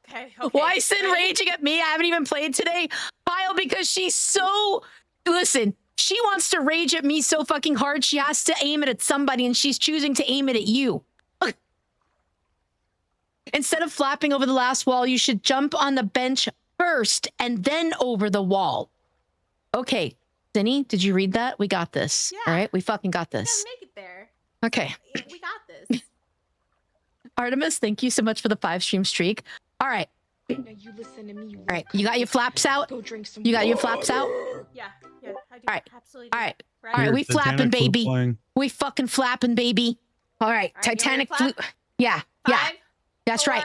Okay. Why is Sin raging at me? I haven't even played today. Kyle, because she's so... Listen, she wants to rage at me so fucking hard, she has to aim it at somebody, and she's choosing to aim it at you. Instead of flapping over the last wall, you should jump on the bench first and then over the wall. Okay. Cindy, did you read that? We got this. Yeah. All right? We fucking got this. Yeah, make it there. Okay. We got this. Artemis, thank you so much for the 5-stream streak. All right. Now you listen to me. All right. You got your flaps out? Go drink some. You got your flaps out? Yeah, I do. All right. Absolutely. All right. Right? All right. We Here, flapping, Titanic flute baby. playing. We fucking flapping, baby. All right. All right, you Titanic ready to flute. Yeah. Yeah. 5, That's 4, right.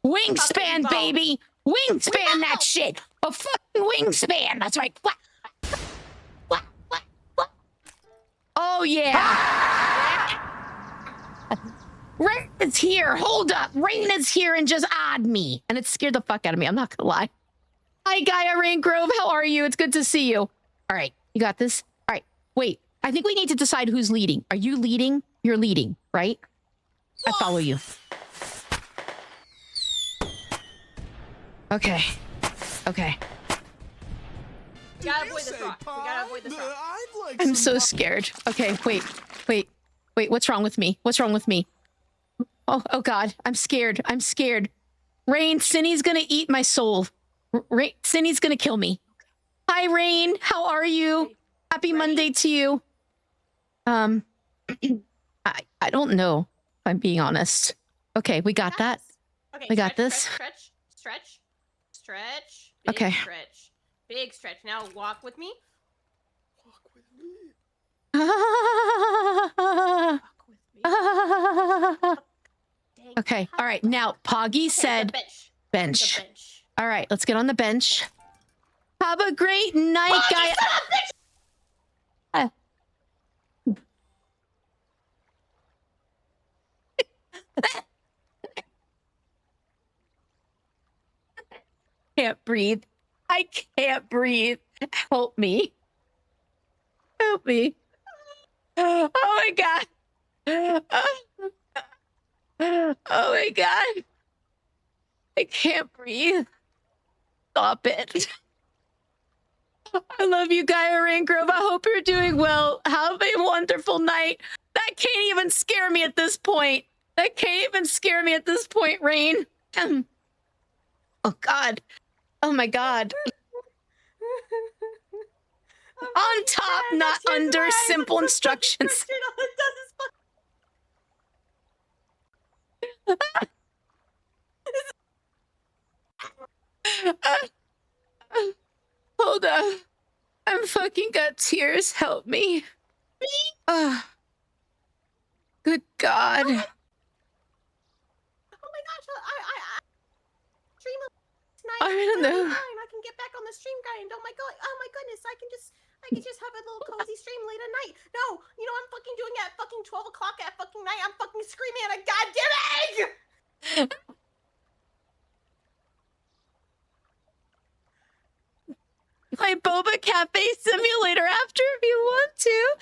Wingspan, Fucking baby. Wingspan that shit. A fucking wingspan. That's right. Flap. Flap, flap, flap. Oh, yeah. Rain is here. Hold up. Rain is here and just odd me. And it scared the fuck out of me. I'm not going to lie. Hi, Gaia Rain Grove. How are you? It's good to see you. All right. You got this? All right. Wait. I think we need to decide who's leading. Are you leading? You're leading, right? I follow you. Okay. Okay. We gotta avoid this rock. We gotta avoid this rock. I'm so scared. Okay, wait. What's wrong with me? What's wrong with me? Oh God, I'm scared. I'm scared. Rain, Cindy's gonna eat my soul. Cindy's gonna kill me. Hi, Rain. How are you? Happy Monday to you. I don't know, if I'm being honest. Okay, we got that. Okay, We got this. Stretch. Big Okay. Stretch. Big stretch. Now walk with me. Walk with me. Dang. Okay, all right. Now, Poggy Okay, said the bench. bench. The bench. All right, let's get on the bench. Have a great night, guys. Can't breathe. I can't breathe. Help me. Help me. Oh my God. Oh my God. I can't breathe. Stop it. I love you, Gaia Raingrove. I hope you're doing well. Have a wonderful night. That can't even scare me at this point. That can't even scare me at this point, Rain. Oh, God. Oh, my God. On top, not under, simple instructions. Hold up. I'm fucking got tears. Help me. Good God. I don't know. Fine. I can get back on the stream grind. Oh my goodness, I can just have a little cozy stream late at night. No, you know I'm fucking doing it at fucking 12 o'clock at fucking night. I'm fucking screaming at a goddamn egg! Play Boba Cafe Simulator after if you want to.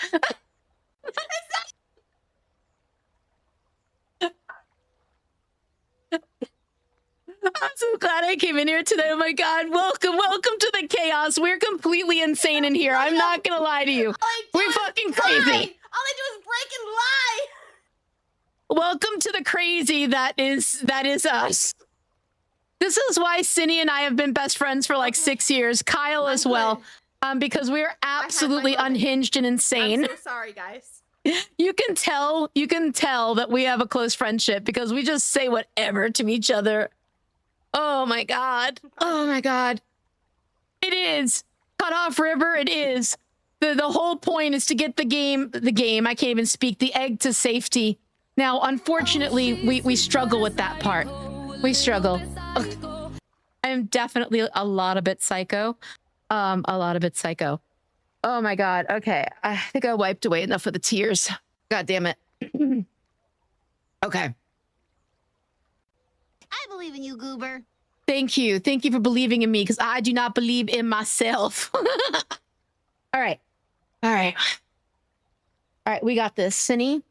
I'm so glad I came in here today. Oh my god, welcome to the chaos. We're completely insane in here. I'm not gonna lie to you. We're fucking crazy. All I do is break and lie. Welcome to the crazy that is us. This is why Cindy and I have been best friends for like 6 years. Kyle as well. Because we're absolutely unhinged and insane. I'm so sorry, guys. You can tell that we have a close friendship because we just say whatever to each other. Oh my god. Oh my god. It is. Cut off river, it is. The whole point is to get the game, I can't even speak, the egg to safety. Now, unfortunately, we struggle with that part. We struggle. Ugh. I am definitely a lot of bit psycho. A lot of bit psycho. Oh my god. Okay. I think I wiped away enough of the tears. God damn it. Okay. I believe in you, Goober. Thank you. Thank you for believing in me because I do not believe in myself. All right. All right. All right. We got this. Cindy,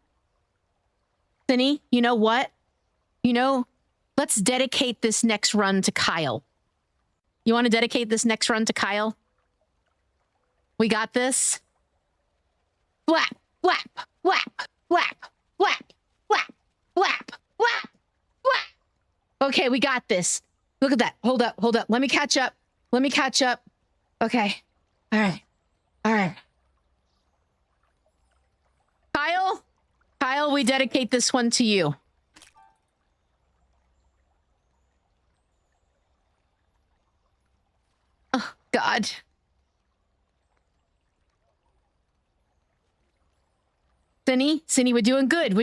you know what? Let's dedicate this next run to Kyle. You want to dedicate this next run to Kyle? We got this. Flap, flap, flap, flap, flap, flap, flap, flap, flap. Okay, we got this. Look at that. Hold up. Let me catch up. Okay. All right. Kyle, we dedicate this one to you. Oh, God. Cindy, we're doing good.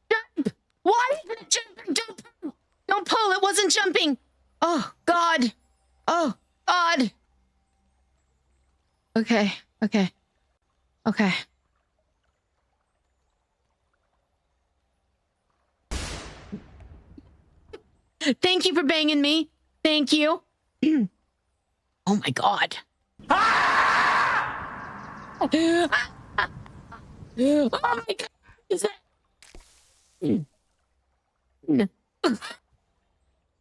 Jump! Why isn't it jumping? Don't pull. It wasn't jumping. Oh, God. Okay. Thank you for banging me. Thank you. Oh my god. Oh my god. Is that...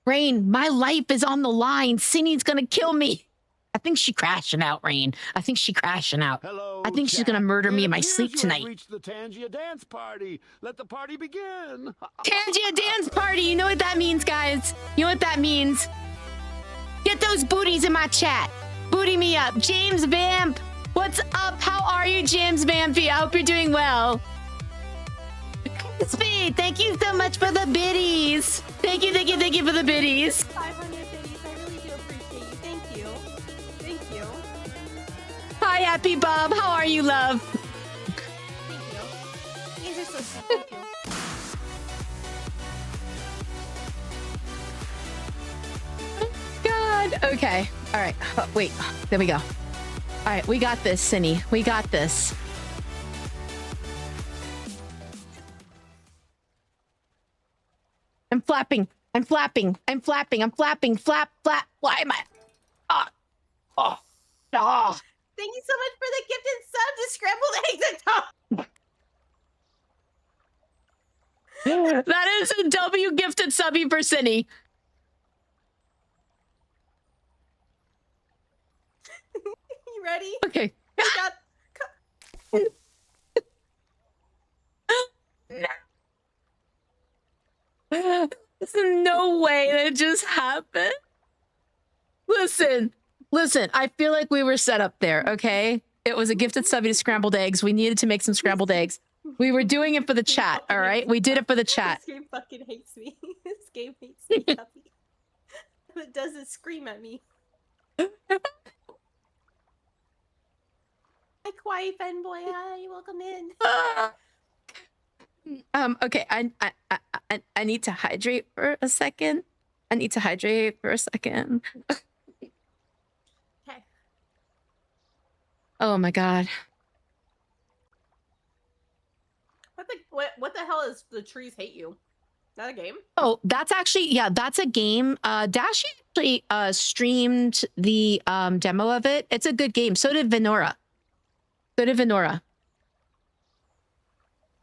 Rain, my life is on the line. Cindy's gonna kill me. I think she's crashing out, Rain. Hello, I think she's gonna murder me in my sleep tonight. Reached the Tangia dance party. Let the party begin. Tangia dance party. You know what that means, guys. Get those booties in my chat. Booty me up. James Vamp. What's up? How are you, James Vampy? I hope you're doing well. Speed, thank you so much for the biddies. Thank you for the biddies. 500 biddies. I really do appreciate you. Thank you. Hi, Happy Bob. How are you, love? Thank you. You guys are so sweet. Thank you. God. Okay. All right. Oh, wait. There we go. All right. We got this, Cindy. We got this. I'm flapping. Flap, flap. Why am I? Oh. Thank you so much for the gifted sub to scrambled eggs and toast. That is a W gifted subby for Cindy. You ready? Okay. There's no way that just happened. Listen, I feel like we were set up there, okay? It was a gifted subby to scrambled eggs. We needed to make some scrambled eggs. We were doing it for the chat, all right? We did it for the chat. This game fucking hates me. This game hates me, Cuppy. It doesn't scream at me. Hi, Kawaii fanboy. Hi, welcome in. Okay, I need to hydrate for a second. Okay. Oh my god. What the hell is the trees hate you? Is that a game? Oh, that's actually, yeah, that's a game. Dash actually streamed the demo of it. It's a good game. So did Venora.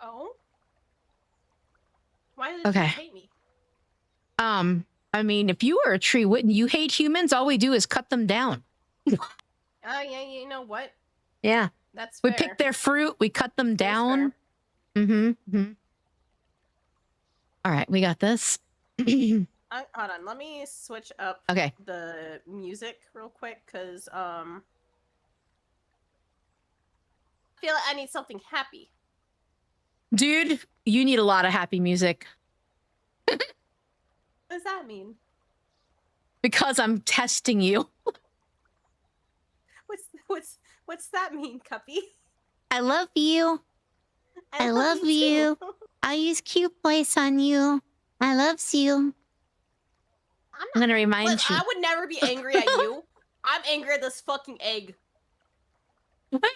Oh. Why did the Okay. trees hate me? I mean, if you were a tree, wouldn't you hate humans? All we do is cut them down. Yeah, you know what? Yeah. That's We fair. pick their fruit, we cut them That's down. fair. All right, we got this. Hold on, let me switch up Okay. the music real quick, because I feel like I need something happy. Dude, you need a lot of happy music What does that mean? because I'm testing you. What's that mean, Cuppy? I love you. I love you. too. I use cute voice on you. I loves you. I'm gonna remind Look, you. I would never be angry at you. I'm angry at this fucking egg.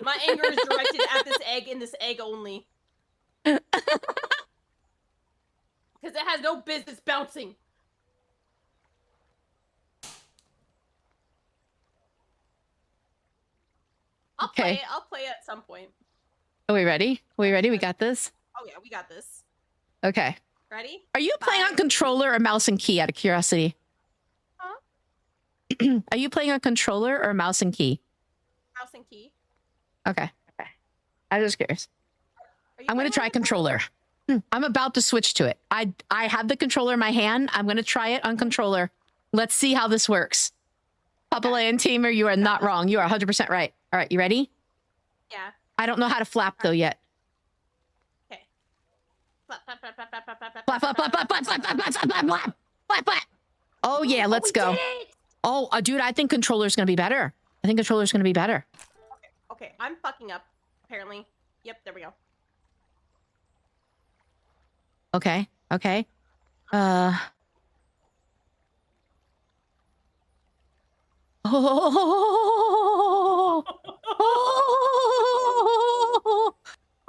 My anger is directed at this egg and this egg only. Because it has no business bouncing. I'll play it. I'll play it at some point. Are we ready? We got this? Oh yeah, we got this. Okay. Ready? Are you playing on controller or mouse and key out of curiosity? Huh? Are you playing on controller or mouse and key? Mouse and key. Okay. I was just curious. Are you I'm going playing to try on controller. I'm about to switch to it. I have the controller in my hand. I'm going to try it on controller. Let's see how this works. Papa and Teamer, you are not wrong. You are 100% right. All right, you ready? Yeah. I don't know how to flap though yet. Okay. Flap, flap, flap, flap, flap, flap, flap, Flap, flap, flap, flap, flap, flap, flap, flap, flap, flap, flap, flap. Oh yeah, let's go. Oh, dude, I think controller's going to be better. Okay, I'm fucking up, apparently. Yep, there we go. Okay.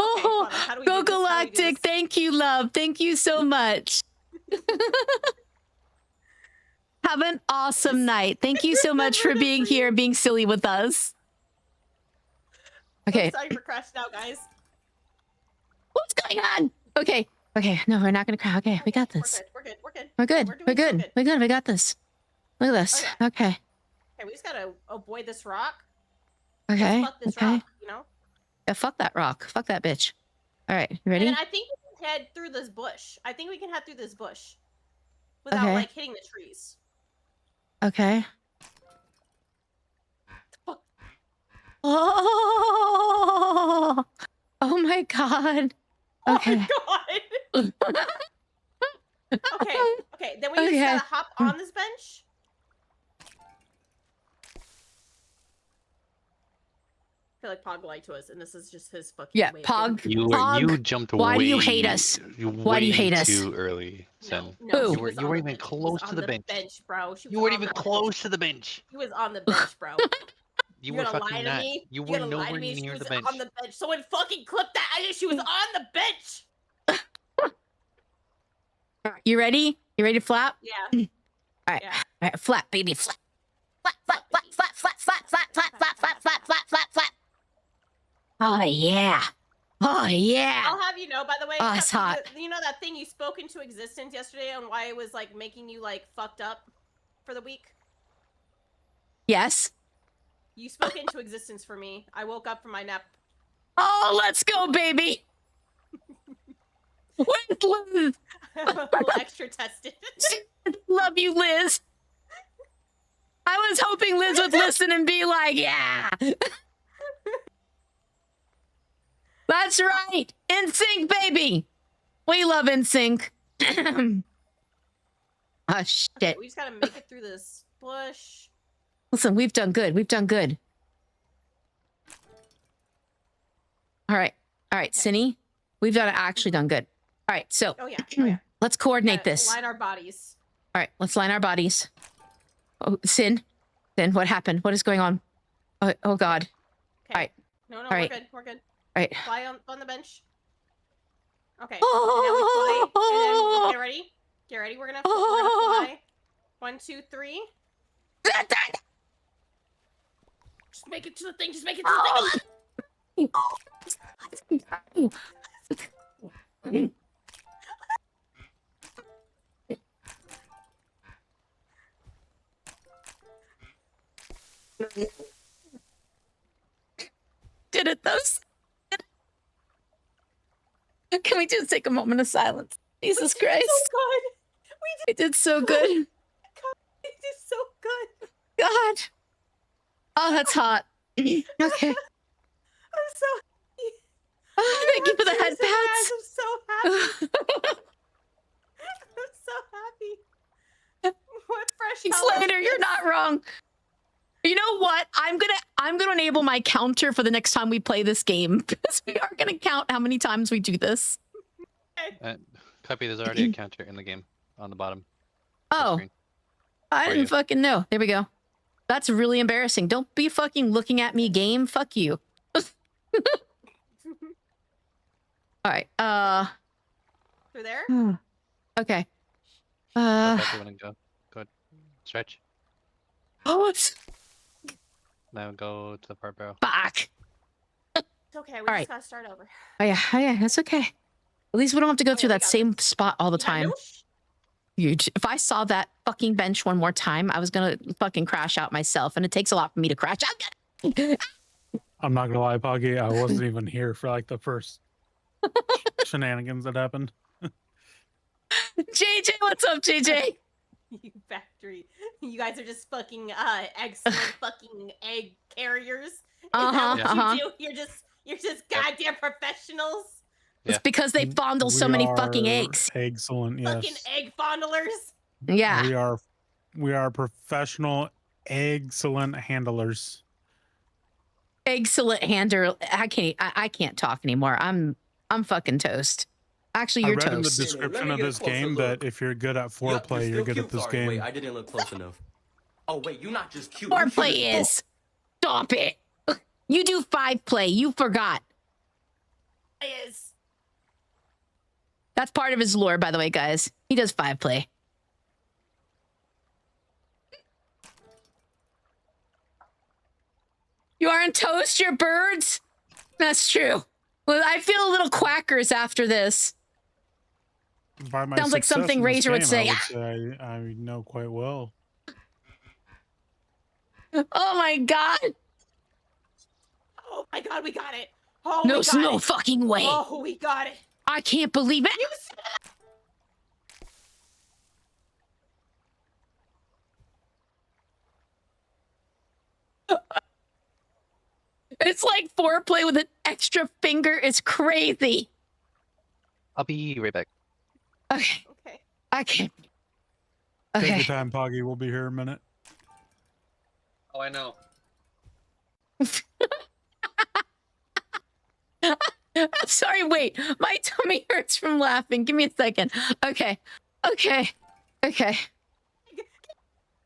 Hold on, how do we Go do this? How do we do Galactic. this? Thank you, love. Thank you so much. Have an awesome night. Thank you so much for being here and being silly with us. Okay. I'm sorry for crashing out, guys. What's going on? Okay. No, we're not going to cry. Okay, we got this. We're good. We're good. We're We got this. Look at this. Okay. Okay, we just gotta avoid this rock. Okay. Fuck this rock, you know? Yeah, fuck that rock. Fuck that bitch. All right, you ready? And I think we can head through this bush. Without, Okay. like, hitting the trees. Okay. Oh my god. Okay. Oh my god! Okay, then we just gotta hop on this bench. I feel like Pog lied to us, and this is just his fucking Yeah, way of Pog. getting- You jumped away. Why do you hate us? Why do you hate us? Too early, Sen. No, Who? she was You on weren't the even bench. She close was to on the bench. bro. She You was weren't on even the close bench. to the bench. She was on the bench, bro. You You're were gonna lie fucking to not. me? You You're were gonna lie to nowhere me? She near was the bench. on the bench. Someone fucking clip that. She was on the bench. You ready? You ready to flap? Yeah. All right. Yeah. All right, flap, baby, flap. Flap, flap, flap, flap, flap, flap, flap, flap, flap, flap, flap, flap, flap, flap. Oh yeah. I'll have you know, by the way, Oh, it's Cuppy, hot. you know that thing you spoke into existence yesterday on why it was like making you like fucked up for the week? Yes. You spoke into existence for me. I woke up from my nap. Oh, let's go, baby. Where's Liz? A little extra tested. Love you, Liz. I was hoping Liz would listen and be like, yeah. That's right. NSYNC, baby. We love NSYNC. Oh, shit. We just gotta make it through this bush. Listen, we've done good. All right, Cindy. We've actually done good. All right, so Oh yeah. Oh yeah. let's coordinate Gotta this. Line our bodies. All right, let's line our bodies. Oh, Sin, what happened? What is going on? Oh God. Okay. All right. No, All right. we're good. We're good. All right. Fly on the bench. Okay. And now we fly. And then get ready. Get ready. We're gonna fly. 1, 2, 3. Just make it to the thing. Just make it to the thing. Did it though? Can we just take a moment of silence? Jesus Christ. So good. We did so good. We did so good. God. Oh, that's hot. Okay. I'm so happy. Oh, thank you for the head pats. I'm so happy. I'm so happy. What fresh color Slater, is you're this? not wrong. You know what? I'm gonna enable my counter for the next time we play this game because we are gonna count how many times we do this. Cuppy, there's already a counter in the game on the bottom. Oh, Screen. I For didn't you. fucking know. There we go. That's really embarrassing. Don't be fucking looking at me, game. Fuck you. All right. Through there? Okay. Cuppy, wanna go? Go ahead. Stretch. Oh, Now go to the part barrel. fuck. It's okay. We All just right. gotta start over. Oh yeah, that's okay. At least we don't have to go Okay, through we that got same spot all the You got time. no Huge. If I saw that fucking bench one more time, I was gonna fucking crash out myself, and it takes a lot for me to crash out. I'm not gonna lie, Poggy. I wasn't even here for like the first shenanigans that happened. JJ, what's up, JJ? You factory. You guys are just fucking excellent fucking egg carriers. Is Uh-huh, that what you do? You're just goddamn professionals. It's Yeah. because they fondle so many fucking are eggs. Excellent, yes. Fucking egg fondlers. Yeah. We are professional, excellent handlers. Excellent hander. I can't talk anymore. I'm fucking toast. Actually, I you're read in the toast. description me of get a this closer game look. that if you're good at Yup, foreplay, you're still good cute. at this Sorry, game. Wait, I didn't look close enough. Oh wait, you're not just cute. you cute Foreplay as is. fuck. Stop it. You do 5 play. You forgot. Is That's part of his lore, by the way, guys. He does 5 play. You aren't toast, you're birds? That's true. Well, I feel a little quackers after this. By my Sounds like success something in this Razor would game, say. I know quite well. Oh my god. oh my god, we got it. Oh, No, we got no it. fucking way. Oh, we got it. I can't believe it. You It's like foreplay with an extra finger. It's crazy. I'll be right back. Okay. okay. I can't. Take Okay. your time, Poggy. We'll be here a minute. Oh, I know. I'm sorry. Wait. My tummy hurts from laughing. Give me a second. Okay. Okay. Okay.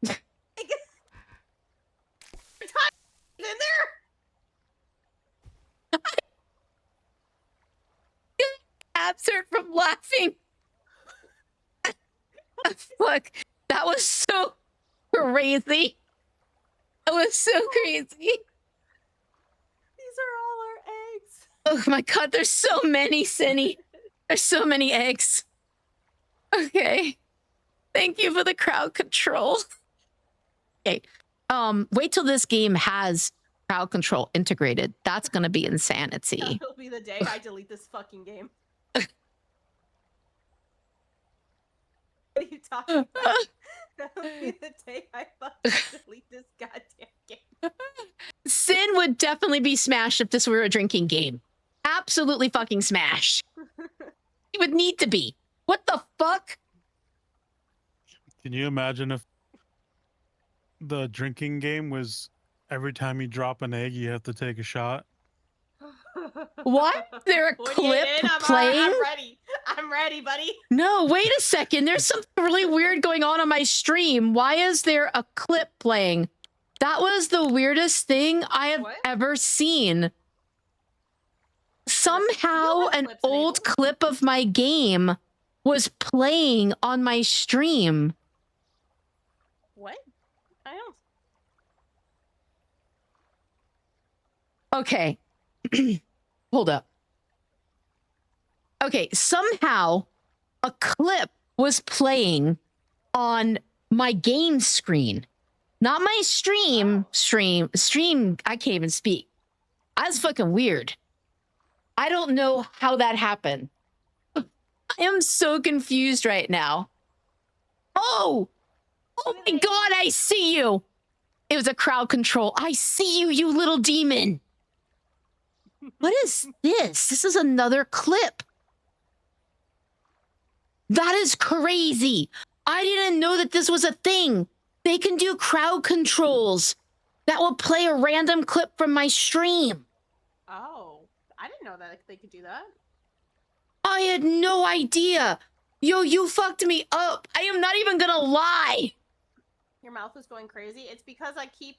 In there. Abs hurt from laughing. Look, that was so crazy. That was so crazy. These are all our eggs. Oh my god, there's so many, Cindy. There's so many eggs. Okay. Thank you for the crowd control. Okay. Wait till this game has crowd control integrated. That's gonna be insanity. That'll be the day I delete this fucking game. What are you talking about? That'll be the day I fucking delete this goddamn game. Sin would definitely be smashed if this were a drinking game. Absolutely fucking smash. It would need to be. What the fuck? Can you imagine if the drinking game was every time you drop an egg, you have to take a shot? What? There a What are you clip in? I'm playing? ready. I'm ready, buddy. No, wait a second. There's something really weird going on my stream. Why is there a clip playing? That was the weirdest thing I have ever seen. Somehow an old clip of my game was playing on my stream. What? I don't. Okay. Hold up. Okay, somehow a clip was playing on my game screen. Not my stream. I can't even speak. That's fucking weird. I don't know how that happened. I am so confused right now. Oh my God, I see you. It was a crowd control. I see you, you little demon. What is this? This is another clip. That is crazy. I didn't know that this was a thing. They can do crowd controls that will play a random clip from my stream. Oh, I didn't know that they could do that. I had no idea. Yo, you fucked me up. I am not even gonna lie. Your mouth is going crazy. It's because I keep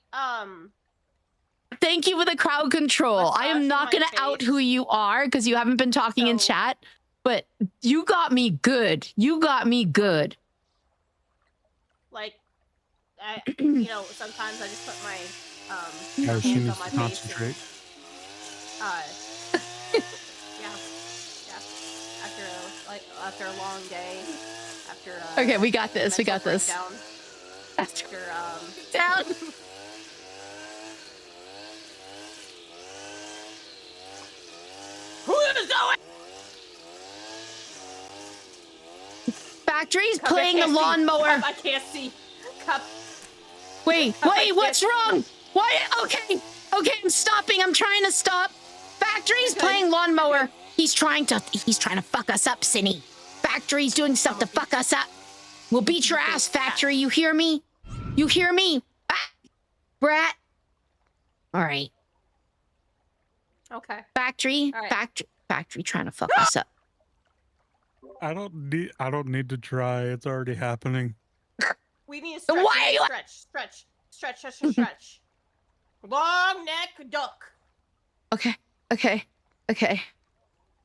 Thank you for the crowd control. I am not gonna out who you are because you haven't been talking in chat, but you got me good. You got me good. Like, you know, sometimes I just put my she hands needs on my to face. concentrate. Yeah. After a long day, after Okay, we got this. We got this. After Down. Who is going? Factory's Cup, playing the I can't see. lawnmower. Cup, I can't see. Cup. Wait, Cup, wait, what's wrong? Why? Okay, I'm stopping. I'm trying to stop. Factory's playing lawnmower. He's trying to fuck us up, Cinny. Factory's doing stuff to fuck us up. We'll beat your ass, Factory. You hear me? You hear me? Ah, brat. All right. Okay. Factory. All right. Factory trying to fuck us up. I don't need to try. It's already happening. We need to stretch. Why are you- Stretch. Long neck duck. Okay.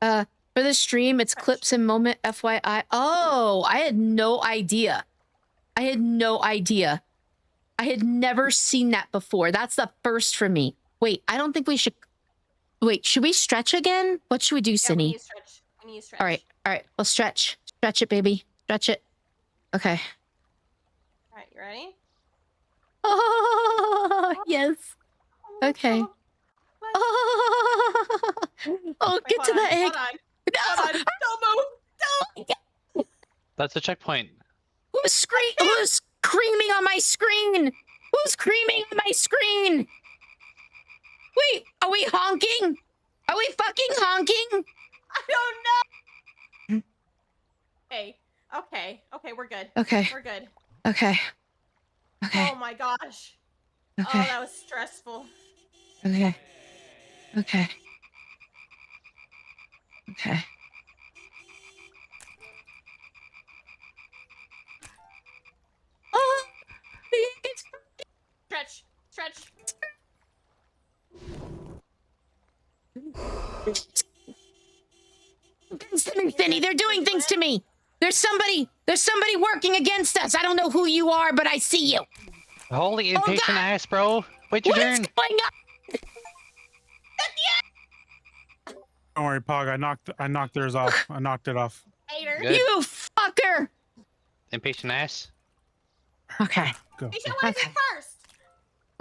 For the stream, it's clips and moment, FYI. Oh, I had no idea. I had never seen that before. That's the first for me. Wait, I don't think we should. Wait, should we stretch again? What should we do, Yeah, we Cinny? need to stretch. All right. Well, stretch. Stretch it, baby. Stretch it. Okay. All right, you ready? Oh, yes. Okay. Oh, get to the egg. Hold on. Don't move. That's a checkpoint. Who's screaming on my screen? Who's screaming on my screen? Wait, are we honking? Are we fucking honking? I don't know. Hey. Okay, we're good. Okay. We're good. Okay. Oh my gosh. Oh, Okay. that was stressful. Okay. Oh, Stretch. Finny, they're doing things to me. There's somebody working against us. I don't know who you are, but I see you. Holy impatient ass, bro. Wait your What turn. is going on? Don't worry, Pog. I knocked theirs off. I knocked it off. Hater. Good. You fucker. Impatient ass. Okay. Go. You should want to Okay. do first.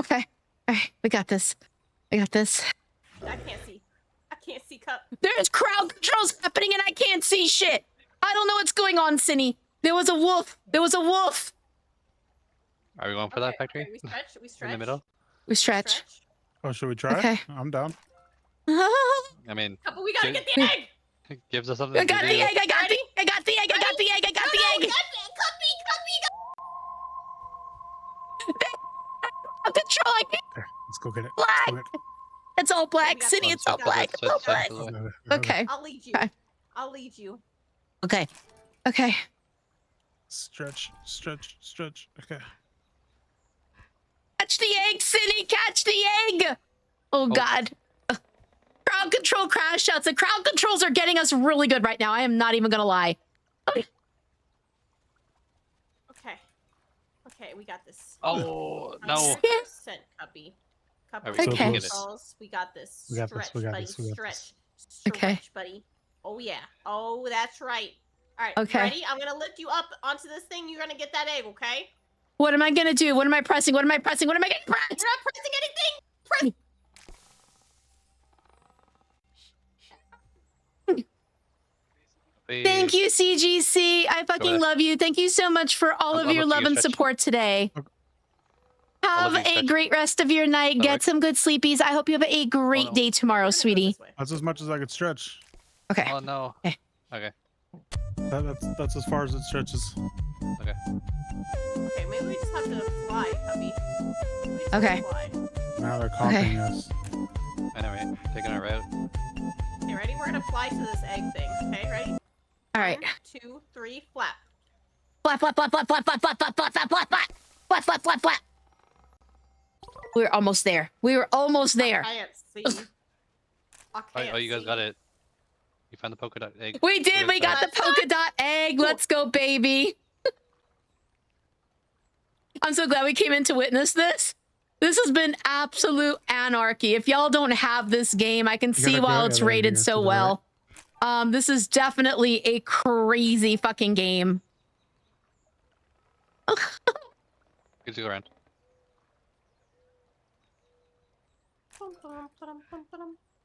Okay. All right. We got this. I can't see Cup. There's crowd controls happening and I can't see shit. I don't know what's going on, Cinny. There was a wolf. Are we going for that Okay, factory? We stretch. In the middle? We stretch. Oh, should we try? Okay. I'm down. I mean, Cup, we gotta Good. get the egg. it gives us something I to got do. the egg. I got the egg. Cuppy. Control. I can't. Okay, let's go get it. Black. Let's go It's all black, We got Cinny. this. It's all We got black. this. It's all black. Switch. get it. Okay. I'll lead you. Okay. I'll lead you. Okay. Okay. Stretch, stretch, stretch. Okay. Catch the egg, Cindy! Catch the egg! Oh, God. Crowd control crash outs. The crowd controls are getting us really good right now. I am not even gonna lie. Okay. Okay, we got this. Oh no! 100% Cuppy. Are Cuppy we so Okay. close? controls. We got this. We got Stretch, this, we got buddy. this, we got Stretch. this. Stretch, Okay. buddy. Oh yeah. Oh, that's right. All right. Okay. Ready? I'm gonna lift you up onto this thing. You're gonna get that egg, okay? What am I gonna do? What am I pressing? What am I pressing? What am I getting pressed? You're not pressing anything. Press. Thank you, CGC. I fucking ahead. love you. Thank you so much for all of I'll your look to love you, and Stretch. support today. Have love you, a Stretch. great rest of your night. All Get right. some good sleepies. I hope you have a great no. day tomorrow, We're gonna go sweetie. this way. That's as much as I could stretch. Okay. Oh no. Okay. Okay. That's as far as it stretches. Okay. Okay, maybe we just have to fly, Cuppy. Maybe we just Okay. have to fly. Now they're copying us. I know, right? Taking our route. Okay, ready? We're gonna fly to this egg thing. Okay, ready? All right. 1, 2, 3, flap. Flap, flap, flap, flap, flap, flap, flap, flap, flap, flap, flap, flap, flap, flap, flap, flap. We're almost there. We were almost there. I can't see. I Oh, can't you guys see. got it. You found the polka dot egg. We did. Good We got the stuff. polka dot egg. Let's go, baby. I'm so glad we came in to witness this. This has been absolute anarchy. If y'all don't have this game, I can see gotta why go- it's yeah, there rated you go, so to the well. This is definitely a crazy fucking game. Good to go around.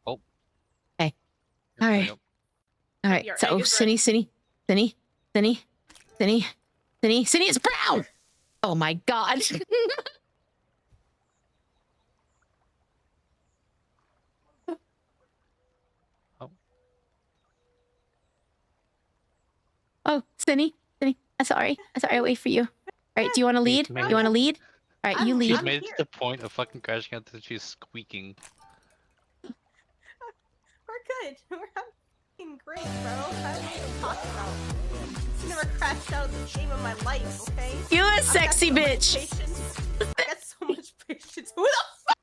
Oh. Hey. There All we right. go. All right. Your So, egg is ready. Cinny, is brown. Oh my God. Oh, Cinny, I'm sorry. I'll wait for you. All right. Do you want to lead? made You want to lead? All right. You I'm- lead. She's I'm made it here. to the point of fucking crashing out that she's squeaking. We're good. We're fucking great, bro. I don't know what you're talking about. I've never crashed out of the game of my life, okay? You a I've got sexy so much bitch. patience. I got so much patience. Who the fuck?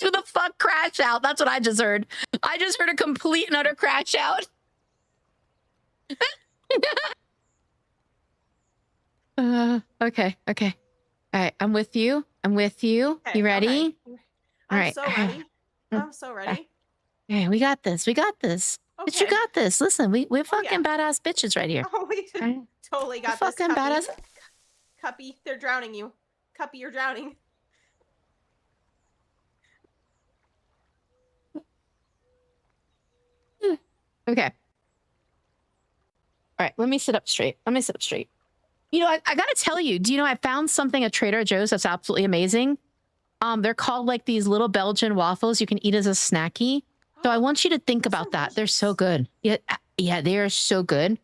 Who the fuck crash out? That's what I just heard. I just heard a complete and utter crash out. Okay. All right, I'm with you. You Okay, ready? okay. I'm Alright. so ready. I'm so ready. Okay, we got this. Bitch, you Okay. got this. Listen, we're yeah. fucking badass bitches right here. Oh, we Alright. totally got We're this. fucking Cuppy. badass. Cuppy, they're drowning you. Cuppy, you're drowning. Okay. All right, let me sit up straight. You know, I gotta tell you, do you know I found something at Trader Joe's that's absolutely amazing? They're called like these little Belgian waffles you can eat as a snacky. So I want you to think Those are about that. They're so delicious. good. Yeah, they are so good.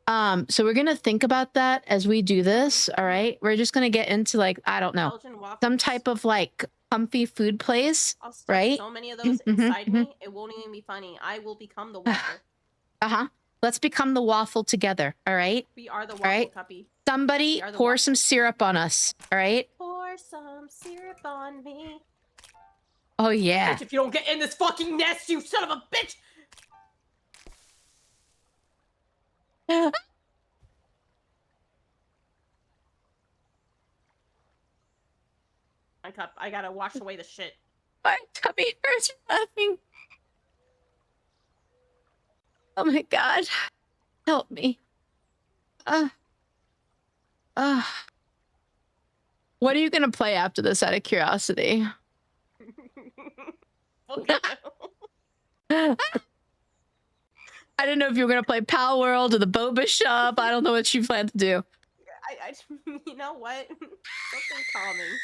So we're gonna think about that as we do this. All right, we're just gonna get into like, I don't know, Belgian waffles. some type of like comfy food place. I'll stuff right? so many of those Mhm, inside mhm. me, it won't even be funny. I will become the waffle. Let's become the waffle together. All right. We are the waffle, right. Cuppy. Somebody We are the pour waffle. some syrup on us. All right. Pour some syrup on me. Oh yeah. Bitch, if you don't get in this fucking nest, you son of a bitch! My cup. I gotta wash away the shit. My tummy hurts laughing. Oh my God. Help me. What are you gonna play after this out of curiosity? I didn't know if you were gonna play Pal World or the Boba Shop. I don't know what you plan to do. You know what? Something calming.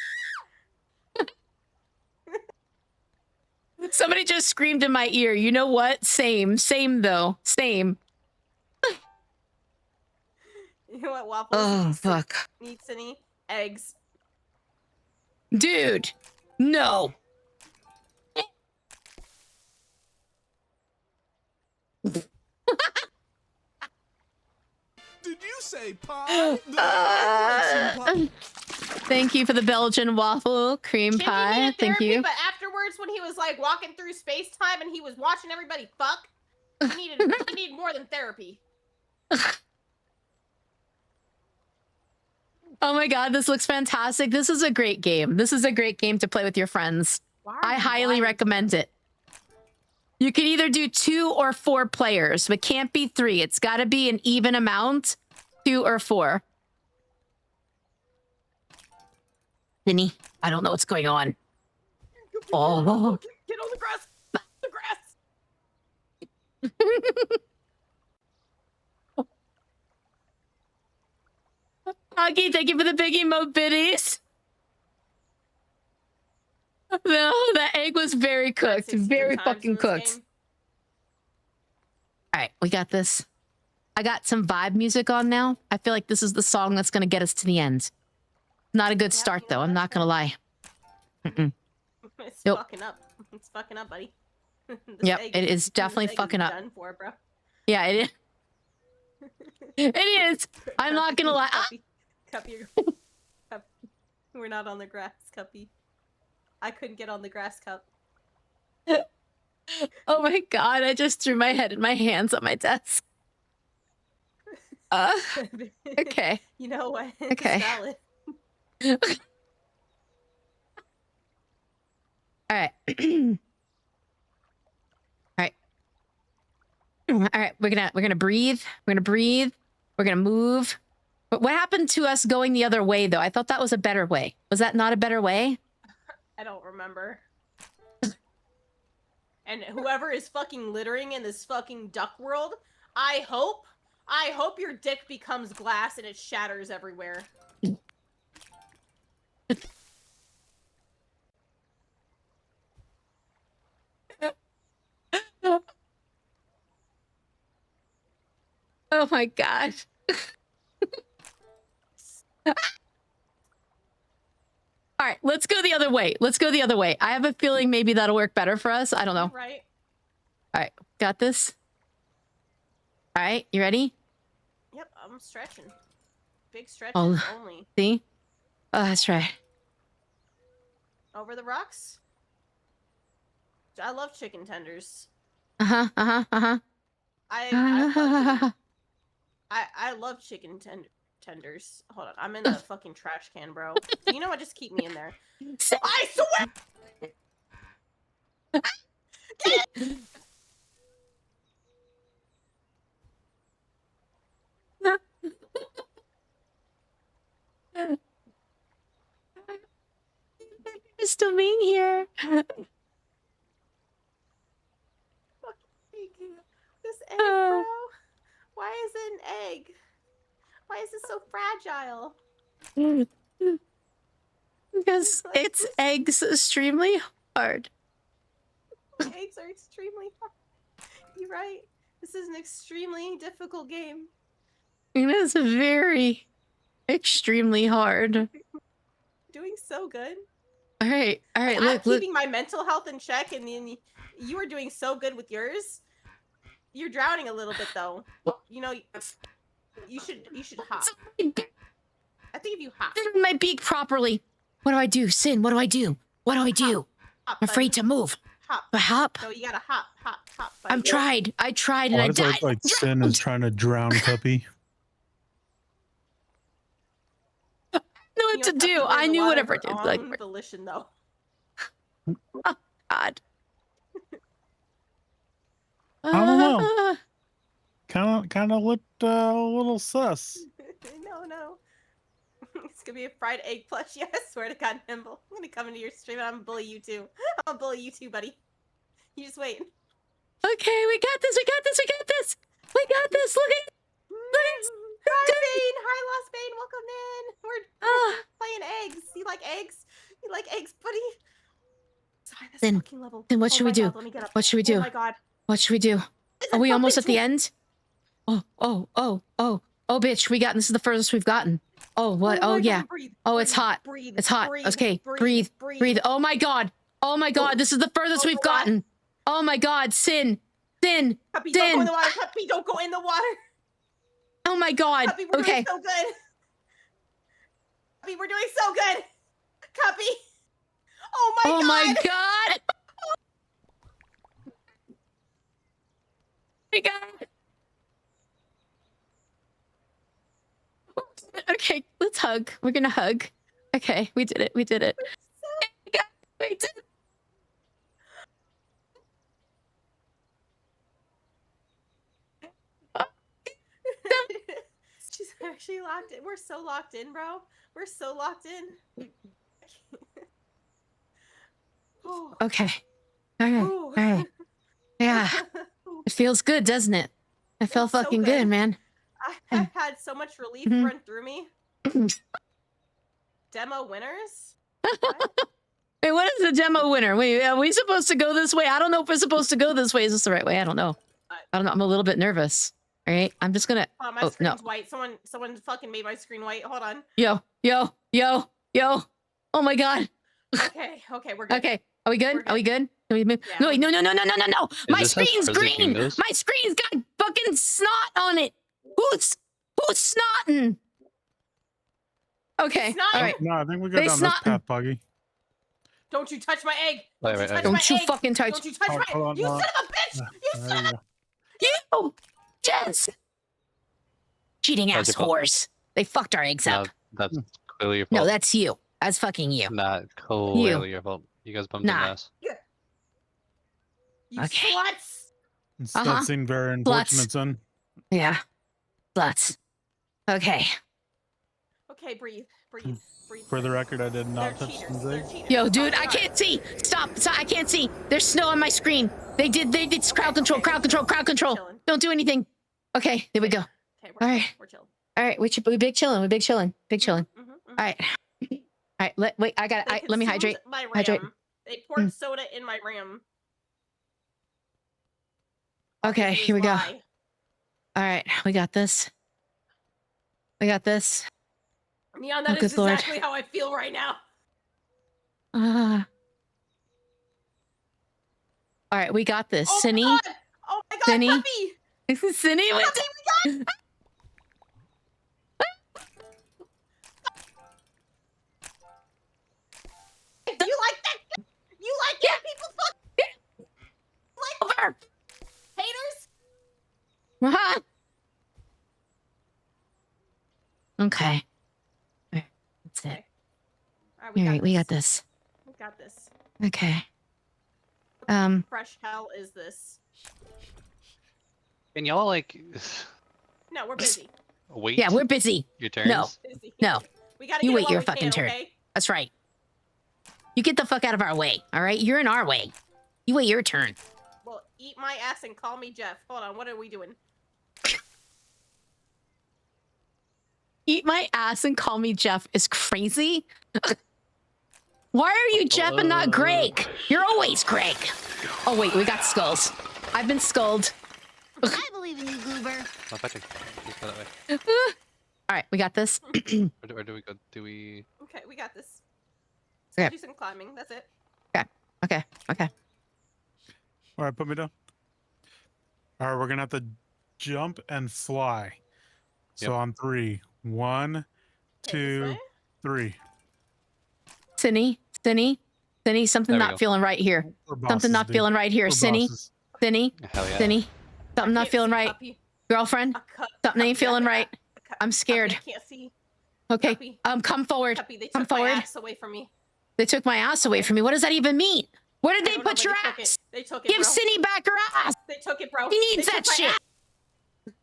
Somebody just screamed in my ear. You know what? Same though. Same. You know what, waffles? Oh fuck. Needs any eggs? Dude. No. say pie? I'd like some pie. Thank you for the Belgian waffle cream Jimmy pie. needed Thank therapy, you. But afterwards, when he was like walking through space time and he was watching everybody fuck, he needed more than therapy. Oh my god, this looks fantastic. This is a great game. This is a great game to play with your friends. I highly recommend it. You can either do 2 or 4 players, but can't be 3. It's got to be an even amount, 2 or 4. Vinny, I don't know what's going on. Oh. Get on the grass. The grass. Huggy, thank you for the big emote biddies. No, that egg was very cooked. Very fucking cooked. All right, we got this. I got some vibe music on now. I feel like this is the song that's going to get us to the end. Not a good start, though. I'm not going to lie. It's fucking up. It's fucking up, buddy. Yep, it is definitely fucking up. Done for, bro. Yeah, it is. It is. I'm not going to lie. Cuppy, Cuppy. We're not on the grass, Cuppy. I couldn't get on the grass, Cup. Oh my god, I just threw my head in my hands on my desk. Okay. You know what? Okay. It's valid. All right. All right. All right, we're gonna breathe. We're gonna breathe. We're gonna move. But what happened to us going the other way, though? I thought that was a better way. Was that not a better way? I don't remember. And whoever is fucking littering in this fucking duck world, I hope your dick becomes glass and it shatters everywhere. Oh my gosh. All right, let's go the other way. Let's go the other way. I have a feeling maybe that'll work better for us. I don't know. Right? All right, got this. All right, you ready? Yep, I'm stretching. Big stretches only. See? Oh, that's right. Over the rocks? I love chicken tenders. Uh-huh, uh-huh, uh-huh. I love chicken tenders. Hold on, I'm in the fucking trash can, bro. You know what? Just keep me in there. I swear! You're still being here. This egg, bro. Why is it an egg? Why is it so fragile? Because it's eggs extremely hard. Eggs are extremely hard. You're right. This is an extremely difficult game. It is very extremely hard. Doing so good. All right, I'm look. keeping my mental health in check, and then you are doing so good with yours. You're drowning a little bit, though. You know, you should hop. I think if you hop. My beak properly. What do I do? Sin, what do I do? What do I do? Hop, I'm afraid to move. Hop. I hop? No, you gotta hop. I tried and I died. Like Sin is trying to drown Cuppy. I knew what to do. I knew whatever I did. Like volition, though. Oh, God. I don't know. Kind of looked a little sus. No. It's gonna be a fried egg plushie. I swear to God, Nimble. I'm gonna come into your stream and I'm gonna bully you too. I'm gonna bully you too, buddy. You just wait. Okay, we got this. Look at Hi, Bane. Hi, Lost Bane. Welcome in. We're playing eggs. You like eggs? You like eggs, buddy? Sorry, this fucking level. Then what should we do? What should we do? Oh my God. What should we do? Are we almost at the end? Oh, bitch, we got this is the furthest we've gotten. Oh, what? Oh, yeah. Oh, it's hot. It's hot. Okay, breathe. Oh my God. This is the furthest we've gotten. Oh my God, Sin. Cuppy, don't go in the water. Cuppy, don't go in the water. Oh my god. Cuppy, we're Okay. doing so good. Cuppy, we're doing so good. Cuppy. Oh my god. Oh my god. Oh my god. Okay, let's hug. We're gonna hug. Okay, we did it. We did it. We did it. She's actually locked in. We're so locked in, bro. We're so locked in. Oh. Okay. All right. Ooh. All right. Yeah. It feels good, doesn't it? It felt so fucking good. good, man. I've had so much relief Mhm. run through me. Demo winners? What? Wait, what is the demo winner? Wait, are we supposed to go this way? I don't know if we're supposed to go this way. Is this the right way? I don't know. I don't know. I'm a little bit nervous. All right. I'm just gonna. Oh, my Oh, no. screen's white. Someone fucking made my screen white. Hold on. Yo. Oh my god. Okay, we're good. Okay. Are we good? We're Are we good? Can we move? Yeah, No, we're wait, no. My this how screen's fuzzy green. goes? My screen's got fucking snot on it. Who's snotting? Okay. Snot? All right. No, I think we go They down snot- this path, Buggy. Don't you touch my egg. Wait, Don't you wait, touch wait. my Don't you egg. fucking touch Don't you touch Oh, my hold on, You hold son on. of a bitch. You There son we of go. you, Jess. Cheating How's ass your fault? whore. They fucked our eggs No, up. that's clearly your No, fault. that's you. That's fucking you. Not clearly your fault. You guys bumped Nah. in ass. You Okay. sluts. That seemed very unfortunate, son. Yeah. Sluts. Okay. Okay, breathe. For the record, I did They're not touch cheaters. the They're egg. cheaters. Yo, dude, Oh, I God. can't see. Stop. I can't see. There's snow on my screen. They did crowd control. Chilling. Don't do anything. Okay, there we go. Okay, All right. We're chilling. All right, we big chilling. Mhm. All right. All right, wait, I got They it. Let me consumed hydrate. My RAM. Hydrate. They poured soda in my RAM. Okay, It is here we go. lie. All right, we got this. Neon, Oh, that is good Lord. exactly how I feel right now. All right, we got this. Oh Cindy. my god! Oh my god, Cindy? Cuppy! Cindy, what Cuppy, we got You like that? You like it? People fuck like over? haters? Uh-huh. Okay. All right, that's it. All All right, we got this. We got this. Okay. Fresh hell is this? Can y'all like No, we're busy. wait? Yeah, we're busy. your turns. No. Busy. No. We gotta You get wait it while your we fucking can, turn. Okay? That's right. You get the fuck out of our way, all right? You're in our way. You wait your turn. Well, eat my ass and call me Jeff. Hold on, what are we doing? Eat my ass and call me Jeff is crazy. Why are you Jeff and not Greg? You're always Greg. Oh, wait, we got skulls. I've been skulled. I believe in you, Goober. Oh, Patrick, let's go that way. All right, we got this. Or do we go? Do we? Okay, we got this. Okay. Do some climbing. That's it. Okay. All right, put me down. All right, we're gonna have to jump and fly. So Yep. on 3, 1, Okay, this 2, way. 3. Cindy, something There we not go. feeling right here. We're Something bosses, not dude. feeling right here. We're Cindy, bosses. Hell yeah. something I not can't feeling see right. Cuppy. Girlfriend, something ain't feeling right. I'm scared. I can't see. Okay, Cuppy. come forward. Cuppy, they Come took my forward. ass away from me. They took my ass away from me. What does that even mean? Where did I they don't know, put but your they took it. ass? They took it, Give bro. Cindy back her ass. They took it, bro. She needs They that took my shit. ass.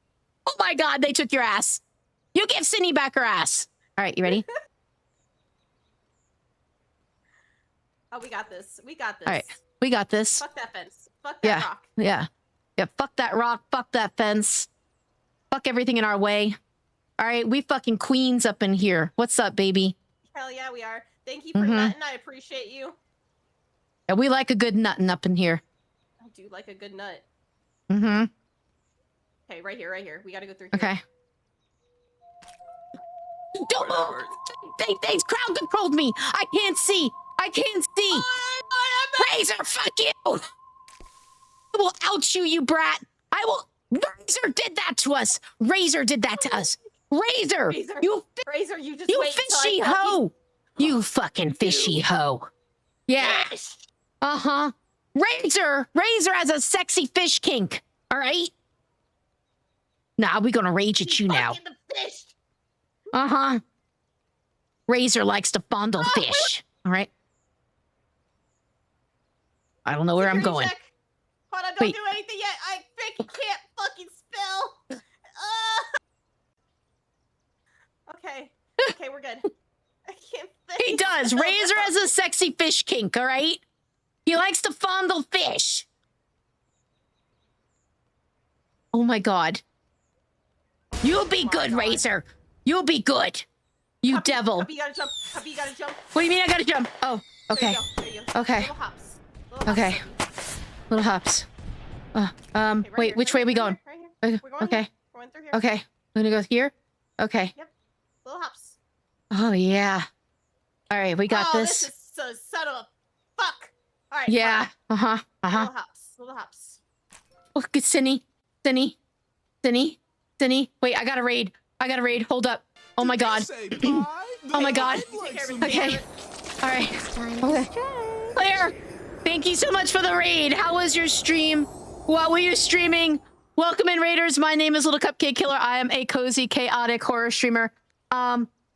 Oh my God, they took your ass. You give Cindy back her ass. All right, you ready? Oh, we got this. We got this. All right, we got this. Fuck that fence. Fuck that Yeah. rock. Yeah, fuck that rock. Fuck that fence. Fuck everything in our way. All right, we fucking queens up in here. What's up, baby? Hell yeah, we are. Thank you for Mhm. nutting. I appreciate you. Yeah, we like a good nutting up in here. I do like a good nut. Mm-hmm. Okay, right here, right here. We gotta go through here. Okay. Don't move. They crowd controlled me. I can't see. Razor, fuck you. I will out you, you brat. I will Razor did that to us. Razor did that to us. Razor, Razor, you Razor, you just you wait till fishy I fucking hoe. You fucking fishy hoe. Yeah. fish. Uh-huh. Razor has a sexy fish kink. All right? Nah, we're gonna rage at you now. Fucking the fish. Uh-huh. Razor likes to fondle fish. All right? I don't know where I'm Security going. check. Hold on, don't Wait. do anything yet. I can't fucking spell. Okay. Okay, we're good. I can't think. He does. Razor has a sexy fish kink, all right? He likes to fondle fish. Oh my god. You'll be good, God. Razor. You'll be good. You Cuppy, devil. Cuppy, you gotta jump. Cuppy, you gotta jump. What do you mean I gotta jump? Oh, okay. There you go. Okay. Little hops. Little Okay. hops. Little hops. Okay, right Wait, here, which right way are we here, going? right here. We're going Okay. here. We're going through here. Okay. I'm gonna go here. Okay. Little hops. Oh yeah. All right, we got oh, this. This is so son of a fuck. All right. Yeah. fine. Uh-huh. Uh-huh. Little hops. Little hops. Oh, good Cinny. Cinny. Wait, I got a raid. Hold up. Oh my god. Say pie? Oh my god. I'd like some Okay. All right. Okay. Claire, thank you so much for the raid. How was your stream? What were you streaming? Welcome in, raiders. My name is Little Cupcake Killer. I am a cozy, chaotic horror streamer.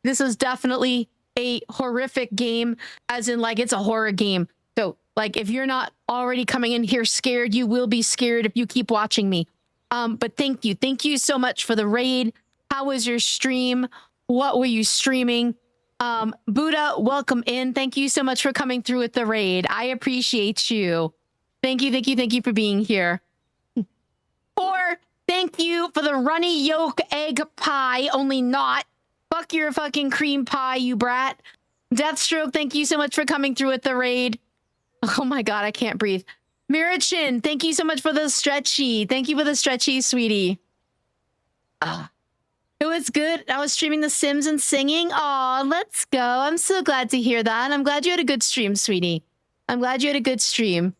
This is definitely a horrific game, as in, like, it's a horror game. So, like, if you're not already coming in here scared, you will be scared if you keep watching me. But thank you. Thank you so much for the raid. How was your stream? What were you streaming? Buddha, welcome in. Thank you so much for coming through with the raid. I appreciate you. Thank you for being here. Thank you for the runny yolk egg pie, only not. Fuck your fucking cream pie, you brat. Deathstroke, thank you so much for coming through with the raid. Oh my god, I can't breathe. Mirachin, thank you so much for the stretchy. Thank you for the stretchy, sweetie. It was good. I was streaming The Sims and singing. Aw, let's go. I'm so glad to hear that. I'm glad you had a good stream, sweetie. I'm glad you had a good stream.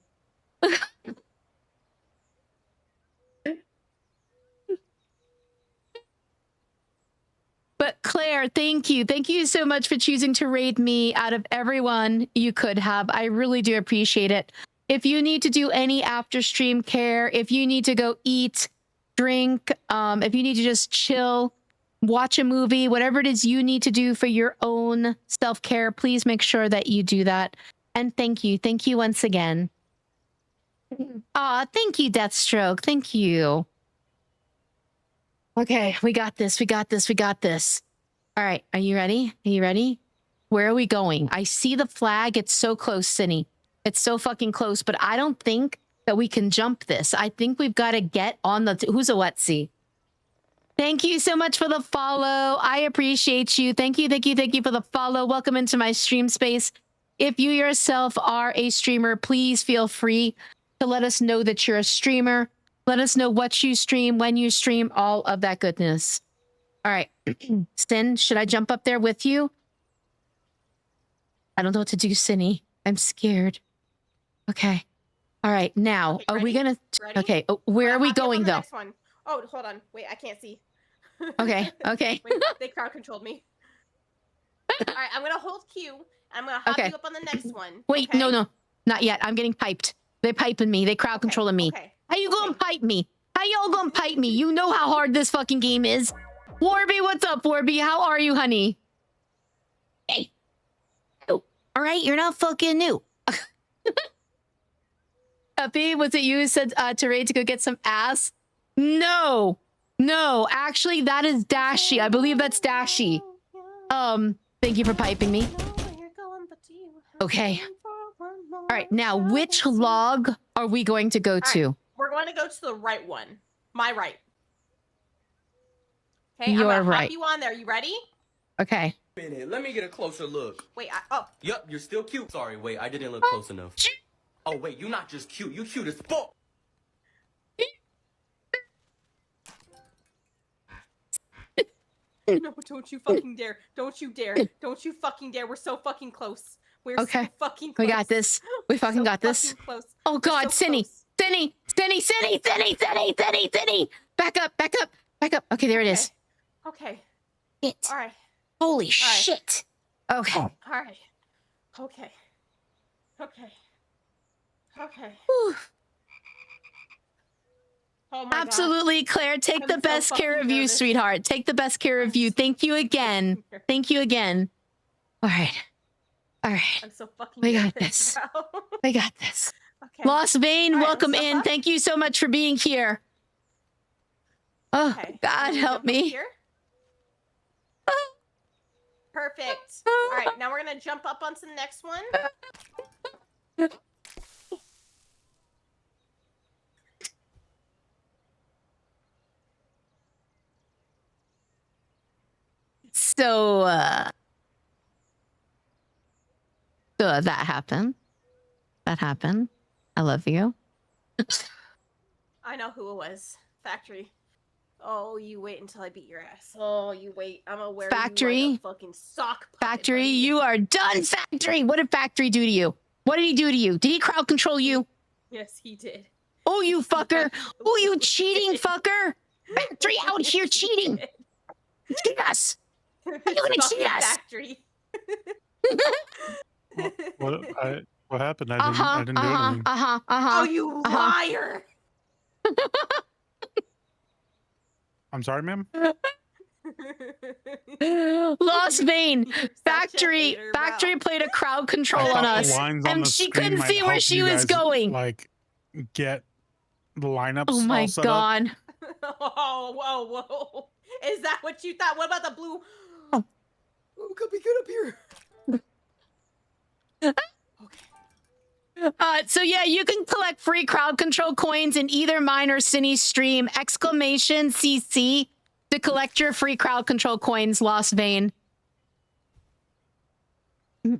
But Claire, thank you. Thank you so much for choosing to raid me out of everyone you could have. I really do appreciate it. If you need to do any after stream care, if you need to go eat, drink, if you need to just chill, watch a movie, whatever it is you need to do for your own self-care, please make sure that you do that. And thank you. Thank you once again. Aw, thank you, Deathstroke. Thank you. Okay, we got this. All right, are you ready? Where are we going? I see the flag. It's so close, Cinny. It's so fucking close, but I don't think that we can jump this. I think we've got to get on the... Who's a wetsy? Thank you so much for the follow. I appreciate you. Thank you for the follow. Welcome into my stream space. If you yourself are a streamer, please feel free to let us know that you're a streamer. Let us know what you stream, when you stream, all of that goodness. All right. Sin, should I jump up there with you? I don't know what to do, Cinny. I'm scared. Okay. All right. Now, Okay, are we ready? going to... Ready? Okay. Where are we going, though? Next one. Oh, hold on. Wait, I can't see. Okay. Wait, they crowd controlled me. All right, I'm gonna hold Q. I'm gonna hop Okay. you up on the next one. Wait, okay? no. Not yet. I'm getting piped. They're piping me. They crowd controlling me. Okay. How you gonna pipe me? How y'all gonna pipe me? You know how hard this fucking game is. Warby, what's up, Warby? How are you, honey? Hey. Oh, all right, you're not fucking new. Cuppy, was it you who said to Raid to go get some ass? No, actually, that is Dashy. I believe that's Dashy. Thank you for piping me. Okay. All right, now, which log are we going to go to? Right, we're going to go to the right one. My right. Okay, Your I'm gonna right. hop you on there. You ready? Okay. Minute, let me get a closer look. Wait, Yup, you're still cute. Sorry, wait, I didn't look close enough. Oh, wait, you're not just cute. You cute as fuck. No, don't you fucking dare. Don't you dare. Don't you fucking dare. We're so fucking close. We're Okay. so fucking close. We got this. We fucking So got this. fucking close. Oh We're God, so Cinny, close. Cinny. back up, back up, back up. Okay, there it is. Okay. It. All right. Holy shit. Okay. All right. Okay. Okay. Okay. Whew. Oh my Absolutely, Claire. Take I'm the so best care fucking of you, nervous. sweetheart. Take the best care of you. Thank you again. Thank you again. All right. All right. I'm so fucking We got nervous this. now. We got this. Okay. Lost Vein, All right, welcome let's jump in. up. Thank you so much for being here. Oh, Okay. God, Can we help jump up me. here? Perfect. All right, now we're gonna jump up onto the next one. So that happened. That happened. I love you. I know who it was. Factory. Oh, you wait until I beat your ass. Oh, you wait. I'm gonna wear you Factory. like a fucking sock puppet, Factory, buddy. you are done, Factory. What did Factory do to you? What did he do to you? Did he crowd control you? Yes, he did. Oh, you fucker. Oh, you He cheating did. fucker. Factory out here He cheating. did. Cheat us. How you gonna Fucking cheat us? Factory. What happened? I didn't do anything. Oh, you liar! I'm sorry, ma'am. Lost Vein. You're such a Factory. hater, bro. Factory played a crowd I control thought on the us, lines on and the she screen couldn't might see where help she you was guys, going. Like, get the lineups Oh my all set up. God. Oh, whoa, whoa. Is that what you thought? What about the blue? Oh. Oh, Cuppy, get up here. So yeah, you can collect free crowd control coins in either mine or Cindy's stream. Exclamation CC to collect your free crowd control coins, Lost Vein. All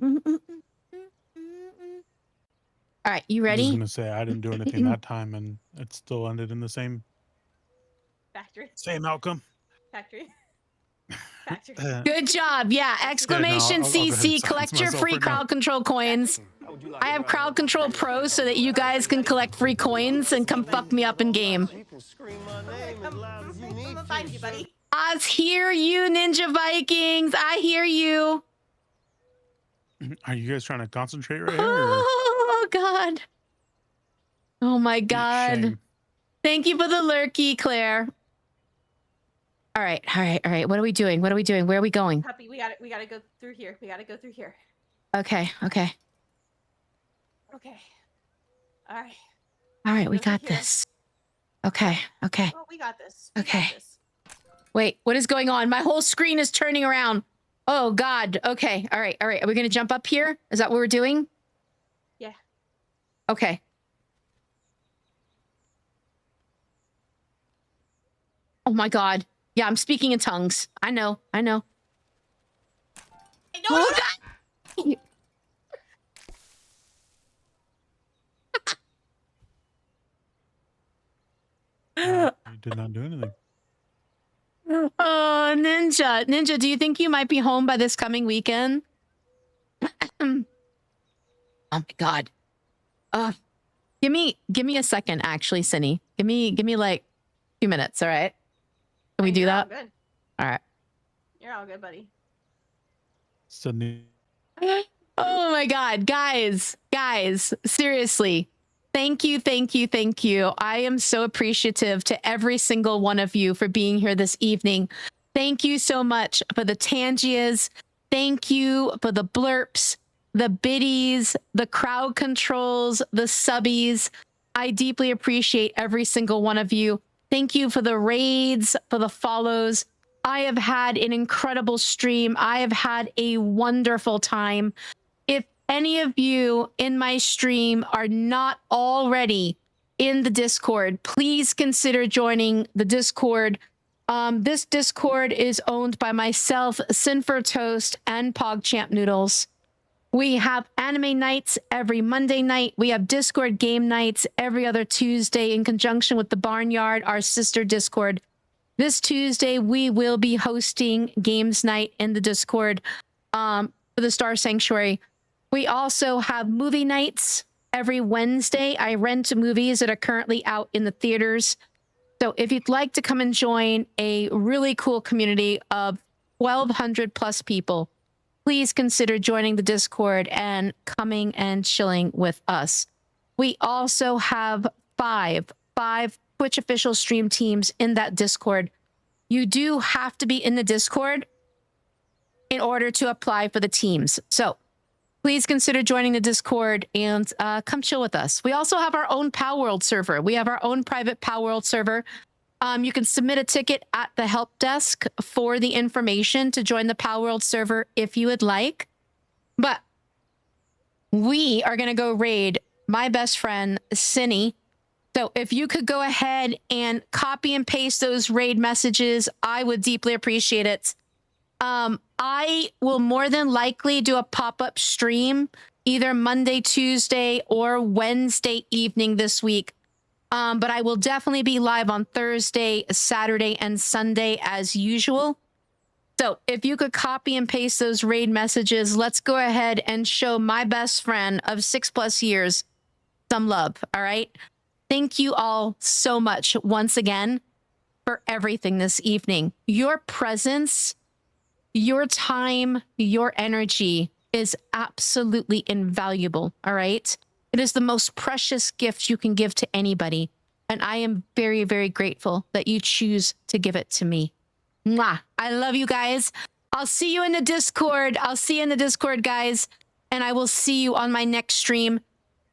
right, you I was ready? gonna say I didn't do anything that time, and it still ended in the same Factory. outcome. Factory. Factory. Good job. Yeah, exclamation I'll go ahead and CC. silence Collect your myself free right now. crowd control coins. I have Crowd Control Pro so that you guys can collect free coins and come fuck me up in game. I'm gonna find you, buddy. I hear you, Ninja Vikings. I hear you. Are you guys trying to concentrate right here? Or? Oh, God. Oh, my God. Shame. Thank you for the lurky, Claire. All right, all right, all right. What are we doing? What are we doing? Where are we going? Cuppy, we gotta go through here. We gotta go through here. Okay, okay. Okay. All right. All right, we Go through got here. this. Okay, okay. Oh, we got this. We got Okay. this. Wait, what is going on? My whole screen is turning around. Oh, God. Okay, all right, all right. Are we going to jump up here? Is that what we're doing? Yeah. Okay. Oh, my God. Yeah, I'm speaking in tongues. I know, I know. Hey, no, Oh, no, God. You did not do anything. Oh, Ninja. Ninja, do you think you might be home by this coming weekend? Oh my God. Give me a second, actually, Cindy. Give me like 2 minutes, all right? Can we do You're all that? good. All right. You're all good, buddy. Sydney. Oh my God, guys, seriously. Thank you. I am so appreciative to every single one of you for being here this evening. Thank you so much for the Tangias. Thank you for the blurps, the biddies, the crowd controls, the subbies. I deeply appreciate every single one of you. Thank you for the raids, for the follows. I have had an incredible stream. I have had a wonderful time. If any of you in my stream are not already in the Discord, please consider joining the Discord. This Discord is owned by myself, Sinfer Toast, and PogChamp Noodles. We have anime nights every Monday night. We have Discord game nights every other Tuesday in conjunction with the Barnyard, our sister Discord. This Tuesday, we will be hosting games night in the Discord for the Star Sanctuary. We also have movie nights every Wednesday. I rent movies that are currently out in the theaters. So if you'd like to come and join a really cool community of 1,200 plus people, please consider joining the Discord and coming and chilling with us. We also have five Twitch official stream teams in that Discord. You do have to be in the Discord in order to apply for the teams. So please consider joining the Discord and come chill with us. We also have our own Pow World server. We have our own private Pow World server. You can submit a ticket at the help desk for the information to join the Pow World server if you would like. But we are going to go raid my best friend, Cinny. So if you could go ahead and copy and paste those raid messages, I would deeply appreciate it. I will more than likely do a pop-up stream either Monday, Tuesday, or Wednesday evening this week. But I will definitely be live on Thursday, Saturday, and Sunday as usual. So if you could copy and paste those raid messages, let's go ahead and show my best friend of 6+ years some love, all right? Thank you all so much once again for everything this evening. Your presence, your time, your energy is absolutely invaluable, all right? It is the most precious gift you can give to anybody. And I am very, very grateful that you choose to give it to me. Mwah. I love you guys. I'll see you in the Discord. I'll see you in the Discord, guys. And I will see you on my next stream.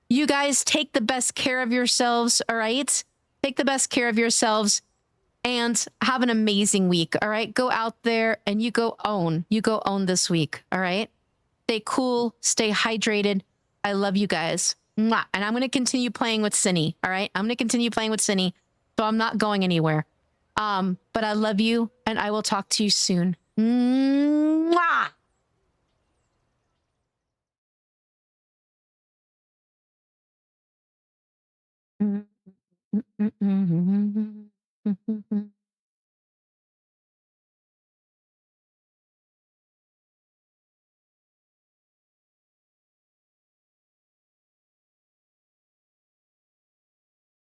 You guys take the best care of yourselves, all right? Take the best care of yourselves and have an amazing week, all right? Go out there and you go own. You go own this week, all right? Stay cool. Stay hydrated. I love you guys. Mwah. And I'm going to continue playing with Cinny, all right? I'm going to continue playing with Cinny, so I'm not going anywhere. But I love you, and I will talk to you soon. Mwah!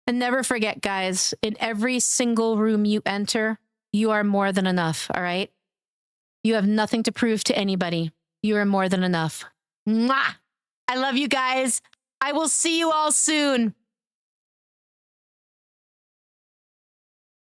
And never forget, guys, in every single room you enter, you are more than enough, all right? You have nothing to prove to anybody. You are more than enough. Mwah! I love you guys. I will see you all soon.